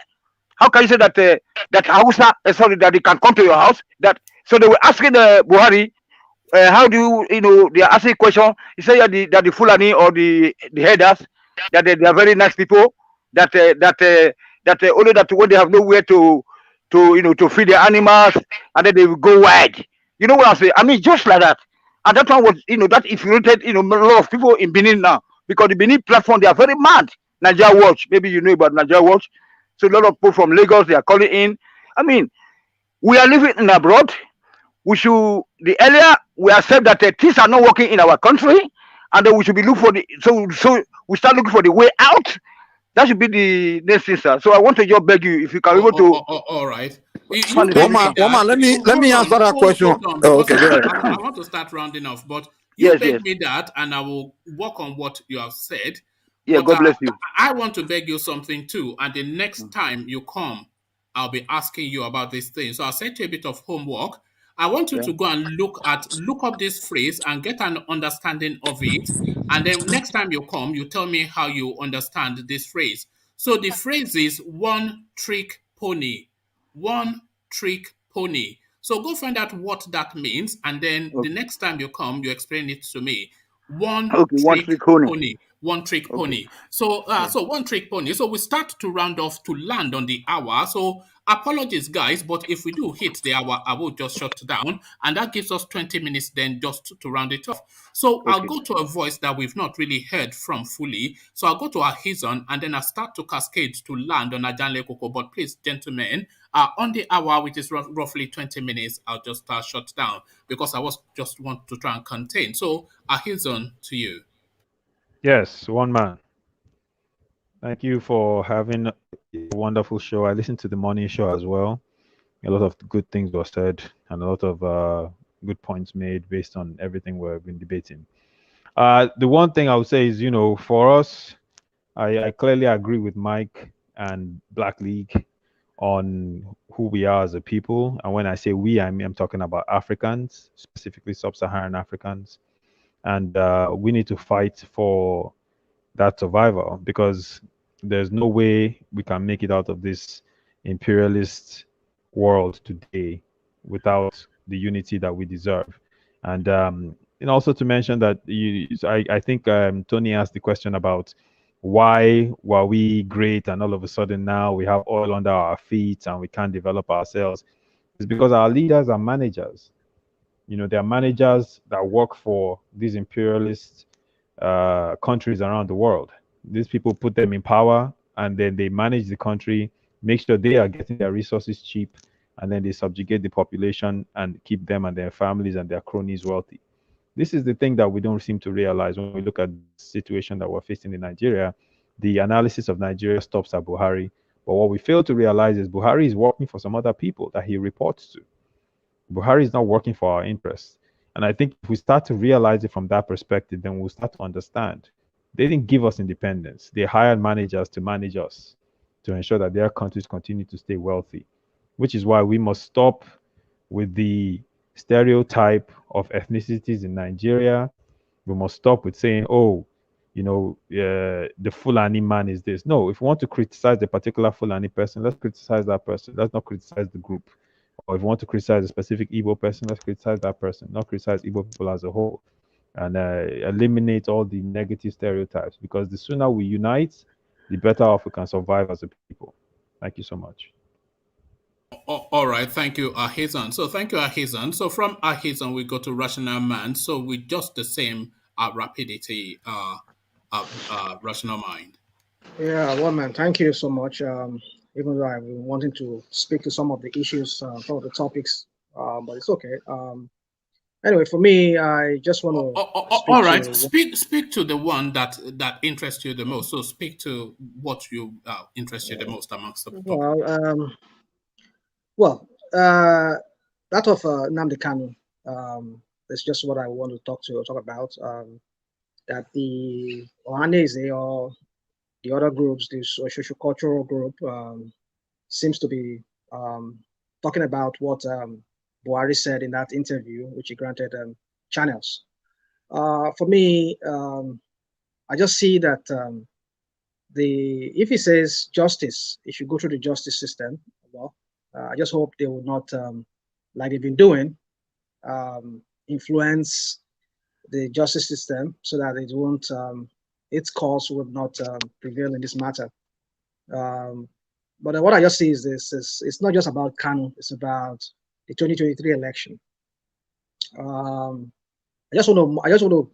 How can you say that that Hausa, sorry, that they can come to your house? So they were asking Buhari, how do they are asking a question. He said that the Fulani or the headers, that they are very nice people, that only that when they have nowhere to feed their animals, and then they will go wide. You know what I'm saying? I mean, just like that. And that one was, that infuriated, a lot of people in Benin now, because the Benin platform, they are very mad. Nigeria Watch, maybe you know about Nigeria Watch. So a lot of people from Lagos, they are calling in. I mean, we are living in abroad. The earlier we accept that things are not working in our country, and then we should be looking for so we start looking for the way out. That should be the next thing, sir. So I want to just beg you, if you can be able to. All right. Woman, let me answer that question. Okay, I want to start rounding off, but you beg me that, and I will work on what you have said. Yeah, God bless you. I want to beg you something too, and the next time you come, I'll be asking you about this thing. So I'll send you a bit of homework. I want you to go and look up this phrase and get an understanding of it. And then next time you come, you tell me how you understand this phrase. So the phrase is one trick pony. One trick pony. So go find out what that means. And then the next time you come, you explain it to me. One trick pony. One trick pony. So so one trick pony. So we start to round off to land on the hour. So apologies, guys, but if we do hit the hour, I will just shut down, and that gives us 20 minutes then just to round it off. So I'll go to a voice that we've not really heard from fully. So I'll go to Ahizon, and then I'll start to cascade to land on Ajanle Koko. But please, gentlemen, on the hour, which is roughly 20 minutes, I'll just shut down because I just want to try and contain. So Ahizon, to you. Yes, one man. Thank you for having a wonderful show. I listened to the morning show as well. A lot of good things were said and a lot of good points made based on everything we've been debating. The one thing I would say is, for us, I clearly agree with Mike and Black League on who we are as a people. And when I say we, I'm talking about Africans, specifically sub-Saharan Africans. And we need to fight for that survival, because there's no way we can make it out of this imperialist world today without the unity that we deserve. And And also to mention that I think Tony asked the question about why were we great and all of a sudden now we have oil under our feet and we can't develop ourselves. It's because our leaders are managers. You know, they are managers that work for these imperialist countries around the world. These people put them in power and then they manage the country, make sure they are getting their resources cheap, and then they subjugate the population and keep them and their families and their cronies wealthy. This is the thing that we don't seem to realize when we look at the situation that we're facing in Nigeria. The analysis of Nigeria stops at Buhari. But what we fail to realize is Buhari is working for some other people that he reports to. Buhari is not working for our interests. And I think if we start to realize it from that perspective, then we'll start to understand. They didn't give us independence. They hired managers to manage us, to ensure that their countries continue to stay wealthy, which is why we must stop with the stereotype of ethnicities in Nigeria. We must stop with saying, oh, you know, the Fulani man is this. No, if we want to criticize the particular Fulani person, let's criticize that person. Let's not criticize the group. Or if we want to criticize a specific Igbo person, let's criticize that person, not criticize Igbo people as a whole. And eliminate all the negative stereotypes, because the sooner we unite, the better off we can survive as a people. Thank you so much. All right, thank you, Ahizan. So thank you, Ahizan. So from Ahizan, we go to Rational Man. So with just the same rapidity, Rational Mind. Yeah, well, man, thank you so much. Even though I've been wanting to speak to some of the issues, some of the topics, but it's okay. Anyway, for me, I just want to. All right, speak to the one that interests you the most. So speak to what you interest you the most amongst the topics. That of Nnamdi Kanu is just what I want to talk about. That the Ohanaeze or the other groups, the social cultural group, seems to be talking about what Buhari said in that interview, which he granted channels. For me, I just see that if he says justice, it should go through the justice system. Well, I just hope they will not, like they've been doing, influence the justice system so that it won't, its cause would not prevail in this matter. But what I just see is this: it's not just about Kanu; it's about the 2023 election. I just want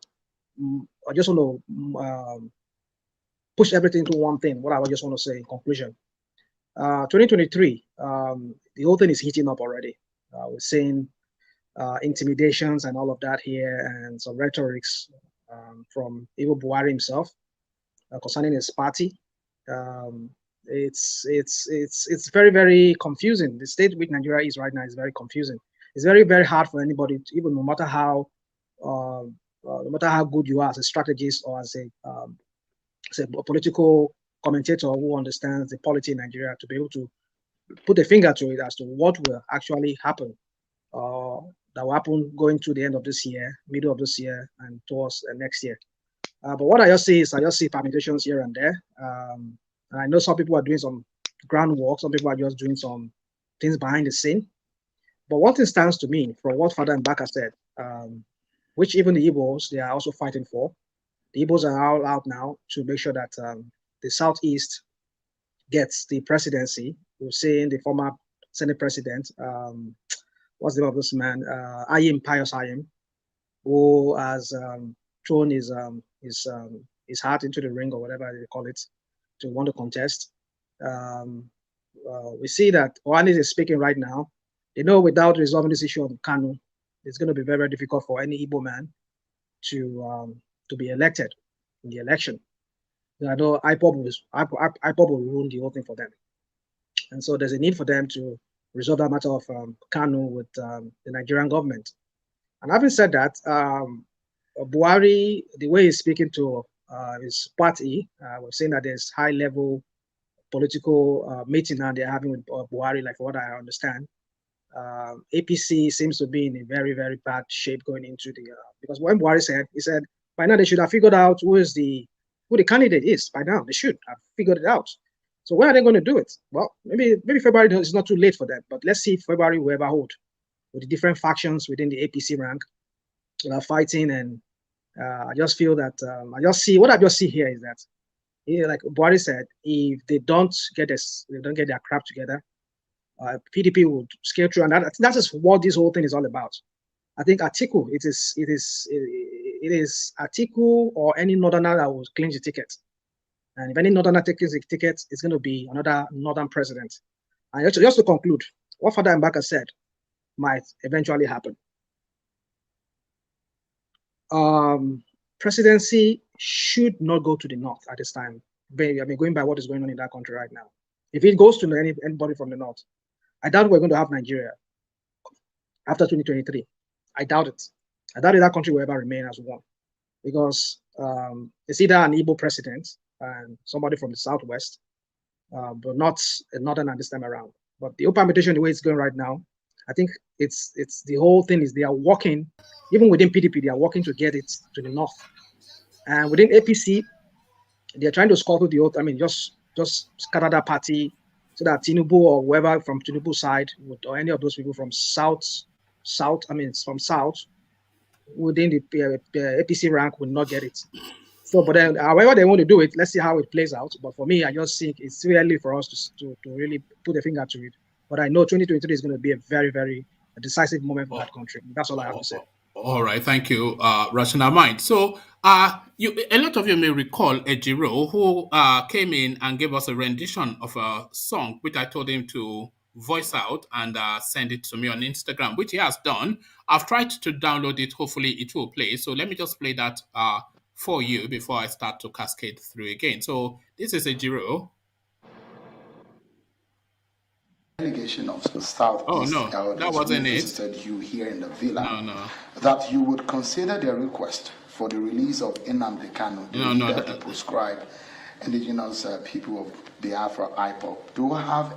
to push everything into one thing. What I just want to say in conclusion: 2023, the whole thing is heating up already. We're seeing intimidations and all of that here, and some rhetorics from even Buhari himself concerning his party. It's very, very confusing. The state which Nigeria is right now is very confusing. It's very, very hard for anybody to, even no matter how good you are as a strategist or as a political commentator who understands the polity in Nigeria, to be able to put a finger to it as to what will actually happen, that will happen going to the end of this year, middle of this year, and towards next year. But what I just see is permutations here and there. And I know some people are doing some groundwork, some people are just doing some things behind the scene. But one thing stands to me from what Father Mbaka said, which even the Igbos, they are also fighting for. The Igbos are all out now to make sure that the Southeast gets the presidency. We've seen the former Senate president, what's the name of this man, Pius Ayim, who has thrown his heart into the ring, or whatever they call it, to want to contest. We see that Ohanaeze is speaking right now. They know without resolving this issue of Kanu, it's going to be very, very difficult for any Igbo man to be elected in the election. I know IPOB will ruin the whole thing for them. And so there's a need for them to resolve that matter of Kanu with the Nigerian government. And having said that, Buhari, the way he's speaking to his party, we're saying that there's high-level political meeting now they're having with Buhari, like what I understand. APC seems to be in a very, very bad shape going into the because when Buhari said, he said by now they should have figured out who the candidate is. By now they should have figured it out. So when are they going to do it? Well, maybe February is not too late for them, but let's see if February will ever hold with the different factions within the APC rank. that are fighting, and I just feel that what I just see here is that, like Buhari said, if they don't get their crap together, PDP would scale through, and that is what this whole thing is all about. I think Atiku, it is Atiku or any northerner that will clinch the ticket, and if any northerner takes the ticket, it's going to be another northern president. And just to conclude, what Father Mbaka said might eventually happen. Presidency should not go to the north at this time. I mean, going by what is going on in that country right now. If it goes to anybody from the north, I doubt we're going to have Nigeria after 2023. I doubt it. I doubt that country will ever remain as one, because it's either an Igbo president and somebody from the southwest, but not a northern this time around. But the open invitation, the way it's going right now, I think it's the whole thing is they are working, even within PDP, they are working to get it to the north, and within APC, they are trying to scuttle the oath. I mean, just scatter that party so that Tinubu or whoever from Tinubu's side or any of those people from south within the APC rank will not get it. So, but then however they want to do it, let's see how it plays out. But for me, I just think it's too early for us to really put a finger to it. But I know 2023 is going to be a very, very decisive moment for that country. That's all I have to say. All right, thank you, Rational Mind. So, a lot of you may recall Ejiro, who came in and gave us a rendition of a song, which I told him to voice out and send it to me on Instagram, which he has done. I've tried to download it. Hopefully, it will play. So let me just play that for you before I start to cascade through again. So this is Ejiro. Delegation of Southeast elders that wasn't who it. visited you here in the villa, that you would consider their request for the release of Nnamdi Kanu, the leader of the proscribed indigenous people of Biafra, IPOB. Do I have?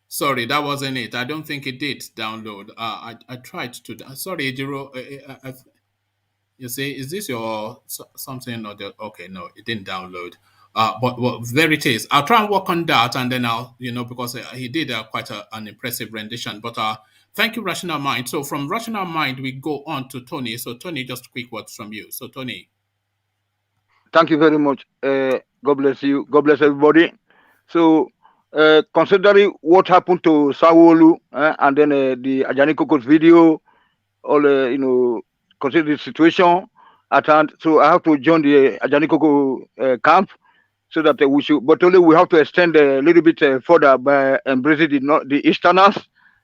Sorry, that wasn't it. I don't think it did download. I tried to. Sorry, Ejiro. You see, is this your something or the? Okay, no, it didn't download. But there it is. I'll try and work on that, and then I'll, because he did quite an impressive rendition. But thank you, Rational Mind. So from Rational Mind, we go on to Tony. So Tony, just quick words from you. So Tony. Thank you very much. God bless you. God bless everybody. So considering what happened to Sawolu and then the Ajani Koko's video, all consider the situation at hand. So I have to join the Ajani Koko camp. So that we should, but only we have to extend a little bit further by embracing the Easterners,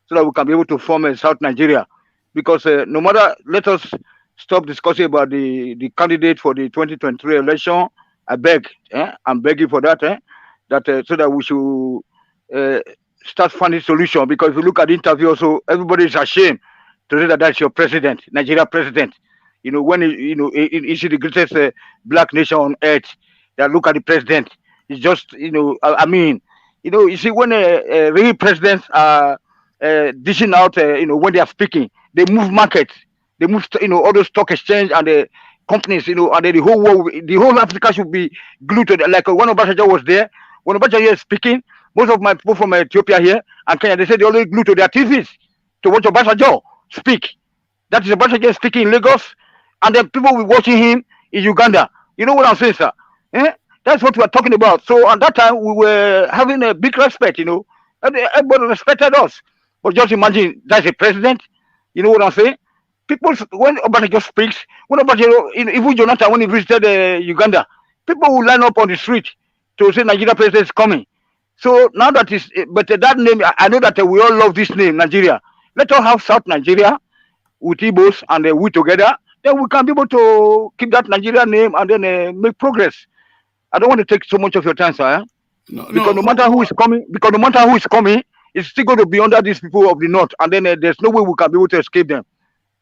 so that we can be able to form a South Nigeria. Because no matter, let us stop discussing about the candidate for the 2023 election. I beg, I'm begging for that, so that we should start finding solution. Because if you look at the interview, also everybody is ashamed to say that that's your president, Nigeria president. When is the greatest black nation on earth? That look at the president, it's just I mean, you see when real presidents are dishing out, when they are speaking, they move markets, they move all those stock exchange and the companies, and then the whole world, the whole Africa should be glued to like when Obasanjo was there, when Obasanjo is speaking, most of my people from Ethiopia here and Kenya, they say they always glued to their TVs to watch Obasanjo speak. That is Obasanjo speaking in Lagos, and then people will be watching him in Uganda. You know what I'm saying, sir? That's what we are talking about. So at that time, we were having a big respect, everybody respected us. But just imagine, that's a president, you know what I'm saying? People, when Obasanjo speaks, when Obasanjo, even Jonathan, when he visited Uganda, people will line up on the street to say Nigeria president is coming. So now that is, but that name, I know that we all love this name, Nigeria. Let us have South Nigeria with Igbos and we together. Then we can be able to keep that Nigeria name and then make progress. I don't want to take so much of your time, sir. No matter who is coming, it's still going to be under these people of the north, and then there's no way we can be able to escape them.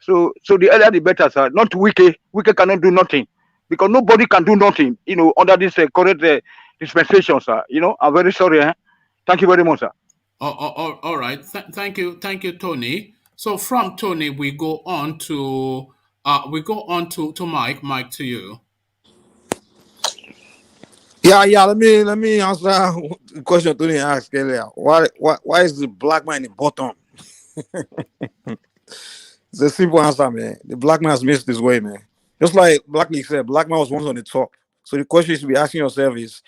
So the earlier the better, sir. Not Wike. Wike cannot do nothing because nobody can do nothing, under this current dispensation, sir. I'm very sorry. Thank you very much, sir. All right. Thank you, Tony. So from Tony, we go on to Mike. Mike, to you. Yeah. Let me answer the question Tony asked earlier. Why is the black man in the bottom? It's a simple answer, man. The black man has missed his way, man. Just like Blackley said, black man was once on the top. So the question you should be asking yourself is,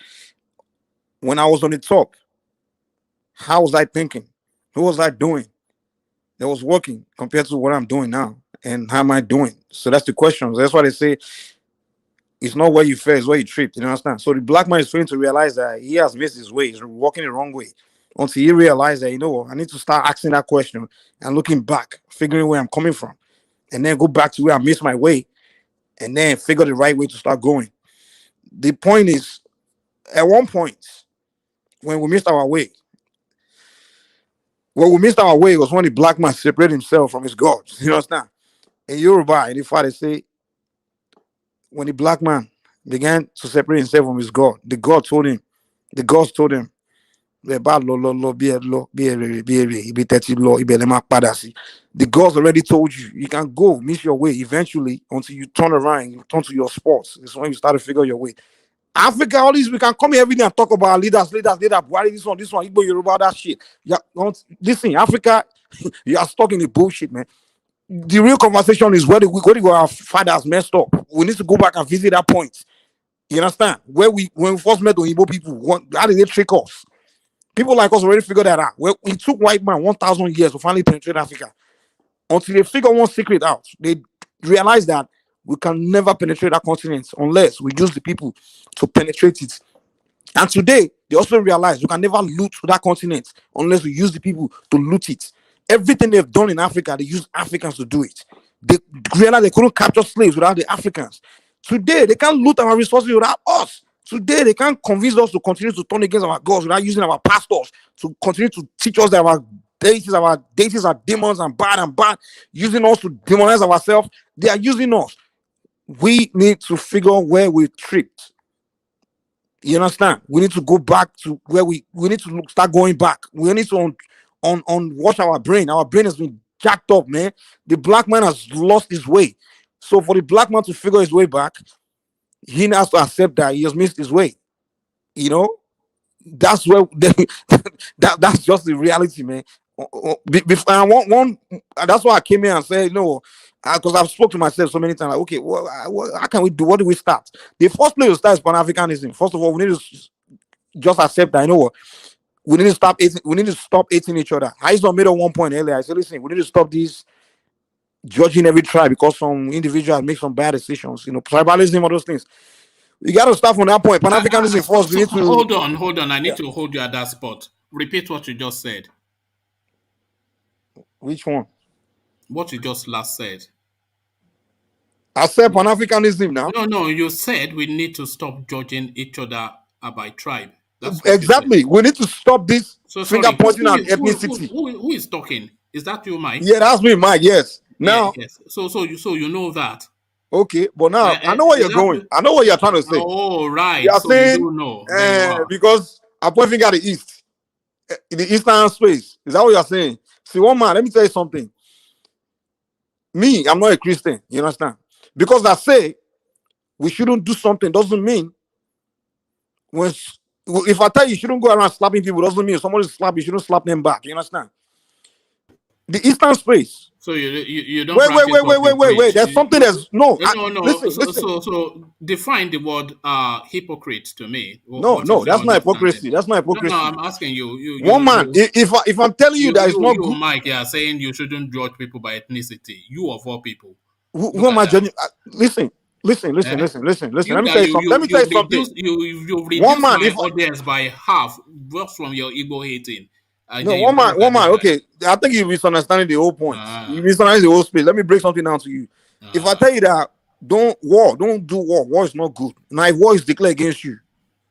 when I was on the top, how was I thinking? What was I doing that was working compared to what I'm doing now? And how am I doing? So that's the question. That's why they say it's not where you fell, it's where you tripped. You understand? So the black man is failing to realize that he has missed his way. He's walking the wrong way. Until he realizes that, you know what, I need to start asking that question and looking back, figuring where I'm coming from, and then go back to where I missed my way, and then figure the right way to start going. The point is, at one point, when we missed our way, was when the black man separated himself from his gods. You understand? In Yoruba, in the father say, when the black man began to separate himself from his God, the gods told him, the gods already told you can go miss your way eventually until you turn around, you turn to your sports. It's when you start to figure your way. Africa, all these, we can come here every day and talk about leaders, Buhari, this one, Igbo, Yoruba, that shit. Yeah, listen, Africa, you are stuck in the bullshit, man. The real conversation is where our fathers messed up. We need to go back and visit that point. You understand? When we first met the Igbo people, how did they trick us? People like us already figured that out. Well, it took white man 1,000 years to finally penetrate Africa. Until they figure one secret out, they realize that we can never penetrate that continent unless we use the people to penetrate it. And today, they also realize we can never loot that continent unless we use the people to loot it. Everything they've done in Africa, they use Africans to do it. They realized they couldn't capture slaves without the Africans. Today, they can't loot our resources without us. Today, they can't convince us to continue to turn against our gods without using our pastors to continue to teach us that our deities are demons and bad, using us to demonize ourselves. They are using us. We need to figure where we tripped. You understand? We need to go back to where we need to start going back. We need to watch our brain. Our brain has been jacked up, man. The black man has lost his way. So for the black man to figure his way back, he has to accept that he has missed his way. You know, that's where that's just the reality, man. That's why I came here and said, because I've spoken to myself so many times. Like, okay, how can we do? What do we start? The first place to start is Pan-Africanism. First of all, we need to just accept that. We need to stop. We need to stop hating each other. I used to made up one point earlier. I said, listen, we need to stop this judging every tribe because some individuals make some bad decisions. Tribalism, all those things. You got to start from that point. Pan-Africanism first. We need to hold on. I need to hold you at that spot. Repeat what you just said. Which one? What you just last said. I said Pan-Africanism now. No. You said we need to stop judging each other by tribe. That's exactly. We need to stop this finger pointing at ethnicity. Who is talking? Is that you, Mike? Yeah, that's me, Mike. Yes. Now. Yes. So you know that. Okay, but now I know where you're going. I know what you're trying to say. Oh, right. You're saying you don't know. Because I'm pointing at the east, in the eastern space. Is that what you're saying? See, one man, let me tell you something. Me, I'm not a Christian. You understand? Because I say we shouldn't do something doesn't mean if I tell you shouldn't go around slapping people, doesn't mean if somebody slap you shouldn't slap them back. You understand? The eastern space. So you don't wait. There's something that's no. Listen. So define the word hypocrite to me. No, that's not hypocrisy. That's not hypocrisy. No, I'm asking you. One man. If I'm telling you that it's not good, Mike, you are saying you shouldn't judge people by ethnicity. You of all people. Who am I judging? Listen. Let me tell you something. Let me tell you something. You reduce my audience by half just from your Igbo hating. No, one man. Okay, I think you're misunderstanding the whole point. You're misunderstanding the whole space. Let me break something down to you. If I tell you that don't do war. War is not good. Now, if war is declared against you,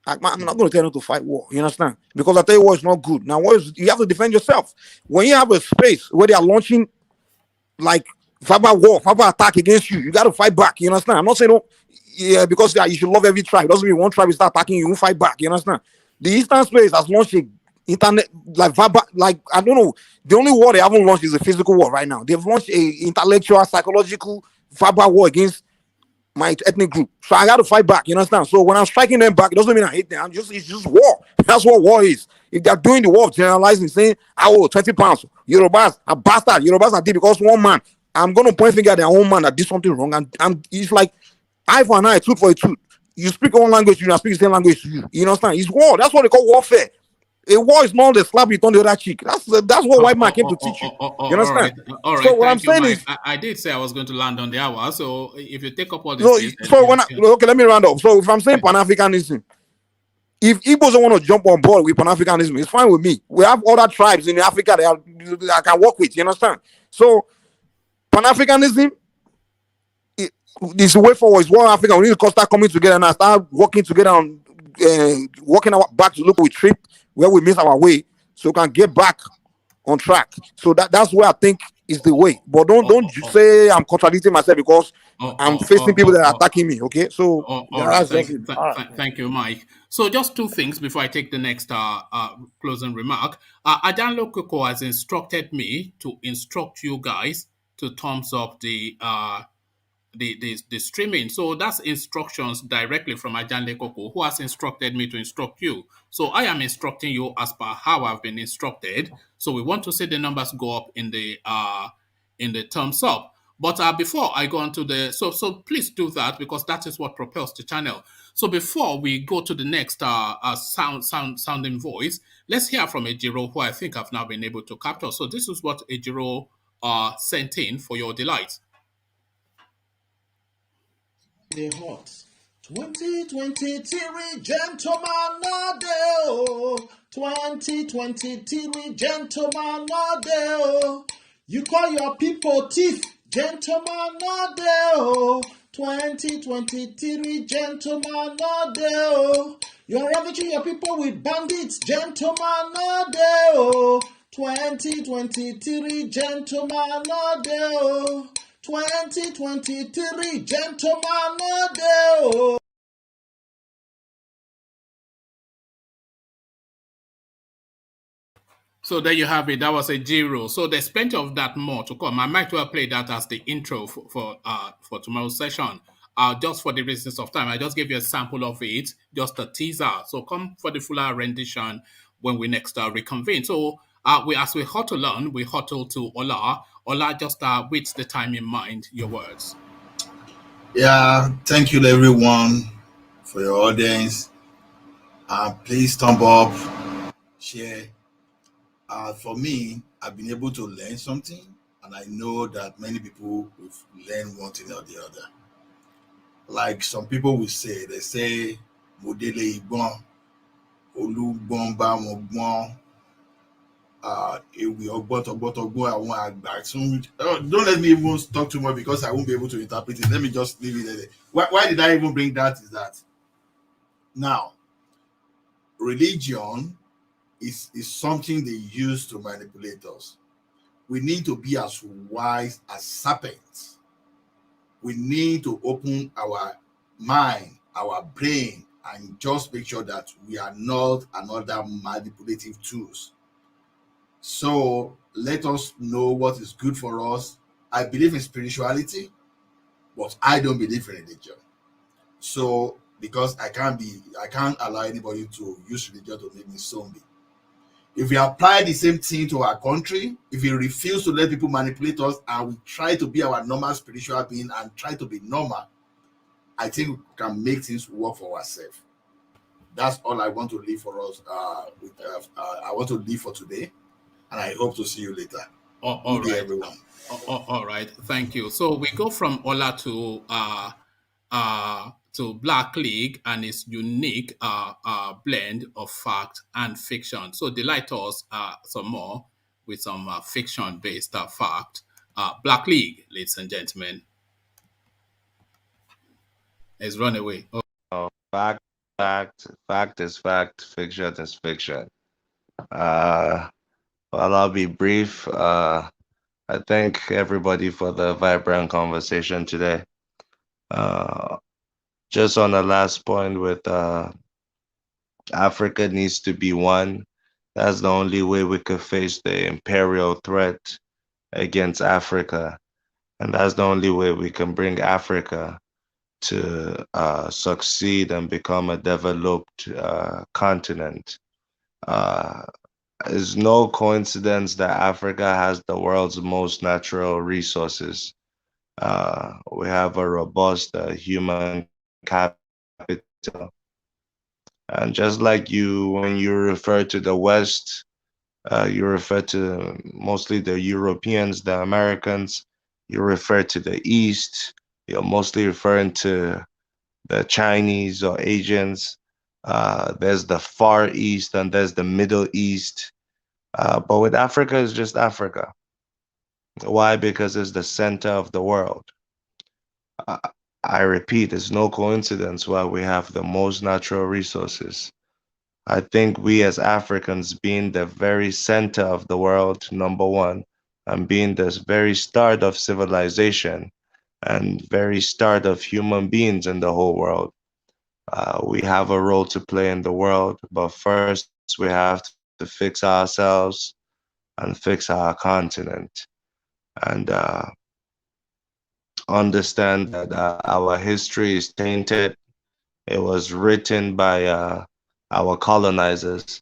I'm not going to tell you to fight war. You understand? Because I tell you war is not good. Now, you have to defend yourself. When you have a space where they are launching like verbal attack against you, you got to fight back. You understand? I'm not saying because you should love every tribe. It doesn't mean one tribe is start attacking you, won't fight back. You understand? The Eastern space has launched a internet I don't know. The only war they haven't launched is a physical war right now. They've launched a intellectual, psychological, verbal war against my ethnic group. So I got to fight back. You understand? So when I'm striking them back, it doesn't mean I hate them. It's just war. That's what war is. If they're doing the war of generalizing, saying, 20 pounds, Yorubas are bastard. Yorubas are dead because one man I'm gonna point finger at their own man that did something wrong, and it's like eye for an eye, tooth for a tooth. You speak one language, you speak the same language to you. You understand? It's war. That's what they call warfare. A war is not the slap you on the other cheek. That's what white man came to teach you. You understand? All right. So what I'm Thank you, saying Mike. is, I did say I was going to land on the hour. So if you take up all no. this, So okay, let me round up. So if I'm saying Pan-Africanism, if Igbos don't want to jump on board with Pan-Africanism, it's fine with me. We have other tribes in Africa that I can work with. You understand? So Pan-Africanism is the way forward. It's one Africa. We need to start coming together and start working together on working our back to look we trip where we miss our way, so we can get back on track. So that's where I think is the way. But don't say I'm contradicting myself because I'm facing people that are attacking me. Okay, so all right. Thank you, Mike. So just two things before I take the next closing remark. Adanlo Koko has instructed me to instruct you guys to thumbs up the streaming. So that's instructions directly from Ajanle Koko, who has instructed me to instruct you. So I am instructing you as per how I've been instructed. So we want to see the numbers go up in the thumbs up. But before I go on to the so please do that, because that is what propels the channel. So before we go to the next sounding voice, let's hear from Ejiro, who I think I've now been able to capture. So this is what Ejiro sent in for your delight. The hot 2023 gentleman Nadeo. 2023 gentleman Nadeo. You call your people thief, gentleman Nadeo. 2023 gentleman Nadeo. You're ravaging your people with bandits, gentleman Nadeo. 2023 gentleman Nadeo. 2023 gentleman Nadeo. So there you have it. That was a Ejiro. So there's plenty of that more to come. I might well play that as the intro for tomorrow's session. Just for the reasons of time, I just gave you a sample of it, just a teaser. So come for the fuller rendition when we next reconvene. So as we huddle on, we huddle to Ola. Ola, just with the time in mind, your words. Yeah, thank you everyone for your audience. Please thumb up, share. For me, I've been able to learn something, and I know that many people will learn one thing or the other. Like some people will say, they say, "Modele Igbon, Olugbon ba Mogbon, Ewi Ogbon Togbotogbon Awon Agba." Don't let me even talk too much because I won't be able to interpret it. Let me just leave it there. Why did I even bring that? Is that now religion is something they use to manipulate us. We need to be as wise as serpents. We need to open our mind, our brain, and just make sure that we are not another manipulative tools. So let us know what is good for us. I believe in spirituality, but I don't believe in religion. So because I can't allow anybody to use religion to make me zombie. If we apply the same thing to our country, if we refuse to let people manipulate us and we try to be our normal spiritual being and try to be normal, I think we can make things work for ourselves. That's all I want to leave for us. I want to leave for today, and I hope to see you later. All right, everyone. All right, thank you. So we go from Ola to Black League and its unique blend of fact and fiction. So delight us some more with some fiction-based fact. Black League, ladies and gentlemen, is run away. Fact is fact. Fiction is fiction. Well, I'll be brief. I thank everybody for the vibrant conversation today. Just on the last point with Africa needs to be one. That's the only way we could face the imperial threat against Africa. And that's the only way we can bring Africa to succeed and become a developed continent. It's no coincidence that Africa has the world's most natural resources. We have a robust human capital. And just like you, when you refer to the West, you refer to mostly the Europeans, the Americans, you refer to the East, you're mostly referring to the Chinese or Asians. There's the Far East and there's the Middle East. But with Africa, it's just Africa. Why? Because it's the center of the world. I repeat, it's no coincidence why we have the most natural resources. I think we as Africans, being the very center of the world, number one, and being the very start of civilization and very start of human beings in the whole world, we have a role to play in the world. But first, we have to fix ourselves and fix our continent. And understand that our history is tainted. It was written by our colonizers,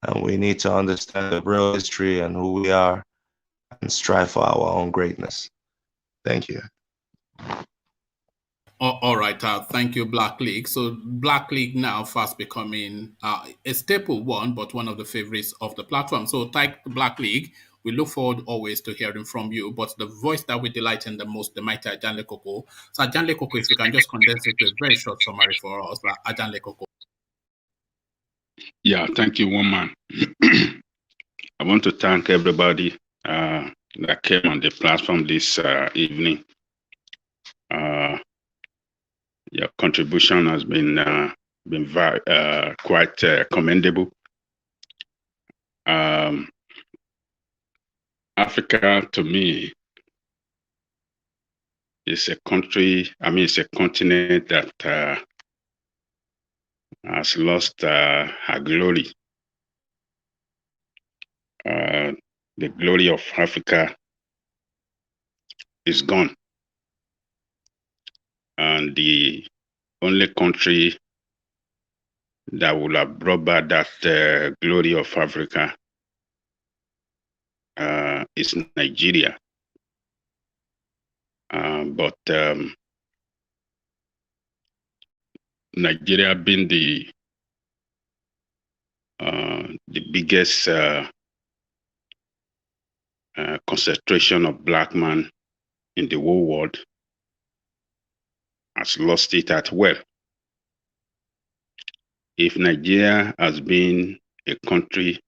and we need to understand the real history and who we are and strive for our own greatness. Thank you. All right, thank you, Black League. So Black League now fast becoming a staple one, but one of the favorites of the platform. So thank the Black League. We look forward always to hearing from you, but the voice that we delight in the most, the mighty Ajanle Koko. So Ajanle Koko, if you can just condense it to a very short summary for us, Ajanle Koko. Yeah, thank you, woman. I want to thank everybody that came on the platform this evening. Your contribution has been quite commendable. Africa, to me, is a country. I mean, it's a continent that has lost her glory. The glory of Africa is gone. And the only country that will have brought back that glory of Africa is Nigeria. But Nigeria being the biggest concentration of black men in the whole world, has lost it as well. If Nigeria has been a country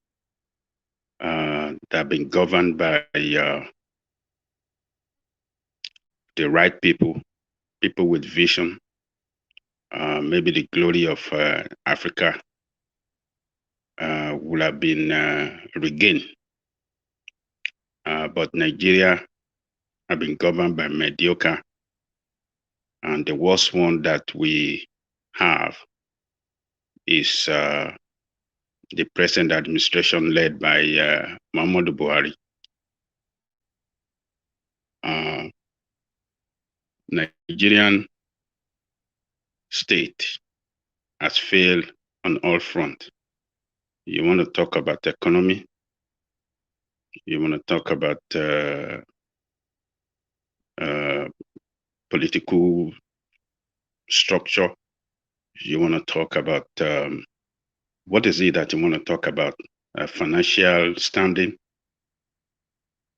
that been governed by the right people, people with vision, maybe the glory of Africa would have been regained. But Nigeria have been governed by mediocre, and the worst one that we have is the present administration led by Muhammadu Buhari. Nigerian state has failed on all fronts. You want to talk about economy, you want to talk about political structure, you want to talk about what is it that you want to talk about? Financial standing.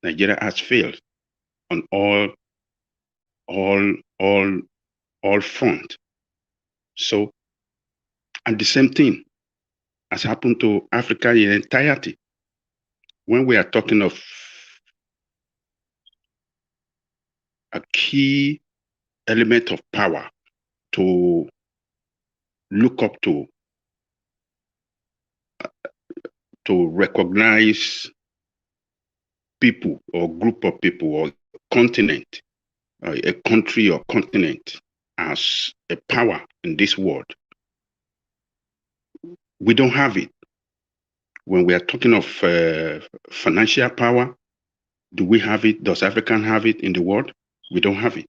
Nigeria has failed on all front. So, and the same thing has happened to Africa in entirety. When we are talking of a key element of power to look up to recognize people or group of people or continent, a country or continent as a power in this world, we don't have it. When we are talking of financial power, do we have it? Does Africa have it in the world? We don't have it.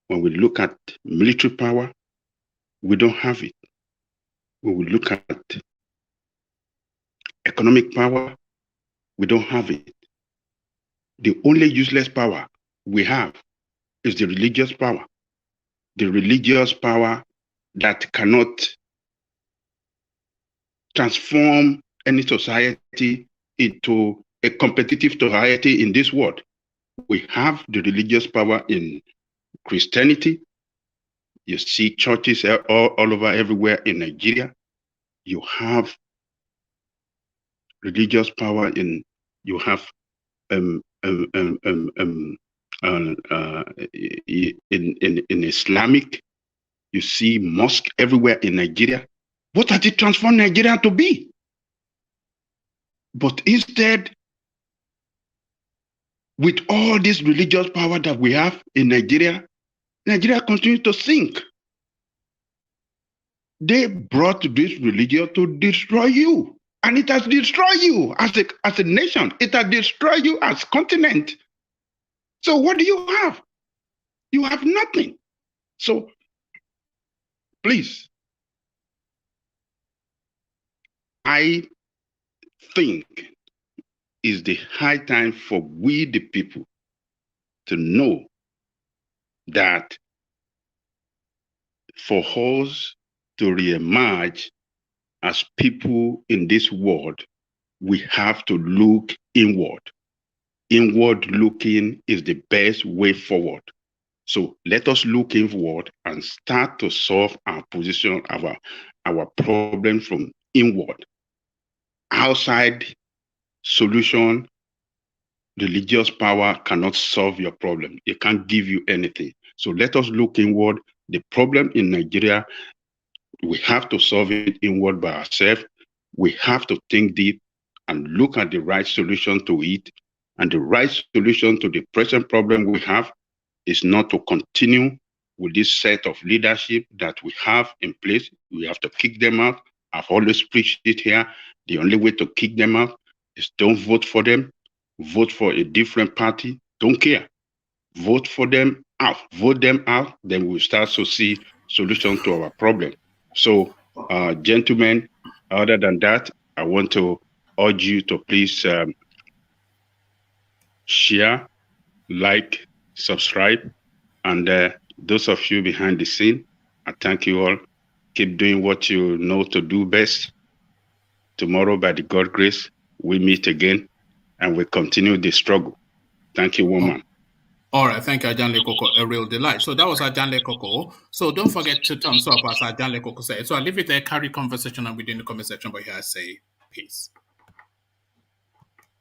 When we look at military power, we don't have it. When we look at economic power, we don't have it. The only useless power we have is the religious power. The religious power that cannot transform any society into a competitive society in this world. We have the religious power in Christianity. You see churches all over everywhere in Nigeria. You have religious power in Islamic. You see mosque everywhere in Nigeria. What has it transformed Nigeria to be? But instead, with all this religious power that we have in Nigeria, Nigeria continues to sink. They brought this religion to destroy you. And it has destroyed you as a nation. It has destroyed you as a continent. So what do you have? You have nothing. So please, I think it's the high time for we the people to know that for us to reemerge as people in this world, we have to look inward. Inward looking is the best way forward. So let us look inward and start to solve our position, our problem from inward. Outside solution, religious power cannot solve your problem. It can't give you anything. So let us look inward. The problem in Nigeria, we have to solve it inward by ourselves. We have to think deep and look at the right solution to it. And the right solution to the present problem we have is not to continue with this set of leadership that we have in place. We have to kick them out. I've always preached it here. The only way to kick them out is don't vote for them. Vote for a different party. Don't care. Vote for them out. Vote them out. Then we'll start to see solution to our problem. So, gentlemen, other than that, I want to urge you to please share, like, subscribe, and those of you behind the scene, I thank you all. Keep doing what you know to do best. Tomorrow, by the God's grace, we meet again and we continue the struggle. Thank you, woman. All right, thank you, Ajanle Koko. A real delight. So that was Ajanle Koko. So don't forget to thumbs up, as Ajanle Koko said. So I'll leave it there, carry conversation and within the comment section, but here I say peace.